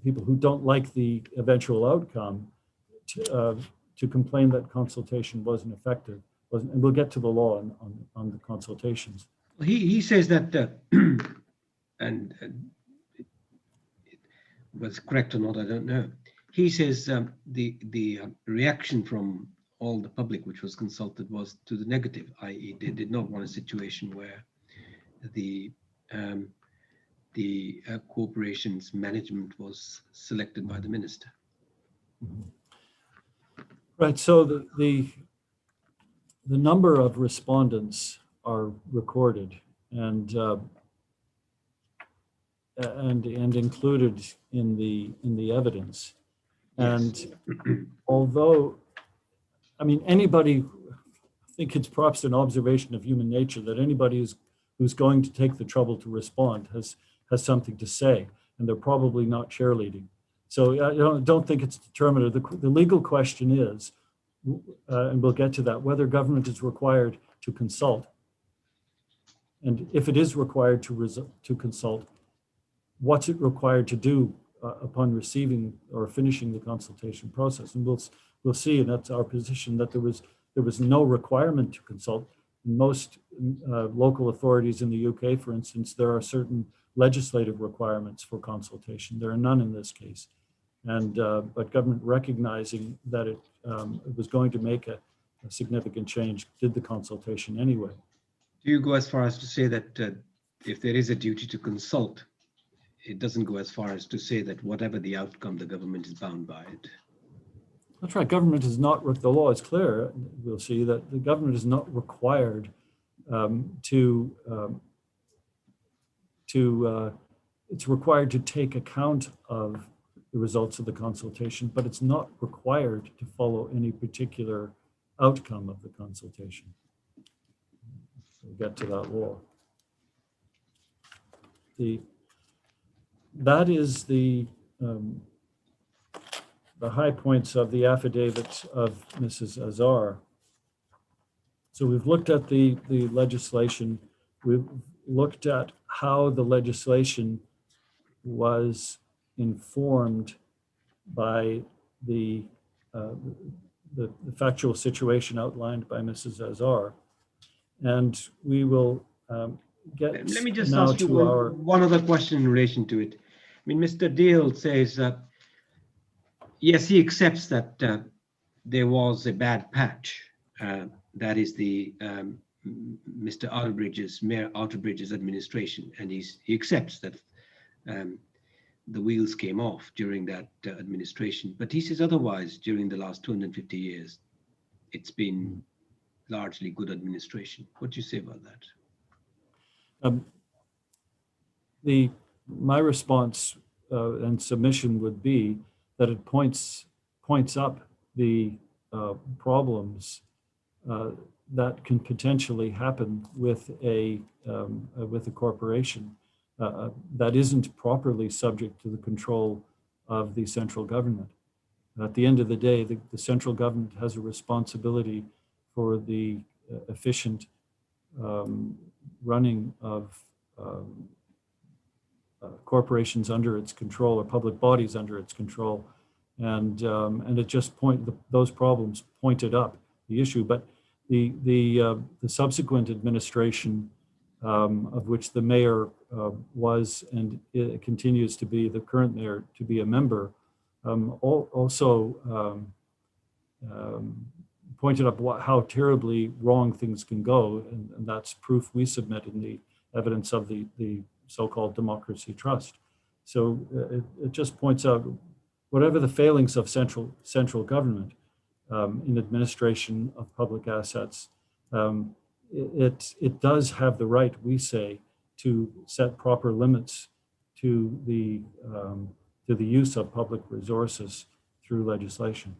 people who don't like the eventual outcome to complain that consultation wasn't effective. And we'll get to the law on the consultations.
He says that, and it was correct or not, I don't know. He says the reaction from all the public which was consulted was to the negative, i.e. they did not want a situation where the corporation's management was selected by the minister.
Right, so the number of respondents are recorded and included in the evidence.
Yes.
And although, I mean, anybody, I think it's perhaps an observation of human nature that anybody who's going to take the trouble to respond has something to say, and they're probably not cheerleading. So I don't think it's determinative. The legal question is, and we'll get to that, whether government is required to consult. And if it is required to consult, what's it required to do upon receiving or finishing the consultation process? And we'll see, and that's our position, that there was no requirement to consult. In most local authorities in the UK, for instance, there are certain legislative requirements for consultation. There are none in this case. And but government, recognizing that it was going to make a significant change, did the consultation anyway.
Do you go as far as to say that if there is a duty to consult, it doesn't go as far as to say that whatever the outcome, the government is bound by it?
That's right. Government is not, the law is clear. We'll see that the government is not required it's required to take account of the results of the consultation, but it's not required to follow any particular outcome of the consultation. We'll get to that law. That is the high points of the affidavit of Mrs. Azar. So we've looked at the legislation. We've looked at how the legislation was informed by the factual situation outlined by Mrs. Azar. And we will get
Let me just
now
ask you
to
one other question in relation to it. I mean, Mr. Deal says, yes, he accepts that there was a bad patch. That is the Mr. Outerbridge's, Mayor Outerbridge's administration, and he accepts that the wheels came off during that administration. But he says otherwise, during the last 250 years, it's been largely good administration. What do you say about that?
My response and submission would be that it points up the problems that can potentially happen with a corporation that isn't properly subject to the control of the central government. At the end of the day, the central government has a responsibility for the efficient running of corporations under its control or public bodies under its control, and it just those problems pointed up the issue. But the subsequent administration, of which the mayor was and it continues to be, the current mayor to be a member, also pointed up how terribly wrong things can go, and that's proof we submit in the evidence of the so-called Democracy Trust. So it just points out whatever the failings of central government in administration of public assets, it does have the right, we say, to set proper limits to the use of public resources through legislation.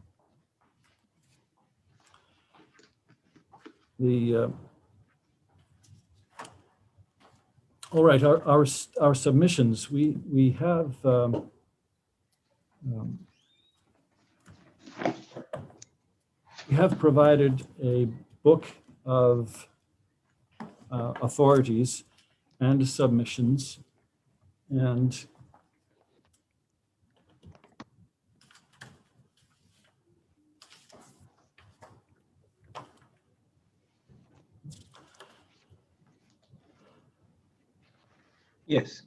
All right, our submissions. We have provided a book of authorities and submissions, and
yes.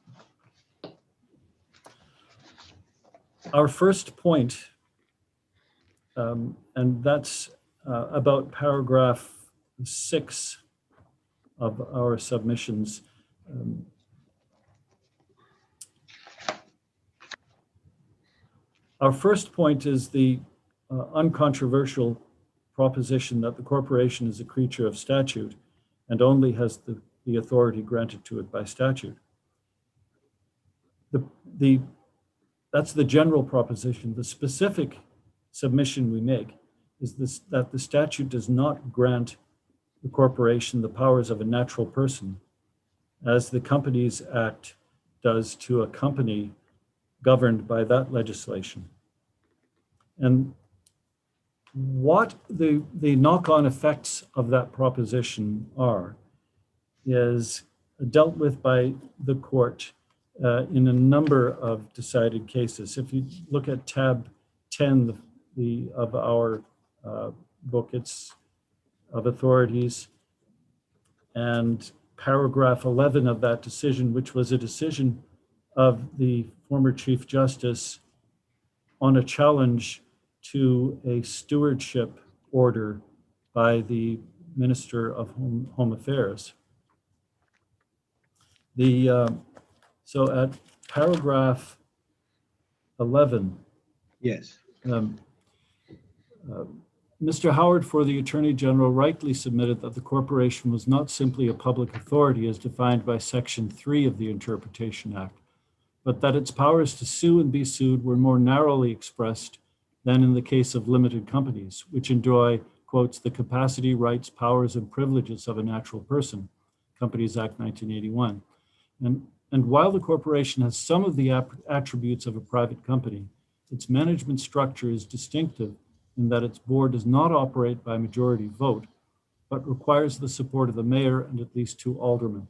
Our first point, and that's about paragraph 6 of our submissions. Our first point is the uncontroversial proposition that the corporation is a creature of statute and only has the authority granted to it by statute. That's the general proposition. The specific submission we make is that the statute does not grant the corporation the powers of a natural person, as the Companies Act does to a company governed by that legislation. And what the knock-on effects of that proposition are is dealt with by the court in a number of decided cases. If you look at tab 10 of our book, it's of authorities, and paragraph 11 of that decision, which was a decision of the former Chief Justice on a challenge to a stewardship order by the Minister of Home Affairs. So at paragraph 11,
Yes.
Mr. Howard, for the Attorney General, rightly submitted that the corporation was not simply a public authority as defined by Section 3 of the Interpretation Act, but that its powers to sue and be sued were more narrowly expressed than in the case of limited companies, which enjoy, quotes, the capacity, rights, powers, and privileges of a natural person, Companies Act 1981. And while the corporation has some of the attributes of a private company, its management structure is distinctive in that its board does not operate by majority vote, but requires the support of the mayor and at least 2 aldermen.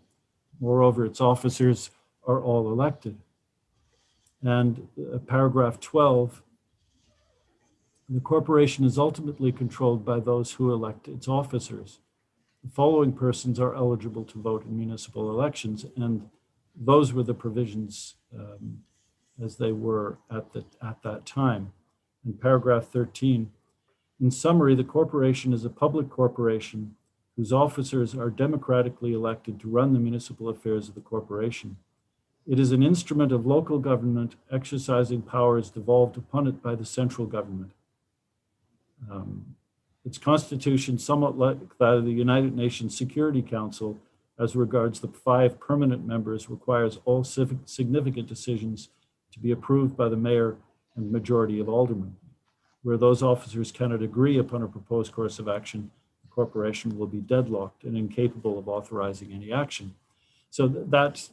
Moreover, its officers are all elected. And paragraph 12, the corporation is ultimately controlled by those who elect its officers. The following persons are eligible to vote in municipal elections, and those were the provisions as they were at that time. In paragraph 13, in summary, the corporation is a public corporation whose officers are democratically elected to run the municipal affairs of the corporation. It is an instrument of local government exercising powers devolved upon it by the central government. Its constitution, somewhat like that of the United Nations Security Council, as regards the 5 permanent members, requires all significant decisions to be approved by the mayor and majority of aldermen. Where those officers cannot agree upon a proposed course of action, the corporation will be deadlocked and incapable of authorizing any action. So that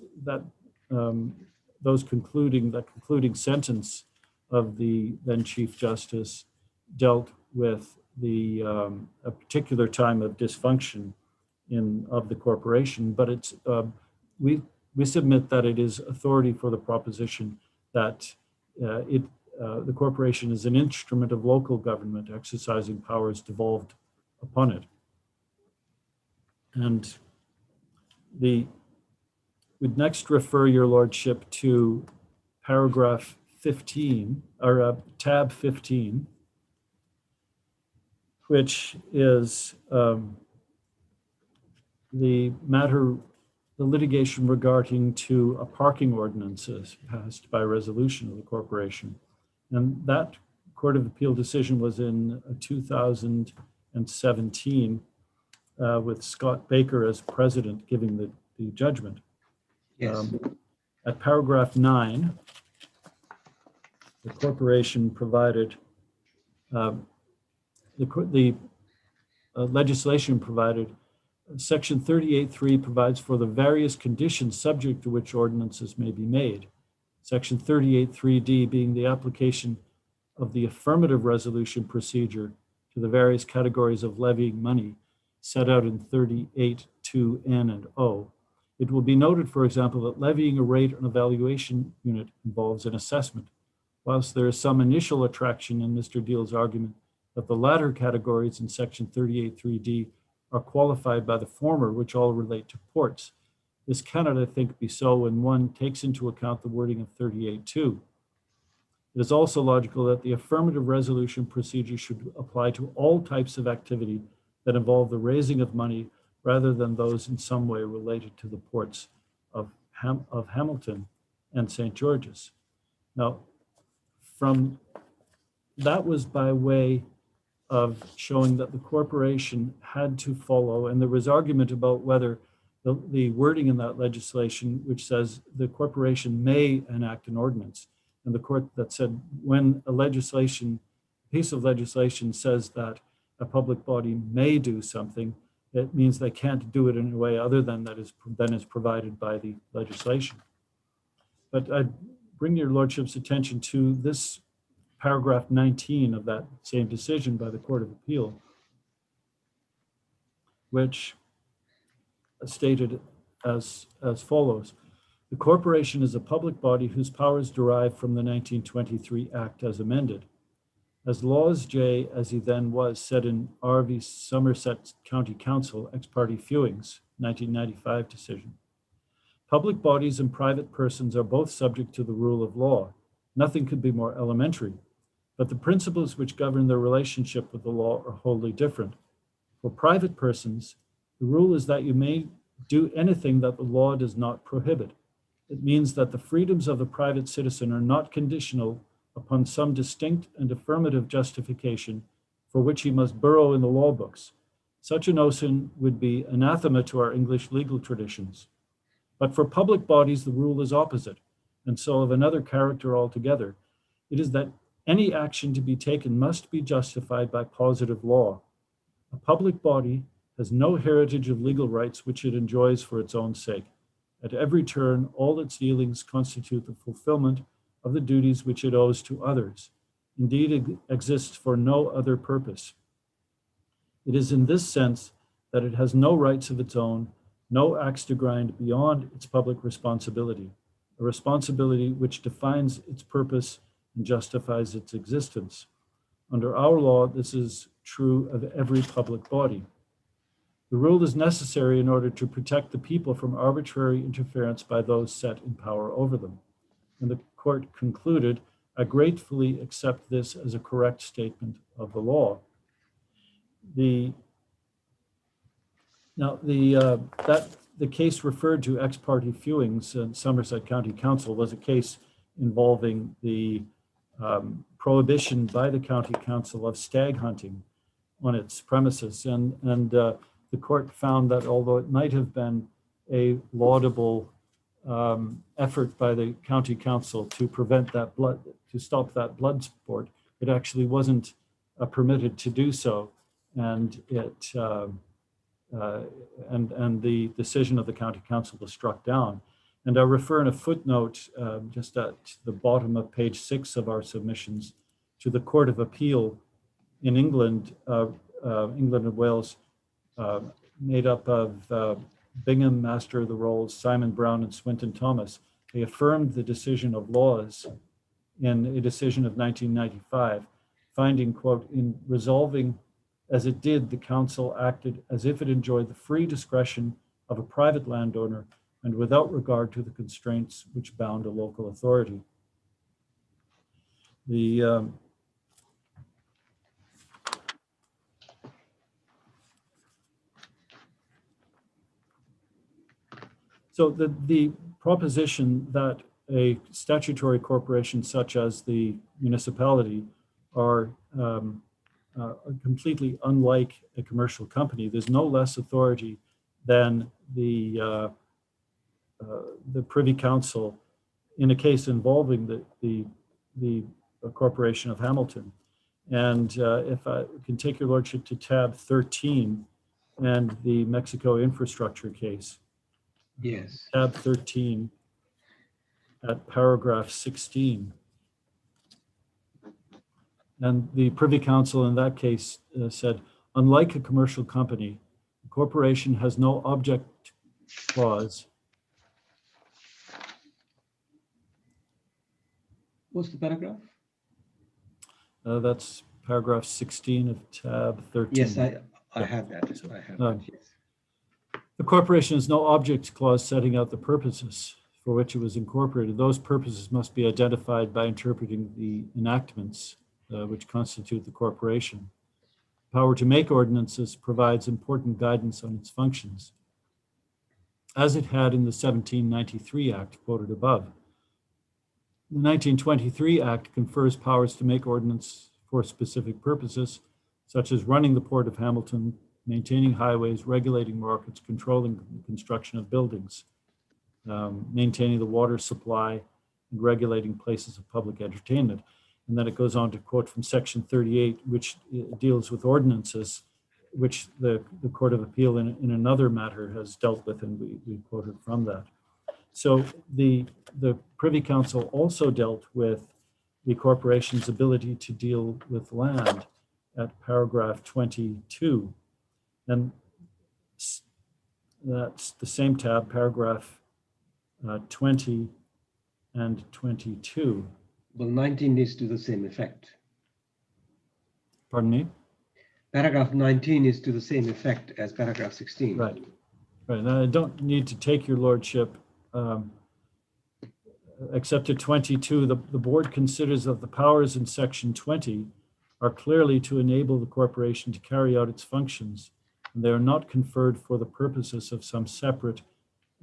concluding sentence of the then Chief Justice dealt with a particular time of dysfunction of the corporation, but it's we submit that it is authority for the proposition that the corporation is an instrument of local government exercising powers devolved upon it. And we'd next refer your lordship to paragraph 15, or tab 15, which is the litigation regarding to a parking ordinance passed by resolution of the corporation. And that Court of Appeal decision was in 2017 with Scott Baker as president giving the judgment.
Yes.
At paragraph 9, the corporation provided, the legislation provided, Section 38.3 provides for the various conditions subject to which ordinances may be made. Section 38.3D being the application of the affirmative resolution procedure to the various categories of levying money set out in 38.2N and O. It will be noted, for example, that levying a rate on a valuation unit involves an assessment, whilst there is some initial attraction in Mr. Deal's argument that the latter categories in Section 38.3D are qualified by the former, which all relate to ports. This cannot, I think, be so when one takes into account the wording of 38.2. It is also logical that the affirmative resolution procedure should apply to all types of activity that involve the raising of money rather than those in some way related to the ports of Hamilton and St. George's. Now, that was by way of showing that the corporation had to follow, and there was argument about whether the wording in that legislation, which says the corporation may enact an ordinance, and the court that said when a piece of legislation says that a public body may do something, it means they can't do it in a way other than that is provided by the legislation. But I bring your lordship's attention to this paragraph 19 of that same decision by the Court of Appeal, which stated as follows: the corporation is a public body whose powers derive from the 1923 Act as amended. As Laws J, as he then was, said in R.V. Somerset County Council, ex parte Fewings, 1995 decision, public bodies and private persons are both subject to the rule of law. Nothing could be more elementary, but the principles which govern their relationship with the law are wholly different. For private persons, the rule is that you may do anything that the law does not prohibit. It means that the freedoms of the private citizen are not conditional upon some distinct and affirmative justification for which he must burrow in the law books. Such a notion would be anathema to our English legal traditions. But for public bodies, the rule is opposite, and so of another character altogether. It is that any action to be taken must be justified by positive law. A public body has no heritage of legal rights which it enjoys for its own sake. At every turn, all its dealings constitute the fulfillment of the duties which it owes to others. Indeed, it exists for no other purpose. It is in this sense that it has no rights of its own, no axe to grind beyond its public responsibility, a responsibility which defines its purpose and justifies its existence. Under our law, this is true of every public body. The rule is necessary in order to protect the people from arbitrary interference by those set in power over them. And the court concluded, I gratefully accept this as a correct statement of the law. The case referred to ex parte Fewings in Somerset County Council was a case involving the prohibition by the county council of stag hunting on its premises. And the court found that although it might have been a laudable effort by the county council to prevent that to stop that blood sport, it actually wasn't permitted to do so. And and the decision of the county council was struck down. And I refer in a footnote just at the bottom of page 6 of our submissions to the Court of Appeal in England, England and Wales, made up of Bingham, Master of the Rolls, Simon Brown, and Swinton Thomas. They affirmed the decision of Laws in a decision of 1995, finding, quote, in resolving as it did, the council acted as if it enjoyed the free discretion of a private landowner and without regard to the constraints which bound a local authority. So the proposition that a statutory corporation such as the municipality are completely unlike a commercial company. There's no less authority than the Privy Council in a case involving the Corporation of Hamilton. And if I can take your lordship to tab 13 and the Mexico infrastructure case.
Yes.
Tab 13 at paragraph 16. And the Privy Council in that case said, unlike a commercial company, the corporation has no object clause.
What's the paragraph?
That's paragraph 16 of tab 13.
Yes, I have that. I have that, yes.
The corporation has no object clause setting out the purposes for which it was incorporated, those purposes must be identified by interpreting the enactments which constitute the corporation. Power to make ordinances provides important guidance on its functions, as it had in the 1793 Act quoted above. The 1923 Act confers powers to make ordinance for specific purposes, such as running the Port of Hamilton, maintaining highways, regulating markets, controlling the construction of buildings, maintaining the water supply, and regulating places of public entertainment. And then it goes on to quote from Section 38, which deals with ordinances, which the Court of Appeal in another matter has dealt with, and we quoted from that. So the Privy Council also dealt with the corporation's ability to deal with land at paragraph 22. And that's the same tab, paragraph 20 and 22.
Well, 19 is to the same effect.
Pardon me?
Paragraph 19 is to the same effect as paragraph 16.
Right. Right. Now, I don't need to take your lordship, except to 22. The board considers that the powers in section 20 are clearly to enable the corporation to carry out its functions, and they are not conferred for the purposes of some separate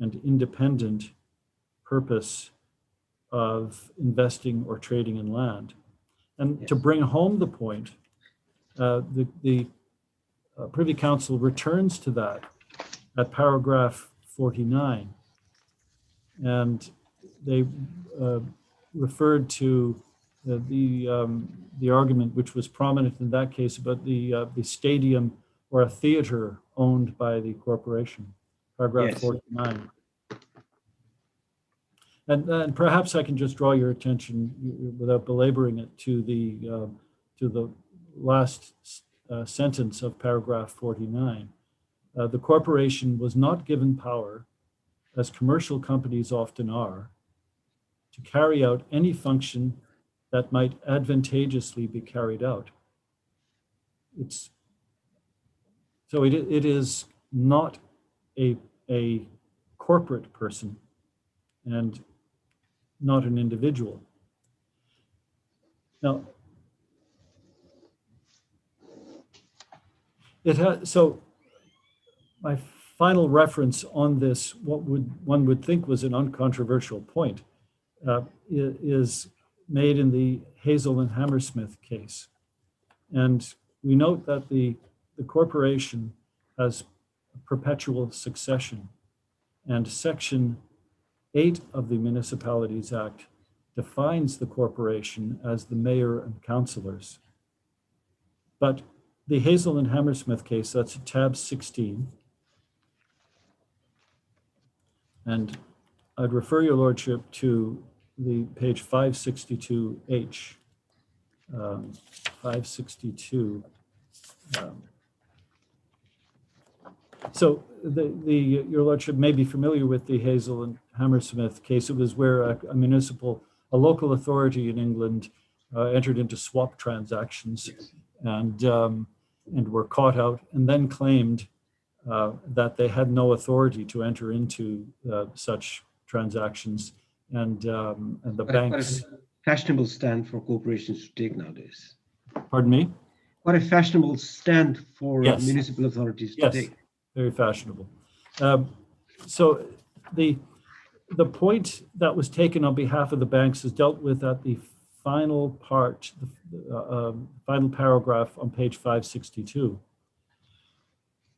and independent purpose of investing or trading in land. And
Yes.
to bring home the point, the Privy Council returns to that at paragraph 49. And they referred to the argument which was prominent in that case about the stadium or a theater owned by the corporation, paragraph
Yes.
49. And perhaps I can just draw your attention without belaboring it to the last sentence of paragraph 49. The corporation was not given power, as commercial companies often are, to carry out any function that might advantageously be carried out. So it is not a corporate person and not an individual. Now, so my final reference on this, what one would think was an uncontroversial point, is made in the Hazel and Hammersmith case. And we note that the corporation has perpetual succession, and Section 8 of the Municipalities Act defines the corporation as the mayor and councillors. But the Hazel and Hammersmith case, that's tab 16. And I'd refer your lordship to the page 562H, 562. So your lordship may be familiar with the Hazel and Hammersmith case. It was where a local authority in England entered into swap transactions and were caught out, and then claimed that they had no authority to enter into such transactions, and the banks.
What a fashionable stand for corporations to take nowadays.
Pardon me?
What a fashionable stand for
Yes.
municipal authorities to
Yes,
take.
very fashionable. So the point that was taken on behalf of the banks is dealt with at the final part, the final paragraph on page 562.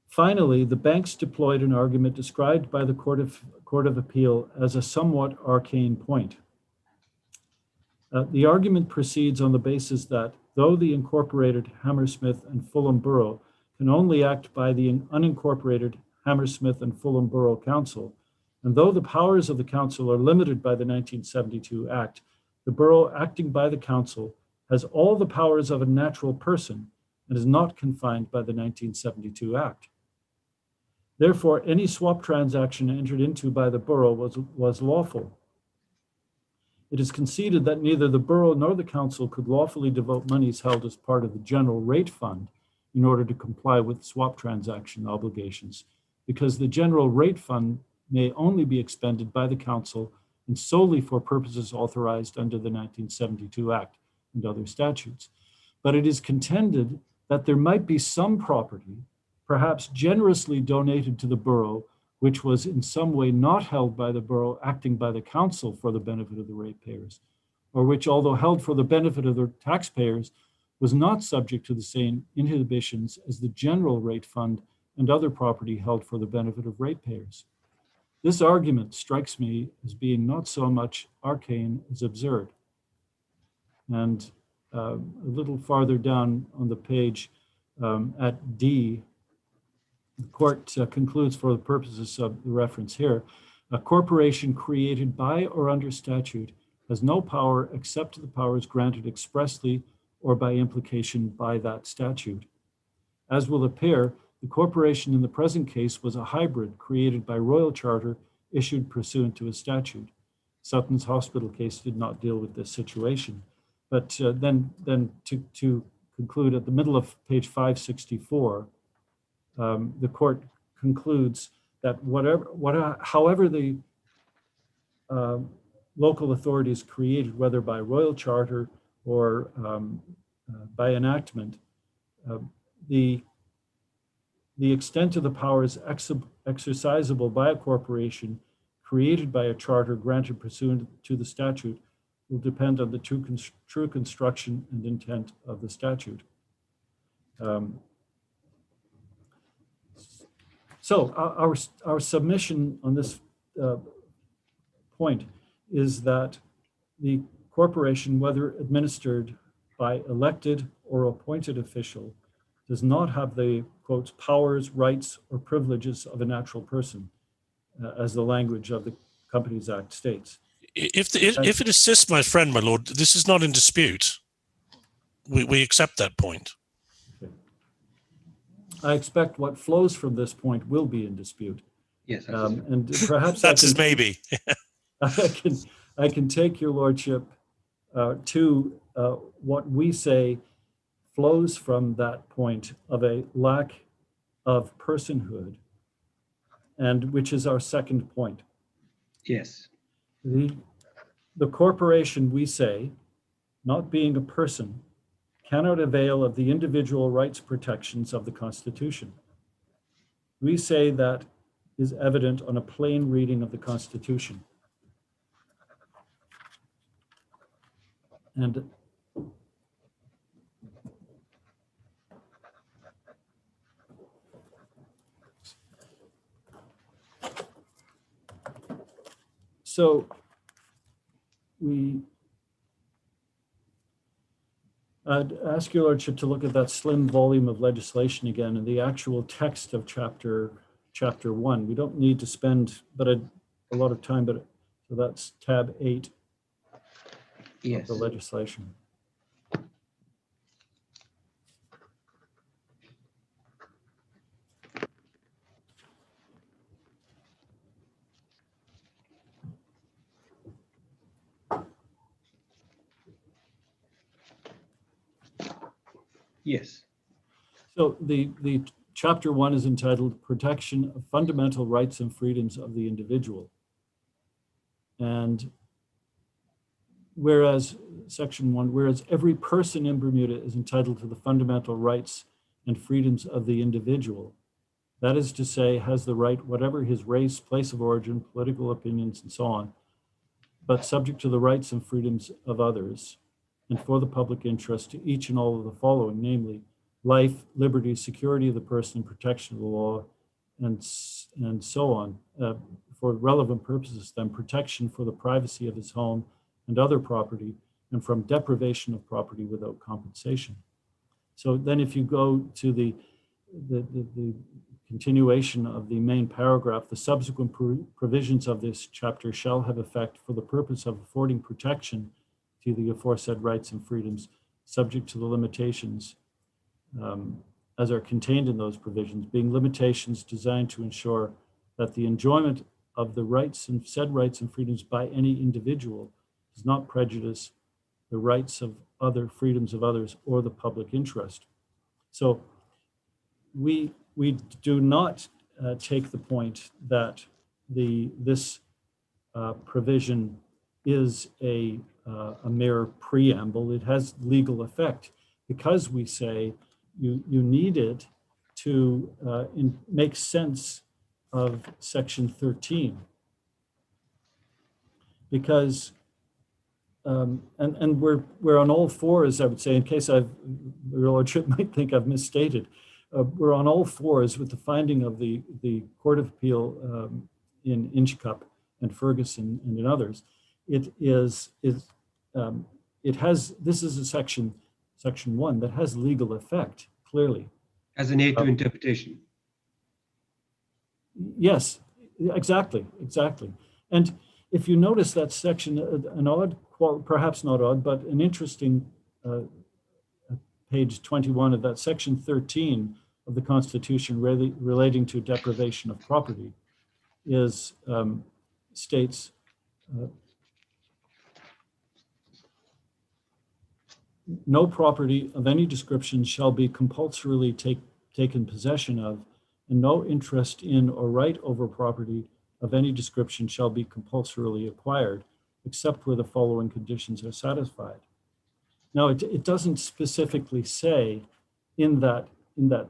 Finally, the banks deployed an argument described by the Court of Appeal as a somewhat arcane point. The argument proceeds on the basis that though the incorporated Hammersmith and Fulham Borough can only act by the unincorporated Hammersmith and Fulham Borough Council, and though the powers of the council are limited by the 1972 Act, the borough acting by the council has all the powers of a natural person and is not confined by the 1972 Act. Therefore, any swap transaction entered into by the borough was lawful. It is conceded that neither the borough nor the council could lawfully devote monies held as part of the general rate fund in order to comply with swap transaction obligations, because the general rate fund may only be expended by the council and solely for purposes authorized under the 1972 Act and other statutes. But it is contended that there might be some property, perhaps generously donated to the borough, which was in some way not held by the borough acting by the council for the benefit of the ratepayers, or which, although held for the benefit of the taxpayers, was not subject to the same inhibitions as the general rate fund and other property held for the benefit of ratepayers. This argument strikes me as being not so much arcane as absurd. And a little farther down on the page at D, the court concludes, for the purposes of the reference here, a corporation created by or under statute has no power except the powers granted expressly or by implication by that statute. As will appear, the corporation in the present case was a hybrid created by royal charter issued pursuant to a statute. Sutton's hospital case did not deal with this situation. But then to conclude, at the middle of page 564, the court concludes that however the local authorities created, whether by royal charter or by enactment, the extent of the powers exercisable by a corporation created by a charter granted pursuant to the statute will depend on the true construction and intent of the statute. So our submission on this point is that the corporation, whether administered by elected or appointed official, does not have the, quote, powers, rights, or privileges of a natural person, as the language of the Companies Act states.
If it assists my friend, my lord, this is not in dispute. We accept that point.
Okay. I expect what flows from this point will be in dispute.
Yes.
And perhaps
that's his maybe.
I can take your lordship to what we say flows from that point of a lack of personhood, and which is our second point.
Yes.
The corporation, we say, not being a person, cannot avail of the individual rights protections of the Constitution. We say that is evident on a plain reading of the Constitution. And so I'd ask your lordship to look at that slim volume of legislation again and the actual text of chapter 1. We don't need to spend a lot of time, but so that's tab 8 of the legislation.
Yes.
So the chapter 1 is entitled Protection of Fundamental Rights and Freedoms of the Individual. And whereas section 1, whereas every person in Bermuda is entitled to the fundamental rights and freedoms of the individual, that is to say, has the right, whatever his race, place of origin, political opinions, and so on, but subject to the rights and freedoms of others, and for the public interest to each and all of the following, namely, life, liberty, security of the person, protection of the law, and so on. For relevant purposes, then, protection for the privacy of his home and other property, and from deprivation of property without compensation. So then if you go to the continuation of the main paragraph, the subsequent provisions of this chapter shall have effect for the purpose of affording protection to the aforesaid rights and freedoms, subject to the limitations as are contained in those provisions, being limitations designed to ensure that the enjoyment of the rights and said rights and freedoms by any individual does not prejudice the rights of other freedoms of others or the public interest. So we do not take the point that this provision is a mere preamble. It has legal effect because we say you need it to make sense of Section 13. Because and we're on all fours, I would say, in case Your Lordship might think I've misstated. We're on all fours with the finding of the Court of Appeal in Inchcup and Ferguson and in others. This is a section 1 that has legal effect, clearly.
As an aid to interpretation.
Yes, exactly. And if you notice that section, an odd, perhaps not odd, but an interesting page 21 of that section 13 of the Constitution relating to deprivation of property states no property of any description shall be compulsorily taken possession of, and no interest in or right over property of any description shall be compulsorily acquired, except where the following conditions are satisfied. Now, it doesn't specifically say in that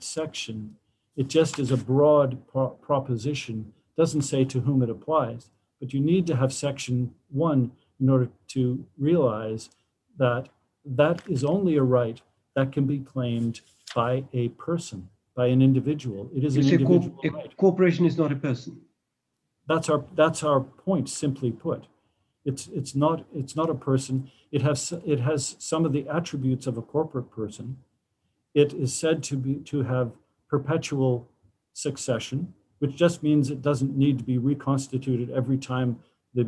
section, it just is a broad proposition, doesn't say to whom it applies, but you need to have section 1 in order to realize that that is only a right that can be claimed by a person, by an individual. It is an individual right.
A corporation is not a person.
That's our point, simply put. It's not a person. It has some of the attributes of a corporate person. It is said to have perpetual succession, which just means it doesn't need to be reconstituted every time the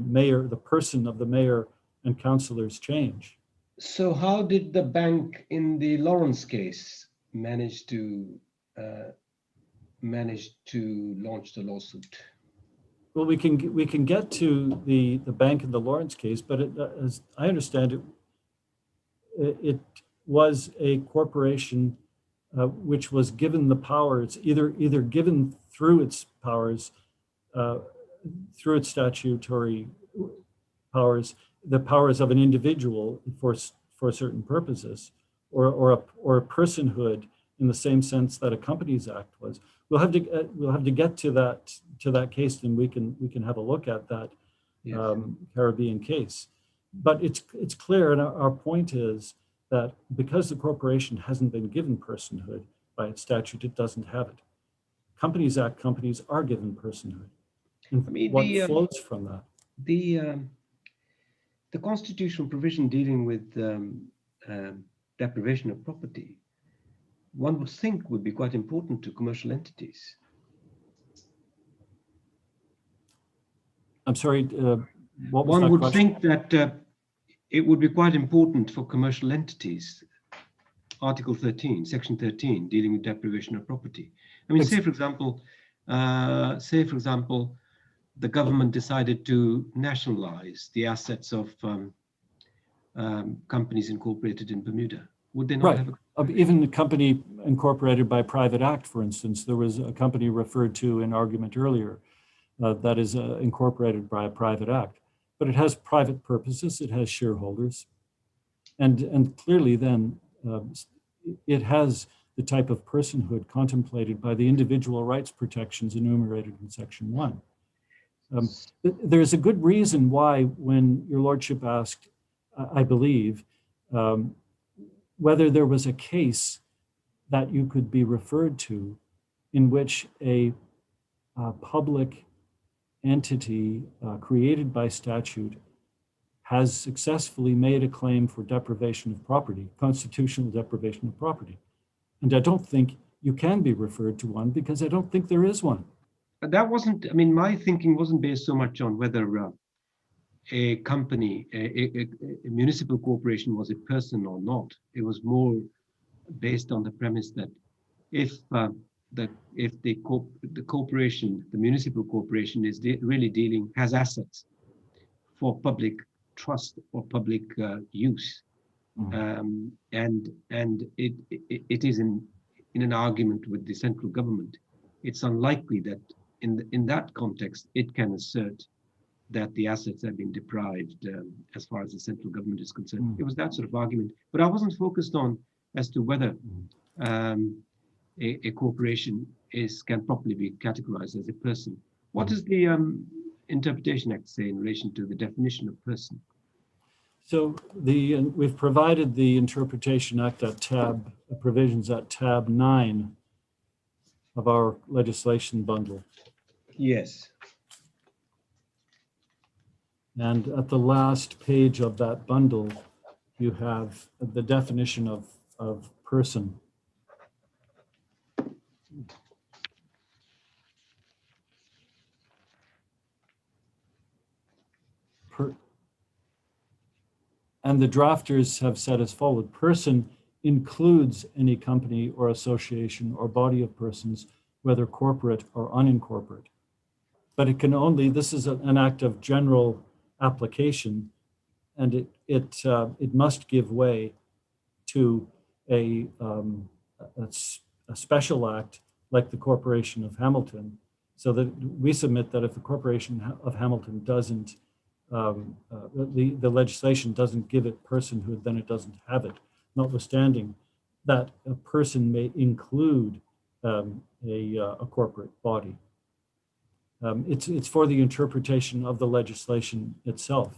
person of the mayor and councillors change.
So how did the bank in the Lawrence case manage to launch the lawsuit?
Well, we can get to the bank in the Lawrence case, but as I understand it, it was a corporation which was given the powers, either given through its powers, through its statutory powers, the powers of an individual for certain purposes, or a personhood in the same sense that a Companies Act was. We'll have to get to that case, and we can have a look at that. Yes. Caribbean case. But it's clear, and our point is that because the corporation hasn't been given personhood by its statute, it doesn't have it. Companies Act companies are given personhood. And what flows from that?
The constitutional provision dealing with deprivation of property, one would think would be quite important to commercial entities.
I'm sorry, what was
one would
question?
think that it would be quite important for commercial entities. Article 13, Section 13, dealing with deprivation of property. I mean, say for example, the government decided to nationalize the assets of companies incorporated in Bermuda. Would they not have
even the company incorporated by private act, for instance? There was a company referred to in argument earlier that is incorporated by a private act, but it has private purposes, it has shareholders, and clearly then it has the type of personhood contemplated by the individual rights protections enumerated in Section 1. There's a good reason why, when Your Lordship asked, I believe, whether there was a case that you could be referred to in which a public entity created by statute has successfully made a claim for deprivation of property, constitutional deprivation of property. And I don't think you can be referred to one, because I don't think there is one.
That wasn't, I mean, my thinking wasn't based so much on whether a company, a municipal corporation was a person or not. It was more based on the premise that if the corporation, the municipal corporation, is really has assets for public trust or public use, and it is in an argument with the central government, it's unlikely that in that context it can assert that the assets have been deprived as far as the central government is concerned. It was that sort of argument. But I wasn't focused on as to whether a corporation can properly be categorized as a person. What does the Interpretation Act say in relation to the definition of person?
So we've provided the Interpretation Act at provisions at tab 9 of our legislation bundle.
Yes.
And at the last page of that bundle, you have the definition of person. And the drafters have said as follows: person includes any company or association or body of persons, whether corporate or unincorporate. But it can only, this is an act of general application, and it must give way to a special act like the Corporation of Hamilton, so that we submit that if the Corporation of Hamilton doesn't, the legislation doesn't give it personhood, then it doesn't have it, notwithstanding that a person may include a corporate body. It's for the interpretation of the legislation itself.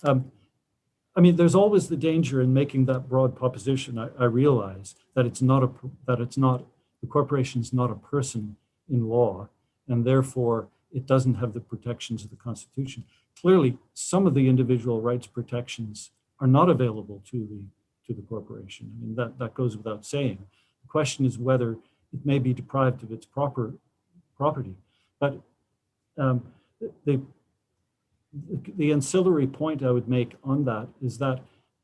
I mean, there's always the danger in making that broad proposition. I realize that the corporation's not a person in law, and therefore it doesn't have the protections of the Constitution. Clearly, some of the individual rights protections are not available to the corporation. I mean, that goes without saying. The question is whether it may be deprived of its proper property. But the ancillary point I would make on that is that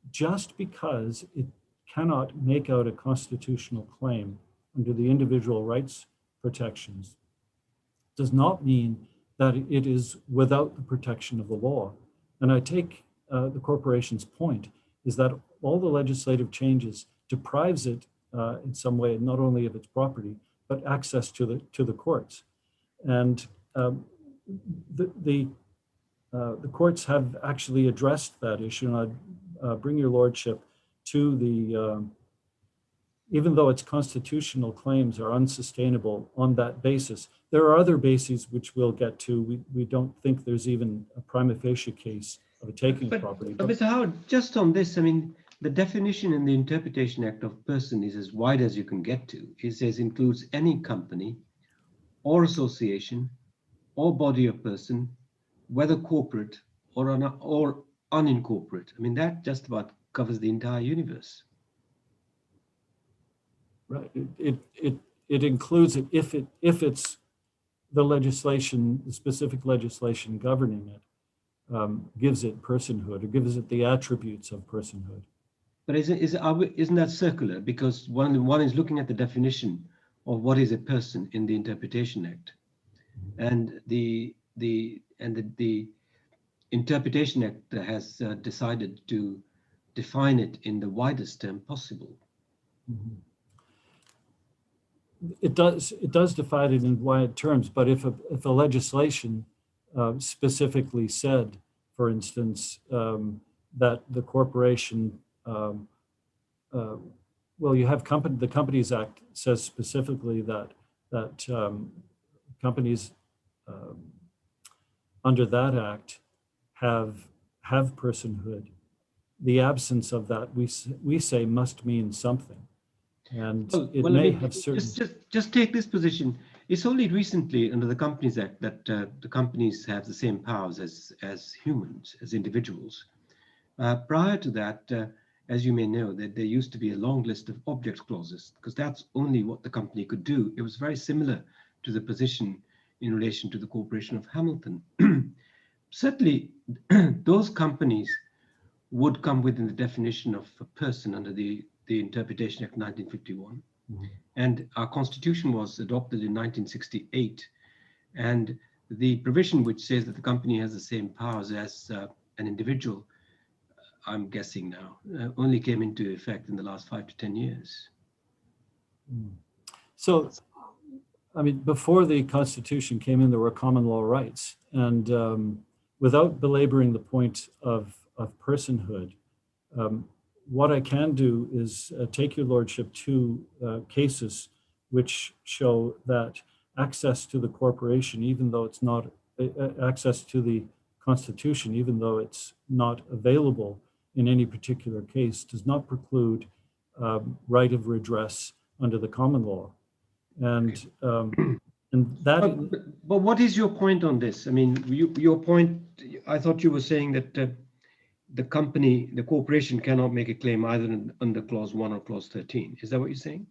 just because it cannot make out a constitutional claim under the individual rights protections does not mean that it is without the protection of the law. And I take the corporation's point is that all the legislative changes deprives it in some way not only of its property, but access to the courts. And the courts have actually addressed that issue, and I bring your lordship to the, even though its constitutional claims are unsustainable on that basis, there are other bases which we'll get to. We don't think there's even a prima facie case of a taking of property.
But Mr. Howard, just on this, I mean, the definition in the Interpretation Act of person is as wide as you can get to. It says includes any company or association or body of person, whether corporate or unincorporate. I mean, that just about covers the entire universe.
Right. It includes it if it's the legislation, the specific legislation governing it, gives it personhood or gives it the attributes of personhood.
But isn't that circular? Because one is looking at the definition of what is a person in the Interpretation Act, and the Interpretation Act has decided to define it in the widest term possible.
Mm-hmm. It does define it in wide terms, but if a legislation specifically said, for instance, that the corporation, well, you have the Companies Act says specifically that companies under that act have personhood. The absence of that, we say, must mean something. And it may have certain.
Just take this position. It's only recently under the Companies Act that the companies have the same powers as humans, as individuals. Prior to that, as you may know, that there used to be a long list of object clauses, because that's only what the company could do. It was very similar to the position in relation to the Corporation of Hamilton. Certainly, those companies would come within the definition of a person under the Interpretation Act 1951. Mm-hmm. And our Constitution was adopted in 1968. And the provision which says that the company has the same powers as an individual, I'm guessing now, only came into effect in the last 5 to 10 years.
So, I mean, before the Constitution came in, there were common law rights. And without belaboring the point of personhood, what I can do is take your lordship to cases which show that access to the corporation, even though it's not access to the Constitution, even though it's not available in any particular case, does not preclude right of redress under the common law. And that.
But what is your point on this? I mean, your point, I thought you were saying that the company, the corporation cannot make a claim either under clause 1 or clause 13. Is that what you're saying?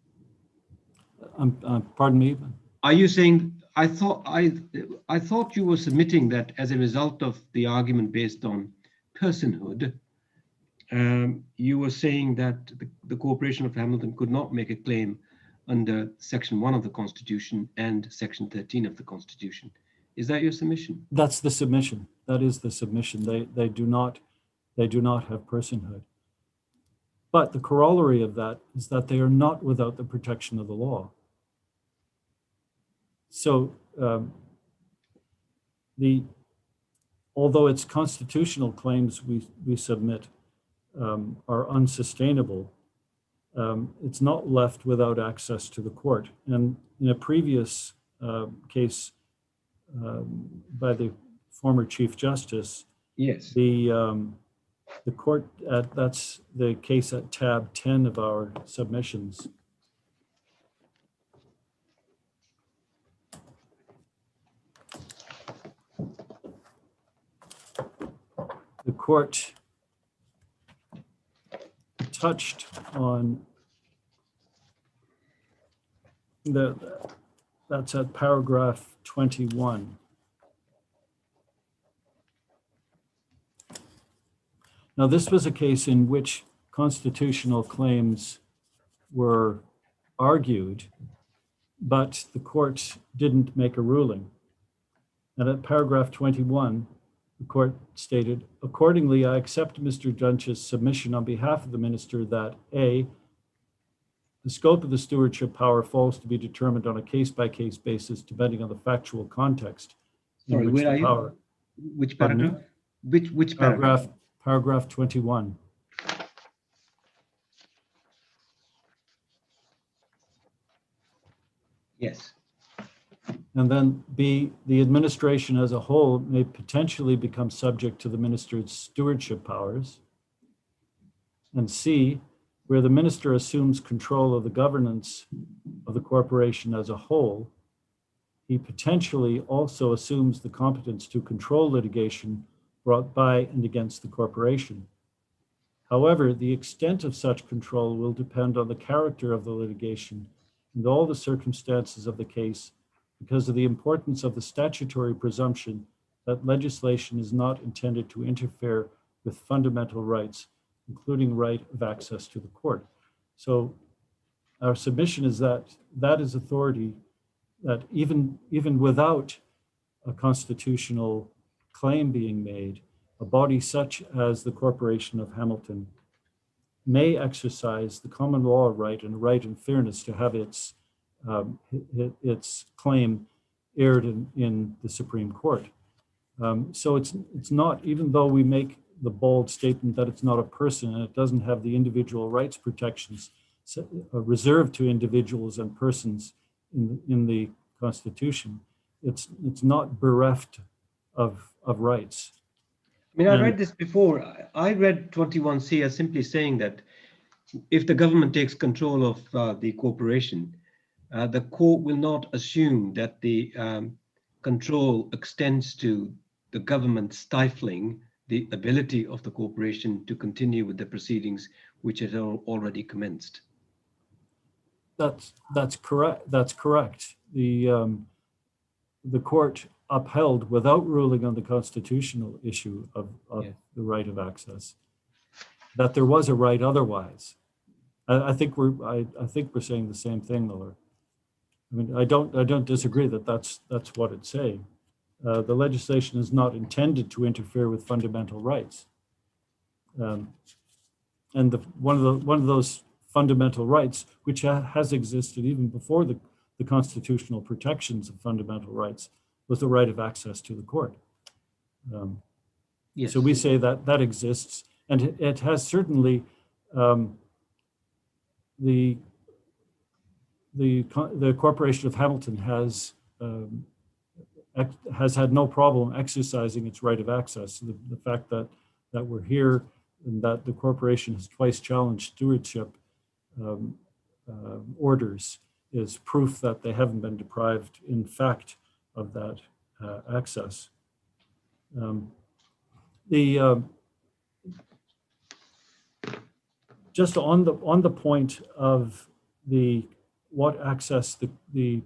Pardon me?
Are you saying, I thought you were submitting that as a result of the argument based on personhood, you were saying that the Corporation of Hamilton could not make a claim under Section 1 of the Constitution and Section 13 of the Constitution. Is that your submission?
That's the submission. That is the submission. They do not have personhood. But the corollary of that is that they are not without the protection of the law. So although it's constitutional claims we submit are unsustainable, it's not left without access to the court. And in a previous case by the former Chief Justice,
yes,
the court, that's the case at tab 10 of our submissions. The court touched on that's at paragraph 21. Now, this was a case in which constitutional claims were argued, but the court didn't make a ruling. And at paragraph 21, the court stated, accordingly, I accept Mr. Dunch's submission on behalf of the minister that A, the scope of the stewardship power falls to be determined on a case-by-case basis, depending on the factual context.
Sorry, where are you? Which paragraph? Which paragraph?
Paragraph 21.
Yes.
And then B, the administration as a whole may potentially become subject to the minister's stewardship powers. And C, where the minister assumes control of the governance of the corporation as a whole, he potentially also assumes the competence to control litigation brought by and against the corporation. However, the extent of such control will depend on the character of the litigation and all the circumstances of the case, because of the importance of the statutory presumption that legislation is not intended to interfere with fundamental rights, including right of access to the court. So our submission is that that is authority that even without a constitutional claim being made, a body such as the Corporation of Hamilton may exercise the common law right and right and fairness to have its claim aired in the Supreme Court. So it's not, even though we make the bold statement that it's not a person and it doesn't have the individual rights protections reserved to individuals and persons in the Constitution, it's not bereft of rights.
I mean, I read this before. I read 21C as simply saying that if the government takes control of the corporation, the court will not assume that the control extends to the government stifling the ability of the corporation to continue with the proceedings which had already commenced.
That's correct. That's correct. The court upheld, without ruling on the constitutional issue of the right of access, that there was a right otherwise. I think we're saying the same thing, Miller. I mean, I don't disagree that that's what it's saying. The legislation is not intended to interfere with fundamental rights, and one of those fundamental rights, which has existed even before the constitutional protections of fundamental rights, was the right of access to the court.
Yes.
So we say that that exists, and it has certainly the Corporation of Hamilton has had no problem exercising its right of access. The fact that we're here and that the corporation has twice challenged stewardship orders is proof that they haven't been deprived, in fact, of that access. Just on the point of what access the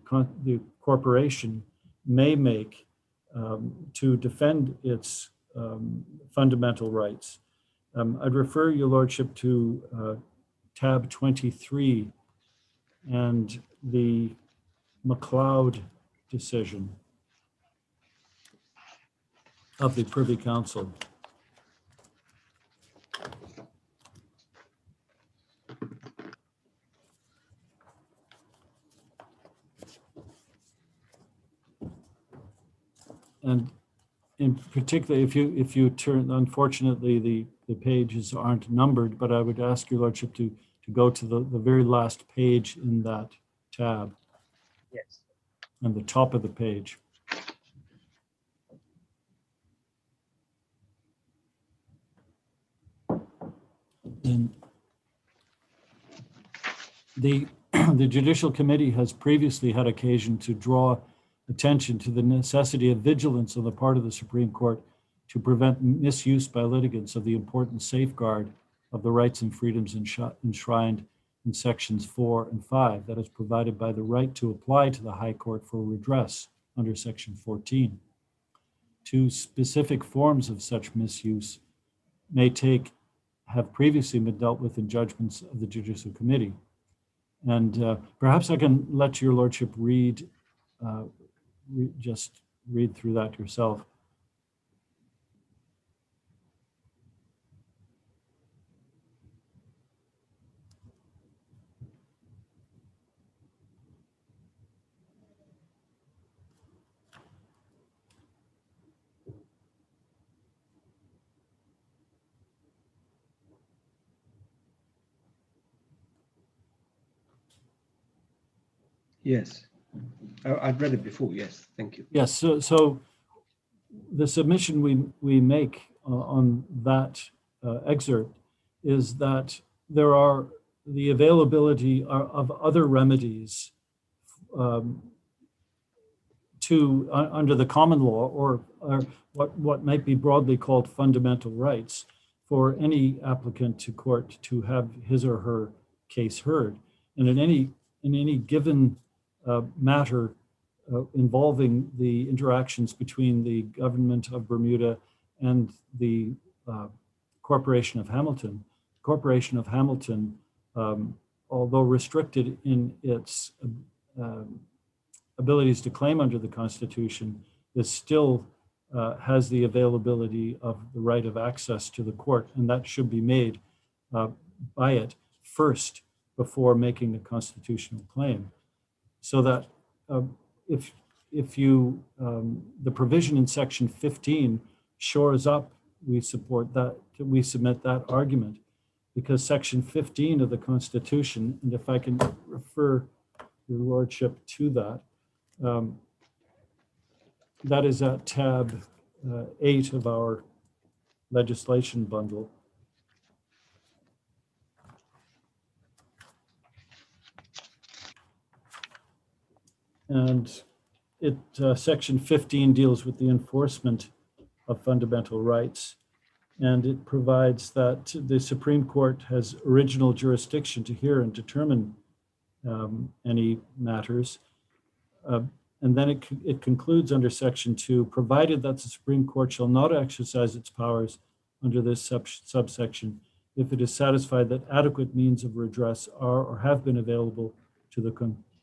corporation may make to defend its fundamental rights, I'd refer your lordship to tab 23 and the McLeod decision of the Privy Council. And in particular, if you turn, unfortunately, the pages aren't numbered, but I would ask your lordship to go to the very last page in that tab.
Yes.
On the top of the page. And the Judicial Committee has previously had occasion to draw attention to the necessity of vigilance on the part of the Supreme Court to prevent misuse by litigants of the important safeguard of the rights and freedoms enshrined in sections 4 and 5, that is provided by the right to apply to the High Court for redress under section 14. Two specific forms of such misuse have previously been dealt with in judgments of the Judicial Committee. And perhaps I can let your lordship just read through that yourself.
Yes, I've read it before. Yes, thank you.
Yes, so the submission we make on that excerpt is that there are the availability of other remedies under the common law or what might be broadly called fundamental rights for any applicant to court to have his or her case heard. And in any given matter involving the interactions between the government of Bermuda and the Corporation of Hamilton. Corporation of Hamilton, although restricted in its abilities to claim under the Constitution, is still has the availability of the right of access to the court, and that should be made by it first before making a constitutional claim. So that if you, the provision in section 15 shores up, we support that, we submit that argument, because section 15 of the Constitution, and if I can refer your lordship to that, that is at tab 8 of our legislation bundle. And section 15 deals with the enforcement of fundamental rights. And it provides that the Supreme Court has original jurisdiction to hear and determine any matters. And then it concludes under section 2, provided that the Supreme Court shall not exercise its powers under this subsection if it is satisfied that adequate means of redress are or have been available to the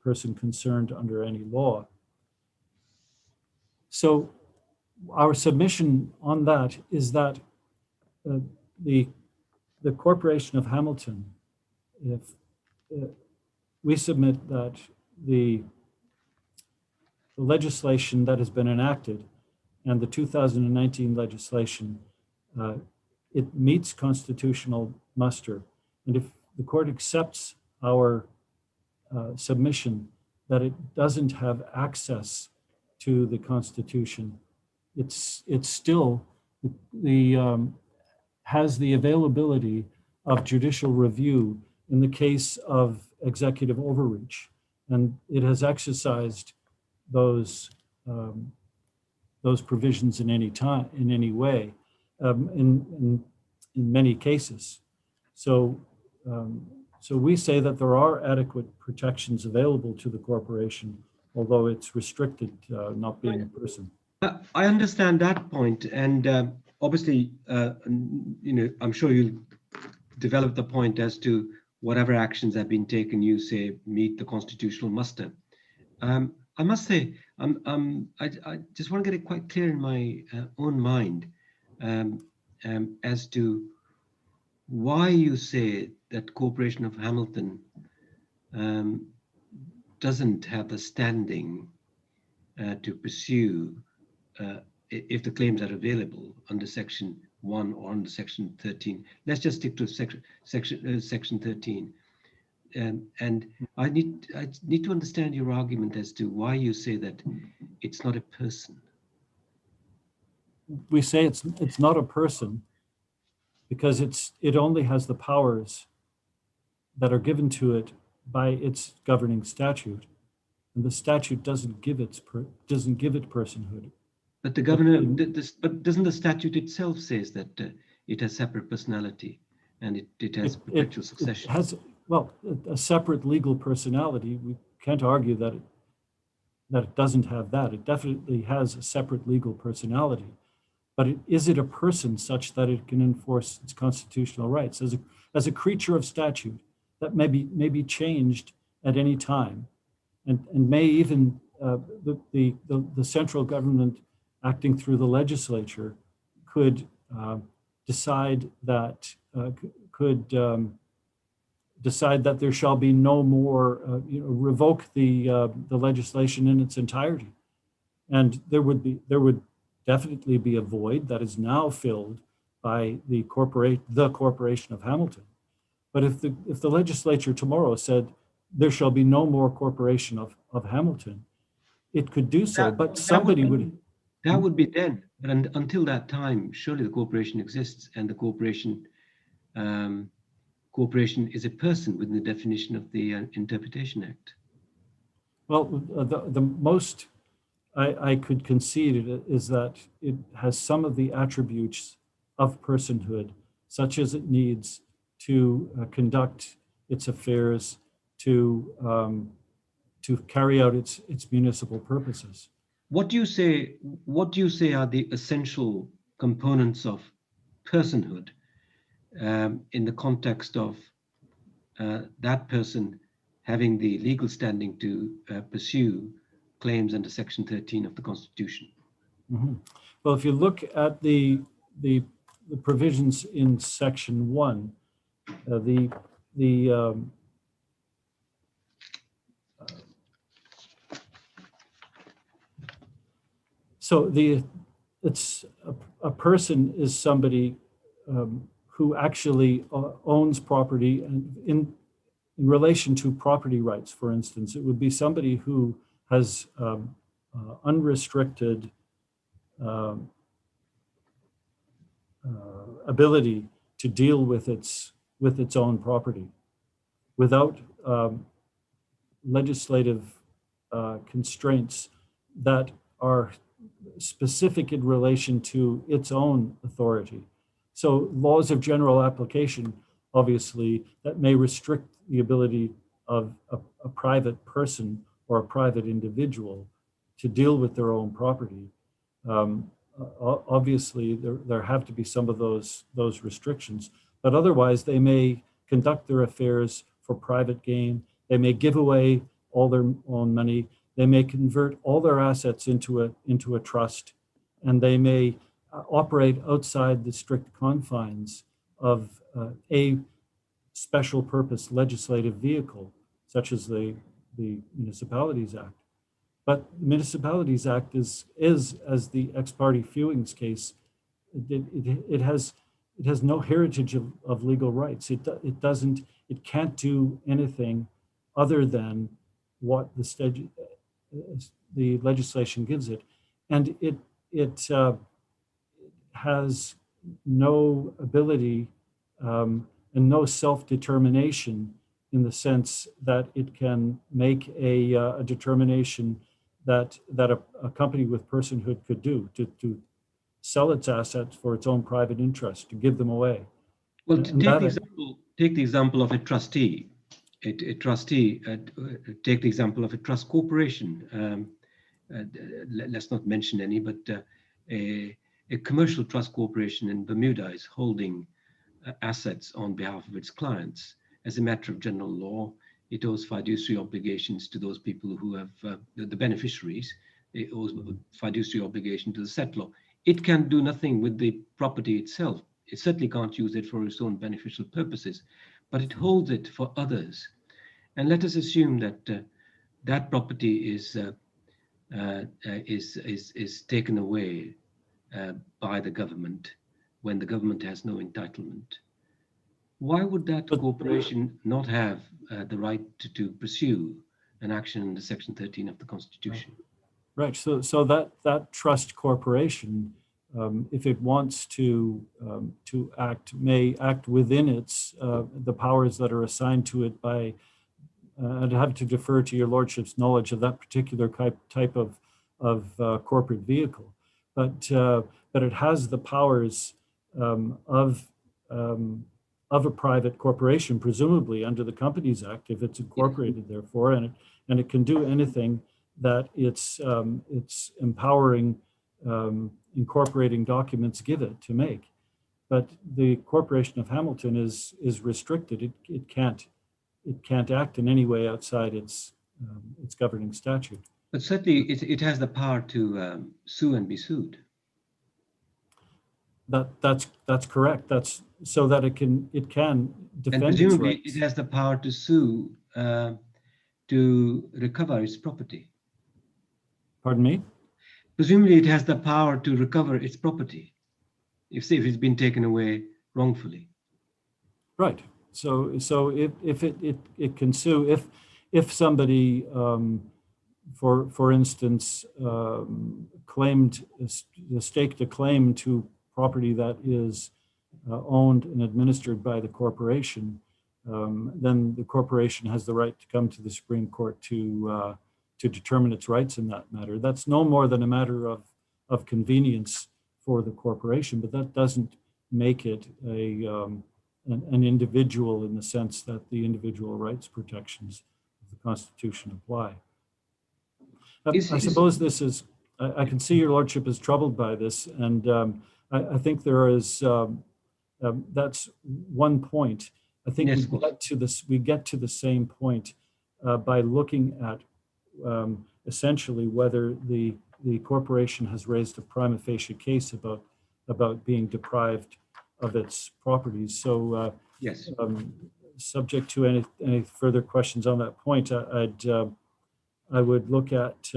person concerned under any law. So our submission on that is that the Corporation of Hamilton, if we submit that the legislation that has been enacted and the 2019 legislation it meets constitutional muster. And if the court accepts our submission that it doesn't have access to the Constitution, it's still has the availability of judicial review in the case of executive overreach, and it has exercised those provisions in any way, in many cases. So we say that there are adequate protections available to the corporation, although it's restricted, not being a person.
I understand that point, and obviously, I'm sure you'll develop the point as to whatever actions have been taken, you say meet the constitutional muster. I must say, I just want to get it quite clear in my own mind as to why you say that Corporation of Hamilton doesn't have the standing to pursue if the claims are available under Section 1 or under Section 13. Let's just stick to Section 13. And I need to understand your argument as to why you say that it's not a person.
We say it's not a person because it only has the powers that are given to it by its governing statute, and the statute doesn't give it personhood.
But the governor, but doesn't the statute itself says that it has separate personality and it has perpetual succession?
It has, well, a separate legal personality. We can't argue that it doesn't have that. It definitely has a separate legal personality. But is it a person such that it can enforce its constitutional rights as a creature of statute that may be changed at any time, and may even the central government acting through the legislature could decide that there shall be no more, revoke the legislation in its entirety, and there would definitely be a void that is now filled by the Corporation of Hamilton. But if the legislature tomorrow said there shall be no more Corporation of Hamilton, it could do so, but somebody would.
That would be then, but until that time, surely the corporation exists, and the corporation is a person within the definition of the Interpretation Act.
Well, the most I could concede is that it has some of the attributes of personhood, such as it needs to conduct its affairs, to carry out its municipal purposes.
What do you say are the essential components of personhood in the context of that person having the legal standing to pursue claims under Section 13 of the Constitution?
Mm-hmm. Well, if you look at the provisions in Section 1, so it's a person is somebody who actually owns property, and in relation to property rights, for instance, it would be somebody who has unrestricted ability to deal with its own property without legislative constraints that are specific in relation to its own authority. So laws of general application, obviously, that may restrict the ability of a private person or a private individual to deal with their own property. Obviously, there have to be some of those restrictions, but otherwise they may conduct their affairs for private gain. They may give away all their own money. They may convert all their assets into a trust, and they may operate outside the strict confines of a special purpose legislative vehicle, such as the Municipalities Act. But the Municipalities Act is as the ex parte Fewings case it has no heritage of legal rights. It can't do anything other than what the legislation gives it, and it has no ability and no self-determination in the sense that it can make a determination that a company with personhood could do to sell its assets for its own private interest, to give them away.
Well,
And
take the example of a trustee. A trustee, take the example of a trust corporation. Let's not mention any, but a commercial trust corporation in Bermuda is holding assets on behalf of its clients. As a matter of general law, it owes fiduciary obligations to those people who have the beneficiaries. It owes fiduciary obligation to the settlor. It can do nothing with the property itself. It certainly can't use it for its own beneficial purposes, but it holds it for others. And let us assume that that property is taken away by the government when the government has no entitlement. Why would that corporation not have the right to pursue an action under Section 13 of the Constitution?
Right. So that trust corporation, if it wants to act, may act within its the powers that are assigned to it by. I'd have to defer to your lordship's knowledge of that particular type of corporate vehicle, but it has the powers of a private corporation, presumably under the Companies Act, if it's incorporated, therefore, and it can do anything that its empowering incorporating documents give it to make. But the Corporation of Hamilton is restricted. It can't act in any way outside its governing statute.
But certainly it has the power to sue and be sued.
That's correct. That's so that it can defend
and
its
presumably
rights.
it has the power to sue to recover its property.
Pardon me?
Presumably it has the power to recover its property if it's been taken away wrongfully.
Right. So if it can sue if somebody for instance claimed staked a claim to property that is owned and administered by the corporation, then the corporation has the right to come to the Supreme Court to determine its rights in that matter. That's no more than a matter of convenience for the corporation, but that doesn't make it an individual in the sense that the individual rights protections of the Constitution apply. I suppose this is, I can see your lordship is troubled by this, and I think there is, that's one point. I think
yes,
we get to the same point by looking at essentially whether the corporation has raised a prima facie case about being deprived of its properties. So
yes,
subject to any further questions on that point, I would look at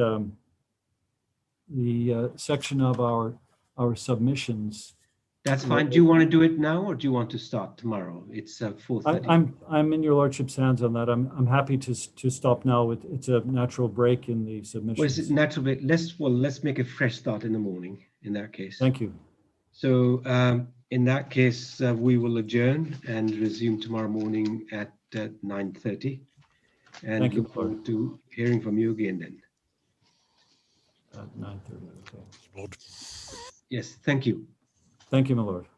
the section of our submissions.
That's fine. Do you want to do it now, or do you want to start tomorrow? It's 4:30.
I'm in your lordship's hands on that. I'm happy to stop now. It's a natural break in the submissions.
Well, is it natural break? Let's make a fresh start in the morning. In that case.
Thank you.
So in that case, we will adjourn and resume tomorrow morning at 9:30, and look forward to hearing from you again then.
At 9:30. Okay.
Lord.
Yes. Thank you.
Thank you, my lord.